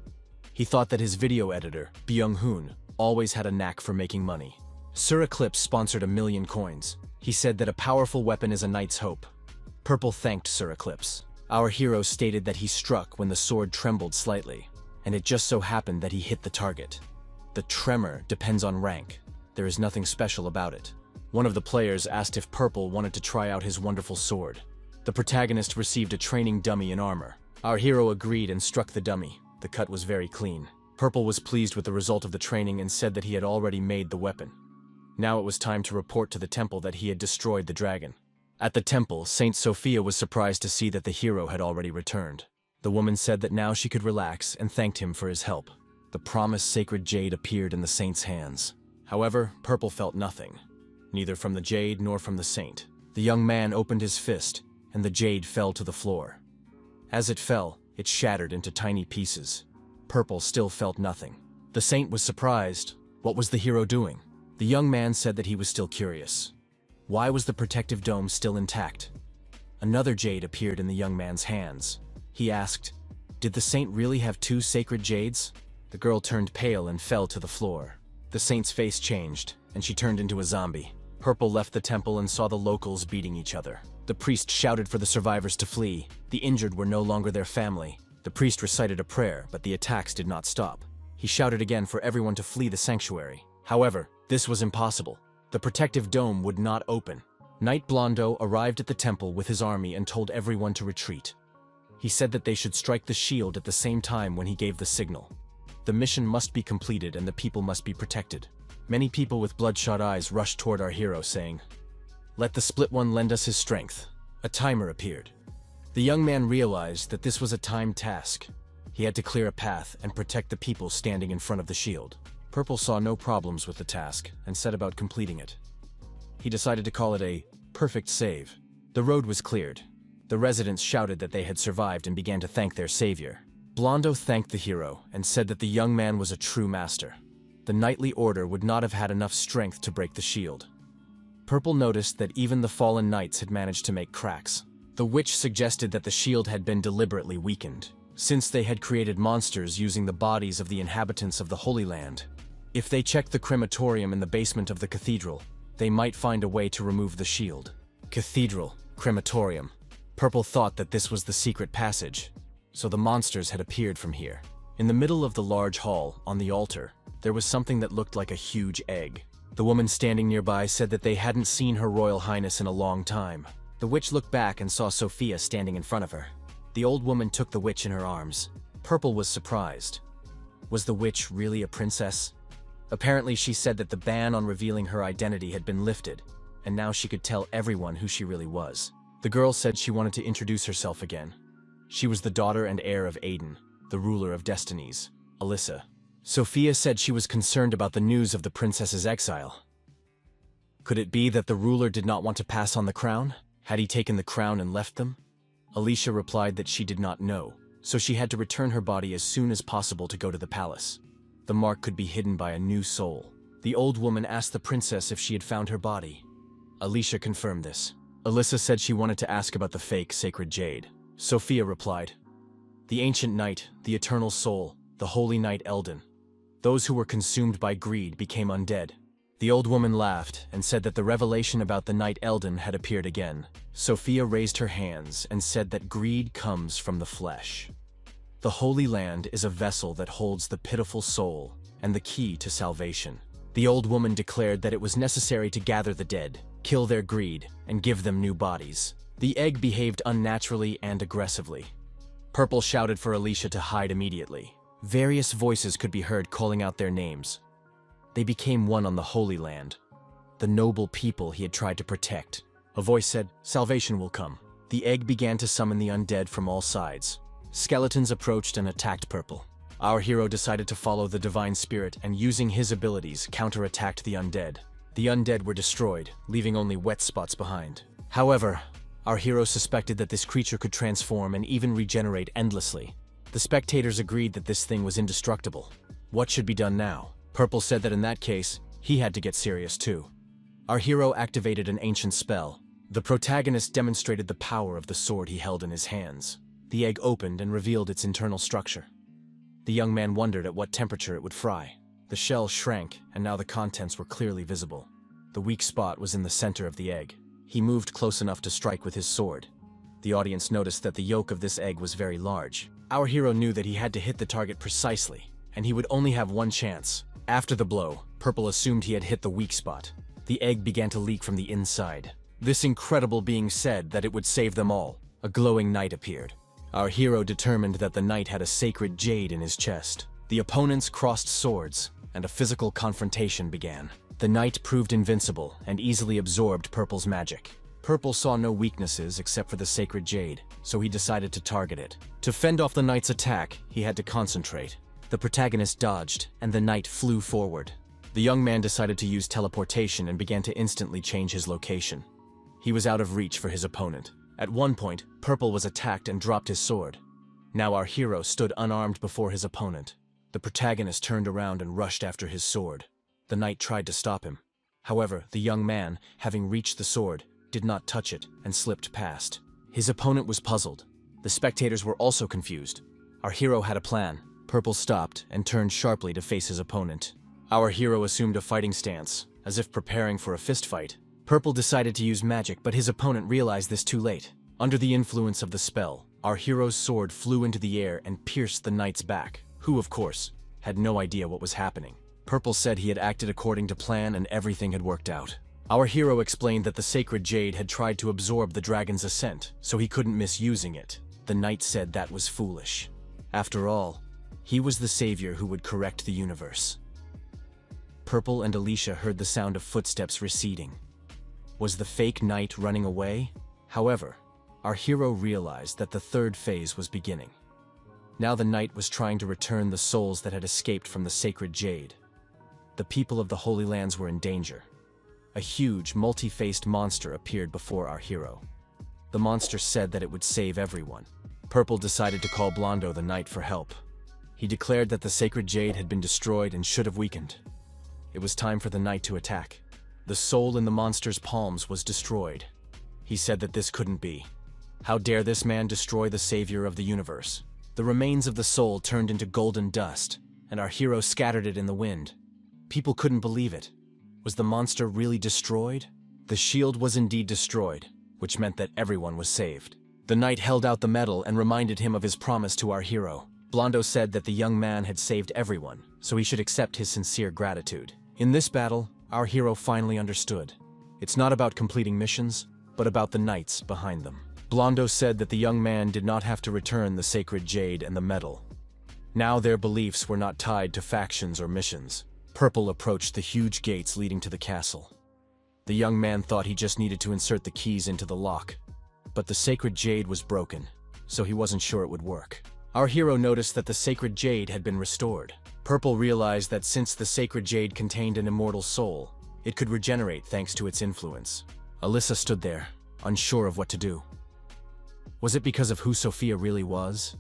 He thought that his video editor, Byung-hoon, always had a knack for making money. Sir Eclipse sponsored 1,000,000 coins. He said that a powerful weapon is a knight's hope. Purple thanked Sir Eclipse. Our hero stated that he struck when the sword trembled slightly, and it just so happened that he hit the target. The tremor depends on rank. There is nothing special about it. One of the players asked if Purple wanted to try out his wonderful sword. The protagonist received a training dummy in armor. Our hero agreed and struck the dummy. The cut was very clean. Purple was pleased with the result of the training and said that he had already made the weapon. Now it was time to report to the temple that he had destroyed the dragon. At the temple, Saint Sophia was surprised to see that the hero had already returned. The woman said that now she could relax and thanked him for his help. The promised sacred jade appeared in the saint's hands. However, Purple felt nothing, neither from the jade nor from the saint. The young man opened his fist, and the jade fell to the floor. As it fell, it shattered into tiny pieces. Purple still felt nothing. The saint was surprised. What was the hero doing? The young man said that he was still curious. Why was the protective dome still intact? Another jade appeared in the young man's hands. He asked, "Did the saint really have 2 sacred jades?" The girl turned pale and fell to the floor. The saint's face changed, and she turned into a zombie. Purple left the temple and saw the locals beating each other. The priest shouted for the survivors to flee. The injured were no longer their family. The priest recited a prayer, but the attacks did not stop. He shouted again for everyone to flee the sanctuary. However, this was impossible. The protective dome would not open. Knight Blondo arrived at the temple with his army and told everyone to retreat. He said that they should strike the shield at the same time when he gave the signal. The mission must be completed and the people must be protected. Many people with bloodshot eyes rushed toward our hero, saying, "Let the split one lend us his strength." A timer appeared. The young man realized that this was a timed task. He had to clear a path and protect the people standing in front of the shield. Purple saw no problems with the task and set about completing it. He decided to call it a perfect save. The road was cleared. The residents shouted that they had survived and began to thank their savior. Blondo thanked the hero and said that the young man was a true master. The knightly order would not have had enough strength to break the shield. Purple noticed that even the fallen knights had managed to make cracks. The witch suggested that the shield had been deliberately weakened, since they had created monsters using the bodies of the inhabitants of the Holy Land. If they checked the crematorium in the basement of the cathedral, they might find a way to remove the shield. Cathedral, crematorium. Purple thought that this was the secret passage, so the monsters had appeared from here. In the middle of the large hall, on the altar, there was something that looked like a huge egg. The woman standing nearby said that they hadn't seen Her Royal Highness in a long time. The witch looked back and saw Sophia standing in front of her. The old woman took the witch in her arms. Purple was surprised. Was the witch really a princess? Apparently, she said that the ban on revealing her identity had been lifted, and now she could tell everyone who she really was. The girl said she wanted to introduce herself again. She was the daughter and heir of Aiden, the ruler of destinies, Alyssa. Sophia said she was concerned about the news of the princess's exile. Could it be that the ruler did not want to pass on the crown? Had he taken the crown and left them? Alicia replied that she did not know, so she had to return her body as soon as possible to go to the palace. The mark could be hidden by a new soul. The old woman asked the princess if she had found her body. Alicia confirmed this. Alyssa said she wanted to ask about the fake sacred jade. Sophia replied, "The ancient knight, the eternal soul, the holy knight Eldon. Those who were consumed by greed became undead." The old woman laughed and said that the revelation about the knight Eldon had appeared again. Sophia raised her hands and said that greed comes from the flesh. The Holy Land is a vessel that holds the pitiful soul and the key to salvation. The old woman declared that it was necessary to gather the dead, kill their greed, and give them new bodies. The egg behaved unnaturally and aggressively. Purple shouted for Alicia to hide immediately. Various voices could be heard calling out their names. They became one on the Holy Land, the noble people he had tried to protect. A voice said, "Salvation will come." The egg began to summon the undead from all sides. Skeletons approached and attacked Purple. Our hero decided to follow the divine spirit and, using his abilities, counterattacked the undead. The undead were destroyed, leaving only wet spots behind. However, our hero suspected that this creature could transform and even regenerate endlessly. The spectators agreed that this thing was indestructible. What should be done now? Purple said that in that case, he had to get serious too. Our hero activated an ancient spell. The protagonist demonstrated the power of the sword he held in his hands. The egg opened and revealed its internal structure. The young man wondered at what temperature it would fry. The shell shrank, and now the contents were clearly visible. The weak spot was in the center of the egg. He moved close enough to strike with his sword. The audience noticed that the yolk of this egg was very large. Our hero knew that he had to hit the target precisely, and he would only have one chance. After the blow, Purple assumed he had hit the weak spot. The egg began to leak from the inside. This incredible being said that it would save them all. A glowing knight appeared. Our hero determined that the knight had a sacred jade in his chest. The opponents crossed swords, and a physical confrontation began. The knight proved invincible and easily absorbed Purple's magic. Purple saw no weaknesses except for the sacred jade, so he decided to target it. To fend off the knight's attack, he had to concentrate. The protagonist dodged, and the knight flew forward. The young man decided to use teleportation and began to instantly change his location. He was out of reach for his opponent. At one point, Purple was attacked and dropped his sword. Now our hero stood unarmed before his opponent. The protagonist turned around and rushed after his sword. The knight tried to stop him. However, the young man, having reached the sword, did not touch it and slipped past. His opponent was puzzled. The spectators were also confused. Our hero had a plan. Purple stopped and turned sharply to face his opponent. Our hero assumed a fighting stance, as if preparing for a fistfight. Purple decided to use magic, but his opponent realized this too late. Under the influence of the spell, our hero's sword flew into the air and pierced the knight's back, who, of course, had no idea what was happening. Purple said he had acted according to plan and everything had worked out. Our hero explained that the sacred jade had tried to absorb the dragon's ascent, so he couldn't misusing it. The knight said that was foolish. After all, he was the savior who would correct the universe. Purple and Alicia heard the sound of footsteps receding. Was the fake knight running away? However, our hero realized that the third phase was beginning. Now the knight was trying to return the souls that had escaped from the sacred jade. The people of the Holy Lands were in danger. A huge, multi-faced monster appeared before our hero. The monster said that it would save everyone. Purple decided to call Blondo the knight for help. He declared that the sacred jade had been destroyed and should have weakened. It was time for the knight to attack. The soul in the monster's palms was destroyed. He said that this couldn't be. How dare this man destroy the savior of the universe? The remains of the soul turned into golden dust, and our hero scattered it in the wind. People couldn't believe it. Was the monster really destroyed? The shield was indeed destroyed, which meant that everyone was saved. The knight held out the medal and reminded him of his promise to our hero. Blondo said that the young man had saved everyone, so he should accept his sincere gratitude. In this battle, our hero finally understood. It's not about completing missions, but about the knights behind them. Blondo said that the young man did not have to return the sacred jade and the medal. Now their beliefs were not tied to factions or missions. Purple approached the huge gates leading to the castle. The young man thought he just needed to insert the keys into the lock. But the sacred jade was broken, so he wasn't sure it would work. Our hero noticed that the sacred jade had been restored. Purple realized that since the sacred jade contained an immortal soul, it could regenerate thanks to its influence. Alyssa stood there, unsure of what to do. Was it because of who Sophia really was?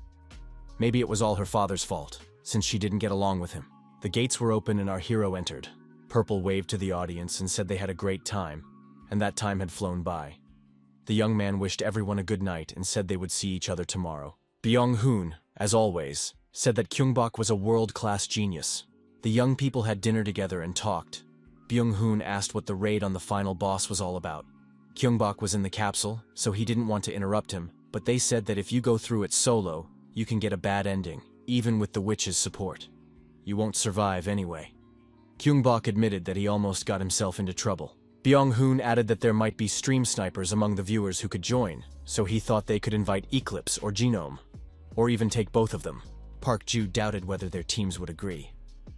Maybe it was all her father's fault, since she didn't get along with him. The gates were open and our hero entered. Purple waved to the audience and said they had a great time, and that time had flown by. The young man wished everyone a good night and said they would see each other tomorrow. Byung-hoon, as always, said that Kyungbok was a world-class genius. The young people had dinner together and talked. Byung-hoon asked what the raid on the final boss was all about. Kyungbok was in the capsule, so he didn't want to interrupt him, but they said that if you go through it solo, you can get a bad ending, even with the witch's support. You won't survive anyway. Kyungbok admitted that he almost got himself into trouble. Byung-hoon added that there might be stream snipers among the viewers who could join, so he thought they could invite Eclipse or Genome, or even take both of them. Park Ju doubted whether their teams would agree.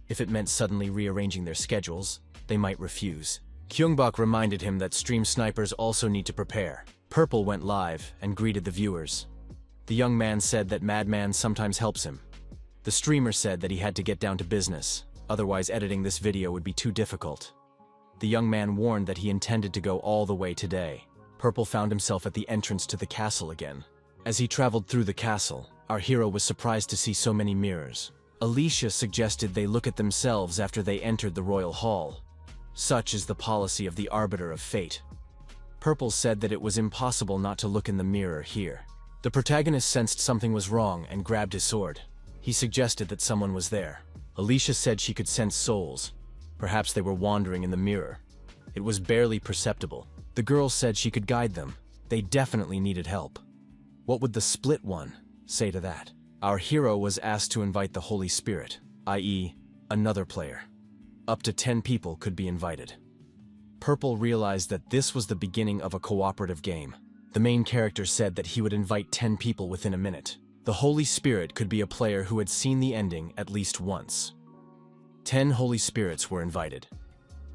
If it meant suddenly rearranging their schedules, they might refuse. Kyungbok reminded him that stream snipers also need to prepare. Purple went live and greeted the viewers. The young man said that Madman sometimes helps him. The streamer said that he had to get down to business, otherwise editing this video would be too difficult. The young man warned that he intended to go all the way today. Purple found himself at the entrance to the castle again. As he traveled through the castle, our hero was surprised to see so many mirrors. Alicia suggested they look at themselves after they entered the royal hall. Such is the policy of the Arbiter of Fate. Purple said that it was impossible not to look in the mirror here. The protagonist sensed something was wrong and grabbed his sword. He suggested that someone was there. Alicia said she could sense souls. Perhaps they were wandering in the mirror. It was barely perceptible. The girl said she could guide them. They definitely needed help. What would the split one say to that? Our hero was asked to invite the Holy Spirit, i.e., another player. Up to 10 people could be invited. Purple realized that this was the beginning of a cooperative game. The main character said that he would invite 10 people within a minute. The Holy Spirit could be a player who had seen the ending at least once. 10 Holy Spirits were invited.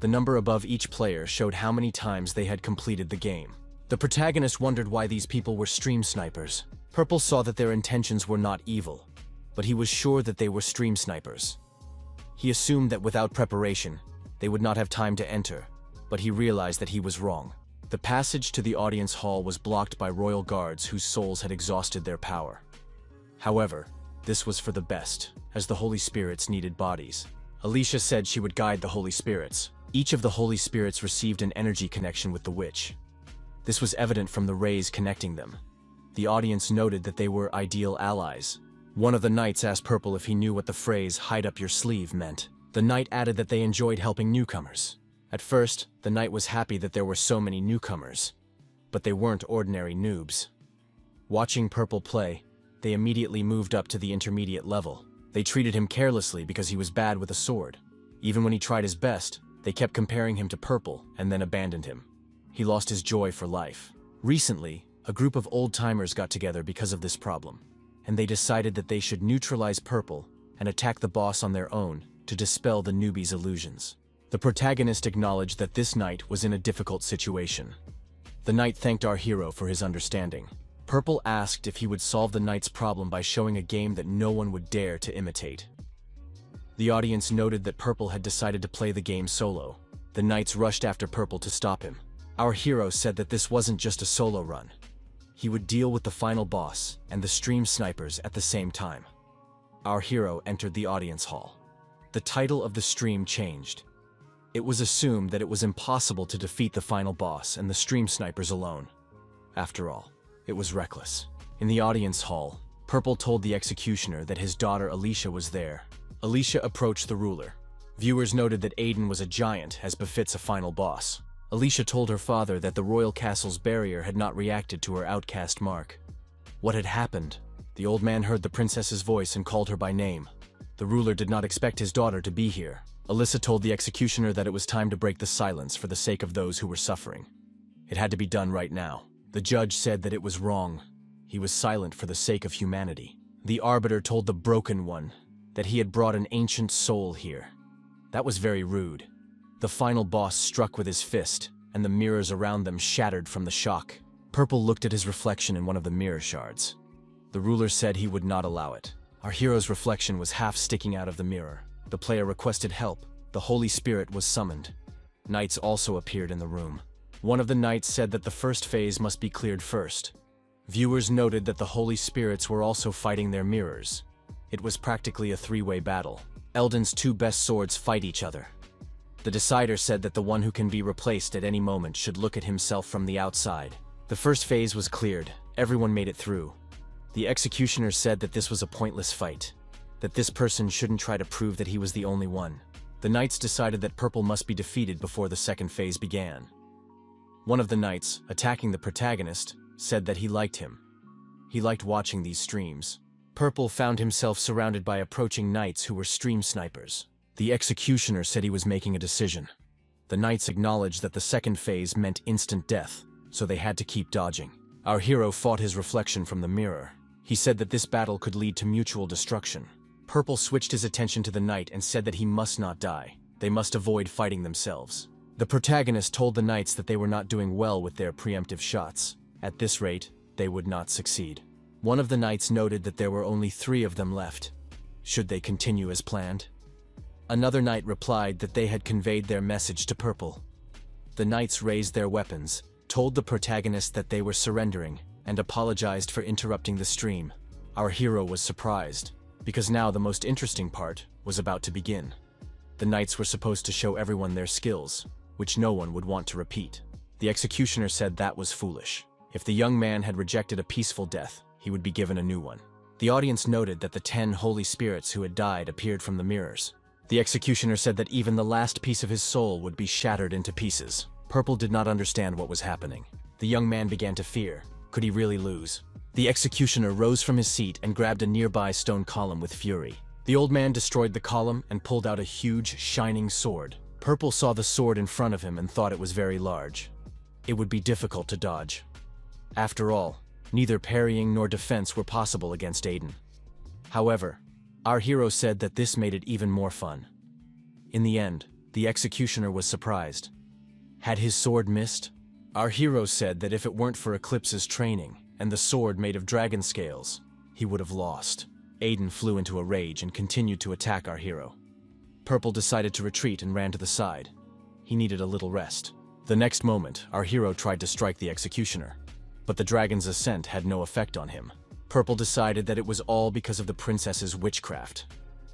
The number above each player showed how many times they had completed the game. The protagonist wondered why these people were stream snipers. Purple saw that their intentions were not evil, but he was sure that they were stream snipers. He assumed that without preparation, they would not have time to enter, but he realized that he was wrong. The passage to the audience hall was blocked by royal guards whose souls had exhausted their power. However, this was for the best, as the Holy Spirits needed bodies. Alicia said she would guide the Holy Spirits. Each of the Holy Spirits received an energy connection with the witch. This was evident from the rays connecting them. The audience noted that they were ideal allies. One of the knights asked Purple if he knew what the phrase "hide up your sleeve" meant. The knight added that they enjoyed helping newcomers. At first, the knight was happy that there were so many newcomers, but they weren't ordinary noobs. Watching Purple play, they immediately moved up to the intermediate level. They treated him carelessly because he was bad with a sword. Even when he tried his best, they kept comparing him to Purple and then abandoned him. He lost his joy for life. Recently, a group of old-timers got together because of this problem, and they decided that they should neutralize Purple and attack the boss on their own to dispel the newbie's illusions. The protagonist acknowledged that this knight was in a difficult situation. The knight thanked our hero for his understanding. Purple asked if he would solve the knight's problem by showing a game that no one would dare to imitate. The audience noted that Purple had decided to play the game solo. The knights rushed after Purple to stop him. Our hero said that this wasn't just a solo run. He would deal with the final boss and the stream snipers at the same time. Our hero entered the audience hall. The title of the stream changed. It was assumed that it was impossible to defeat the final boss and the stream snipers alone. After all, it was reckless. In the audience hall, Purple told the executioner that his daughter Alicia was there. Alicia approached the ruler. Viewers noted that Aiden was a giant, as befits a final boss. Alicia told her father that the royal castle's barrier had not reacted to her outcast mark. What had happened? The old man heard the princess's voice and called her by name. The ruler did not expect his daughter to be here. Alyssa told the executioner that it was time to break the silence for the sake of those who were suffering. It had to be done right now. The judge said that it was wrong. He was silent for the sake of humanity. The arbiter told the broken one that he had brought an ancient soul here. That was very rude. The final boss struck with his fist, and the mirrors around them shattered from the shock. Purple looked at his reflection in one of the mirror shards. The ruler said he would not allow it. Our hero's reflection was half sticking out of the mirror. The player requested help. The Holy Spirit was summoned. Knights also appeared in the room. One of the knights said that the first phase must be cleared first. Viewers noted that the Holy Spirits were also fighting their mirrors. It was practically a three-way battle. Elden's two best swords fight each other. The decider said that the one who can be replaced at any moment should look at himself from the outside. The first phase was cleared. Everyone made it through. The executioner said that this was a pointless fight, that this person shouldn't try to prove that he was the only one. The knights decided that Purple must be defeated before the second phase began. One of the knights, attacking the protagonist, said that he liked him. He liked watching these streams. Purple found himself surrounded by approaching knights who were stream snipers. The executioner said he was making a decision. The knights acknowledged that the second phase meant instant death, so they had to keep dodging. Our hero fought his reflection from the mirror. He said that this battle could lead to mutual destruction. Purple switched his attention to the knight and said that he must not die. They must avoid fighting themselves. The protagonist told the knights that they were not doing well with their preemptive shots. At this rate, they would not succeed. One of the knights noted that there were only 3 of them left. Should they continue as planned? Another knight replied that they had conveyed their message to Purple. The knights raised their weapons, told the protagonist that they were surrendering, and apologized for interrupting the stream. Our hero was surprised, because now the most interesting part was about to begin. The knights were supposed to show everyone their skills, which no one would want to repeat. The executioner said that was foolish. If the young man had rejected a peaceful death, he would be given a new one. The audience noted that the 10 holy spirits who had died appeared from the mirrors. The executioner said that even the last piece of his soul would be shattered into pieces. Purple did not understand what was happening. The young man began to fear. Could he really lose? The executioner rose from his seat and grabbed a nearby stone column with fury. The old man destroyed the column and pulled out a huge, shining sword. Purple saw the sword in front of him and thought it was very large. It would be difficult to dodge. After all, neither parrying nor defense were possible against Aiden. However, our hero said that this made it even more fun. In the end, the executioner was surprised. Had his sword missed? Our hero said that if it weren't for Eclipse's training and the sword made of dragon scales, he would have lost. Aiden flew into a rage and continued to attack our hero. Purple decided to retreat and ran to the side. He needed a little rest. The next moment, our hero tried to strike the executioner, but the dragon's ascent had no effect on him. Purple decided that it was all because of the princess's witchcraft.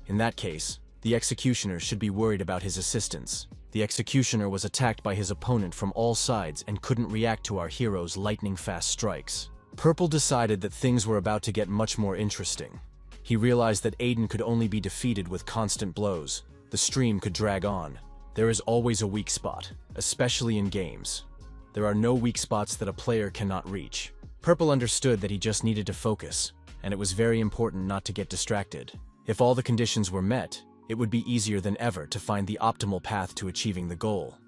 In that case, the executioner should be worried about his assistants. The executioner was attacked by his opponent from all sides and couldn't react to our hero's lightning-fast strikes. Purple decided that things were about to get much more interesting. He realized that Aiden could only be defeated with constant blows. The stream could drag on. There is always a weak spot, especially in games. There are no weak spots that a player cannot reach. Purple understood that he just needed to focus, and it was very important not to get distracted. If all the conditions were met, it would be easier than ever to find the optimal path to achieving the goal.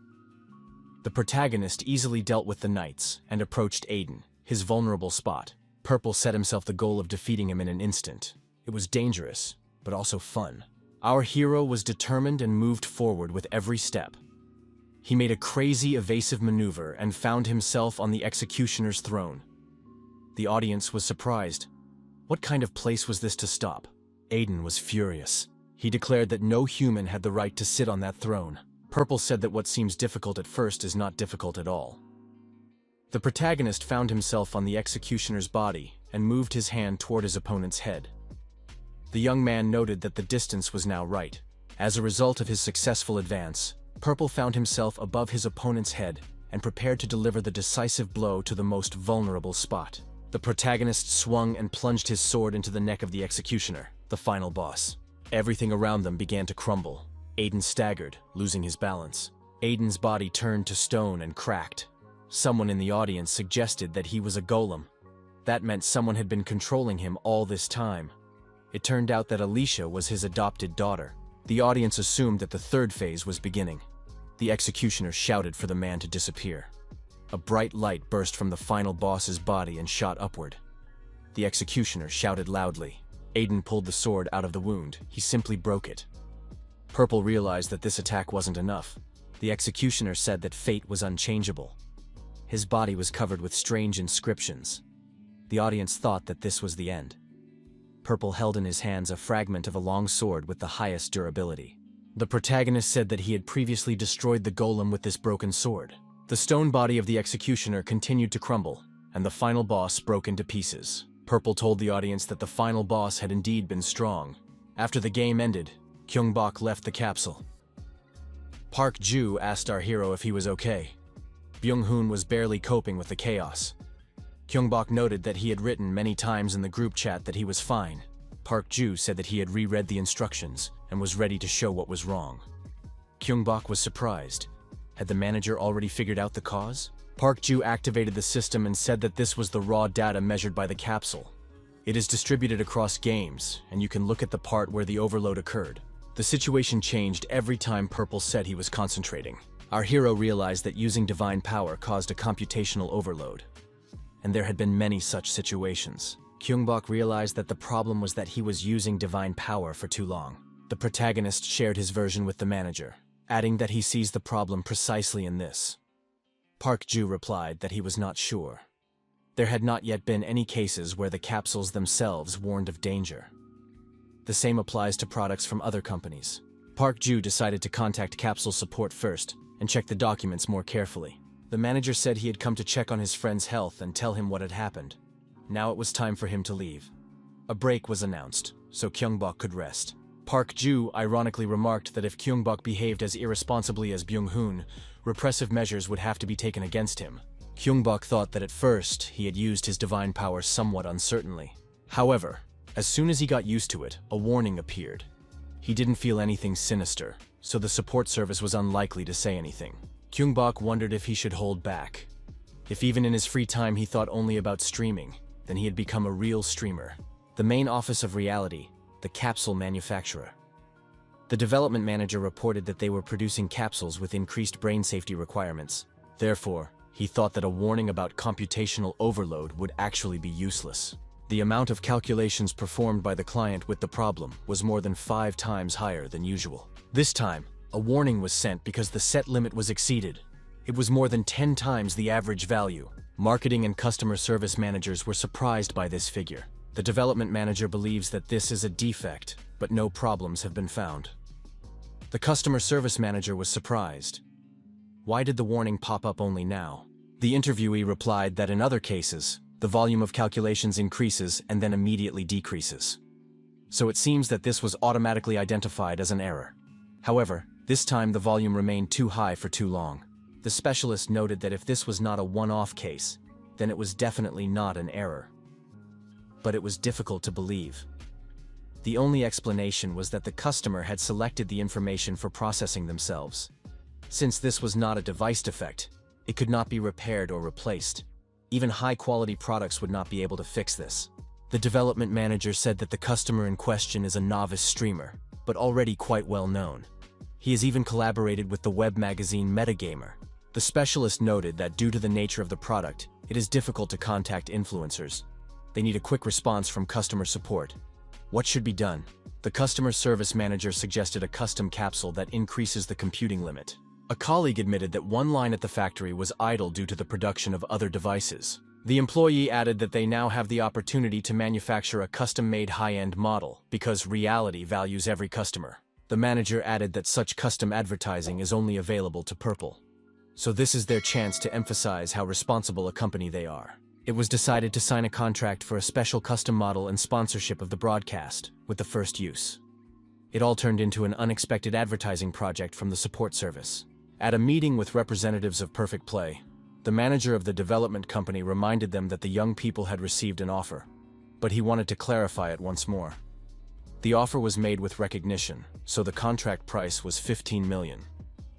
The protagonist easily dealt with the knights and approached Aiden, his vulnerable spot. Purple set himself the goal of defeating him in an instant. It was dangerous, but also fun. Our hero was determined and moved forward with every step. He made a crazy evasive maneuver and found himself on the executioner's throne. The audience was surprised. What kind of place was this to stop? Aiden was furious. He declared that no human had the right to sit on that throne. Purple said that what seems difficult at first is not difficult at all. The protagonist found himself on the executioner's body and moved his hand toward his opponent's head. The young man noted that the distance was now right. As a result of his successful advance, Purple found himself above his opponent's head and prepared to deliver the decisive blow to the most vulnerable spot. The protagonist swung and plunged his sword into the neck of the executioner, the final boss. Everything around them began to crumble. Aiden staggered, losing his balance. Aiden's body turned to stone and cracked. Someone in the audience suggested that he was a golem. That meant someone had been controlling him all this time. It turned out that Alicia was his adopted daughter. The audience assumed that the third phase was beginning. The executioner shouted for the man to disappear. A bright light burst from the final boss's body and shot upward. The executioner shouted loudly. Aiden pulled the sword out of the wound. He simply broke it. Purple realized that this attack wasn't enough. The executioner said that fate was unchangeable. His body was covered with strange inscriptions. The audience thought that this was the end. Purple held in his hands a fragment of a long sword with the highest durability. The protagonist said that he had previously destroyed the golem with this broken sword. The stone body of the executioner continued to crumble, and the final boss broke into pieces. Purple told the audience that the final boss had indeed been strong. After the game ended, Kyungbok left the capsule. Park Ju asked our hero if he was okay. Byung-hoon was barely coping with the chaos. Kyungbok noted that he had written many times in the group chat that he was fine. Park Ju said that he had reread the instructions and was ready to show what was wrong. Kyungbok was surprised. Had the manager already figured out the cause? Park Ju activated the system and said that this was the raw data measured by the capsule. It is distributed across games, and you can look at the part where the overload occurred. The situation changed every time Purple said he was concentrating. Our hero realized that using divine power caused a computational overload. And there had been many such situations. Kyungbok realized that the problem was that he was using divine power for too long. The protagonist shared his version with the manager, adding that he sees the problem precisely in this. Park Ju replied that he was not sure. There had not yet been any cases where the capsules themselves warned of danger. The same applies to products from other companies. Park Ju decided to contact capsule support first and check the documents more carefully. The manager said he had come to check on his friend's health and tell him what had happened. Now it was time for him to leave. A break was announced, so Kyungbok could rest. Park Ju ironically remarked that if Kyungbok behaved as irresponsibly as Byung-hoon, repressive measures would have to be taken against him. Kyungbok thought that at first he had used his divine power somewhat uncertainly. However, as soon as he got used to it, a warning appeared. He didn't feel anything sinister, so the support service was unlikely to say anything. Kyungbok wondered if he should hold back. If even in his free time he thought only about streaming, then he had become a real streamer. The main office of Reality, the capsule manufacturer. The development manager reported that they were producing capsules with increased brain safety requirements. Therefore, he thought that a warning about computational overload would actually be useless. The amount of calculations performed by the client with the problem was more than 5 times higher than usual. This time, a warning was sent because the set limit was exceeded. It was more than 10 times the average value. Marketing and customer service managers were surprised by this figure. The development manager believes that this is a defect, but no problems have been found. The customer service manager was surprised. Why did the warning pop up only now? The interviewee replied that in other cases, the volume of calculations increases and then immediately decreases. So it seems that this was automatically identified as an error. However, this time the volume remained too high for too long. The specialist noted that if this was not a one-off case, then it was definitely not an error. But it was difficult to believe. The only explanation was that the customer had selected the information for processing themselves. Since this was not a device defect, it could not be repaired or replaced. Even high-quality products would not be able to fix this. The development manager said that the customer in question is a novice streamer, but already quite well known. He has even collaborated with the web magazine Metagamer. The specialist noted that due to the nature of the product, it is difficult to contact influencers. They need a quick response from customer support. What should be done? The customer service manager suggested a custom capsule that increases the computing limit. A colleague admitted that one line at the factory was idle due to the production of other devices. The employee added that they now have the opportunity to manufacture a custom-made high-end model because Reality values every customer. The manager added that such custom advertising is only available to Purple. So this is their chance to emphasize how responsible a company they are. It was decided to sign a contract for a special custom model and sponsorship of the broadcast, with the first use. It all turned into an unexpected advertising project from the support service. At a meeting with representatives of Perfect Play, the manager of the development company reminded them that the young people had received an offer, but he wanted to clarify it once more. The offer was made with recognition, so the contract price was 15 million.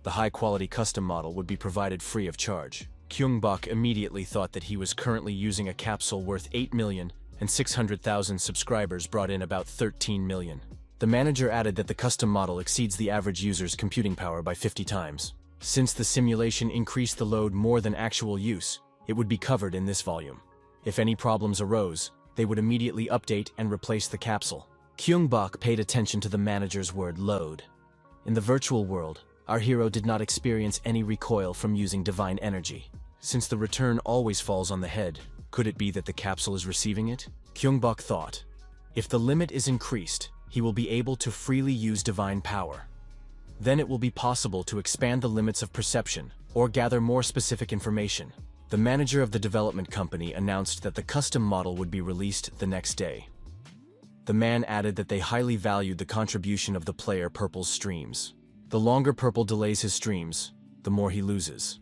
The high-quality custom model would be provided free of charge. Kyungbok immediately thought that he was currently using a capsule worth 8 million, and 600,000 subscribers brought in about 13 million. The manager added that the custom model exceeds the average user's computing power by 50 times. Since the simulation increased the load more than actual use, it would be covered in this volume. If any problems arose, they would immediately update and replace the capsule. Kyungbok paid attention to the manager's word load. In the virtual world, our hero did not experience any recoil from using divine energy. Since the return always falls on the head, Could it be that the capsule is receiving it? Kyungbok thought. If the limit is increased, he will be able to freely use divine power. Then it will be possible to expand the limits of perception or gather more specific information. The manager of the development company announced that the custom model would be released the next day. The man added that they highly valued the contribution of the player Purple's streams. The longer Purple delays his streams, the more he loses.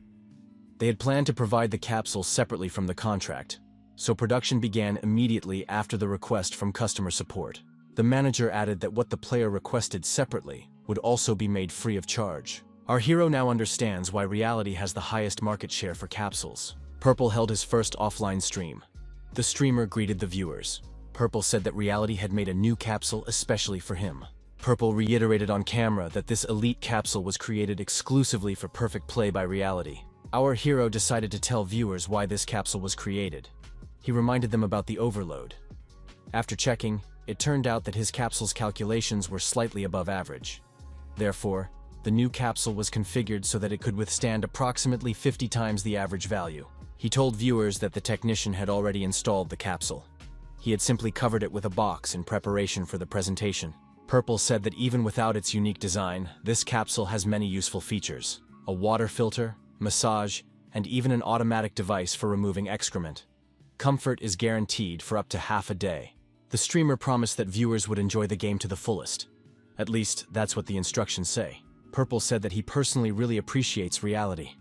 They had planned to provide the capsule separately from the contract, so production began immediately after the request from customer support. The manager added that what the player requested separately would also be made free of charge. Our hero now understands why reality has the highest market share for capsules. Purple held his first offline stream. The streamer greeted the viewers. Purple said that reality had made a new capsule especially for him. Purple reiterated on camera that this elite capsule was created exclusively for perfect play by reality. Our hero decided to tell viewers why this capsule was created. He reminded them about the overload. After checking, it turned out that his capsule's calculations were slightly above average. Therefore, the new capsule was configured so that it could withstand approximately 50 times the average value. He told viewers that the technician had already installed the capsule. He had simply covered it with a box in preparation for the presentation. Purple said that even without its unique design, this capsule has many useful features: a water filter, massage, and even an automatic device for removing excrement. Comfort is guaranteed for up to half a day. The streamer promised that viewers would enjoy the game to the fullest. At least, that's what the instructions say. Purple said that he personally really appreciates reality.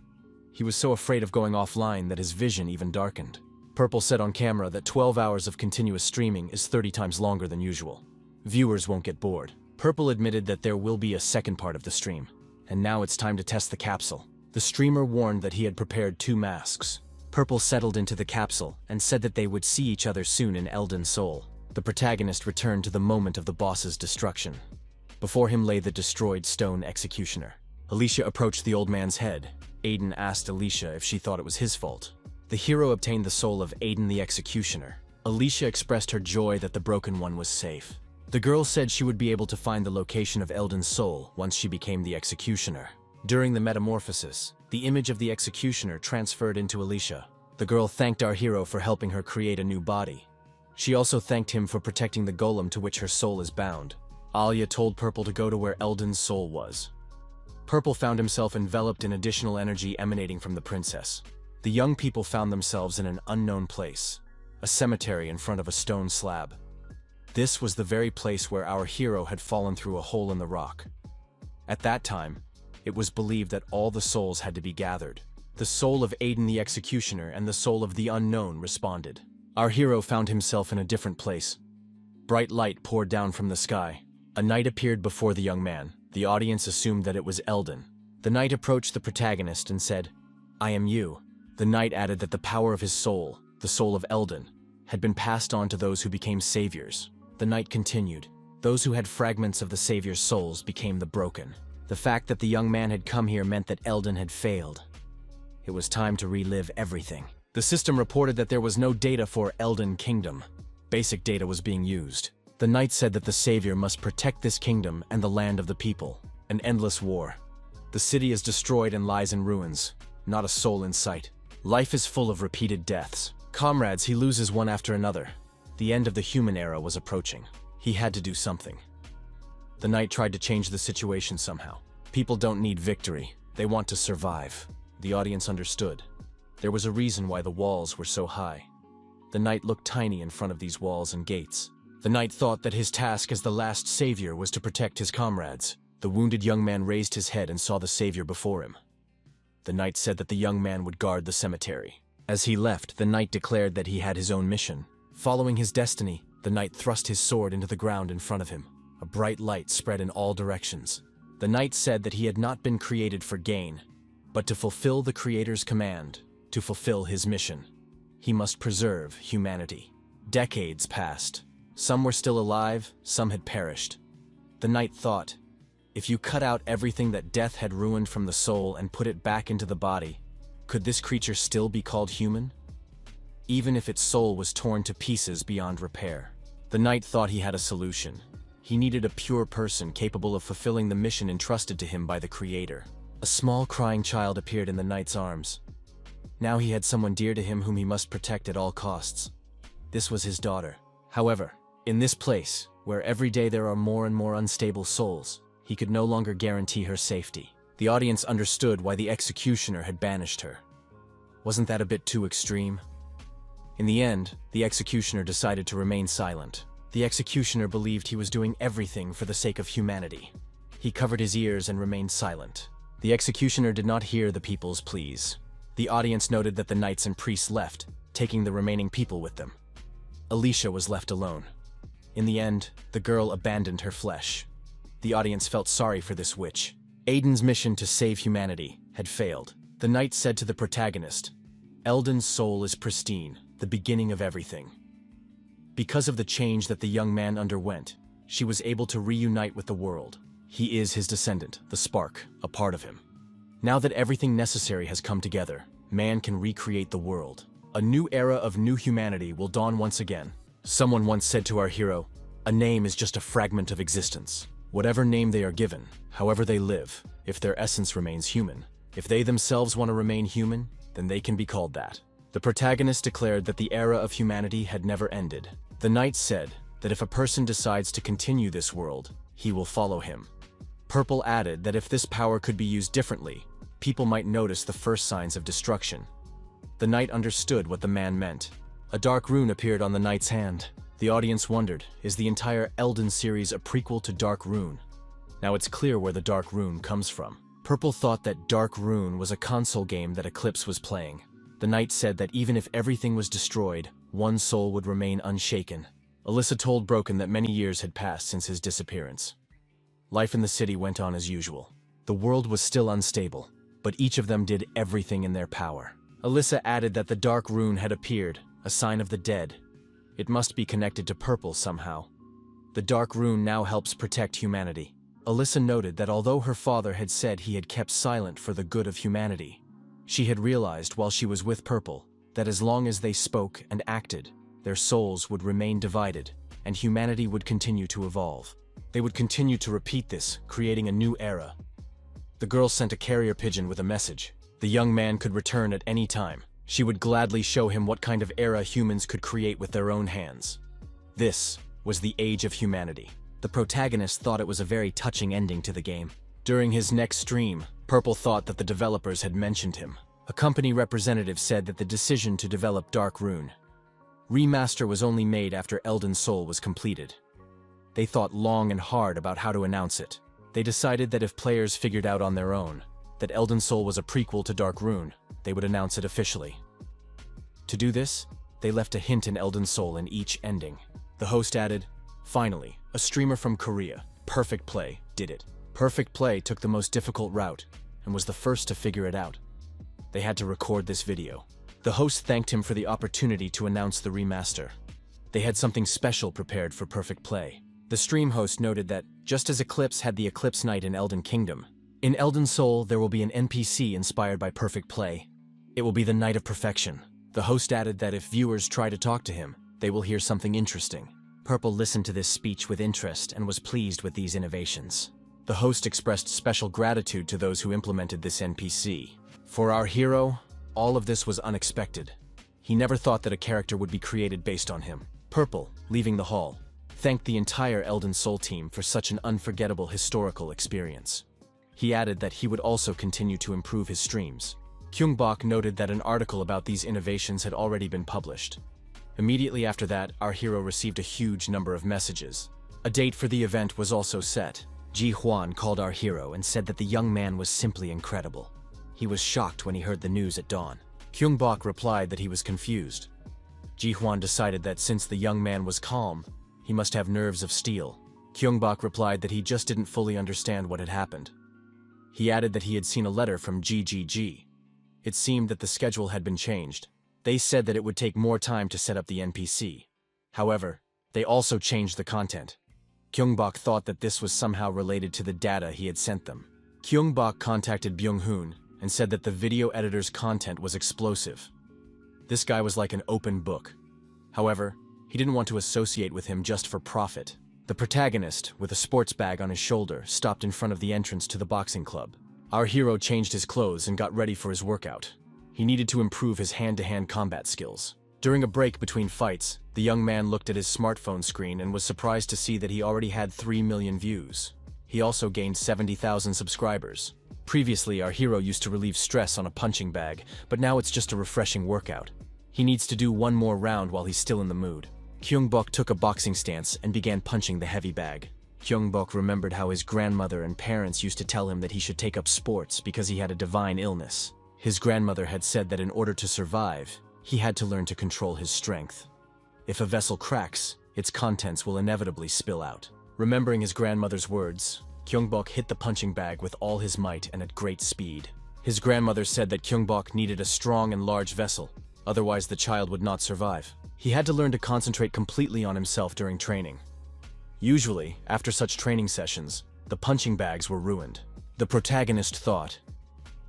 He was so afraid of going offline that his vision even darkened. Purple said on camera that 12 hours of continuous streaming is 30 times longer than usual. Viewers won't get bored. Purple admitted that there will be a second part of the stream. And now it's time to test the capsule. The streamer warned that he had prepared 2 masks. Purple settled into the capsule and said that they would see each other soon in Elden Soul. The protagonist returned to the moment of the boss's destruction. Before him lay the destroyed stone executioner. Alicia approached the old man's head. Aiden asked Alicia if she thought it was his fault. The hero obtained the soul of Aiden the executioner. Alicia expressed her joy that the broken one was safe. The girl said she would be able to find the location of Elden's soul once she became the executioner. During the metamorphosis, the image of the executioner transferred into Alicia. The girl thanked our hero for helping her create a new body. She also thanked him for protecting the golem to which her soul is bound. Alia told Purple to go to where Elden's soul was. Purple found himself enveloped in additional energy emanating from the princess. The young people found themselves in an unknown place, a cemetery in front of a stone slab. This was the very place where our hero had fallen through a hole in the rock. At that time, it was believed that all the souls had to be gathered. The soul of Aiden the executioner and the soul of the unknown responded. Our hero found himself in a different place. Bright light poured down from the sky. A knight appeared before the young man. The audience assumed that it was Elden. The knight approached the protagonist and said, "I am you." The knight added that the power of his soul, the soul of Elden, had been passed on to those who became saviors. The knight continued, "Those who had fragments of the savior's souls became the broken." The fact that the young man had come here meant that Elden had failed. It was time to relive everything. The system reported that there was no data for Elden Kingdom. Basic data was being used. The knight said that the savior must protect this kingdom and the land of the people. An endless war. The city is destroyed and lies in ruins. Not a soul in sight. Life is full of repeated deaths. Comrades he loses one after another. The end of the human era was approaching. He had to do something. The knight tried to change the situation somehow. People don't need victory. They want to survive. The audience understood. There was a reason why the walls were so high. The knight looked tiny in front of these walls and gates. The knight thought that his task as the last savior was to protect his comrades. The wounded young man raised his head and saw the savior before him. The knight said that the young man would guard the cemetery. As he left, the knight declared that he had his own mission. Following his destiny, the knight thrust his sword into the ground in front of him. A bright light spread in all directions. The knight said that he had not been created for gain, but to fulfill the Creator's command, to fulfill his mission. He must preserve humanity. Decades passed. Some were still alive, some had perished. The knight thought, if you cut out everything that death had ruined from the soul and put it back into the body, could this creature still be called human? Even if its soul was torn to pieces beyond repair. The knight thought he had a solution. He needed a pure person capable of fulfilling the mission entrusted to him by the Creator. A small crying child appeared in the knight's arms. Now he had someone dear to him whom he must protect at all costs. This was his daughter. However, in this place, where every day there are more and more unstable souls, he could no longer guarantee her safety. The audience understood why the executioner had banished her. Wasn't that a bit too extreme? In the end, the executioner decided to remain silent. The executioner believed he was doing everything for the sake of humanity. He covered his ears and remained silent. The executioner did not hear the people's pleas. The audience noted that the knights and priests left, taking the remaining people with them. Alicia was left alone. In the end, the girl abandoned her flesh. The audience felt sorry for this witch. Aiden's mission to save humanity had failed. The knight said to the protagonist, "Eldon's soul is pristine, the beginning of everything." Because of the change that the young man underwent, she was able to reunite with the world. He is his descendant, the spark, a part of him. Now that everything necessary has come together, man can recreate the world. A new era of new humanity will dawn once again. Someone once said to our hero, "A name is just a fragment of existence. Whatever name they are given, however they live, if their essence remains human, if they themselves want to remain human, then they can be called that." The protagonist declared that the era of humanity had never ended. The knight said that if a person decides to continue this world, he will follow him. Purple added that if this power could be used differently, people might notice the first signs of destruction. The knight understood what the man meant. A dark rune appeared on the knight's hand. The audience wondered, is the entire Eldon series a prequel to Dark Rune? Now it's clear where the Dark Rune comes from. Purple thought that Dark Rune was a console game that Eclipse was playing. The knight said that even if everything was destroyed, one soul would remain unshaken. Alyssa told Broken that many years had passed since his disappearance. Life in the city went on as usual. The world was still unstable, but each of them did everything in their power. Alyssa added that the Dark Rune had appeared, a sign of the dead. It must be connected to Purple somehow. The Dark Rune now helps protect humanity. Alyssa noted that although her father had said he had kept silent for the good of humanity, she had realized while she was with Purple that as long as they spoke and acted, their souls would remain divided, and humanity would continue to evolve. They would continue to repeat this, creating a new era. The girl sent a carrier pigeon with a message. The young man could return at any time. She would gladly show him what kind of era humans could create with their own hands. This was the age of humanity. The protagonist thought it was a very touching ending to the game. During his next stream, Purple thought that the developers had mentioned him. A company representative said that the decision to develop Dark Rune Remaster was only made after Eldon's Soul was completed. They thought long and hard about how to announce it. They decided that if players figured out on their own that Eldon's Soul was a prequel to Dark Rune, they would announce it officially. To do this, they left a hint in Eldon's Soul in each ending. The host added, "Finally, a streamer from Korea, Perfect Play, did it. Perfect Play took the most difficult route and was the first to figure it out. They had to record this video." The host thanked him for the opportunity to announce the remaster. They had something special prepared for Perfect Play. The stream host noted that, just as Eclipse had the Eclipse Knight in Elden Kingdom, in Elden Soul there will be an NPC inspired by Perfect Play. It will be the Knight of Perfection. The host added that if viewers try to talk to him, they will hear something interesting. Purple listened to this speech with interest and was pleased with these innovations. The host expressed special gratitude to those who implemented this NPC. For our hero, all of this was unexpected. He never thought that a character would be created based on him. Purple, leaving the hall, thanked the entire Elden Soul team for such an unforgettable historical experience. He added that he would also continue to improve his streams. Kyungbok noted that an article about these innovations had already been published. Immediately after that, our hero received a huge number of messages. A date for the event was also set. Ji Hwan called our hero and said that the young man was simply incredible. He was shocked when he heard the news at dawn. Kyungbok replied that he was confused. Ji Hwan decided that since the young man was calm, he must have nerves of steel. Kyungbok replied that he just didn't fully understand what had happened. He added that he had seen a letter from GGG. It seemed that the schedule had been changed. They said that it would take more time to set up the NPC. However, they also changed the content. Kyungbok thought that this was somehow related to the data he had sent them. Kyungbok contacted Byung-hoon and said that the video editor's content was explosive. This guy was like an open book. However, he didn't want to associate with him just for profit. The protagonist, with a sports bag on his shoulder, stopped in front of the entrance to the boxing club. Our hero changed his clothes and got ready for his workout. He needed to improve his hand-to-hand combat skills. During a break between fights, the young man looked at his smartphone screen and was surprised to see that he already had 3 million views. He also gained 70,000 subscribers. Previously, our hero used to relieve stress on a punching bag, but now it's just a refreshing workout. He needs to do one more round while he's still in the mood. Kyungbok took a boxing stance and began punching the heavy bag. Kyungbok remembered how his grandmother and parents used to tell him that he should take up sports because he had a divine illness. His grandmother had said that in order to survive, he had to learn to control his strength. If a vessel cracks, its contents will inevitably spill out. Remembering his grandmother's words, Kyungbok hit the punching bag with all his might and at great speed. His grandmother said that Kyungbok needed a strong and large vessel, otherwise the child would not survive. He had to learn to concentrate completely on himself during training. Usually, after such training sessions, the punching bags were ruined. The protagonist thought,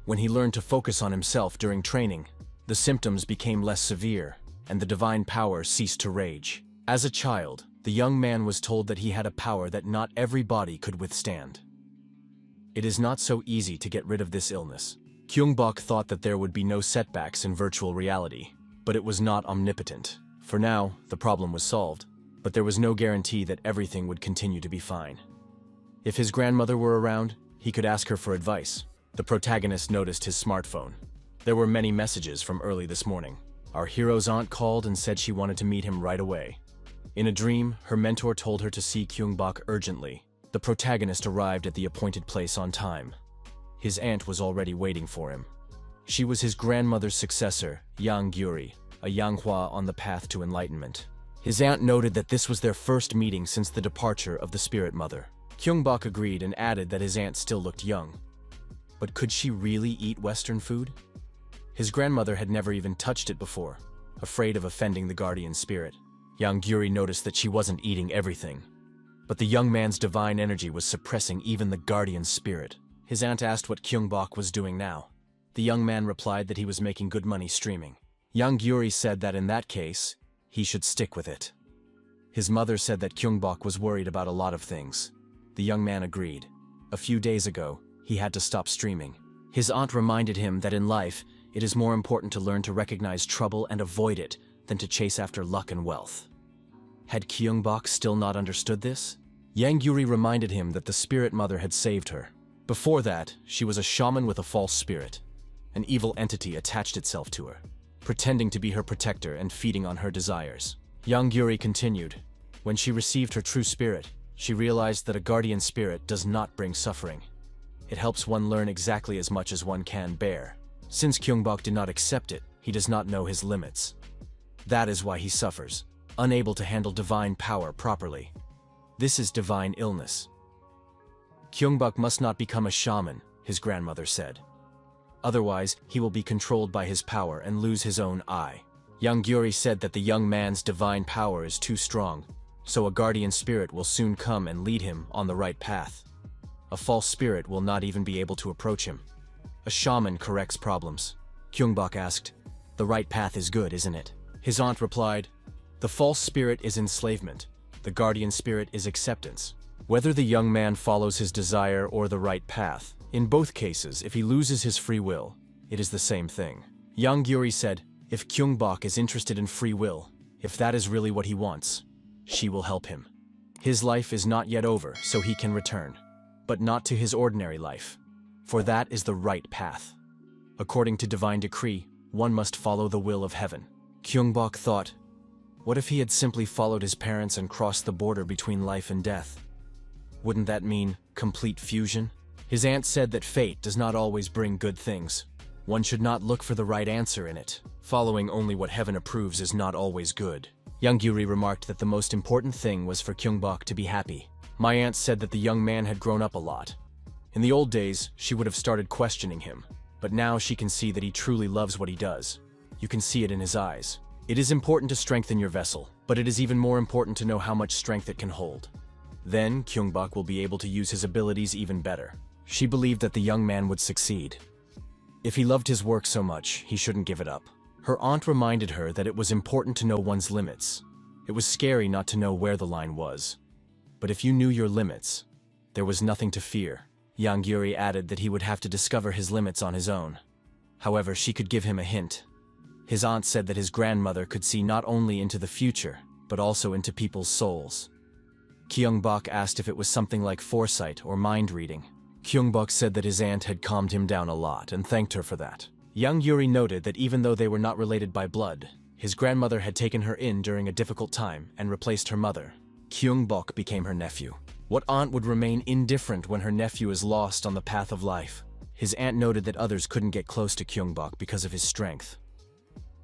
when he learned to focus on himself during training, the symptoms became less severe, and the divine power ceased to rage. As a child, the young man was told that he had a power that not every body could withstand. It is not so easy to get rid of this illness. Kyungbok thought that there would be no setbacks in virtual reality, but it was not omnipotent. For now, the problem was solved, but there was no guarantee that everything would continue to be fine. If his grandmother were around, he could ask her for advice. The protagonist noticed his smartphone. There were many messages from early this morning. Our hero's aunt called and said she wanted to meet him right away. In a dream, her mentor told her to see Kyungbok urgently. The protagonist arrived at the appointed place on time. His aunt was already waiting for him. She was his grandmother's successor, Yang Gyuri, a Yanghua on the path to enlightenment. His aunt noted that this was their first meeting since the departure of the spirit mother. Kyungbok agreed and added that his aunt still looked young. But could she really eat Western food? His grandmother had never even touched it before, afraid of offending the guardian spirit. Yang Gyuri noticed that she wasn't eating everything, but the young man's divine energy was suppressing even the guardian spirit. His aunt asked what Kyungbok was doing now. The young man replied that he was making good money streaming. Yang Gyuri said that in that case, he should stick with it. His mother said that Kyungbok was worried about a lot of things. The young man agreed. A few days ago, he had to stop streaming. His aunt reminded him that in life, it is more important to learn to recognize trouble and avoid it than to chase after luck and wealth. Had Kyungbok still not understood this? Yang Gyuri reminded him that the spirit mother had saved her. Before that, she was a shaman with a false spirit. An evil entity attached itself to her, pretending to be her protector and feeding on her desires. Yang Gyuri continued, when she received her true spirit, she realized that a guardian spirit does not bring suffering. It helps one learn exactly as much as one can bear. Since Kyungbok did not accept it, he does not know his limits. That is why he suffers, unable to handle divine power properly. This is divine illness. Kyungbok must not become a shaman, his grandmother said. Otherwise, he will be controlled by his power and lose his own eye. Yang Gyuri said that the young man's divine power is too strong, so a guardian spirit will soon come and lead him on the right path. A false spirit will not even be able to approach him. A shaman corrects problems. Kyungbok asked, the right path is good, isn't it? His aunt replied, the false spirit is enslavement. The guardian spirit is acceptance. Whether the young man follows his desire or the right path, in both cases, if he loses his free will, it is the same thing. Yang Gyuri said, if Kyungbok is interested in free will, if that is really what he wants, she will help him. His life is not yet over, so he can return, but not to his ordinary life, for that is the right path. According to divine decree, one must follow the will of heaven. Kyungbok thought, what if he had simply followed his parents and crossed the border between life and death? Wouldn't that mean complete fusion? His aunt said that fate does not always bring good things. One should not look for the right answer in it. Following only what heaven approves is not always good. Yang Gyuri remarked that the most important thing was for Kyungbok to be happy. My aunt said that the young man had grown up a lot. In the old days, she would have started questioning him, but now she can see that he truly loves what he does. You can see it in his eyes. It is important to strengthen your vessel, but it is even more important to know how much strength it can hold. Then, Kyungbok will be able to use his abilities even better. She believed that the young man would succeed. If he loved his work so much, he shouldn't give it up. Her aunt reminded her that it was important to know one's limits. It was scary not to know where the line was. But if you knew your limits, there was nothing to fear. Yang Gyuri added that he would have to discover his limits on his own. However, she could give him a hint. His aunt said that his grandmother could see not only into the future, but also into people's souls. Kyung-bok asked if it was something like foresight or mind reading. Kyung-bok said that his aunt had calmed him down a lot and thanked her for that. Young Yuri noted that even though they were not related by blood, his grandmother had taken her in during a difficult time and replaced her mother. Kyung-bok became her nephew. What aunt would remain indifferent when her nephew is lost on the path of life? His aunt noted that others couldn't get close to Kyung-bok because of his strength.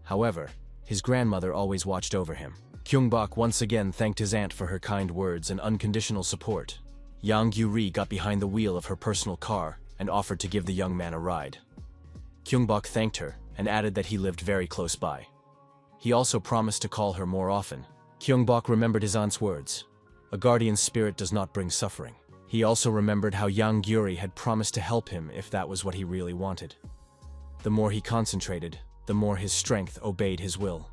However, his grandmother always watched over him. Kyung-bok once again thanked his aunt for her kind words and unconditional support. Yang Yuri got behind the wheel of her personal car and offered to give the young man a ride. Kyung-bok thanked her and added that he lived very close by. He also promised to call her more often. Kyung-bok remembered his aunt's words. A guardian spirit does not bring suffering. He also remembered how Yang Yuri had promised to help him if that was what he really wanted. The more he concentrated, the more his strength obeyed his will.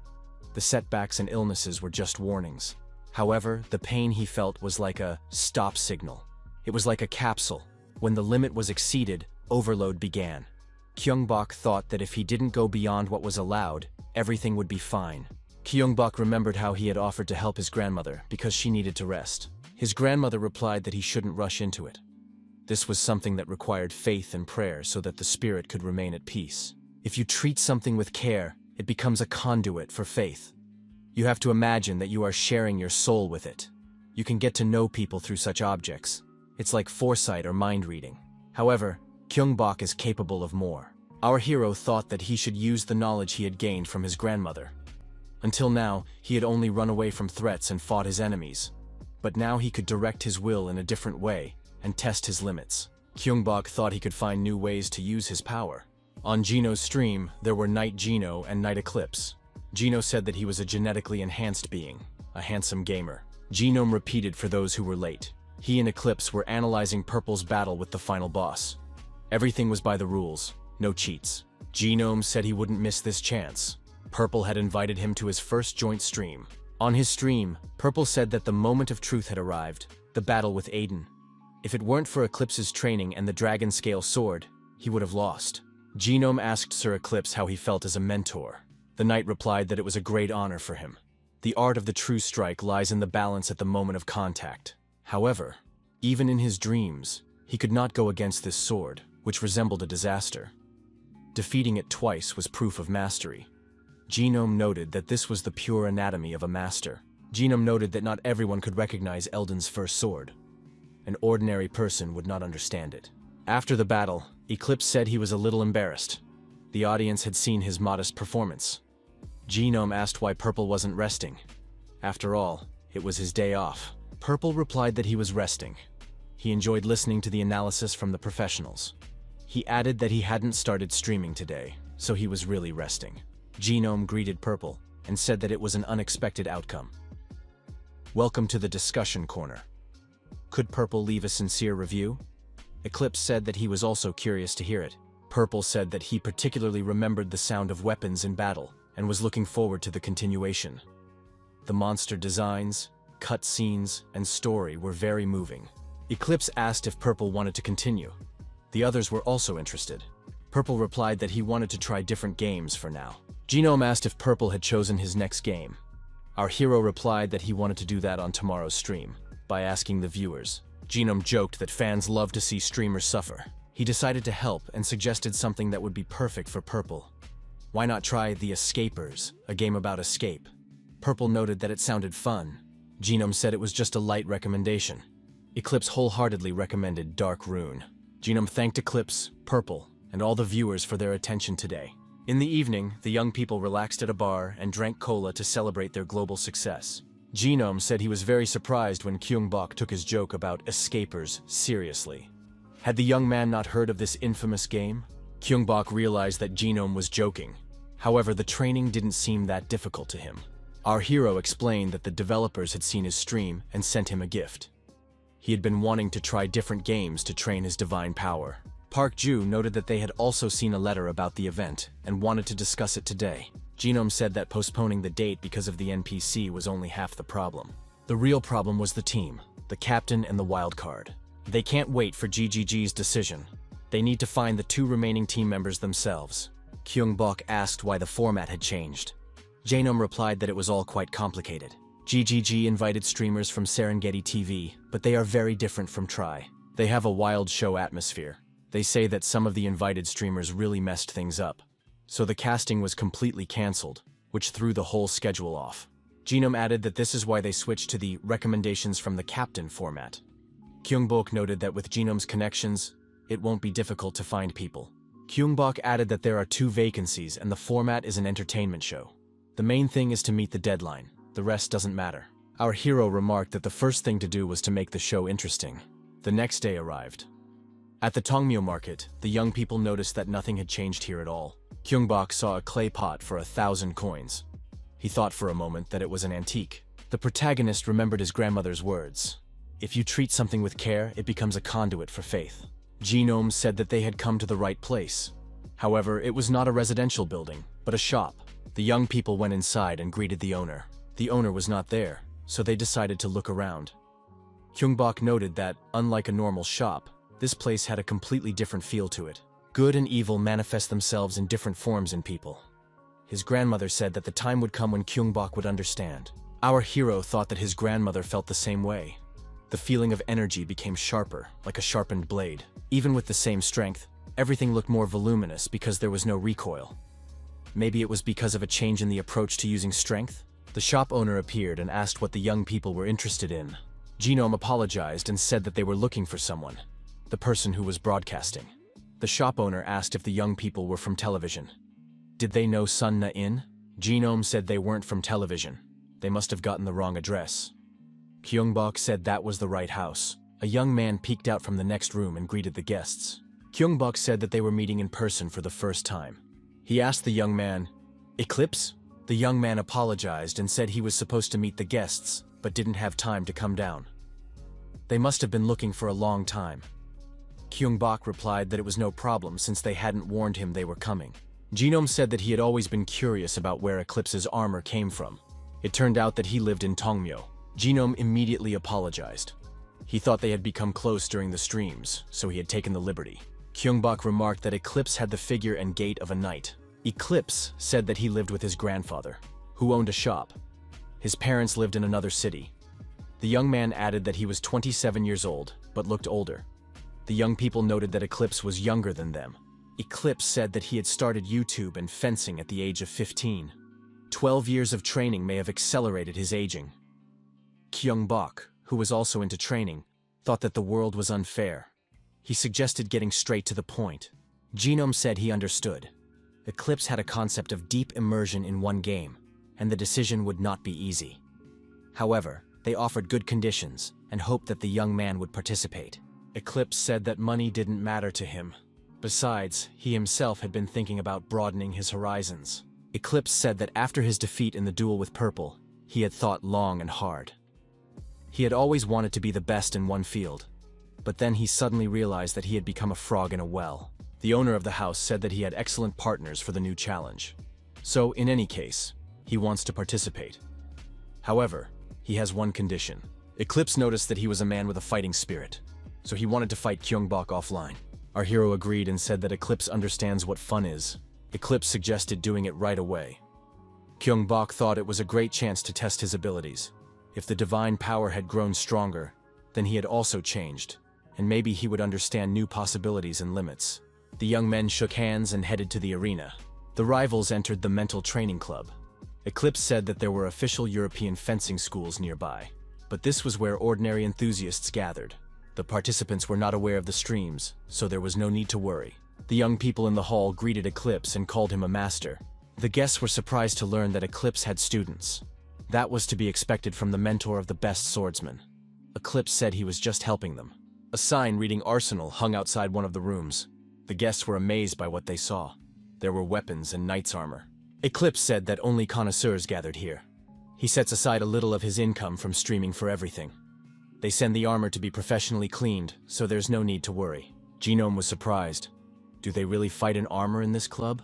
The setbacks and illnesses were just warnings. However, the pain he felt was like a stop signal. It was like a capsule. When the limit was exceeded, overload began. Kyung-bok thought that if he didn't go beyond what was allowed, everything would be fine. Kyung-bok remembered how he had offered to help his grandmother because she needed to rest. His grandmother replied that he shouldn't rush into it. This was something that required faith and prayer so that the spirit could remain at peace. If you treat something with care, it becomes a conduit for faith. You have to imagine that you are sharing your soul with it. You can get to know people through such objects. It's like foresight or mind reading. However, Kyung-bok is capable of more. Our hero thought that he should use the knowledge he had gained from his grandmother. Until now, he had only run away from threats and fought his enemies. But now he could direct his will in a different way and test his limits. Kyung-bok thought he could find new ways to use his power. On Gino's stream, there were Night Gino and Night Eclipse. Gino said that he was a genetically enhanced being, a handsome gamer. Genome repeated for those who were late. He and Eclipse were analyzing Purple's battle with the final boss. Everything was by the rules, no cheats. Genome said he wouldn't miss this chance. Purple had invited him to his first joint stream. On his stream, Purple said that the moment of truth had arrived, the battle with Aiden. If it weren't for Eclipse's training and the dragon scale sword, he would have lost. Genome asked Sir Eclipse how he felt as a mentor. The knight replied that it was a great honor for him. The art of the true strike lies in the balance at the moment of contact. However, even in his dreams, he could not go against this sword, which resembled a disaster. Defeating it twice was proof of mastery. Genome noted that this was the pure anatomy of a master. Genome noted that not everyone could recognize Eldon's first sword. An ordinary person would not understand it. After the battle, Eclipse said he was a little embarrassed. The audience had seen his modest performance. Genome asked why Purple wasn't resting. After all, it was his day off. Purple replied that he was resting. He enjoyed listening to the analysis from the professionals. He added that he hadn't started streaming today, so he was really resting. Genome greeted Purple and said that it was an unexpected outcome. Welcome to the discussion corner. Could Purple leave a sincere review? Eclipse said that he was also curious to hear it. Purple said that he particularly remembered the sound of weapons in battle and was looking forward to the continuation. The monster designs, cutscenes, and story were very moving. Eclipse asked if Purple wanted to continue. The others were also interested. Purple replied that he wanted to try different games for now. Genome asked if Purple had chosen his next game. Our hero replied that he wanted to do that on tomorrow's stream, by asking the viewers. Genome joked that fans love to see streamers suffer. He decided to help and suggested something that would be perfect for Purple. Why not try The Escapers, a game about escape? Purple noted that it sounded fun. Genome said it was just a light recommendation. Eclipse wholeheartedly recommended Dark Rune. Genome thanked Eclipse, Purple, and all the viewers for their attention today. In the evening, the young people relaxed at a bar and drank cola to celebrate their global success. Genome said he was very surprised when Kyung-bok took his joke about escapers seriously. Had the young man not heard of this infamous game? Kyung-bok realized that Genome was joking. However, the training didn't seem that difficult to him. Our hero explained that the developers had seen his stream and sent him a gift. He had been wanting to try different games to train his divine power. Park Ju noted that they had also seen a letter about the event and wanted to discuss it today. Genome said that postponing the date because of the NPC was only half the problem. The real problem was the team, the captain and the wild card. They can't wait for GGG's decision. They need to find the two remaining team members themselves. Kyung-bok asked why the format had changed. Jaenom replied that it was all quite complicated. GGG invited streamers from Serengeti TV, but they are very different from Try. They have a wild show atmosphere. They say that some of the invited streamers really messed things up. So the casting was completely cancelled, which threw the whole schedule off. Jaenom added that this is why they switched to the recommendations from the captain format. Kyung-bok noted that with Jaenom's connections, it won't be difficult to find people. Kyung-bok added that there are 2 vacancies and the format is an entertainment show. The main thing is to meet the deadline. The rest doesn't matter. Our hero remarked that the first thing to do was to make the show interesting. The next day arrived. At the Tongmyo market, the young people noticed that nothing had changed here at all. Kyung-bok saw a clay pot for 1,000 coins. He thought for a moment that it was an antique. The protagonist remembered his grandmother's words. If you treat something with care, it becomes a conduit for faith. Jaenom said that they had come to the right place. However, it was not a residential building, but a shop. The young people went inside and greeted the owner. The owner was not there, so they decided to look around. Kyung-bok noted that, unlike a normal shop, this place had a completely different feel to it. Good and evil manifest themselves in different forms in people. His grandmother said that the time would come when Kyung-bok would understand. Our hero thought that his grandmother felt the same way. The feeling of energy became sharper, like a sharpened blade. Even with the same strength, everything looked more voluminous because there was no recoil. Maybe it was because of a change in the approach to using strength? The shop owner appeared and asked what the young people were interested in. Jaenom apologized and said that they were looking for someone, the person who was broadcasting. The shop owner asked if the young people were from television. Did they know Sun Na-in? Jaenom said they weren't from television. They must have gotten the wrong address. Kyung-bok said that was the right house. A young man peeked out from the next room and greeted the guests. Kyung-bok said that they were meeting in person for the first time. He asked the young man, "Eclipse?" The young man apologized and said he was supposed to meet the guests, but didn't have time to come down. They must have been looking for a long time. Kyung-bok replied that it was no problem since they hadn't warned him they were coming. Jaenom said that he had always been curious about where Eclipse's armor came from. It turned out that he lived in Tongmyo. Jaenom immediately apologized. He thought they had become close during the streams, so he had taken the liberty. Kyung-bok remarked that Eclipse had the figure and gait of a knight. Eclipse said that he lived with his grandfather, who owned a shop. His parents lived in another city. The young man added that he was 27 years old, but looked older. The young people noted that Eclipse was younger than them. Eclipse said that he had started YouTube and fencing at the age of 15. 12 years of training may have accelerated his aging. Kyung-bok, who was also into training, thought that the world was unfair. He suggested getting straight to the point. Jaenom said he understood. Eclipse had a concept of deep immersion in one game, and the decision would not be easy. However, they offered good conditions and hoped that the young man would participate. Eclipse said that money didn't matter to him. Besides, he himself had been thinking about broadening his horizons. Eclipse said that after his defeat in the duel with Purple, he had thought long and hard. He had always wanted to be the best in one field, but then he suddenly realized that he had become a frog in a well. The owner of the house said that he had excellent partners for the new challenge. So, in any case, he wants to participate. However, he has one condition. Eclipse noticed that he was a man with a fighting spirit, so he wanted to fight Kyung-bok offline. Our hero agreed and said that Eclipse understands what fun is. Eclipse suggested doing it right away. Kyung-bok thought it was a great chance to test his abilities. If the divine power had grown stronger, then he had also changed, and maybe he would understand new possibilities and limits. The young men shook hands and headed to the arena. The rivals entered the mental training club. Eclipse said that there were official European fencing schools nearby, but this was where ordinary enthusiasts gathered. The participants were not aware of the streams, so there was no need to worry. The young people in the hall greeted Eclipse and called him a master. The guests were surprised to learn that Eclipse had students. That was to be expected from the mentor of the best swordsman. Eclipse said he was just helping them. A sign reading Arsenal hung outside one of the rooms. The guests were amazed by what they saw. There were weapons and knight's armor. Eclipse said that only connoisseurs gathered here. He sets aside a little of his income from streaming for everything. They send the armor to be professionally cleaned, so there's no need to worry. Jaenom was surprised. Do they really fight in armor in this club?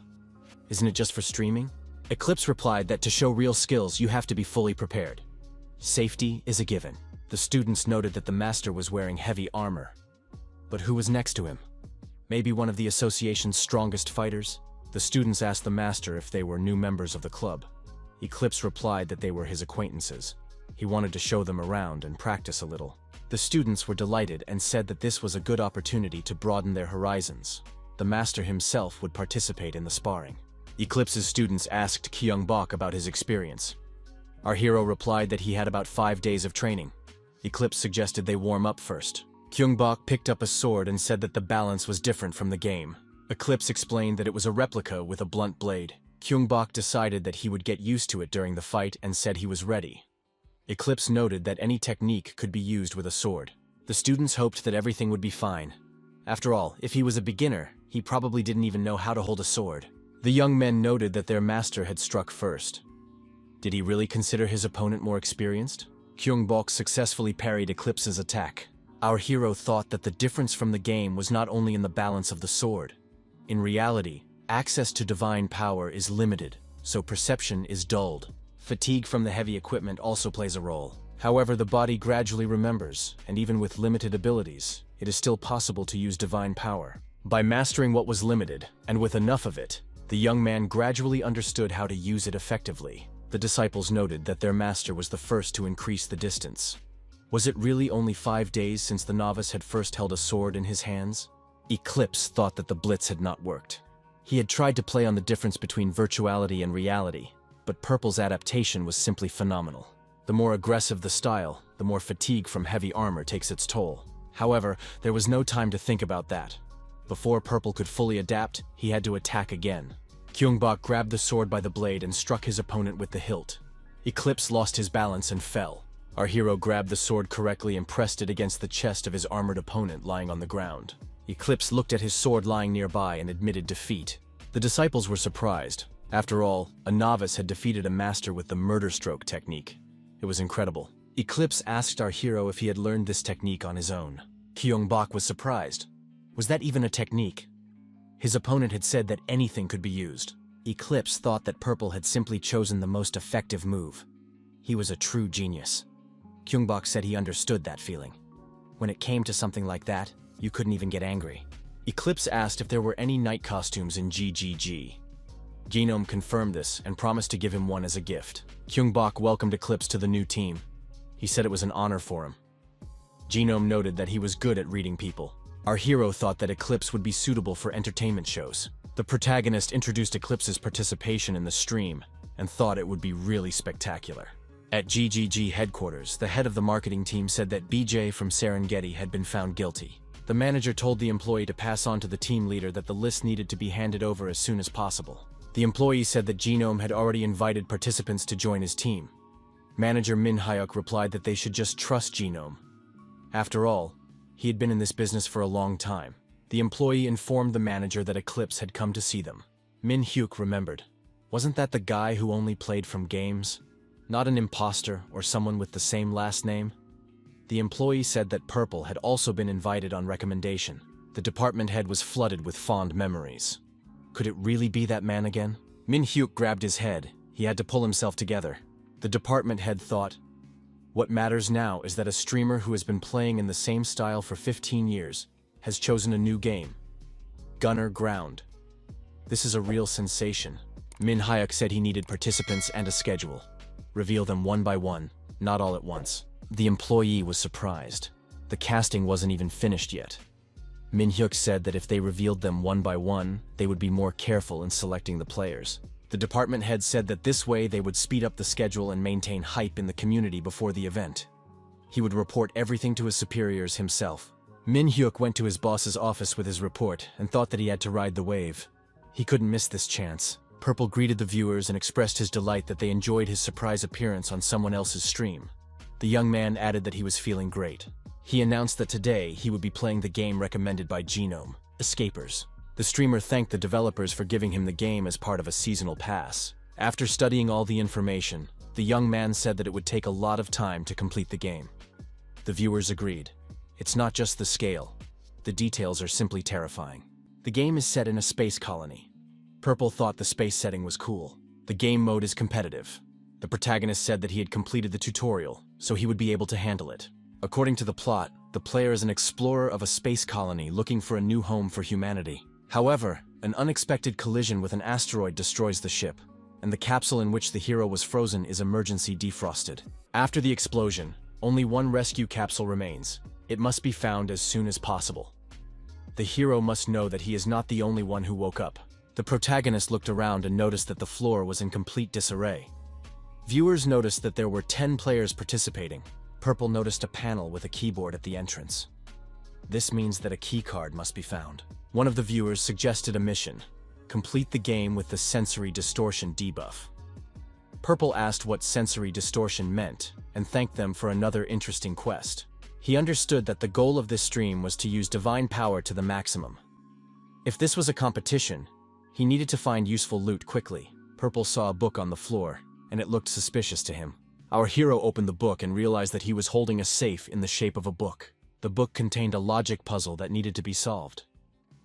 Isn't it just for streaming? Eclipse replied that to show real skills, you have to be fully prepared. Safety is a given. The students noted that the master was wearing heavy armor. But who was next to him? Maybe one of the association's strongest fighters? The students asked the master if they were new members of the club. Eclipse replied that they were his acquaintances. He wanted to show them around and practice a little. The students were delighted and said that this was a good opportunity to broaden their horizons. The master himself would participate in the sparring. Eclipse's students asked Kyung-bok about his experience. Our hero replied that he had about 5 days of training. Eclipse suggested they warm up first. Kyung-bok picked up a sword and said that the balance was different from the game. Eclipse explained that it was a replica with a blunt blade. Kyung-bok decided that he would get used to it during the fight and said he was ready. Eclipse noted that any technique could be used with a sword. The students hoped that everything would be fine. After all, if he was a beginner, he probably didn't even know how to hold a sword. The young men noted that their master had struck first. Did he really consider his opponent more experienced? Kyung-bok successfully parried Eclipse's attack. Our hero thought that the difference from the game was not only in the balance of the sword. In reality, access to divine power is limited, so perception is dulled. Fatigue from the heavy equipment also plays a role. However, the body gradually remembers, and even with limited abilities, it is still possible to use divine power. By mastering what was limited, and with enough of it, the young man gradually understood how to use it effectively. The disciples noted that their master was the first to increase the distance. Was it really only 5 days since the novice had first held a sword in his hands? Eclipse thought that the blitz had not worked. He had tried to play on the difference between virtuality and reality, but Purple's adaptation was simply phenomenal. The more aggressive the style, the more fatigue from heavy armor takes its toll. However, there was no time to think about that. Before Purple could fully adapt, he had to attack again. Kyung-bok grabbed the sword by the blade and struck his opponent with the hilt. Eclipse lost his balance and fell. Our hero grabbed the sword correctly and pressed it against the chest of his armored opponent lying on the ground. Eclipse looked at his sword lying nearby and admitted defeat. The disciples were surprised. After all, a novice had defeated a master with the murder stroke technique. It was incredible. Eclipse asked our hero if he had learned this technique on his own. Kyung-bok was surprised. Was that even a technique? His opponent had said that anything could be used. Eclipse thought that Purple had simply chosen the most effective move. He was a true genius. Kyung-bok said he understood that feeling. When it came to something like that, you couldn't even get angry. Eclipse asked if there were any night costumes in GGG. Genome confirmed this and promised to give him one as a gift. Kyung-bok welcomed Eclipse to the new team. He said it was an honor for him. Genome noted that he was good at reading people. Our hero thought that Eclipse would be suitable for entertainment shows. The protagonist introduced Eclipse's participation in the stream and thought it would be really spectacular. At GGG headquarters, the head of the marketing team said that BJ from Serengeti had been found guilty. The manager told the employee to pass on to the team leader that the list needed to be handed over as soon as possible. The employee said that Genome had already invited participants to join his team. Manager Min Hyuk replied that they should just trust Genome. After all, he had been in this business for a long time. The employee informed the manager that Eclipse had come to see them. Min Hyuk remembered. Wasn't that the guy who only played from games? Not an imposter or someone with the same last name? The employee said that Purple had also been invited on recommendation. The department head was flooded with fond memories. Could it really be that man again? Min Hyuk grabbed his head. He had to pull himself together. The department head thought, what matters now is that a streamer who has been playing in the same style for 15 years has chosen a new game. Gunner Ground. This is a real sensation. Min Hyuk said he needed participants and a schedule. Reveal them one by one, not all at once. The employee was surprised. The casting wasn't even finished yet. Min Hyuk said that if they revealed them one by one, they would be more careful in selecting the players. The department head said that this way they would speed up the schedule and maintain hype in the community before the event. He would report everything to his superiors himself. Min Hyuk went to his boss's office with his report and thought that he had to ride the wave. He couldn't miss this chance. Purple greeted the viewers and expressed his delight that they enjoyed his surprise appearance on someone else's stream. The young man added that he was feeling great. He announced that today he would be playing the game recommended by Genome, Escapers. The streamer thanked the developers for giving him the game as part of a seasonal pass. After studying all the information, the young man said that it would take a lot of time to complete the game. The viewers agreed. It's not just the scale. The details are simply terrifying. The game is set in a space colony. Purple thought the space setting was cool. The game mode is competitive. The protagonist said that he had completed the tutorial, so he would be able to handle it. According to the plot, the player is an explorer of a space colony looking for a new home for humanity. However, An unexpected collision with an asteroid destroys the ship, and the capsule in which the hero was frozen is emergency defrosted. After the explosion, only one rescue capsule remains. It must be found as soon as possible. The hero must know that he is not the only one who woke up. The protagonist looked around and noticed that the floor was in complete disarray. Viewers noticed that there were 10 players participating. Purple noticed a panel with a keyboard at the entrance. This means that a key card must be found. One of the viewers suggested a mission: complete the game with the sensory distortion debuff. Purple asked what sensory distortion meant and thanked them for another interesting quest. He understood that the goal of this stream was to use divine power to the maximum. If this was a competition, he needed to find useful loot quickly. Purple saw a book on the floor, and it looked suspicious to him. Our hero opened the book and realized that he was holding a safe in the shape of a book. The book contained a logic puzzle that needed to be solved.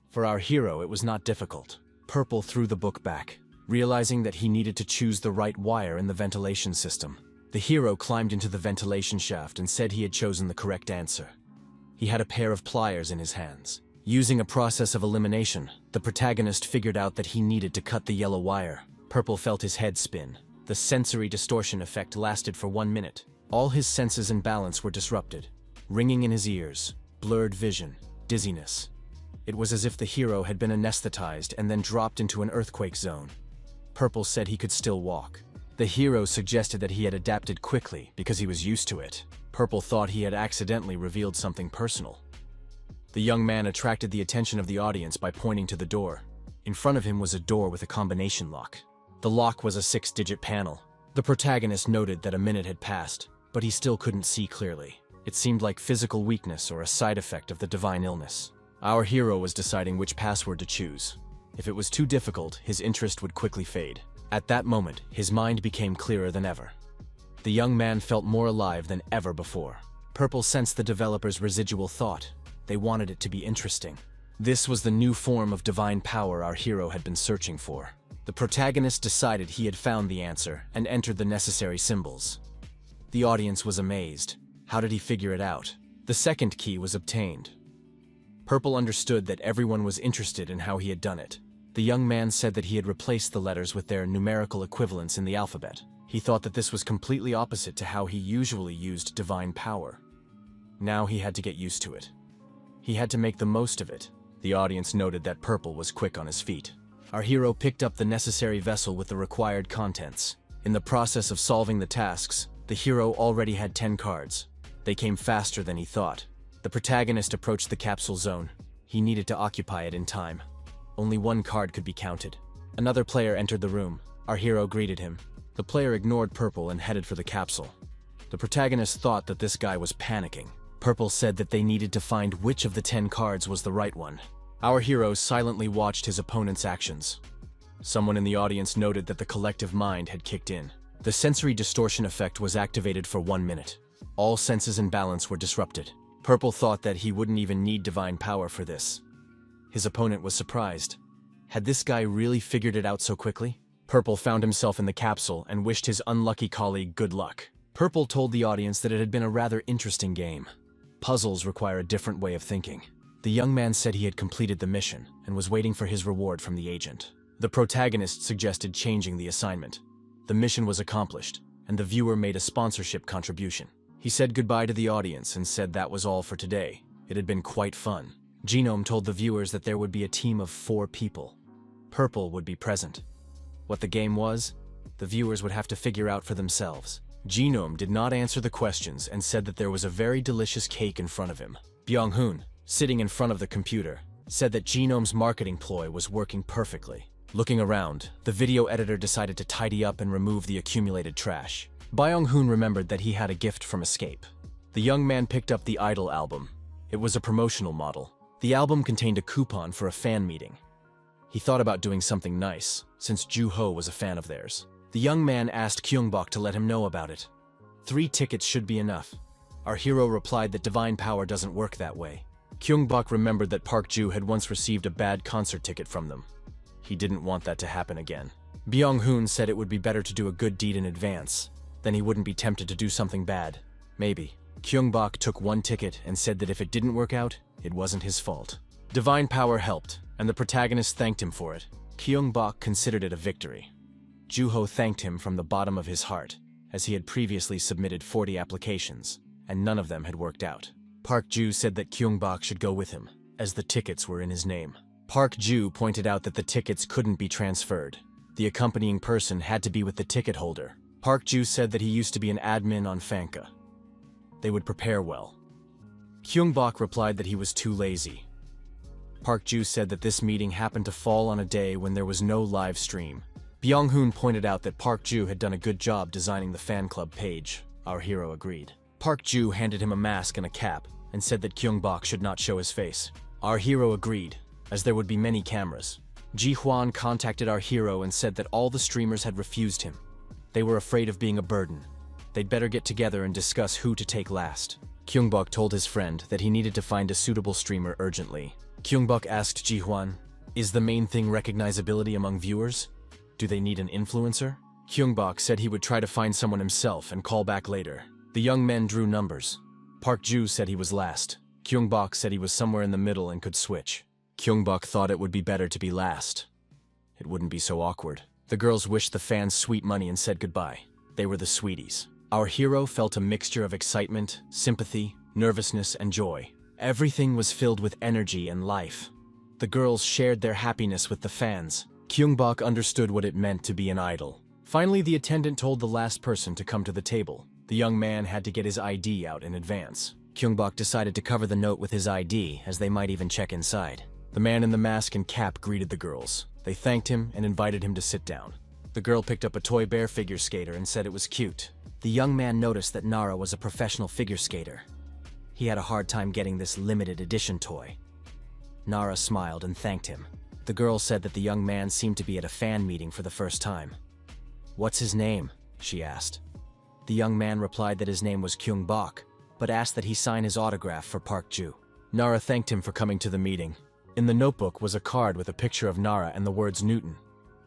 For our hero, it was not difficult. Purple threw the book back, realizing that he needed to choose the right wire in the ventilation system. The hero climbed into the ventilation shaft and said he had chosen the correct answer. He had a pair of pliers in his hands. Using a process of elimination, the protagonist figured out that he needed to cut the yellow wire. Purple felt his head spin. The sensory distortion effect lasted for 1 minute. All his senses and balance were disrupted. Ringing in his ears, blurred vision, dizziness. It was as if the hero had been anesthetized and then dropped into an earthquake zone. Purple said he could still walk. The hero suggested that he had adapted quickly because he was used to it. Purple thought he had accidentally revealed something personal. The young man attracted the attention of the audience by pointing to the door. In front of him was a door with a combination lock. The lock was a 6-digit panel. The protagonist noted that a minute had passed, but he still couldn't see clearly. It seemed like physical weakness or a side effect of the divine illness. Our hero was deciding which password to choose. If it was too difficult, his interest would quickly fade. At that moment, his mind became clearer than ever. The young man felt more alive than ever before. Purple sensed the developer's residual thought. They wanted it to be interesting. This was the new form of divine power our hero had been searching for. The protagonist decided he had found the answer and entered the necessary symbols. The audience was amazed. How did he figure it out? The second key was obtained. Purple understood that everyone was interested in how he had done it. The young man said that he had replaced the letters with their numerical equivalents in the alphabet. He thought that this was completely opposite to how he usually used divine power. Now he had to get used to it. He had to make the most of it. The audience noted that Purple was quick on his feet. Our hero picked up the necessary vessel with the required contents. In the process of solving the tasks, the hero already had 10 cards. They came faster than he thought. The protagonist approached the capsule zone. He needed to occupy it in time. Only one card could be counted. Another player entered the room. Our hero greeted him. The player ignored Purple and headed for the capsule. The protagonist thought that this guy was panicking. Purple said that they needed to find which of the 10 cards was the right one. Our hero silently watched his opponent's actions. Someone in the audience noted that the collective mind had kicked in. The sensory distortion effect was activated for 1 minute. All senses and balance were disrupted. Purple thought that he wouldn't even need divine power for this. His opponent was surprised. Had this guy really figured it out so quickly? Purple found himself in the capsule and wished his unlucky colleague good luck. Purple told the audience that it had been a rather interesting game. Puzzles require a different way of thinking. The young man said he had completed the mission and was waiting for his reward from the agent. The protagonist suggested changing the assignment. The mission was accomplished, and the viewer made a sponsorship contribution. He said goodbye to the audience and said that was all for today. It had been quite fun. Genome told the viewers that there would be a team of 4 people. Purple would be present. What the game was, the viewers would have to figure out for themselves. Genome did not answer the questions and said that there was a very delicious cake in front of him. Byung-hoon, sitting in front of the computer, said that Genome's marketing ploy was working perfectly. Looking around, the video editor decided to tidy up and remove the accumulated trash. Byung-hoon remembered that he had a gift from Escape. The young man picked up the Idol album. It was a promotional model. The album contained a coupon for a fan meeting. He thought about doing something nice, since Ju-ho was a fan of theirs. The young man asked Kyungbok to let him know about it. 3 tickets should be enough. Our hero replied that divine power doesn't work that way. Kyungbok remembered that Park Ju had once received a bad concert ticket from them. He didn't want that to happen again. Byung-hoon said it would be better to do a good deed in advance. Then he wouldn't be tempted to do something bad. Maybe. Kyungbok took 1 ticket and said that if it didn't work out, it wasn't his fault. Divine power helped, and the protagonist thanked him for it. Kyung-bok considered it a victory. Juho thanked him from the bottom of his heart, as he had previously submitted 40 applications, and none of them had worked out. Park Ju said that Kyung-bok should go with him, as the tickets were in his name. Park Ju pointed out that the tickets couldn't be transferred. The accompanying person had to be with the ticket holder. Park Ju said that he used to be an admin on Fanka. They would prepare well. Kyung-bok replied that he was too lazy. Park Ju said that this meeting happened to fall on a day when there was no live stream. Byung-hoon pointed out that Park Ju had done a good job designing the fan club page. Our hero agreed. Park Ju handed him a mask and a cap, and said that Kyung-bok should not show his face. Our hero agreed, as there would be many cameras. Ji-hwan contacted our hero and said that all the streamers had refused him. They were afraid of being a burden. They'd better get together and discuss who to take last. Kyung-bok told his friend that he needed to find a suitable streamer urgently. Kyung-bok asked Ji-hwan, "Is the main thing recognizability among viewers? Do they need an influencer?" Kyung-bok said he would try to find someone himself and call back later. The young men drew numbers. Park Ju said he was last. Kyung-bok said he was somewhere in the middle and could switch. Kyung-bok thought it would be better to be last. It wouldn't be so awkward. The girls wished the fans sweet money and said goodbye. They were the sweeties. Our hero felt a mixture of excitement, sympathy, nervousness, and joy. Everything was filled with energy and life. The girls shared their happiness with the fans. Kyung-bok understood what it meant to be an idol. Finally, the attendant told the last person to come to the table. The young man had to get his ID out in advance. Kyung-bok decided to cover the note with his ID, as they might even check inside. The man in the mask and cap greeted the girls. They thanked him and invited him to sit down. The girl picked up a toy bear figure skater and said it was cute. The young man noticed that Nara was a professional figure skater. He had a hard time getting this limited edition toy. Nara smiled and thanked him. The girl said that the young man seemed to be at a fan meeting for the first time. "What's his name?" she asked. The young man replied that his name was Kyung-bok, but asked that he sign his autograph for Park Ju. Nara thanked him for coming to the meeting. In the notebook was a card with a picture of Nara and the words Newton.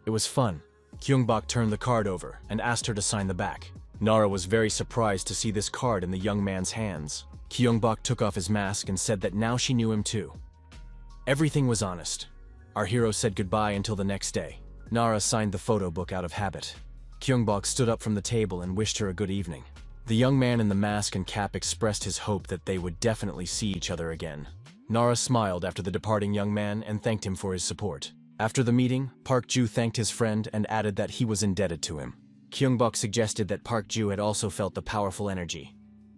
It was fun. Kyung-bok turned the card over and asked her to sign the back. Nara was very surprised to see this card in the young man's hands. Kyung-bok took off his mask and said that now she knew him too. Everything was honest. Our hero said goodbye until the next day. Nara signed the photo book out of habit. Kyung-bok stood up from the table and wished her a good evening. The young man in the mask and cap expressed his hope that they would definitely see each other again. Nara smiled after the departing young man and thanked him for his support. After the meeting, Park Ju thanked his friend and added that he was indebted to him. Kyung-bok suggested that Park Ju had also felt the powerful energy.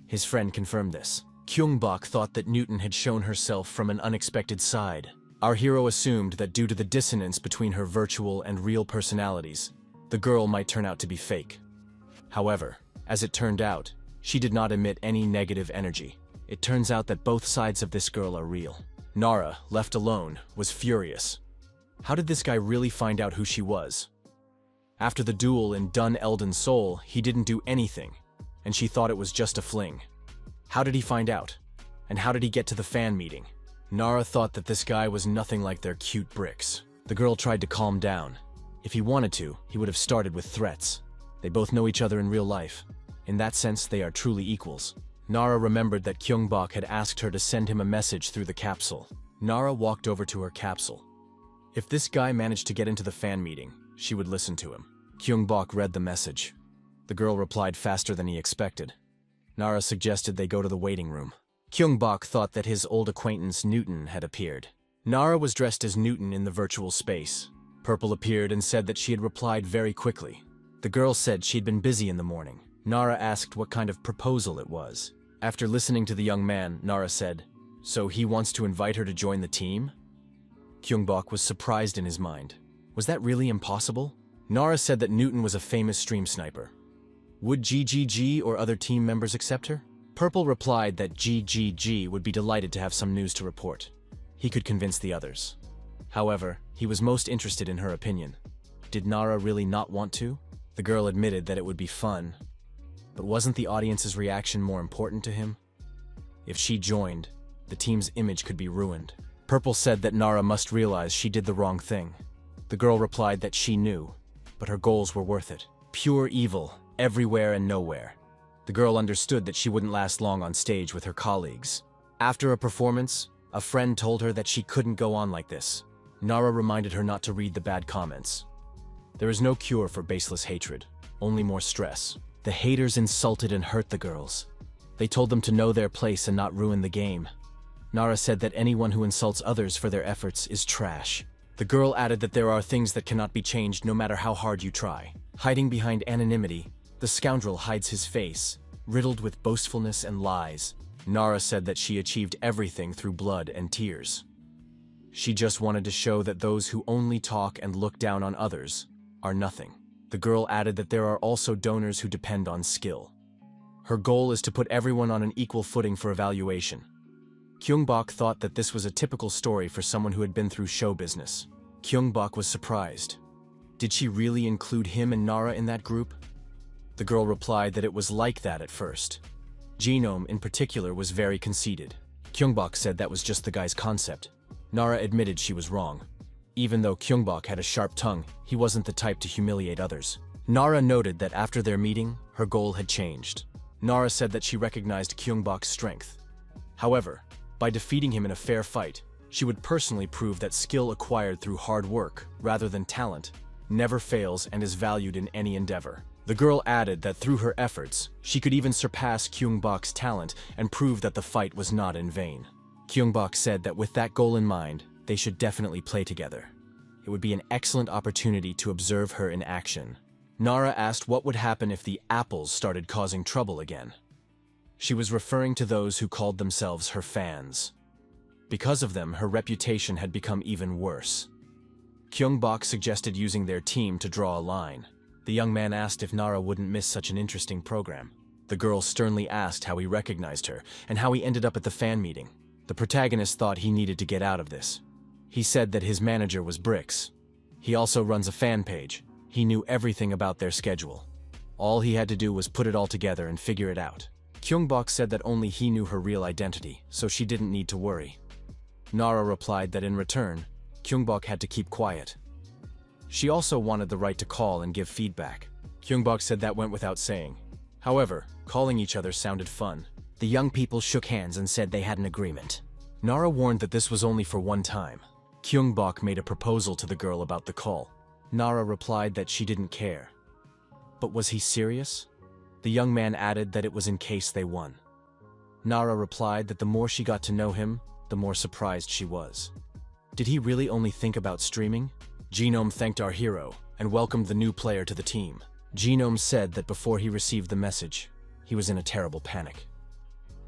His friend confirmed this. Kyung-bok thought that Newton had shown herself from an unexpected side. Our hero assumed that due to the dissonance between her virtual and real personalities, the girl might turn out to be fake. However, as it turned out, she did not emit any negative energy. It turns out that both sides of this girl are real. Nara, left alone, was furious. How did this guy really find out who she was? After the duel in Dun Elden Soul, he didn't do anything, and she thought it was just a fling. How did he find out? And how did he get to the fan meeting? Nara thought that this guy was nothing like their cute bricks. The girl tried to calm down. If he wanted to, he would have started with threats. They both know each other in real life. In that sense, they are truly equals. Nara remembered that Kyung-bok had asked her to send him a message through the capsule. Nara walked over to her capsule. If this guy managed to get into the fan meeting, she would listen to him. Kyung-bok read the message. The girl replied faster than he expected. Nara suggested they go to the waiting room. Kyung-bok thought that his old acquaintance Newton had appeared. Nara was dressed as Newton in the virtual space. Purple appeared and said that she had replied very quickly. The girl said she'd been busy in the morning. Nara asked what kind of proposal it was. After listening to the young man, Nara said, "So he wants to invite her to join the team?" Kyung-bok was surprised in his mind. Was that really impossible? Nara said that Newton was a famous stream sniper. Would GGG or other team members accept her? Purple replied that GGG would be delighted to have some news to report. He could convince the others. However, he was most interested in her opinion. Did Nara really not want to? The girl admitted that it would be fun. But wasn't the audience's reaction more important to him? If she joined, the team's image could be ruined. Purple said that Nara must realize she did the wrong thing. The girl replied that she knew, but her goals were worth it. Pure evil, everywhere and nowhere. The girl understood that she wouldn't last long on stage with her colleagues. After a performance, A friend told her that she couldn't go on like this. Nara reminded her not to read the bad comments. There is no cure for baseless hatred, only more stress. The haters insulted and hurt the girls. They told them to know their place and not ruin the game. Nara said that anyone who insults others for their efforts is trash. The girl added that there are things that cannot be changed no matter how hard you try. Hiding behind anonymity, the scoundrel hides his face, riddled with boastfulness and lies. Nara said that she achieved everything through blood and tears. She just wanted to show that those who only talk and look down on others are nothing. The girl added that there are also donors who depend on skill. Her goal is to put everyone on an equal footing for evaluation. Kyungbok thought that this was a typical story for someone who had been through show business. Kyungbok was surprised. Did she really include him and Nara in that group? The girl replied that it was like that at first. Genome, in particular, was very conceited. Kyungbok said that was just the guy's concept. Nara admitted she was wrong. Even though Kyungbok had a sharp tongue, he wasn't the type to humiliate others. Nara noted that after their meeting, her goal had changed. Nara said that she recognized Kyungbok's strength. However, by defeating him in a fair fight, she would personally prove that skill acquired through hard work, rather than talent, never fails and is valued in any endeavor. The girl added that through her efforts, she could even surpass Kyungbok's talent and prove that the fight was not in vain. Kyungbok said that with that goal in mind, they should definitely play together. It would be an excellent opportunity to observe her in action. Nara asked what would happen if the apples started causing trouble again. She was referring to those who called themselves her fans. Because of them, her reputation had become even worse. Kyungbok suggested using their team to draw a line. The young man asked if Nara wouldn't miss such an interesting program. The girl sternly asked how he recognized her and how he ended up at the fan meeting. The protagonist thought he needed to get out of this. He said that his manager was Bricks. He also runs a fan page. He knew everything about their schedule. All he had to do was put it all together and figure it out. Kyungbok said that only he knew her real identity, so she didn't need to worry. Nara replied that in return, Kyungbok had to keep quiet. She also wanted the right to call and give feedback. Kyungbok said that went without saying. However, calling each other sounded fun. The young people shook hands and said they had an agreement. Nara warned that this was only for one time. Kyungbok made a proposal to the girl about the call. Nara replied that she didn't care. But was he serious? The young man added that it was in case they won. Nara replied that the more she got to know him, the more surprised she was. Did he really only think about streaming? Genome thanked our hero and welcomed the new player to the team. Genome said that before he received the message, he was in a terrible panic.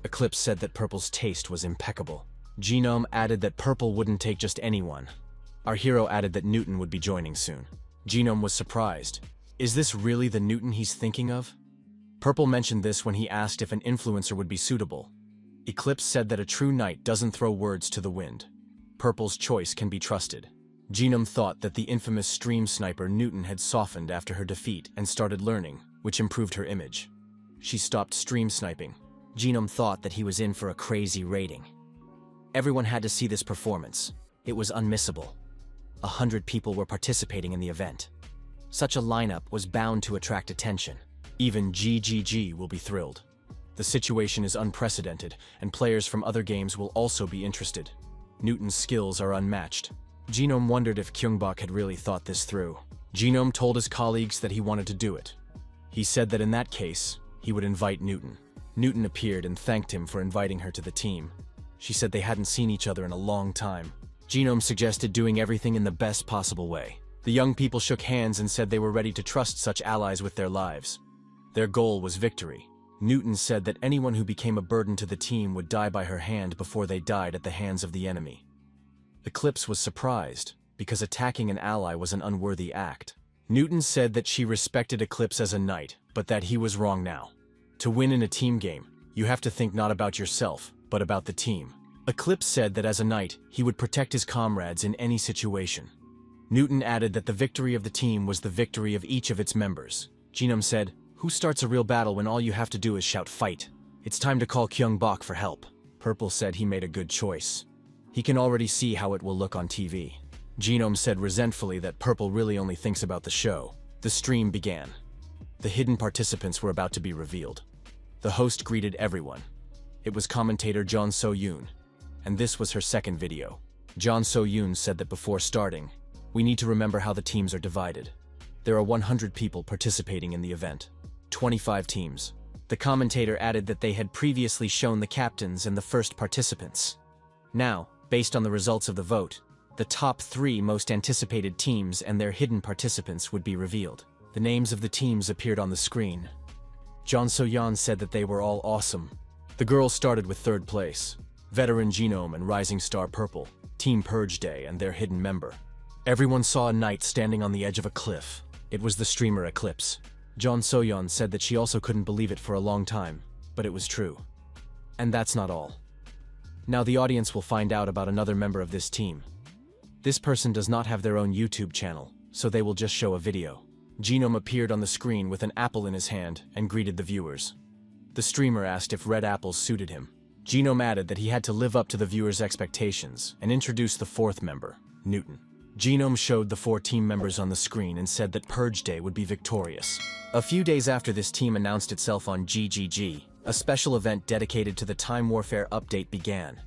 Eclipse said that Purple's taste was impeccable. Genome added that Purple wouldn't take just anyone. Our hero added that Newton would be joining soon. Genome was surprised. Is this really the Newton he's thinking of? Purple mentioned this when he asked if an influencer would be suitable. Eclipse said that a true knight doesn't throw words to the wind. Purple's choice can be trusted. Genome thought that the infamous stream sniper Newton had softened after her defeat and started learning, which improved her image. She stopped stream sniping. Genome thought that he was in for a crazy rating. Everyone had to see this performance. It was unmissable. 100 people were participating in the event. Such a lineup was bound to attract attention. Even GGG will be thrilled. The situation is unprecedented, and players from other games will also be interested. Newton's skills are unmatched. Genome wondered if Kyungbok had really thought this through. Genome told his colleagues that he wanted to do it. He said that in that case, he would invite Newton. Newton appeared and thanked him for inviting her to the team. She said they hadn't seen each other in a long time. Genome suggested doing everything in the best possible way. The young people shook hands and said they were ready to trust such allies with their lives. Their goal was victory. Newton said that anyone who became a burden to the team would die by her hand before they died at the hands of the enemy. Eclipse was surprised, because attacking an ally was an unworthy act. Newton said that she respected Eclipse as a knight, but that he was wrong now. To win in a team game, you have to think not about yourself, but about the team. Eclipse said that as a knight, he would protect his comrades in any situation. Newton added that the victory of the team was the victory of each of its members. Genome said, "Who starts a real battle when all you have to do is shout fight? It's time to call Kyungbok for help." Purple said he made a good choice. He can already see how it will look on TV. Genome said resentfully that Purple really only thinks about the show. The stream began. The hidden participants were about to be revealed. The host greeted everyone. It was commentator John So-yoon, and this was her second video. John So-yoon said that before starting, we need to remember how the teams are divided. There are 100 people participating in the event, 25 teams. The commentator added that they had previously shown the captains and the first participants. Now, based on the results of the vote, the top 3 most anticipated teams and their hidden participants would be revealed. The names of the teams appeared on the screen. John So-yeon said that they were all awesome. The girls started with 3rd place, Veteran Genome and Rising Star Purple, Team Purge Day and their hidden member. Everyone saw a knight standing on the edge of a cliff. It was the streamer Eclipse. John So-yeon said that she also couldn't believe it for a long time, but it was true. And that's not all. Now the audience will find out about another member of this team. This person does not have their own YouTube channel, so they will just show a video. Genome appeared on the screen with an apple in his hand and greeted the viewers. The streamer asked if red apples suited him. Genome added that he had to live up to the viewers' expectations and introduced the 4th member, Newton. Genome showed the 4 team members on the screen and said that Purge Day would be victorious. A few days after this team announced itself on GGG, a special event dedicated to the Time Warfare update began.